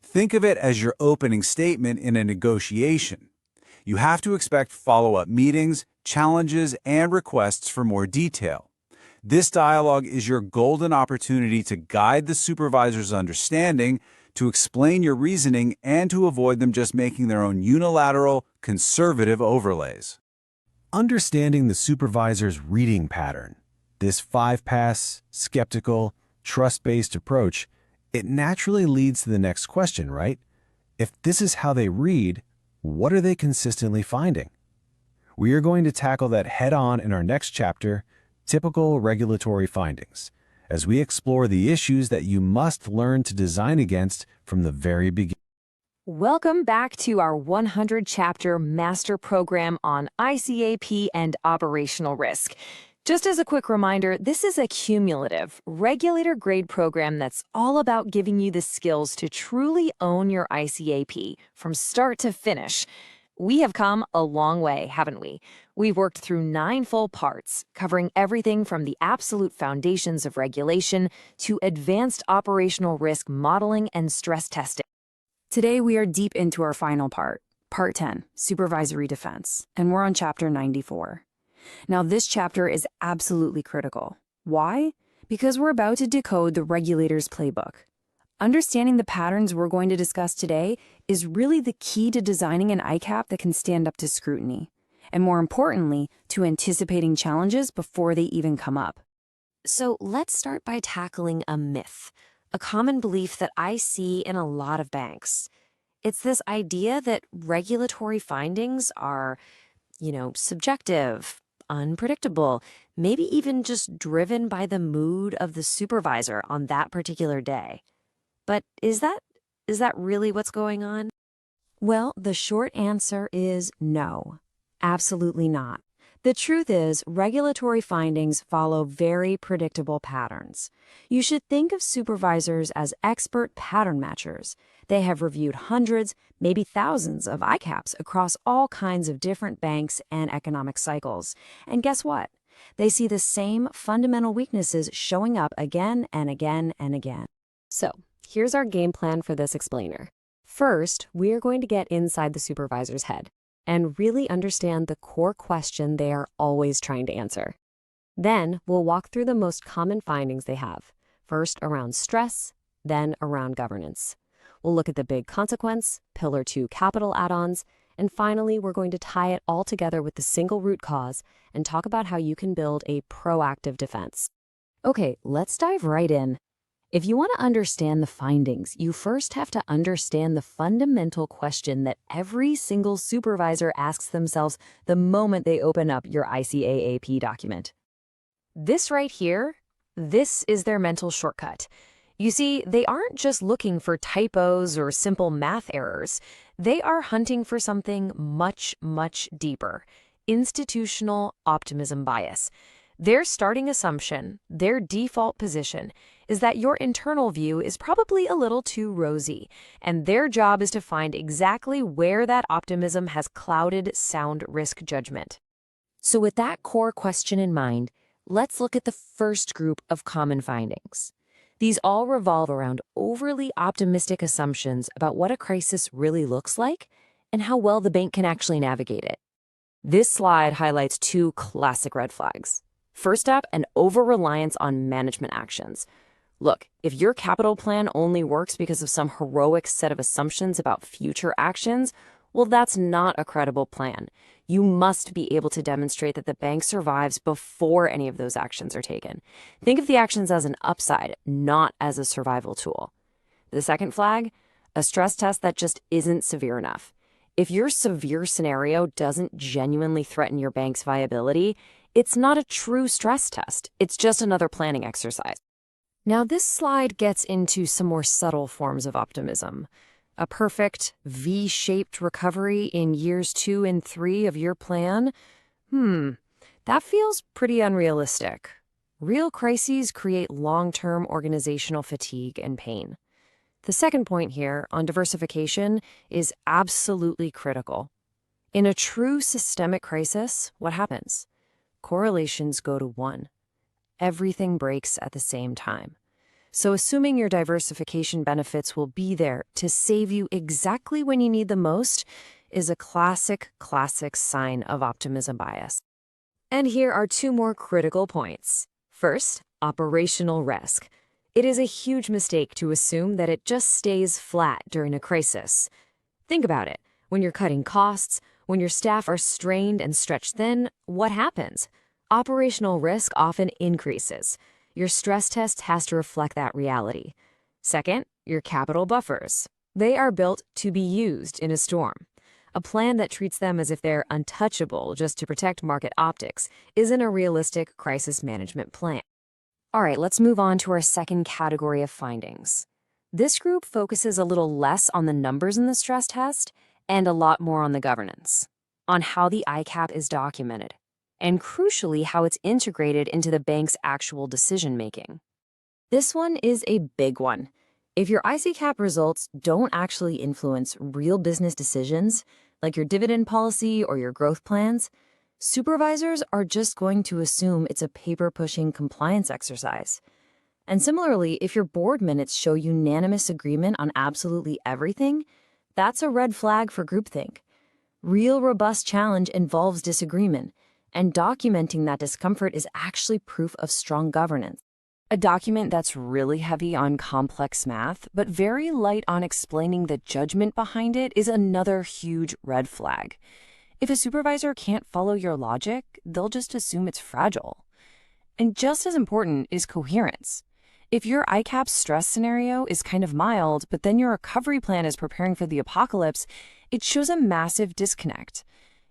Think of it as your opening statement in a negotiation. You have to expect follow-up meetings, challenges, and requests for more detail. This dialogue is your golden opportunity to guide the supervisor's understanding, to explain your reasoning, and to avoid them just making their own unilateral, conservative overlays. Understanding the supervisor's reading pattern, this 5-pass, skeptical, trust-based approach, it naturally leads to the next question, right? If this is how they read, what are they consistently finding? We are going to tackle that head-on in our next chapter, Typical Regulatory Findings, as we explore the issues that you must learn to design against from the very beginning. Welcome back to our 100-chapter master program on ICAP and operational risk. Just as a quick reminder, this is a cumulative, regulator-grade program that's all about giving you the skills to truly own your ICAP from start to finish. We have come a long way, haven't we? We've worked through 9 full parts, covering everything from the absolute foundations of regulation to advanced operational risk modeling and stress testing. Today, we are deep into our final part, Part 10, Supervisory Defense, and we're on Chapter 94. Now, this chapter is absolutely critical. Why? Because we're about to decode the regulator's playbook. Understanding the patterns we're going to discuss today is really the key to designing an ICAAP that can stand up to scrutiny, and more importantly, to anticipating challenges before they even come up. So let's start by tackling a myth, a common belief that I see in a lot of banks. It's this idea that regulatory findings are, subjective, unpredictable, maybe even just driven by the mood of the supervisor on that particular day. But is that really what's going on? Well, the short answer is no. Absolutely not. The truth is, regulatory findings follow very predictable patterns. You should think of supervisors as expert pattern matchers. They have reviewed hundreds, maybe thousands of ICAAPs across all kinds of different banks and economic cycles. And guess what? They see the same fundamental weaknesses showing up again and again and again. So, here's our game plan for this explainer. First, we are going to get inside the supervisor's head and really understand the core question they are always trying to answer. Then, we'll walk through the most common findings they have, first around stress, then around governance. We'll look at the big consequence, Pillar 2 capital add-ons, And finally, we're going to tie it all together with the single root cause and talk about how you can build a proactive defense. Okay, let's dive right in. If you want to understand the findings, you first have to understand the fundamental question that every single supervisor asks themselves the moment they open up your ICAAP document. This right here, this is their mental shortcut. You see, they aren't just looking for typos or simple math errors. They are hunting for something much, much deeper: institutional optimism bias. Their starting assumption, their default position, is that your internal view is probably a little too rosy, and their job is to find exactly where that optimism has clouded sound risk judgment. So with that core question in mind, let's look at the first group of common findings. These all revolve around overly optimistic assumptions about what a crisis really looks like and how well the bank can actually navigate it. This slide highlights two classic red flags. First up, an over-reliance on management actions. Look, if your capital plan only works because of some heroic set of assumptions about future actions, well, that's not a credible plan. You must be able to demonstrate that the bank survives before any of those actions are taken. Think of the actions as an upside, not as a survival tool. The second flag, a stress test that just isn't severe enough. If your severe scenario doesn't genuinely threaten your bank's viability, it's not a true stress test. It's just another planning exercise. Now, this slide gets into some more subtle forms of optimism. A perfect V-shaped recovery in years 2 and 3 of your plan? That feels pretty unrealistic. Real crises create long-term organizational fatigue and pain. The second point here on diversification is absolutely critical. In a true systemic crisis, what happens? Correlations go to 1. Everything breaks at the same time. So assuming your diversification benefits will be there to save you exactly when you need the most is a classic sign of optimism bias. And here are two more critical points. First, operational risk. It is a huge mistake to assume that it just stays flat during a crisis. Think about it. When you're cutting costs, when your staff are strained and stretched thin, what happens? Operational risk often increases. Your stress test has to reflect that reality. Second, your capital buffers. They are built to be used in a storm. A plan that treats them as if they're untouchable just to protect market optics isn't a realistic crisis management plan. All right, let's move on to our second category of findings. This group focuses a little less on the numbers in the stress test and a lot more on the governance, on how the ICAAP is documented, and crucially, how it's integrated into the bank's actual decision-making. This one is a big one. If your ICAAP results don't actually influence real business decisions, like your dividend policy or your growth plans, supervisors are just going to assume it's a paper-pushing compliance exercise. And similarly, if your board minutes show unanimous agreement on absolutely everything, that's a red flag for groupthink. Real robust challenge involves disagreement, and documenting that discomfort is actually proof of strong governance. A document that's really heavy on complex math, but very light on explaining the judgment behind it is another huge red flag. If a supervisor can't follow your logic, they'll just assume it's fragile. And just as important is coherence. If your ICAAP stress scenario is kind of mild, but then your recovery plan is preparing for the apocalypse, it shows a massive disconnect.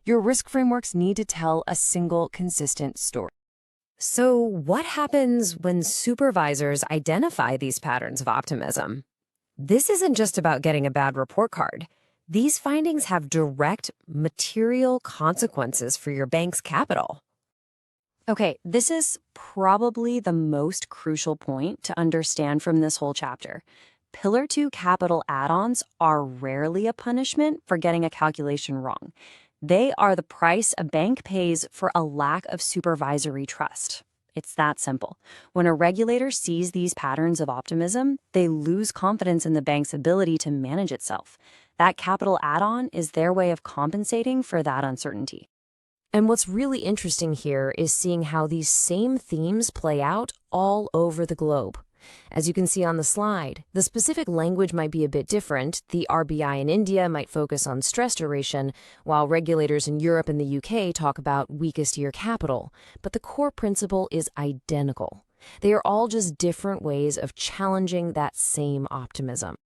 Your risk frameworks need to tell a single, consistent story. So what happens when supervisors identify these patterns of optimism? This isn't just about getting a bad report card. These findings have direct, material consequences for your bank's capital. Okay, this is probably the most crucial point to understand from this whole chapter. Pillar 2 capital add-ons are rarely a punishment for getting a calculation wrong. They are the price a bank pays for a lack of supervisory trust. It's that simple. When a regulator sees these patterns of optimism, they lose confidence in the bank's ability to manage itself. That capital add-on is their way of compensating for that uncertainty. And what's really interesting here is seeing how these same themes play out all over the globe. As you can see on the slide, the specific language might be a bit different. The RBI in India might focus on stress duration, while regulators in Europe and the UK talk about weakest year capital. But the core principle is identical. They are all just different ways of challenging that same optimism.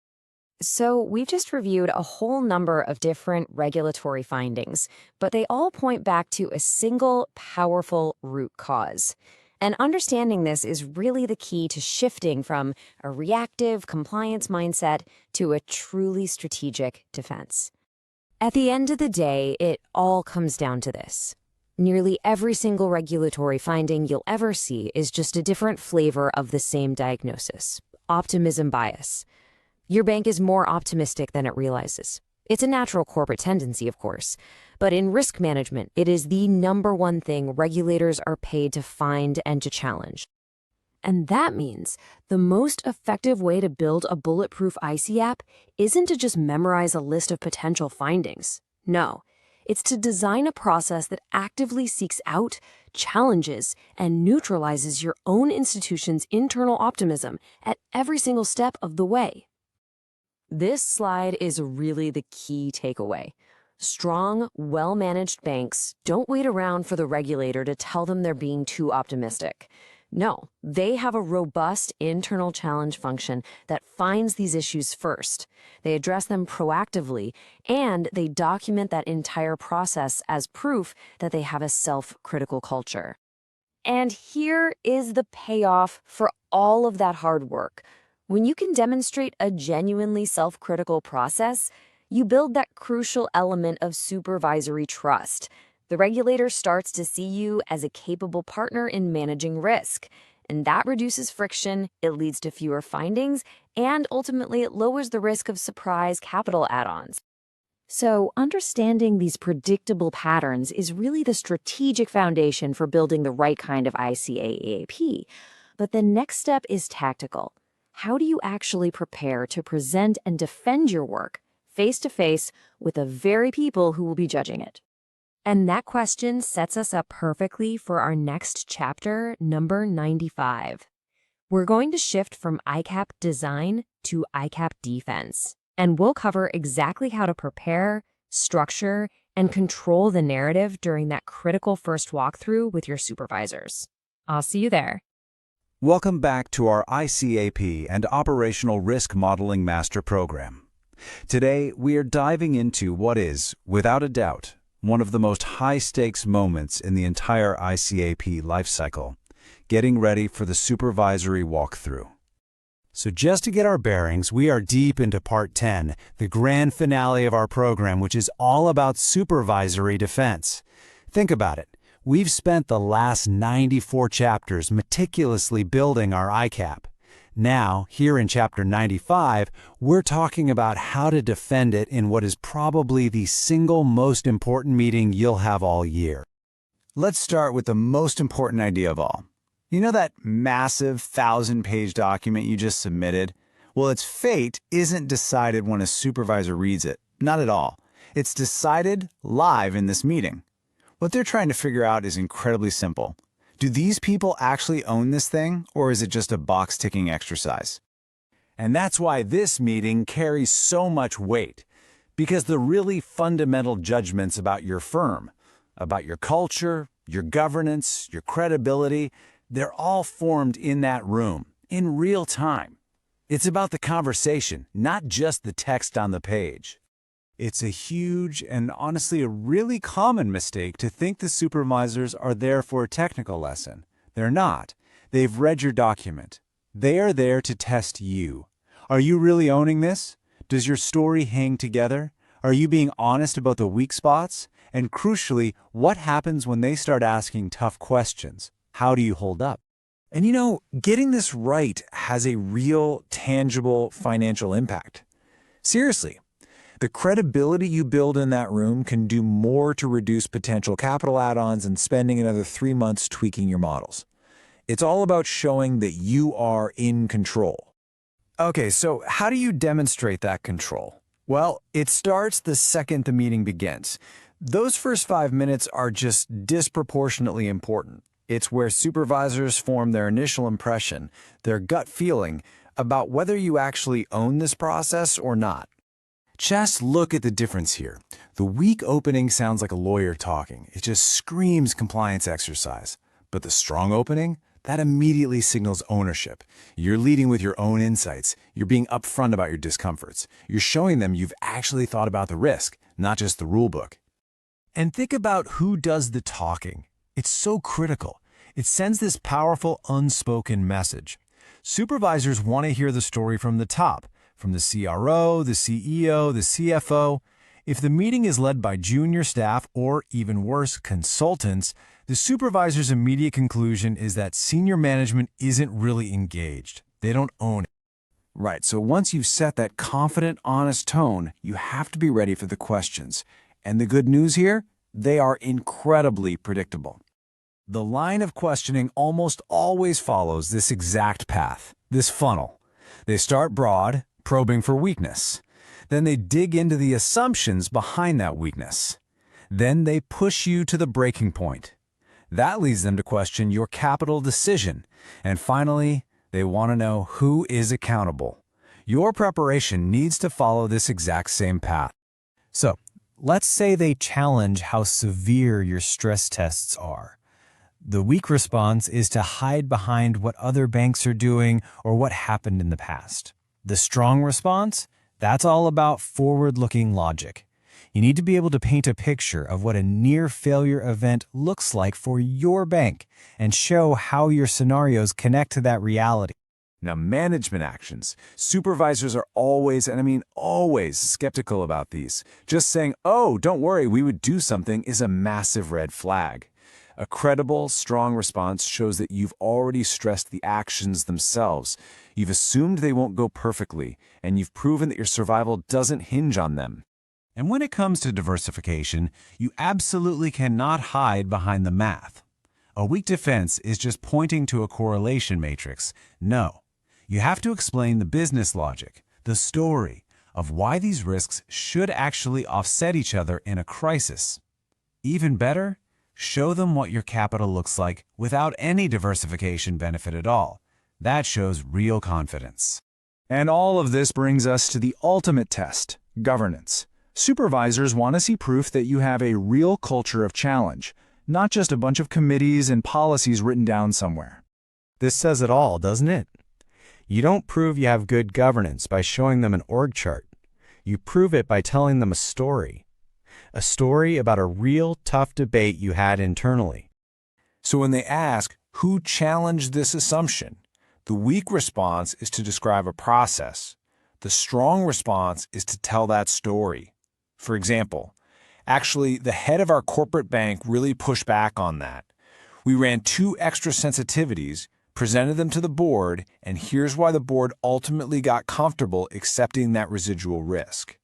So we've just reviewed a whole number of different regulatory findings, but they all point back to a single powerful root cause. And understanding this is really the key to shifting from a reactive compliance mindset to a truly strategic defense. At the end of the day, it all comes down to this. Nearly every single regulatory finding you'll ever see is just a different flavor of the same diagnosis: optimism bias. Your bank is more optimistic than it realizes. It's a natural corporate tendency, of course, but in risk management, it is the number one thing regulators are paid to find and to challenge. And that means the most effective way to build a bulletproof ICAAP isn't to just memorize a list of potential findings. No, it's to design a process that actively seeks out, challenges, and neutralizes your own institution's internal optimism at every single step of the way. This slide is really the key takeaway. Strong, well-managed banks don't wait around for the regulator to tell them they're being too optimistic. No, they have a robust internal challenge function that finds these issues first. They address them proactively, and they document that entire process as proof that they have a self-critical culture. And here is the payoff for all of that hard work. When you can demonstrate a genuinely self-critical process, you build that crucial element of supervisory trust. The regulator starts to see you as a capable partner in managing risk, and that reduces friction, it leads to fewer findings, and ultimately it lowers the risk of surprise capital add-ons. So understanding these predictable patterns is really the strategic foundation for building the right kind of ICAAP. But the next step is tactical. How do you actually prepare to present and defend your work face-to-face with the very people who will be judging it? And that question sets us up perfectly for our next chapter, number 95. We're going to shift from ICAAP design to ICAAP defense, and we'll cover exactly how to prepare, structure, and control the narrative during that critical first walkthrough with your supervisors. I'll see you there. Welcome back to our ICAAP and Operational Risk Modeling Master Program. Today, we are diving into what is, without a doubt, one of the most high-stakes moments in the entire ICAAP lifecycle, getting ready for the supervisory walkthrough. So just to get our bearings, we are deep into Part 10, the grand finale of our program, which is all about supervisory defense. Think about it. We've spent the last 94 chapters meticulously building our ICAAP. Now, here in Chapter 95, we're talking about how to defend it in what is probably the single most important meeting you'll have all year. Let's start with the most important idea of all. You know that massive 1,000-page document you just submitted? Well, its fate isn't decided when a supervisor reads it. Not at all. It's decided live in this meeting. What they're trying to figure out is incredibly simple. Do these people actually own this thing, or is it just a box-ticking exercise? And that's why this meeting carries so much weight, because the really fundamental judgments about your firm, about your culture, your governance, your credibility, they're all formed in that room, in real time. It's about the conversation, not just the text on the page. It's a huge and honestly a really common mistake to think the supervisors are there for a technical lesson. They're not. They've read your document. They are there to test you. Are you really owning this? Does your story hang together? Are you being honest about the weak spots? And crucially, what happens when they start asking tough questions? How do you hold up? And you know, getting this right has a real, tangible financial impact. Seriously. The credibility you build in that room can do more to reduce potential capital add-ons and spending another 3 months tweaking your models. It's all about showing that you are in control. Okay, so how do you demonstrate that control? Well, it starts the second the meeting begins. Those first 5 minutes are just disproportionately important. It's where supervisors form their initial impression, their gut feeling, about whether you actually own this process or not. Just look at the difference here. The weak opening sounds like a lawyer talking. It just screams compliance exercise. But the strong opening? That immediately signals ownership. You're leading with your own insights. You're being upfront about your discomforts. You're showing them you've actually thought about the risk, not just the rule book. And think about who does the talking. It's so critical. It sends this powerful, unspoken message. Supervisors want to hear the story from the top, from the CRO, the CEO, the CFO. If the meeting is led by junior staff or, even worse, consultants, the supervisor's immediate conclusion is that senior management isn't really engaged. They don't own it. Right, so once you've set that confident, honest tone, you have to be ready for the questions. And the good news here? They are incredibly predictable. The line of questioning almost always follows this exact path, this funnel. They start broad, probing for weakness. Then they dig into the assumptions behind that weakness. Then they push you to the breaking point. That leads them to question your capital decision. And finally, they want to know who is accountable. Your preparation needs to follow this exact same path. So, let's say they challenge how severe your stress tests are. The weak response is to hide behind what other banks are doing or what happened in the past. The strong response? That's all about forward-looking logic. You need to be able to paint a picture of what a near-failure event looks like for your bank and show how your scenarios connect to that reality. Now, management actions. Supervisors are always, and I mean always, skeptical about these. Just saying, oh, don't worry, we would do something is a massive red flag. A credible, strong response shows that you've already stressed the actions themselves. You've assumed they won't go perfectly, and you've proven that your survival doesn't hinge on them. And when it comes to diversification, you absolutely cannot hide behind the math. A weak defense is just pointing to a correlation matrix. No, you have to explain the business logic, the story of why these risks should actually offset each other in a crisis. Even better, show them what your capital looks like without any diversification benefit at all. That shows real confidence. And all of this brings us to the ultimate test, governance. Supervisors want to see proof that you have a real culture of challenge, not just a bunch of committees and policies written down somewhere. This says it all, doesn't it? You don't prove you have good governance by showing them an org chart. You prove it by telling them a story about a real tough debate you had internally. So when they ask, who challenged this assumption? The weak response is to describe a process. The strong response is to tell that story. For example, actually, the head of our corporate bank really pushed back on that. We ran 2 extra sensitivities, presented them to the board, and here's why the board ultimately got comfortable accepting that residual risk.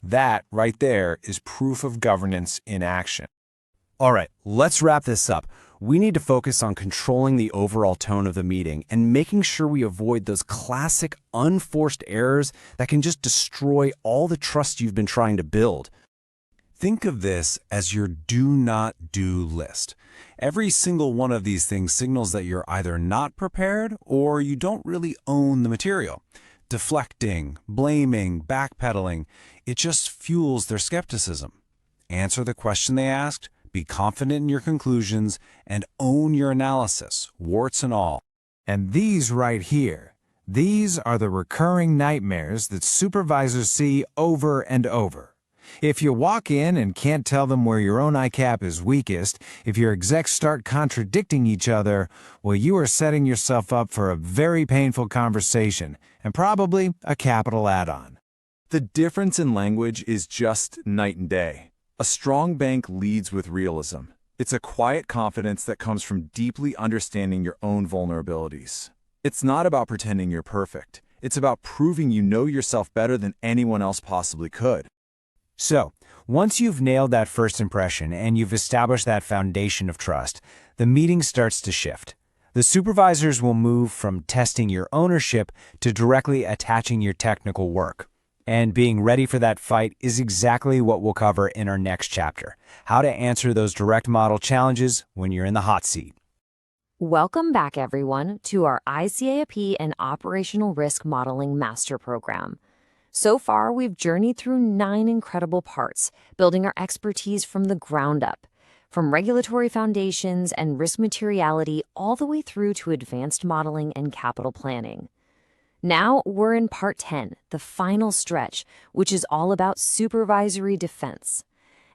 That, right there, is proof of governance in action. All right, let's wrap this up. We need to focus on controlling the overall tone of the meeting and making sure we avoid those classic unforced errors that can just destroy all the trust you've been trying to build. Think of this as your do not do list. Every single one of these things signals that you're either not prepared or you don't really own the material. Deflecting, blaming, backpedaling, it just fuels their skepticism. Answer the question they asked, be confident in your conclusions, and own your analysis, warts and all. And these right here, these are the recurring nightmares that supervisors see over and over. If you walk in and can't tell them where your own ICAAP is weakest, if your execs start contradicting each other, well, you are setting yourself up for a very painful conversation and probably a capital add-on. The difference in language is just night and day. A strong bank leads with realism. It's a quiet confidence that comes from deeply understanding your own vulnerabilities. It's not about pretending you're perfect. It's about proving you know yourself better than anyone else possibly could. So, once you've nailed that first impression and you've established that foundation of trust, the meeting starts to shift. The supervisors will move from testing your ownership to directly attaching your technical work. And being ready for that fight is exactly what we'll cover in our next chapter, how to answer those direct model challenges when you're in the hot seat. Welcome back, everyone, to our ICAAP and Operational Risk Modeling Master Program. So far, we've journeyed through 9 incredible parts, building our expertise from the ground up, from regulatory foundations and risk materiality all the way through to advanced modeling and capital planning. Now we're in Part 10, the final stretch, which is all about supervisory defense.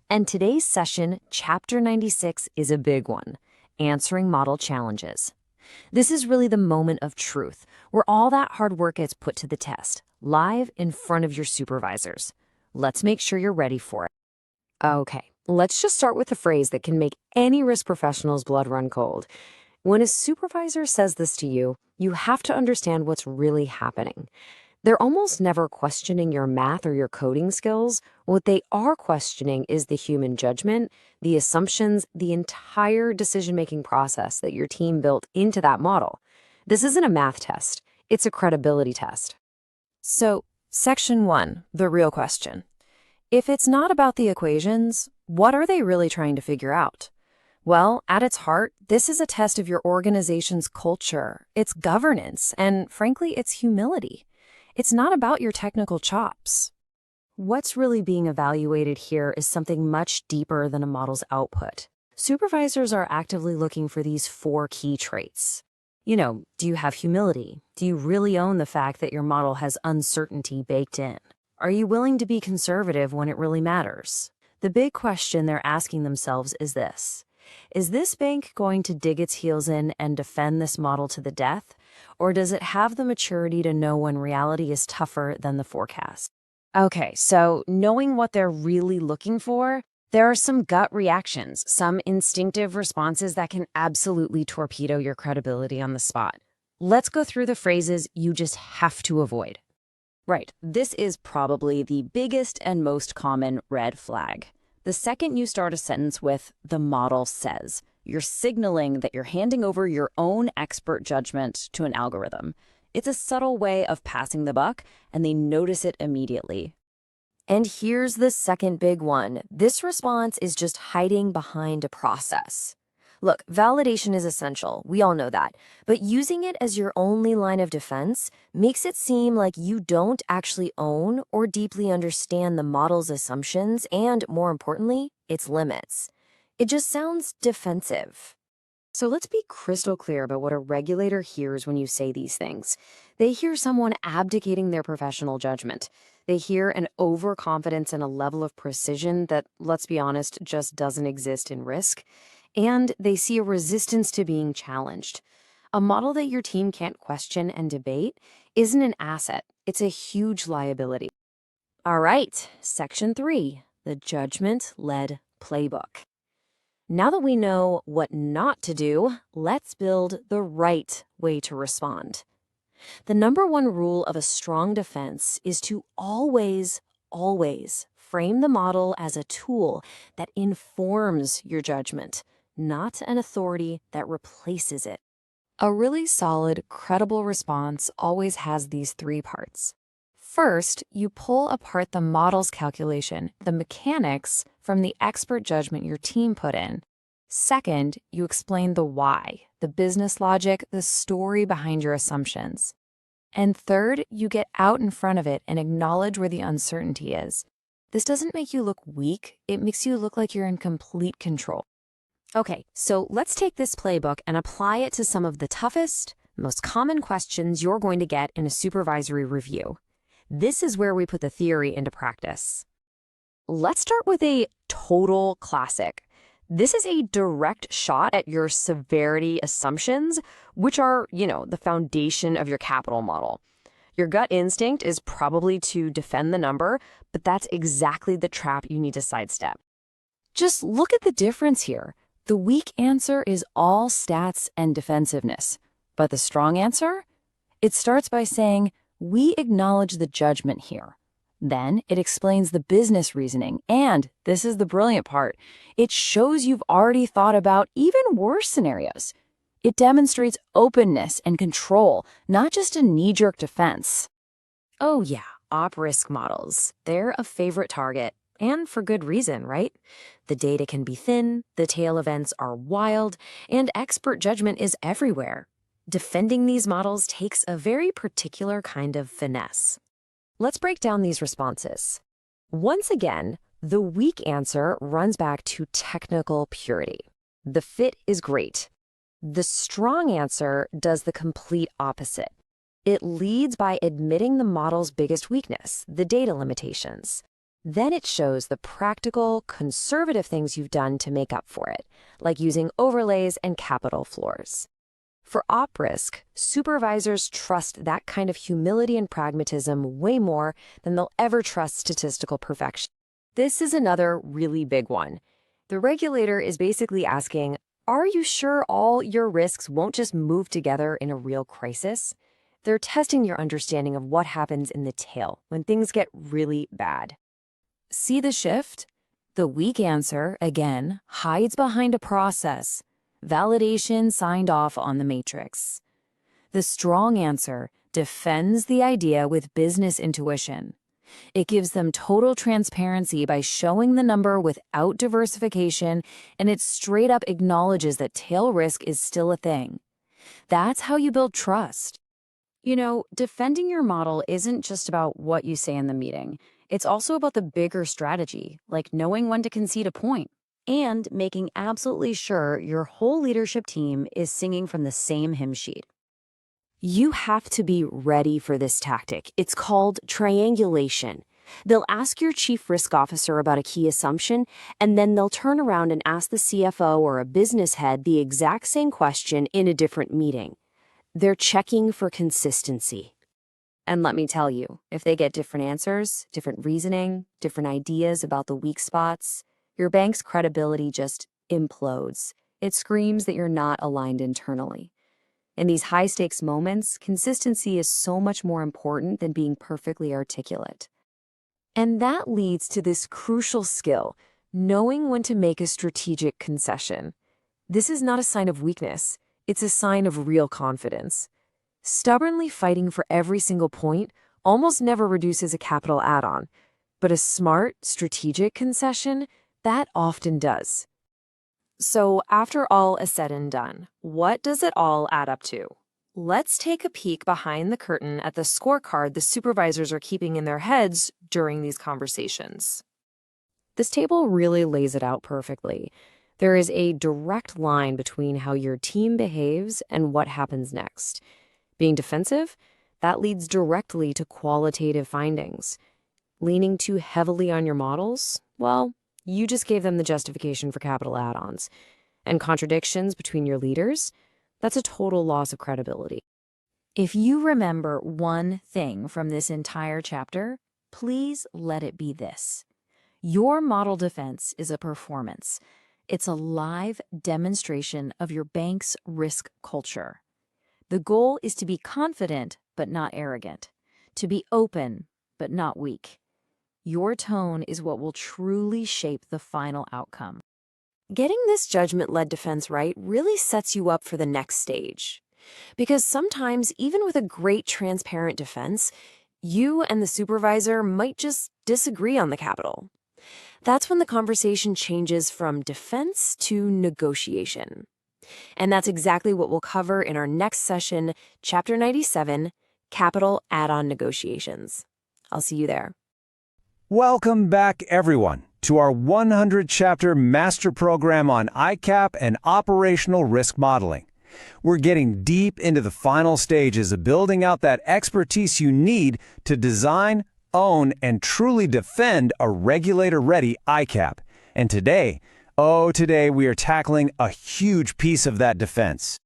And today's session, Chapter 96, is a big one. Answering model challenges. This is really the moment of truth, where all that hard work gets put to the test, live in front of your supervisors. Let's make sure you're ready for it. Okay, let's just start with a phrase that can make any risk professional's blood run cold. When a supervisor says this to you, you have to understand what's really happening. They're almost never questioning your math or your coding skills. What they are questioning is the human judgment, the assumptions, the entire decision-making process that your team built into that model. This isn't a math test. It's a credibility test. So, Section 1, the real question. If it's not about the equations, what are they really trying to figure out? Well, at its heart, this is a test of your organization's culture, its governance, and frankly, its humility. It's not about your technical chops. What's really being evaluated here is something much deeper than a model's output. Supervisors are actively looking for these 4 key traits. Do you have humility? Do you really own the fact that your model has uncertainty baked in? Are you willing to be conservative when it really matters? The big question they're asking themselves is this. Is this bank going to dig its heels in and defend this model to the death? Or does it have the maturity to know when reality is tougher than the forecast? Okay, so knowing what they're really looking for, there are some gut reactions, some instinctive responses that can absolutely torpedo your credibility on the spot. Let's go through the phrases you just have to avoid. Right, this is probably the biggest and most common red flag. The second you start a sentence with, "the model says," you're signaling that you're handing over your own expert judgment to an algorithm. It's a subtle way of passing the buck, and they notice it immediately. And here's the second big one. This response is just hiding behind a process. Look, validation is essential. We all know that. But using it as your only line of defense makes it seem like you don't actually own or deeply understand the model's assumptions and, more importantly, its limits. It just sounds defensive. So let's be crystal clear about what a regulator hears when you say these things. They hear someone abdicating their professional judgment. They hear an overconfidence and a level of precision that, let's be honest, just doesn't exist in risk. And they see a resistance to being challenged. A model that your team can't question and debate isn't an asset. It's a huge liability. All right, Section 3, the judgment-led playbook. Now that we know what not to do, let's build the right way to respond. The number one rule of a strong defense is to always frame the model as a tool that informs your judgment, not an authority that replaces it. A really solid, credible response always has these 3 parts. First, you pull apart the model's calculation, the mechanics, from the expert judgment your team put in. Second, you explain the why, the business logic, the story behind your assumptions. And third, you get out in front of it and acknowledge where the uncertainty is. This doesn't make you look weak, it makes you look like you're in complete control. Okay, so let's take this playbook and apply it to some of the toughest, most common questions you're going to get in a supervisory review. This is where we put the theory into practice. Let's start with a total classic. This is a direct shot at your severity assumptions, which are, the foundation of your capital model. Your gut instinct is probably to defend the number, but that's exactly the trap you need to sidestep. Just look at the difference here. The weak answer is all stats and defensiveness, but the strong answer? It starts by saying, we acknowledge the judgment here. Then it explains the business reasoning, and this is the brilliant part, it shows you've already thought about even worse scenarios. It demonstrates openness and control, not just a knee-jerk defense. Oh yeah, op risk models. They're a favorite target. And for good reason, right? The data can be thin, the tail events are wild, and expert judgment is everywhere. Defending these models takes a very particular kind of finesse. Let's break down these responses. Once again, the weak answer runs back to technical purity. The fit is great. The strong answer does the complete opposite. It leads by admitting the model's biggest weakness, the data limitations. Then it shows the practical, conservative things you've done to make up for it, like using overlays and capital floors. For op risk, supervisors trust that kind of humility and pragmatism way more than they'll ever trust statistical perfection. This is another really big one. The regulator is basically asking, are you sure all your risks won't just move together in a real crisis? They're testing your understanding of what happens in the tail when things get really bad. See the shift? The weak answer, again, hides behind a process. Validation signed off on the matrix. The strong answer defends the idea with business intuition. It gives them total transparency by showing the number without diversification, and it straight up acknowledges that tail risk is still a thing. That's how you build trust. You know, defending your model isn't just about what you say in the meeting. It's also about the bigger strategy, like knowing when to concede a point and making absolutely sure your whole leadership team is singing from the same hymn sheet. You have to be ready for this tactic. It's called triangulation. They'll ask your chief risk officer about a key assumption, and then they'll turn around and ask the CFO or a business head the exact same question in a different meeting. They're checking for consistency. And let me tell you, if they get different answers, different reasoning, different ideas about the weak spots, your bank's credibility just implodes. It screams that you're not aligned internally. In these high-stakes moments, consistency is so much more important than being perfectly articulate. And that leads to this crucial skill, knowing when to make a strategic concession. This is not a sign of weakness. It's a sign of real confidence. Stubbornly fighting for every single point almost never reduces a capital add-on, but a smart, strategic concession, that often does. So after all is said and done, what does it all add up to? Let's take a peek behind the curtain at the scorecard the supervisors are keeping in their heads during these conversations. This table really lays it out perfectly. There is a direct line between how your team behaves and what happens next. Being defensive, that leads directly to qualitative findings. Leaning too heavily on your models, well, you just gave them the justification for capital add-ons. And contradictions between your leaders, that's a total loss of credibility. If you remember one thing from this entire chapter, please let it be this. Your model defense is a performance. It's a live demonstration of your bank's risk culture. The goal is to be confident, but not arrogant. To be open, but not weak. Your tone is what will truly shape the final outcome. Getting this judgment-led defense right really sets you up for the next stage. Because sometimes, even with a great transparent defense, you and the supervisor might just disagree on the capital. That's when the conversation changes from defense to negotiation. And that's exactly what we'll cover in our next session, Chapter 97, Capital Add-on Negotiations. I'll see you there. Welcome back, everyone, to our 100-chapter master program on ICAAP and operational risk modeling. We're getting deep into the final stages of building out that expertise you need to design, own, and truly defend a regulator-ready ICAAP. And today we are tackling a huge piece of that defense.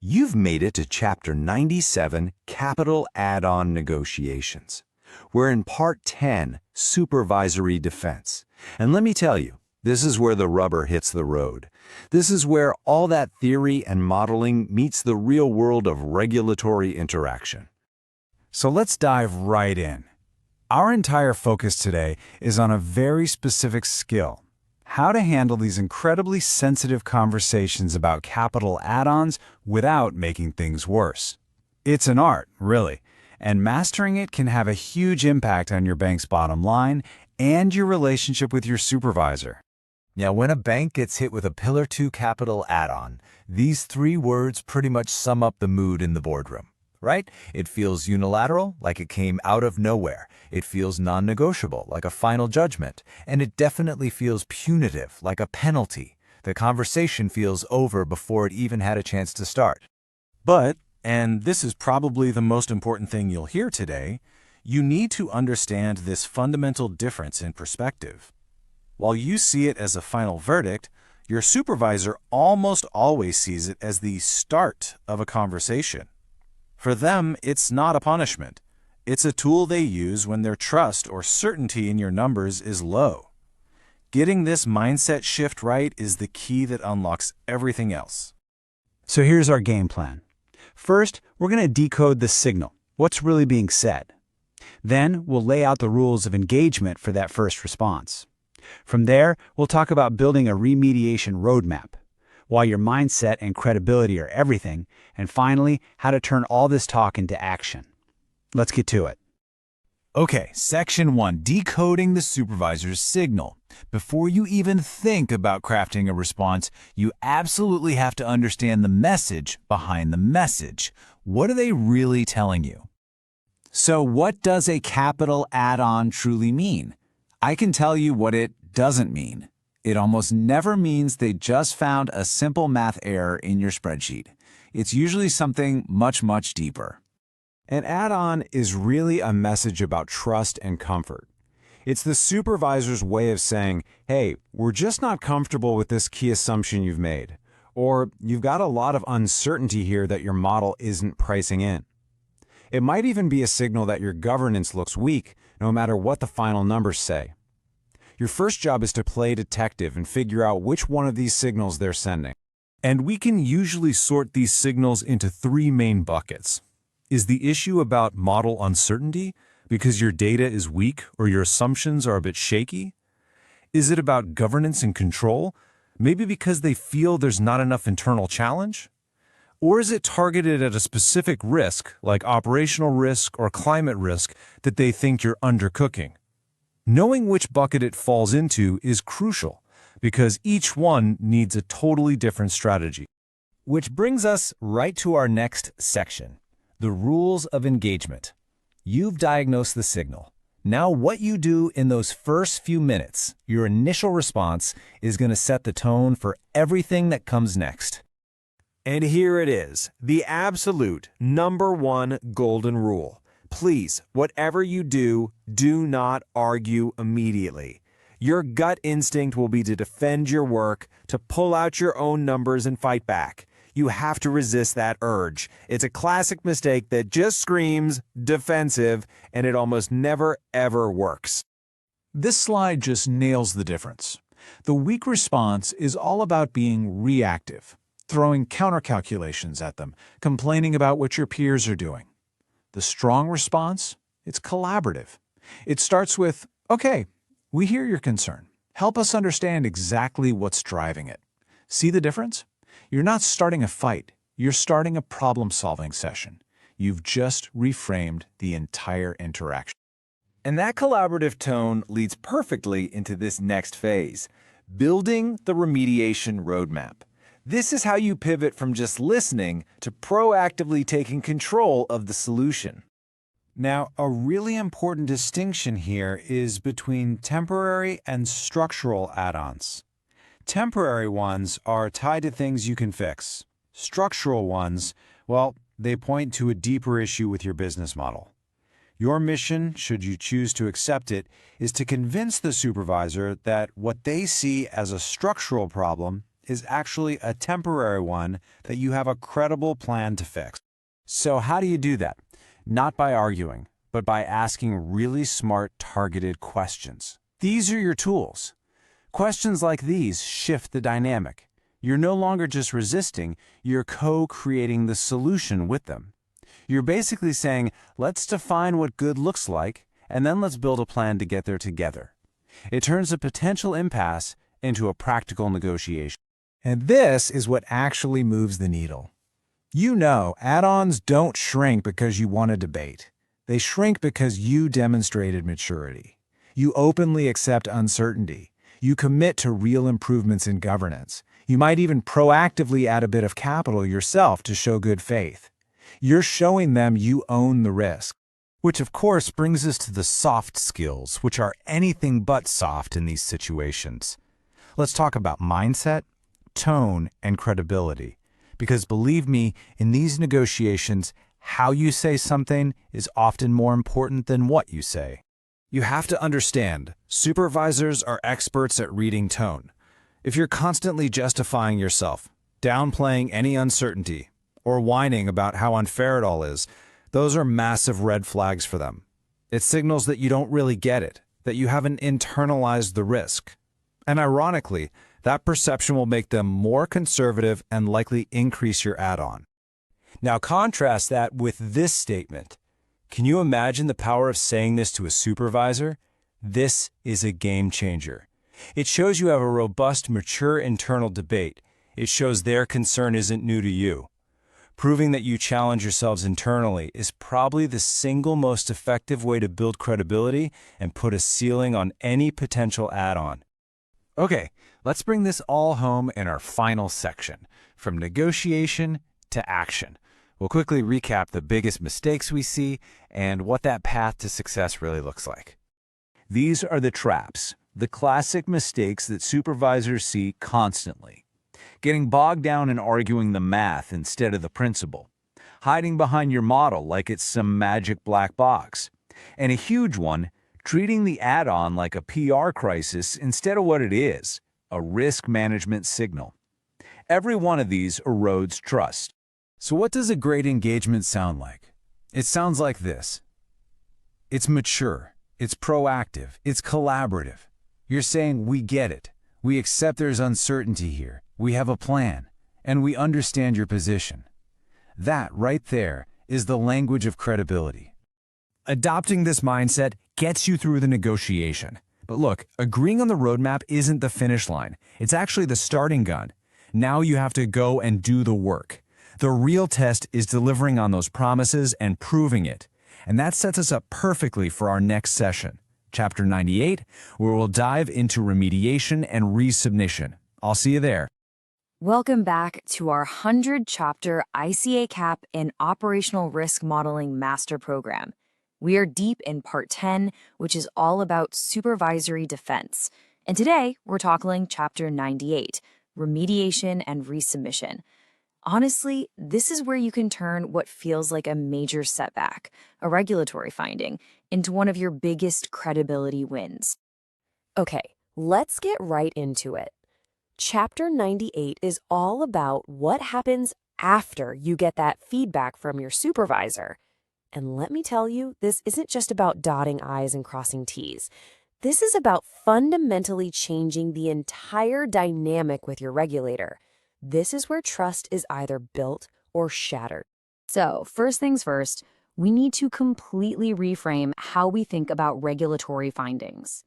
You've made it to Chapter 97, Capital Add-on Negotiations. We're in Part 10, Supervisory Defense. And let me tell you, this is where the rubber hits the road. This is where all that theory and modeling meets the real world of regulatory interaction. So let's dive right in. Our entire focus today is on a very specific skill: how to handle these incredibly sensitive conversations about capital add-ons without making things worse. It's an art, really, and mastering it can have a huge impact on your bank's bottom line and your relationship with your supervisor. Now, when a bank gets hit with a Pillar 2 capital add-on, these 3 words pretty much sum up the mood in the boardroom, right? It feels unilateral, like it came out of nowhere. It feels non-negotiable, like a final judgment. And it definitely feels punitive, like a penalty. The conversation feels over before it even had a chance to start. But, and this is probably the most important thing you'll hear today, you need to understand this fundamental difference in perspective. While you see it as a final verdict, your supervisor almost always sees it as the start of a conversation. For them, it's not a punishment. It's a tool they use when their trust or certainty in your numbers is low. Getting this mindset shift right is the key that unlocks everything else. So here's our game plan. First, we're going to decode the signal, what's really being said. Then, we'll lay out the rules of engagement for that first response. From there, we'll talk about building a remediation roadmap, why your mindset and credibility are everything, and finally, how to turn all this talk into action. Let's get to it. Okay, Section 1, decoding the supervisor's signal. Before you even think about crafting a response, you absolutely have to understand the message behind the message. What are they really telling you? So what does a capital add-on truly mean? I can tell you what it doesn't mean. It almost never means they just found a simple math error in your spreadsheet. It's usually something much, much deeper. An add-on is really a message about trust and comfort. It's the supervisor's way of saying, hey, we're just not comfortable with this key assumption you've made, or you've got a lot of uncertainty here that your model isn't pricing in. It might even be a signal that your governance looks weak, no matter what the final numbers say. Your first job is to play detective and figure out which one of these signals they're sending. And we can usually sort these signals into 3 main buckets. Is the issue about model uncertainty because your data is weak or your assumptions are a bit shaky? Is it about governance and control, maybe because they feel there's not enough internal challenge? Or is it targeted at a specific risk, like operational risk or climate risk, that they think you're undercooking? Knowing which bucket it falls into is crucial, because each one needs a totally different strategy. Which brings us right to our next section, the rules of engagement. You've diagnosed the signal. Now what you do in those first few minutes, your initial response, is going to set the tone for everything that comes next. And here it is, the absolute #1 golden rule. Please, whatever you do, do not argue immediately. Your gut instinct will be to defend your work, to pull out your own numbers and fight back. You have to resist that urge. It's a classic mistake that just screams defensive, and it almost never, ever works. This slide just nails the difference. The weak response is all about being reactive, throwing counter calculations at them, complaining about what your peers are doing. The strong response, it's collaborative. It starts with, okay, we hear your concern. Help us understand exactly what's driving it. See the difference? You're not starting a fight. You're starting a problem-solving session. You've just reframed the entire interaction. And that collaborative tone leads perfectly into this next phase, building the remediation roadmap. This is how you pivot from just listening to proactively taking control of the solution. Now, a really important distinction here is between temporary and structural add-ons. Temporary ones are tied to things you can fix. Structural ones, well, they point to a deeper issue with your business model. Your mission, should you choose to accept it, is to convince the supervisor that what they see as a structural problem is actually a temporary one that you have a credible plan to fix. So how do you do that? Not by arguing, but by asking really smart, targeted questions. These are your tools. Questions like these shift the dynamic. You're no longer just resisting, you're co-creating the solution with them. You're basically saying, let's define what good looks like, and then let's build a plan to get there together. It turns a potential impasse into a practical negotiation. And this is what actually moves the needle. You know, add-ons don't shrink because you won a debate. They shrink because you demonstrated maturity. You openly accept uncertainty. You commit to real improvements in governance. You might even proactively add a bit of capital yourself to show good faith. You're showing them you own the risk. Which of course brings us to the soft skills, which are anything but soft in these situations. Let's talk about mindset, tone, and credibility. Because believe me, in these negotiations, how you say something is often more important than what you say. You have to understand, supervisors are experts at reading tone. If you're constantly justifying yourself, downplaying any uncertainty, or whining about how unfair it all is, those are massive red flags for them. It signals that you don't really get it, that you haven't internalized the risk. And ironically, that perception will make them more conservative and likely increase your add-on. Now contrast that with this statement. Can you imagine the power of saying this to a supervisor? This is a game changer. It shows you have a robust, mature internal debate. It shows their concern isn't new to you. Proving that you challenge yourselves internally is probably the single most effective way to build credibility and put a ceiling on any potential add-on. Okay, let's bring this all home in our final section, from negotiation to action. We'll quickly recap the biggest mistakes we see and what that path to success really looks like. These are the traps, the classic mistakes that supervisors see constantly. Getting bogged down in arguing the math instead of the principle. Hiding behind your model like it's some magic black box. And a huge one, treating the add-on like a PR crisis instead of what it is, a risk management signal. Every one of these erodes trust. So what does a great engagement sound like? It sounds like this. It's mature, it's proactive, it's collaborative. You're saying, we get it. We accept there's uncertainty here. We have a plan, and we understand your position. That right there is the language of credibility. Adopting this mindset gets you through the negotiation. But look, agreeing on the roadmap isn't the finish line. It's actually the starting gun. Now you have to go and do the work. The real test is delivering on those promises and proving it. And that sets us up perfectly for our next session, Chapter 98, where we'll dive into remediation and resubmission. I'll see you there. Welcome back to our 100-chapter ICAAP and Operational Risk Modeling Master Program. We are deep in Part 10, which is all about supervisory defense. And today, we're tackling Chapter 98, Remediation and Resubmission. Honestly, this is where you can turn what feels like a major setback, a regulatory finding, into one of your biggest credibility wins. Okay, let's get right into it. Chapter 98 is all about what happens after you get that feedback from your supervisor. And let me tell you, this isn't just about dotting I's and crossing T's. This is about fundamentally changing the entire dynamic with your regulator. This is where trust is either built or shattered. So, first things first, we need to completely reframe how we think about regulatory findings.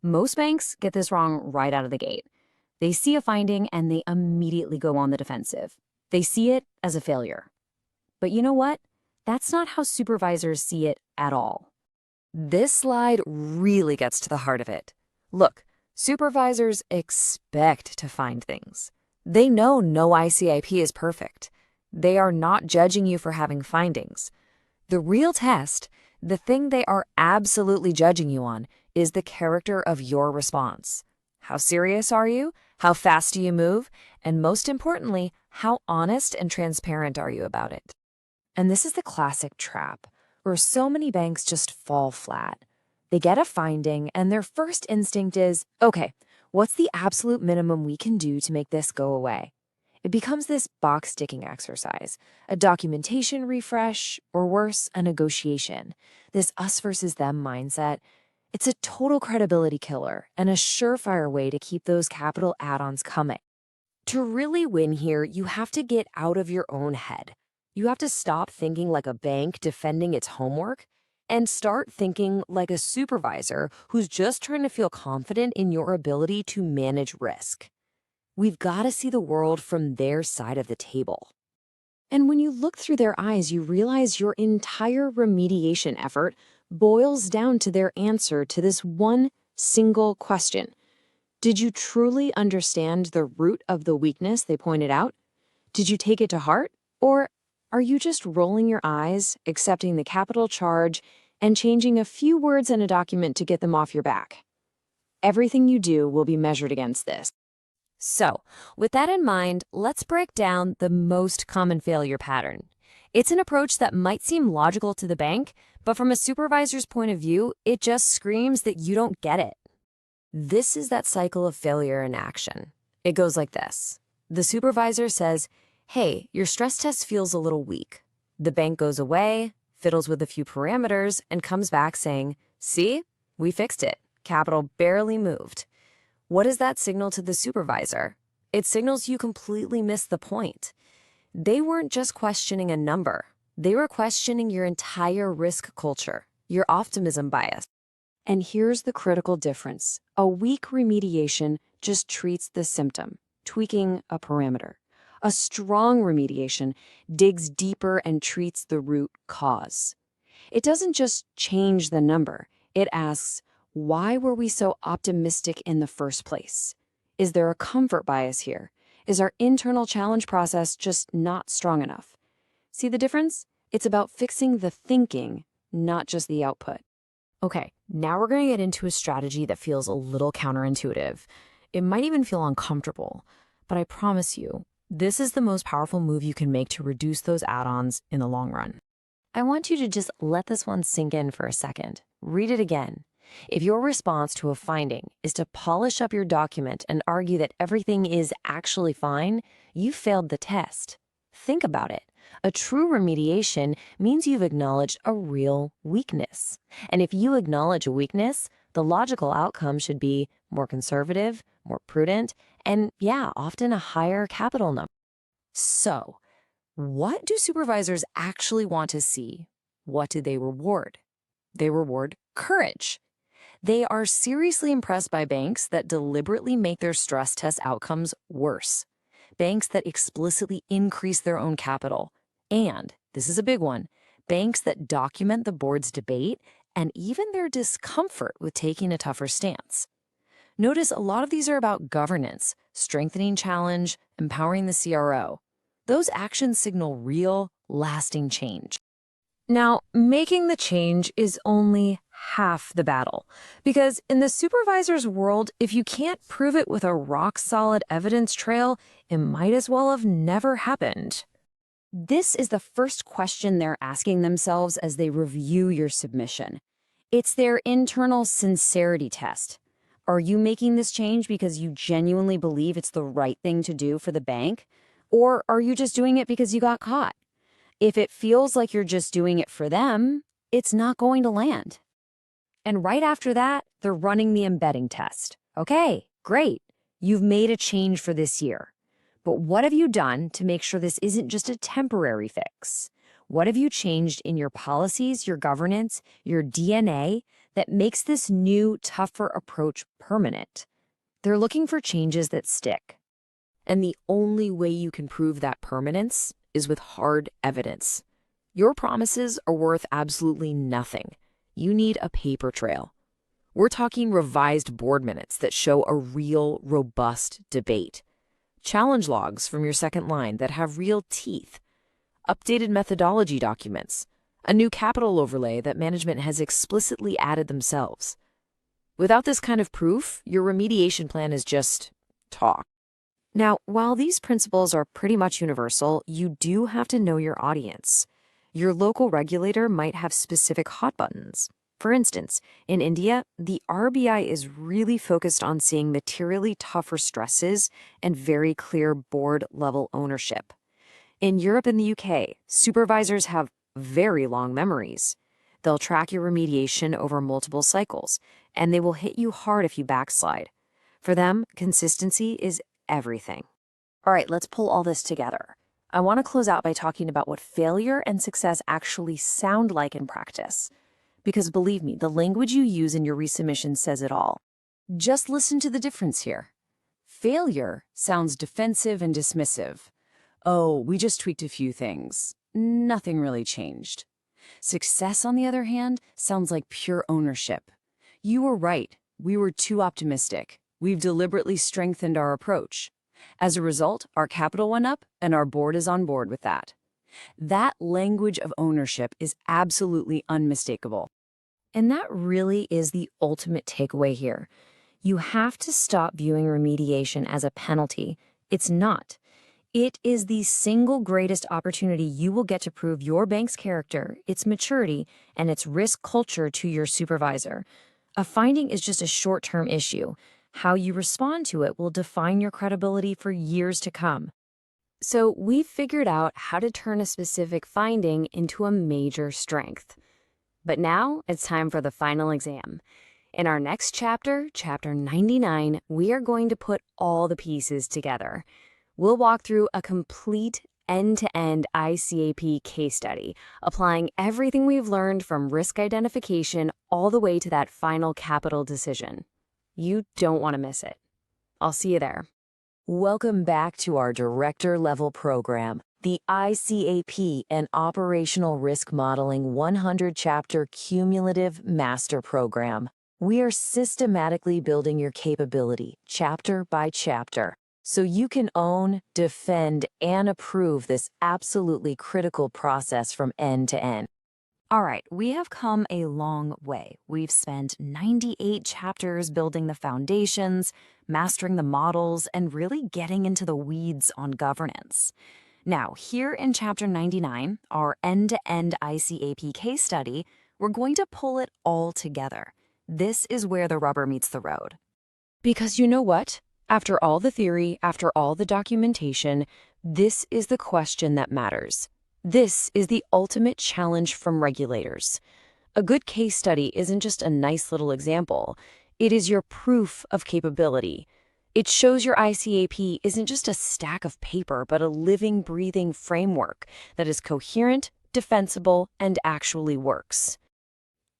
Most banks get this wrong right out of the gate. They see a finding and they immediately go on the defensive. They see it as a failure. But you know what? That's not how supervisors see it at all. This slide really gets to the heart of it. Look, supervisors expect to find things. They know no ICIP is perfect. They are not judging you for having findings. The real test, the thing they are absolutely judging you on, is the character of your response. How serious are you? How fast do you move? And most importantly, how honest and transparent are you about it? And this is the classic trap, where so many banks just fall flat. They get a finding, and their first instinct is, okay, what's the absolute minimum we can do to make this go away? It becomes this box-ticking exercise, a documentation refresh, or worse, a negotiation. This us versus them mindset. It's a total credibility killer and a surefire way to keep those capital add-ons coming. To really win here, you have to get out of your own head. You have to stop thinking like a bank defending its homework and start thinking like a supervisor who's just trying to feel confident in your ability to manage risk. We've got to see the world from their side of the table. And when you look through their eyes, you realize your entire remediation effort boils down to their answer to this one single question. Did you truly understand the root of the weakness they pointed out? Did you take it to heart? Or are you just rolling your eyes, accepting the capital charge, and changing a few words in a document to get them off your back? Everything you do will be measured against this. So, with that in mind, let's break down the most common failure pattern. It's an approach that might seem logical to the bank, but from a supervisor's point of view, it just screams that you don't get it. This is that cycle of failure in action. It goes like this. The supervisor says, "Hey, your stress test feels a little weak." The bank goes away, fiddles with a few parameters, and comes back saying, "See, we fixed it. Capital barely moved." What does that signal to the supervisor? It signals you completely missed the point. They weren't just questioning a number. They were questioning your entire risk culture, your optimism bias. And here's the critical difference. A weak remediation just treats the symptom, tweaking a parameter. A strong remediation digs deeper and treats the root cause. It doesn't just change the number. It asks, why were we so optimistic in the first place? Is there a comfort bias here? Is our internal challenge process just not strong enough? See the difference? It's about fixing the thinking, not just the output. Okay, now we're going to get into a strategy that feels a little counterintuitive. It might even feel uncomfortable, but I promise you, this is the most powerful move you can make to reduce those add-ons in the long run. I want you to just let this one sink in for a second. Read it again. If your response to a finding is to polish up your document and argue that everything is actually fine, you failed the test. Think about it. A true remediation means you've acknowledged a real weakness. And if you acknowledge a weakness, the logical outcome should be more conservative, more prudent, and often a higher capital number. So, what do supervisors actually want to see? What do they reward? They reward courage. They are seriously impressed by banks that deliberately make their stress test outcomes worse. Banks that explicitly increase their own capital. And, this is a big one, banks that document the board's debate and even their discomfort with taking a tougher stance. Notice a lot of these are about governance, strengthening challenge, empowering the CRO. Those actions signal real, lasting change. Now, making the change is only half the battle, because in the supervisor's world, if you can't prove it with a rock-solid evidence trail, it might as well have never happened. This is the first question they're asking themselves as they review your submission. It's their internal sincerity test. Are you making this change because you genuinely believe it's the right thing to do for the bank? Or are you just doing it because you got caught? If it feels like you're just doing it for them, it's not going to land. And right after that, they're running the embedding test. Okay, great. You've made a change for this year. But what have you done to make sure this isn't just a temporary fix? What have you changed in your policies, your governance, your DNA that makes this new, tougher approach permanent? They're looking for changes that stick. And the only way you can prove that permanence is with hard evidence. Your promises are worth absolutely nothing. You need a paper trail. We're talking revised board minutes that show a real, robust debate. Challenge logs from your second line that have real teeth. Updated methodology documents. A new capital overlay that management has explicitly added themselves. Without this kind of proof, your remediation plan is just talk. Now, while these principles are pretty much universal, you do have to know your audience. Your local regulator might have specific hot buttons. For instance, in India, the RBI is really focused on seeing materially tougher stresses and very clear board-level ownership. In Europe and the UK, supervisors have very long memories. They'll track your remediation over multiple cycles, and they will hit you hard if you backslide. For them, consistency is everything. All right, let's pull all this together. I want to close out by talking about what failure and success actually sound like in practice. Because believe me, the language you use in your resubmission says it all. Just listen to the difference here. Failure sounds defensive and dismissive. Oh, we just tweaked a few things. Nothing really changed. Success, on the other hand, sounds like pure ownership. You were right. We were too optimistic. We've deliberately strengthened our approach. As a result, our capital went up, and our board is on board with that. That language of ownership is absolutely unmistakable. And that really is the ultimate takeaway here. You have to stop viewing remediation as a penalty. It's not. It is the single greatest opportunity you will get to prove your bank's character, its maturity, and its risk culture to your supervisor. A finding is just a short-term issue. How you respond to it will define your credibility for years to come. So we've figured out how to turn a specific finding into a major strength. But now it's time for the final exam. In our next chapter, chapter 99, we are going to put all the pieces together. We'll walk through a complete end-to-end ICAAP case study, applying everything we've learned from risk identification all the way to that final capital decision. You don't want to miss it. I'll see you there. Welcome back to our director-level program, the ICAAP and Operational Risk Modeling 100-Chapter Cumulative Master Program. We are systematically building your capability, chapter by chapter, so you can own, defend, and approve this absolutely critical process from end to end. All right, we have come a long way. We've spent 98 chapters building the foundations, mastering the models, and really getting into the weeds on governance. Now, here in Chapter 99, our end-to-end ICAAP case study, we're going to pull it all together. This is where the rubber meets the road. Because you know what? After all the theory, after all the documentation, this is the question that matters. This is the ultimate challenge from regulators. A good case study isn't just a nice little example. It is your proof of capability. It shows your ICAAP isn't just a stack of paper, but a living, breathing framework that is coherent, defensible, and actually works.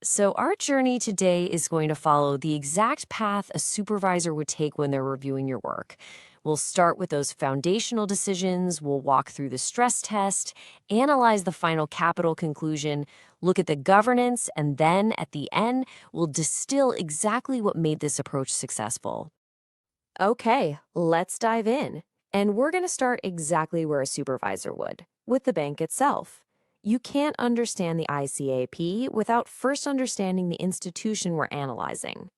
So our journey today is going to follow the exact path a supervisor would take when they're reviewing your work. We'll start with those foundational decisions, we'll walk through the stress test, analyze the final capital conclusion, look at the governance, and then, at the end, we'll distill exactly what made this approach successful. Okay, let's dive in. And we're going to start exactly where a supervisor would, with the bank itself. You can't understand the ICAAP without first understanding the institution we're analyzing.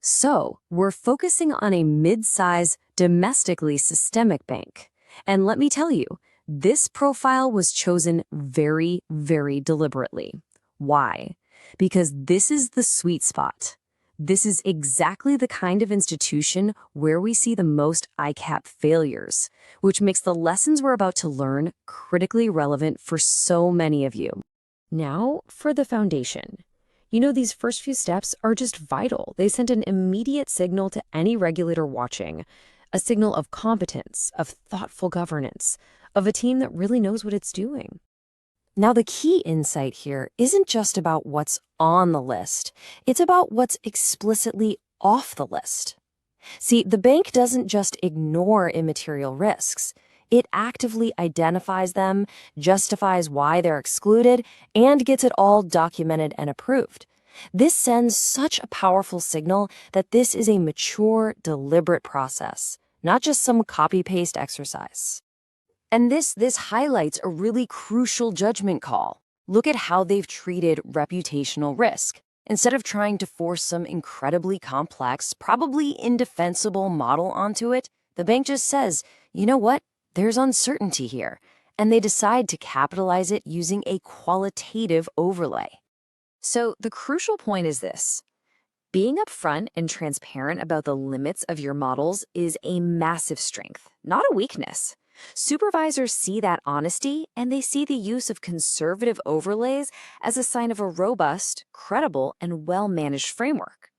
So, we're focusing on a mid-size, domestically systemic bank. And let me tell you, this profile was chosen very, very deliberately. Why? Because this is the sweet spot. This is exactly the kind of institution where we see the most ICAAP failures, which makes the lessons we're about to learn critically relevant for so many of you. Now, for the foundation. You know, these first few steps are just vital. They send an immediate signal to any regulator watching, a signal of competence, of thoughtful governance, of a team that really knows what it's doing. Now, the key insight here isn't just about what's on the list. It's about what's explicitly off the list. See, the bank doesn't just ignore immaterial risks. It actively identifies them, justifies why they're excluded, and gets it all documented and approved. This sends such a powerful signal that this is a mature, deliberate process, not just some copy-paste exercise. And this highlights a really crucial judgment call. Look at how they've treated reputational risk. Instead of trying to force some incredibly complex, probably indefensible model onto it, the bank just says, you know what? There's uncertainty here, and they decide to capitalize it using a qualitative overlay. So the crucial point is this. Being upfront and transparent about the limits of your models is a massive strength, not a weakness. Supervisors see that honesty, and they see the use of conservative overlays as a sign of a robust, credible, and well-managed framework.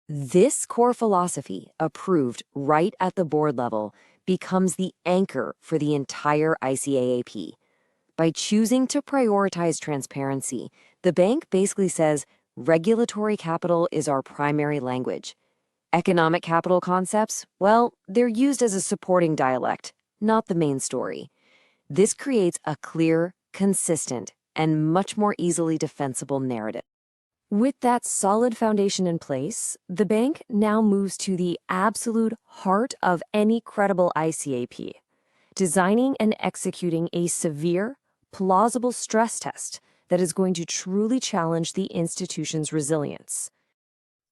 This core philosophy, approved right at the board level, becomes the anchor for the entire ICAAP. By choosing to prioritize transparency, the bank basically says, regulatory capital is our primary language. Economic capital concepts, well, they're used as a supporting dialect, not the main story. This creates a clear, consistent, and much more easily defensible narrative. With that solid foundation in place, the bank now moves to the absolute heart of any credible ICAAP, designing and executing a severe, plausible stress test that is going to truly challenge the institution's resilience.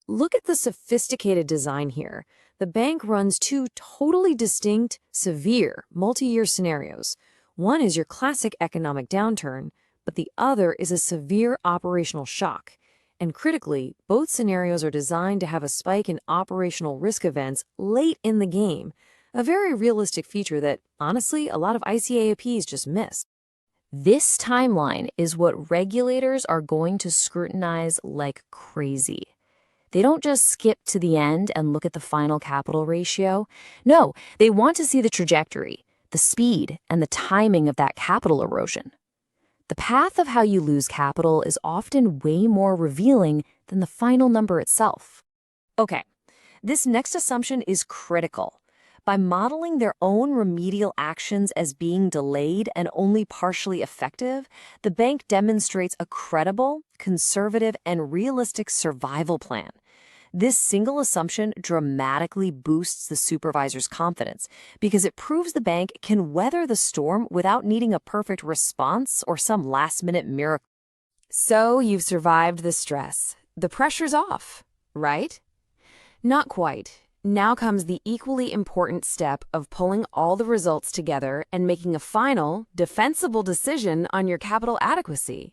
Look at the sophisticated design here. The bank runs two totally distinct, severe, multi-year scenarios. One is your classic economic downturn, but the other is a severe operational shock. And critically, both scenarios are designed to have a spike in operational risk events late in the game, a very realistic feature that, honestly, a lot of ICAAPs just miss. This timeline is what regulators are going to scrutinize like crazy. They don't just skip to the end and look at the final capital ratio. No, they want to see the trajectory, the speed, and the timing of that capital erosion. The path of how you lose capital is often way more revealing than the final number itself. Okay, this next assumption is critical. By modeling their own remedial actions as being delayed and only partially effective, the bank demonstrates a credible, conservative, and realistic survival plan. This single assumption dramatically boosts the supervisor's confidence because it proves the bank can weather the storm without needing a perfect response or some last-minute miracle. So you've survived the stress. The pressure's off, right? Not quite. Now comes the equally important step of pulling all the results together and making a final, defensible decision on your capital adequacy.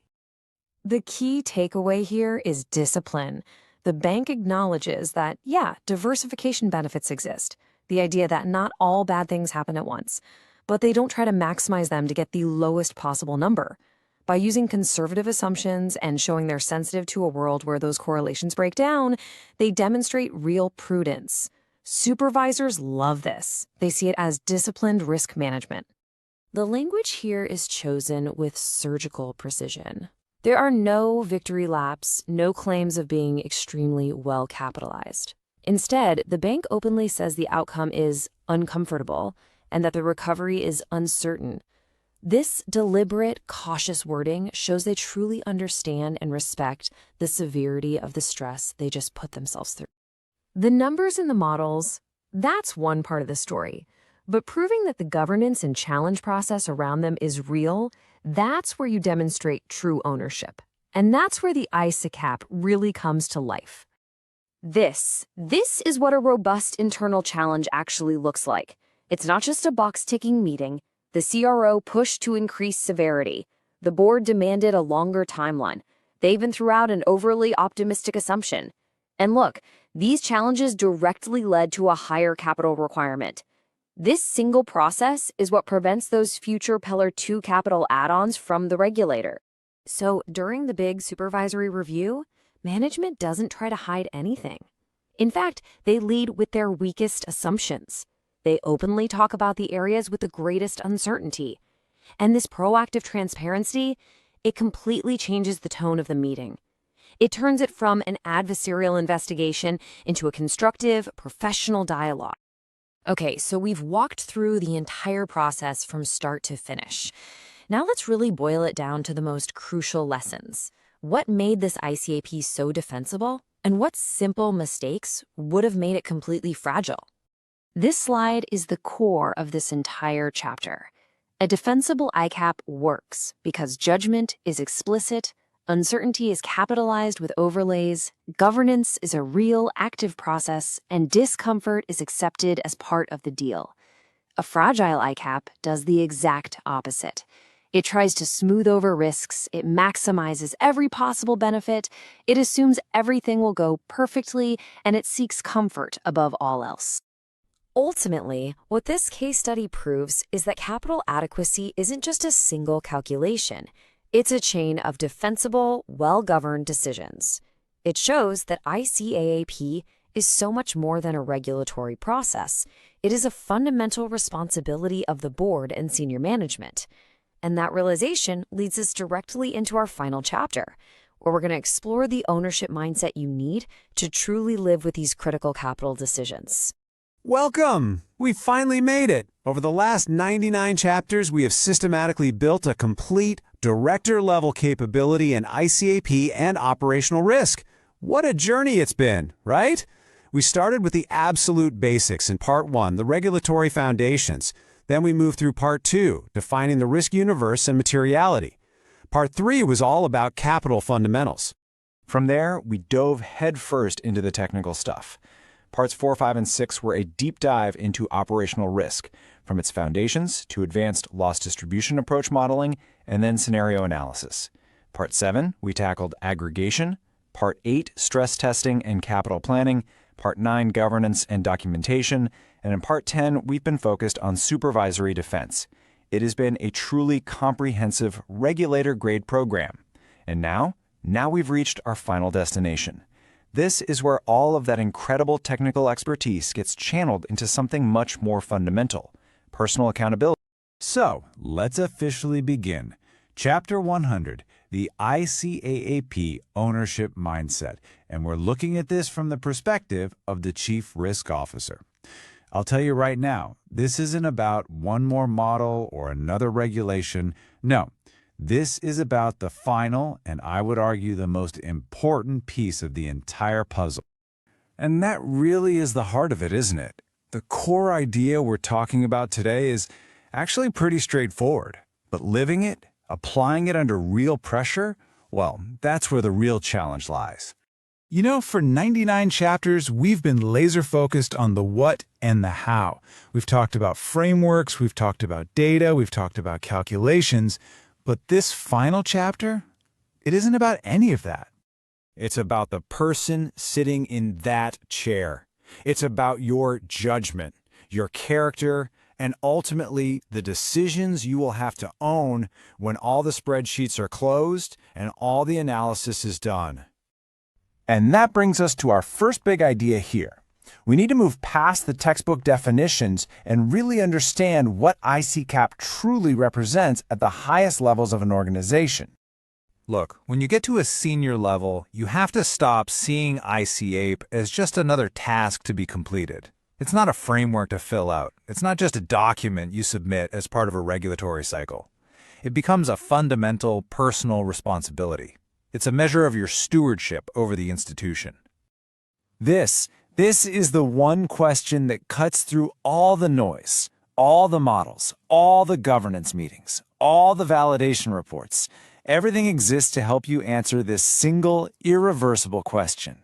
The key takeaway here is discipline. The bank acknowledges that, yeah, diversification benefits exist, the idea that not all bad things happen at once, but they don't try to maximize them to get the lowest possible number. By using conservative assumptions and showing they're sensitive to a world where those correlations break down, they demonstrate real prudence. Supervisors love this. They see it as disciplined risk management. The language here is chosen with surgical precision. There are no victory laps, no claims of being extremely well capitalized. Instead, the bank openly says the outcome is uncomfortable and that the recovery is uncertain. This deliberate, cautious wording shows they truly understand and respect the severity of the stress they just put themselves through. The numbers in the models, that's one part of the story. But proving that the governance and challenge process around them is real, that's where you demonstrate true ownership. And that's where the ICAAP really comes to life. This is what a robust internal challenge actually looks like. It's not just a box-ticking meeting. The CRO pushed to increase severity. The board demanded a longer timeline. They even threw out an overly optimistic assumption. And look, these challenges directly led to a higher capital requirement. This single process is what prevents those future Pillar 2 capital add-ons from the regulator. So during the big supervisory review, management doesn't try to hide anything. In fact, they lead with their weakest assumptions. They openly talk about the areas with the greatest uncertainty. And this proactive transparency, it completely changes the tone of the meeting. It turns it from an adversarial investigation into a constructive, professional dialogue. Okay, so we've walked through the entire process from start to finish. Now let's really boil it down to the most crucial lessons. What made this ICAAP so defensible? And what simple mistakes would have made it completely fragile? This slide is the core of this entire chapter. A defensible ICAAP works because judgment is explicit, uncertainty is capitalized with overlays, governance is a real, active process, and discomfort is accepted as part of the deal. A fragile ICAAP does the exact opposite. It tries to smooth over risks, it maximizes every possible benefit, it assumes everything will go perfectly, and it seeks comfort above all else. Ultimately, what this case study proves is that capital adequacy isn't just a single calculation. It's a chain of defensible, well-governed decisions. It shows that ICAAP is so much more than a regulatory process. It is a fundamental responsibility of the board and senior management. And that realization leads us directly into our final chapter, where we're going to explore the ownership mindset you need to truly live with these critical capital decisions. Welcome! We finally made it! Over the last 99 chapters, we have systematically built a complete, Director-level capability in ICAAP and operational risk. What a journey it's been, right? We started with the absolute basics in Part 1, the regulatory foundations. Then we moved through Part 2, defining the risk universe and materiality. Part 3 was all about capital fundamentals. From there, we dove headfirst into the technical stuff. Parts 4, 5, and 6 were a deep dive into operational risk, from its foundations to advanced loss distribution approach modeling and then scenario analysis. Part 7, we tackled aggregation. Part 8, stress testing and capital planning. Part 9, governance and documentation. And in Part 10, we've been focused on supervisory defense. It has been a truly comprehensive regulator-grade program. And now we've reached our final destination. This is where all of that incredible technical expertise gets channeled into something much more fundamental: personal accountability. So, let's officially begin. Chapter 100, the ICAAP Ownership Mindset. And we're looking at this from the perspective of the Chief Risk Officer. I'll tell you right now, this isn't about one more model or another regulation. No, this is about the final, and I would argue the most important piece of the entire puzzle. And that really is the heart of it, isn't it? The core idea we're talking about today is actually pretty straightforward, but living it, applying it under real pressure, well, that's where the real challenge lies. You know, for 99 chapters, we've been laser-focused on the what and the how. We've talked about frameworks, we've talked about data, we've talked about calculations, but this final chapter, it isn't about any of that. It's about the person sitting in that chair. It's about your judgment, your character, and ultimately the decisions you will have to own when all the spreadsheets are closed and all the analysis is done. And that brings us to our first big idea here. We need to move past the textbook definitions and really understand what ICAAP truly represents at the highest levels of an organization. Look, when you get to a senior level, you have to stop seeing ICAAP as just another task to be completed. It's not a framework to fill out. It's not just a document you submit as part of a regulatory cycle. It becomes a fundamental personal responsibility. It's a measure of your stewardship over the institution. This is the one question that cuts through all the noise, all the models, all the governance meetings, all the validation reports. Everything exists to help you answer this single, irreversible question.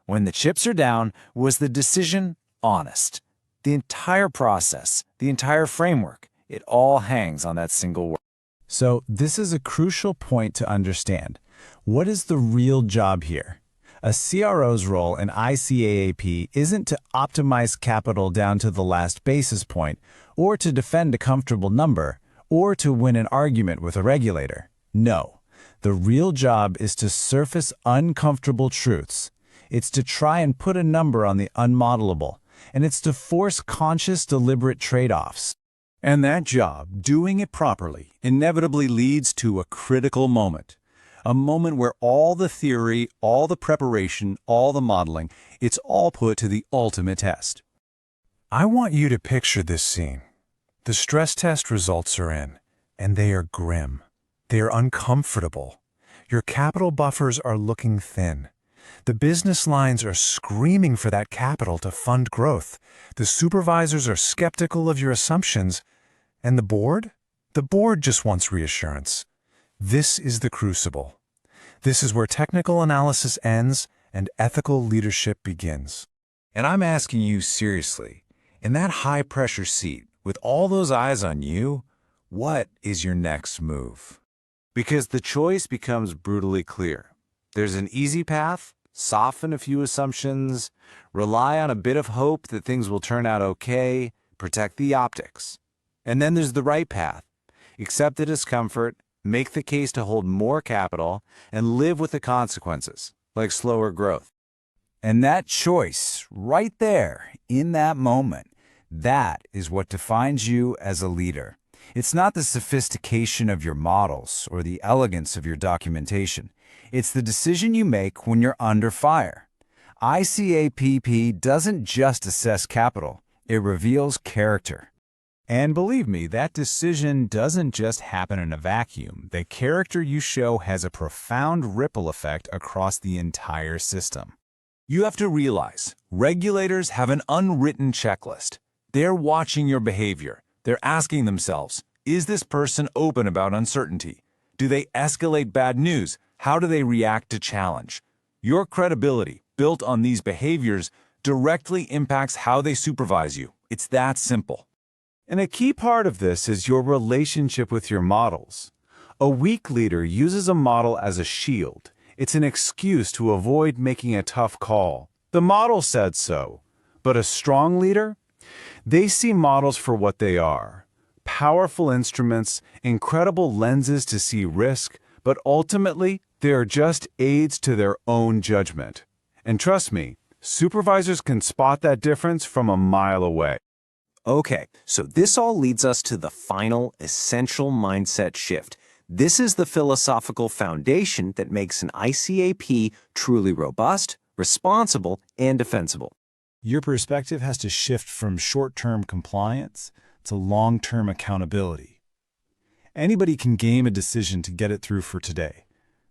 When the chips are down, was the decision honest? The entire process, the entire framework, it all hangs on that single word. So this is a crucial point to understand. What is the real job here? A CRO's role in ICAAP isn't to optimize capital down to the last basis point, or to defend a comfortable number, or to win an argument with a regulator. No, the real job is to surface uncomfortable truths. It's to try and put a number on the unmodelable, and it's to force conscious, deliberate trade-offs. And that job, doing it properly, inevitably leads to a critical moment. A moment where all the theory, all the preparation, all the modeling, it's all put to the ultimate test. I want you to picture this scene. The stress test results are in, and they are grim. They are uncomfortable. Your capital buffers are looking thin. The business lines are screaming for that capital to fund growth. The supervisors are skeptical of your assumptions. And the board? The board just wants reassurance. This is the crucible. This is where technical analysis ends and ethical leadership begins. And I'm asking you seriously, in that high-pressure seat, with all those eyes on you, what is your next move? Because the choice becomes brutally clear. There's an easy path: soften a few assumptions, rely on a bit of hope that things will turn out okay, protect the optics. And then there's the right path: accept the discomfort, make the case to hold more capital, and live with the consequences, like slower growth. And that choice, right there, in that moment, that is what defines you as a leader. It's not the sophistication of your models or the elegance of your documentation. It's the decision you make when you're under fire. ICAAP doesn't just assess capital, it reveals character. And believe me, that decision doesn't just happen in a vacuum. The character you show has a profound ripple effect across the entire system. You have to realize, regulators have an unwritten checklist. They're watching your behavior. They're asking themselves, is this person open about uncertainty? Do they escalate bad news? How do they react to challenge? Your credibility, built on these behaviors, directly impacts how they supervise you. It's that simple. And a key part of this is your relationship with your models. A weak leader uses a model as a shield. It's an excuse to avoid making a tough call. The model said so. But a strong leader? They see models for what they are. Powerful instruments, incredible lenses to see risk, but ultimately, they are just aids to their own judgment. And trust me, supervisors can spot that difference from a mile away. Okay, so this all leads us to the final essential mindset shift. This is the philosophical foundation that makes an ICAAP truly robust, responsible, and defensible. Your perspective has to shift from short-term compliance to long-term accountability. Anybody can game a decision to get it through for today.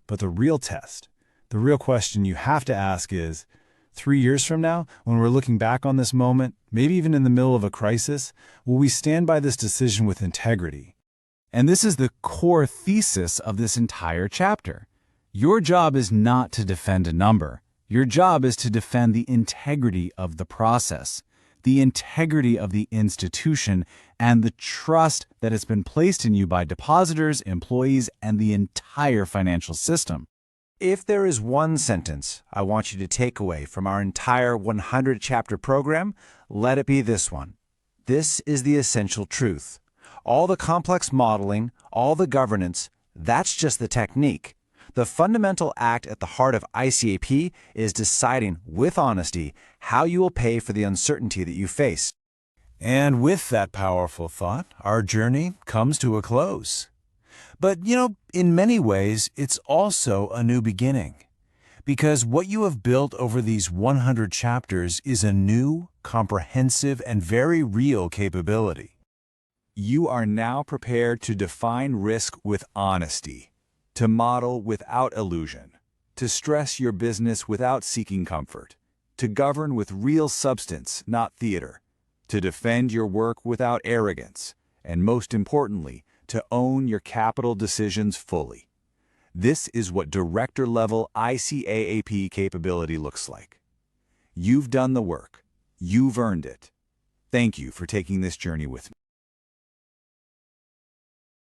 But the real test, the real question you have to ask is, 3 years from now, when we're looking back on this moment, maybe even in the middle of a crisis, will we stand by this decision with integrity? And this is the core thesis of this entire chapter. Your job is not to defend a number. Your job is to defend the integrity of the process, the integrity of the institution, and the trust that has been placed in you by depositors, employees, and the entire financial system. If there is one sentence I want you to take away from our entire 100-chapter program, let it be this one. This is the essential truth. All the complex modeling, all the governance, that's just the technique. The fundamental act at the heart of ICAAP is deciding with honesty how you will pay for the uncertainty that you face. And with that powerful thought, our journey comes to a close. But, in many ways, it's also a new beginning. Because what you have built over these 100 chapters is a new, comprehensive, and very real capability. You are now prepared to define risk with honesty, to model without illusion, to stress your business without seeking comfort, to govern with real substance, not theater, to defend your work without arrogance, and most importantly, to own your capital decisions fully. This is what director-level ICAAP capability looks like. You've done the work. You've earned it. Thank you for taking this journey with me.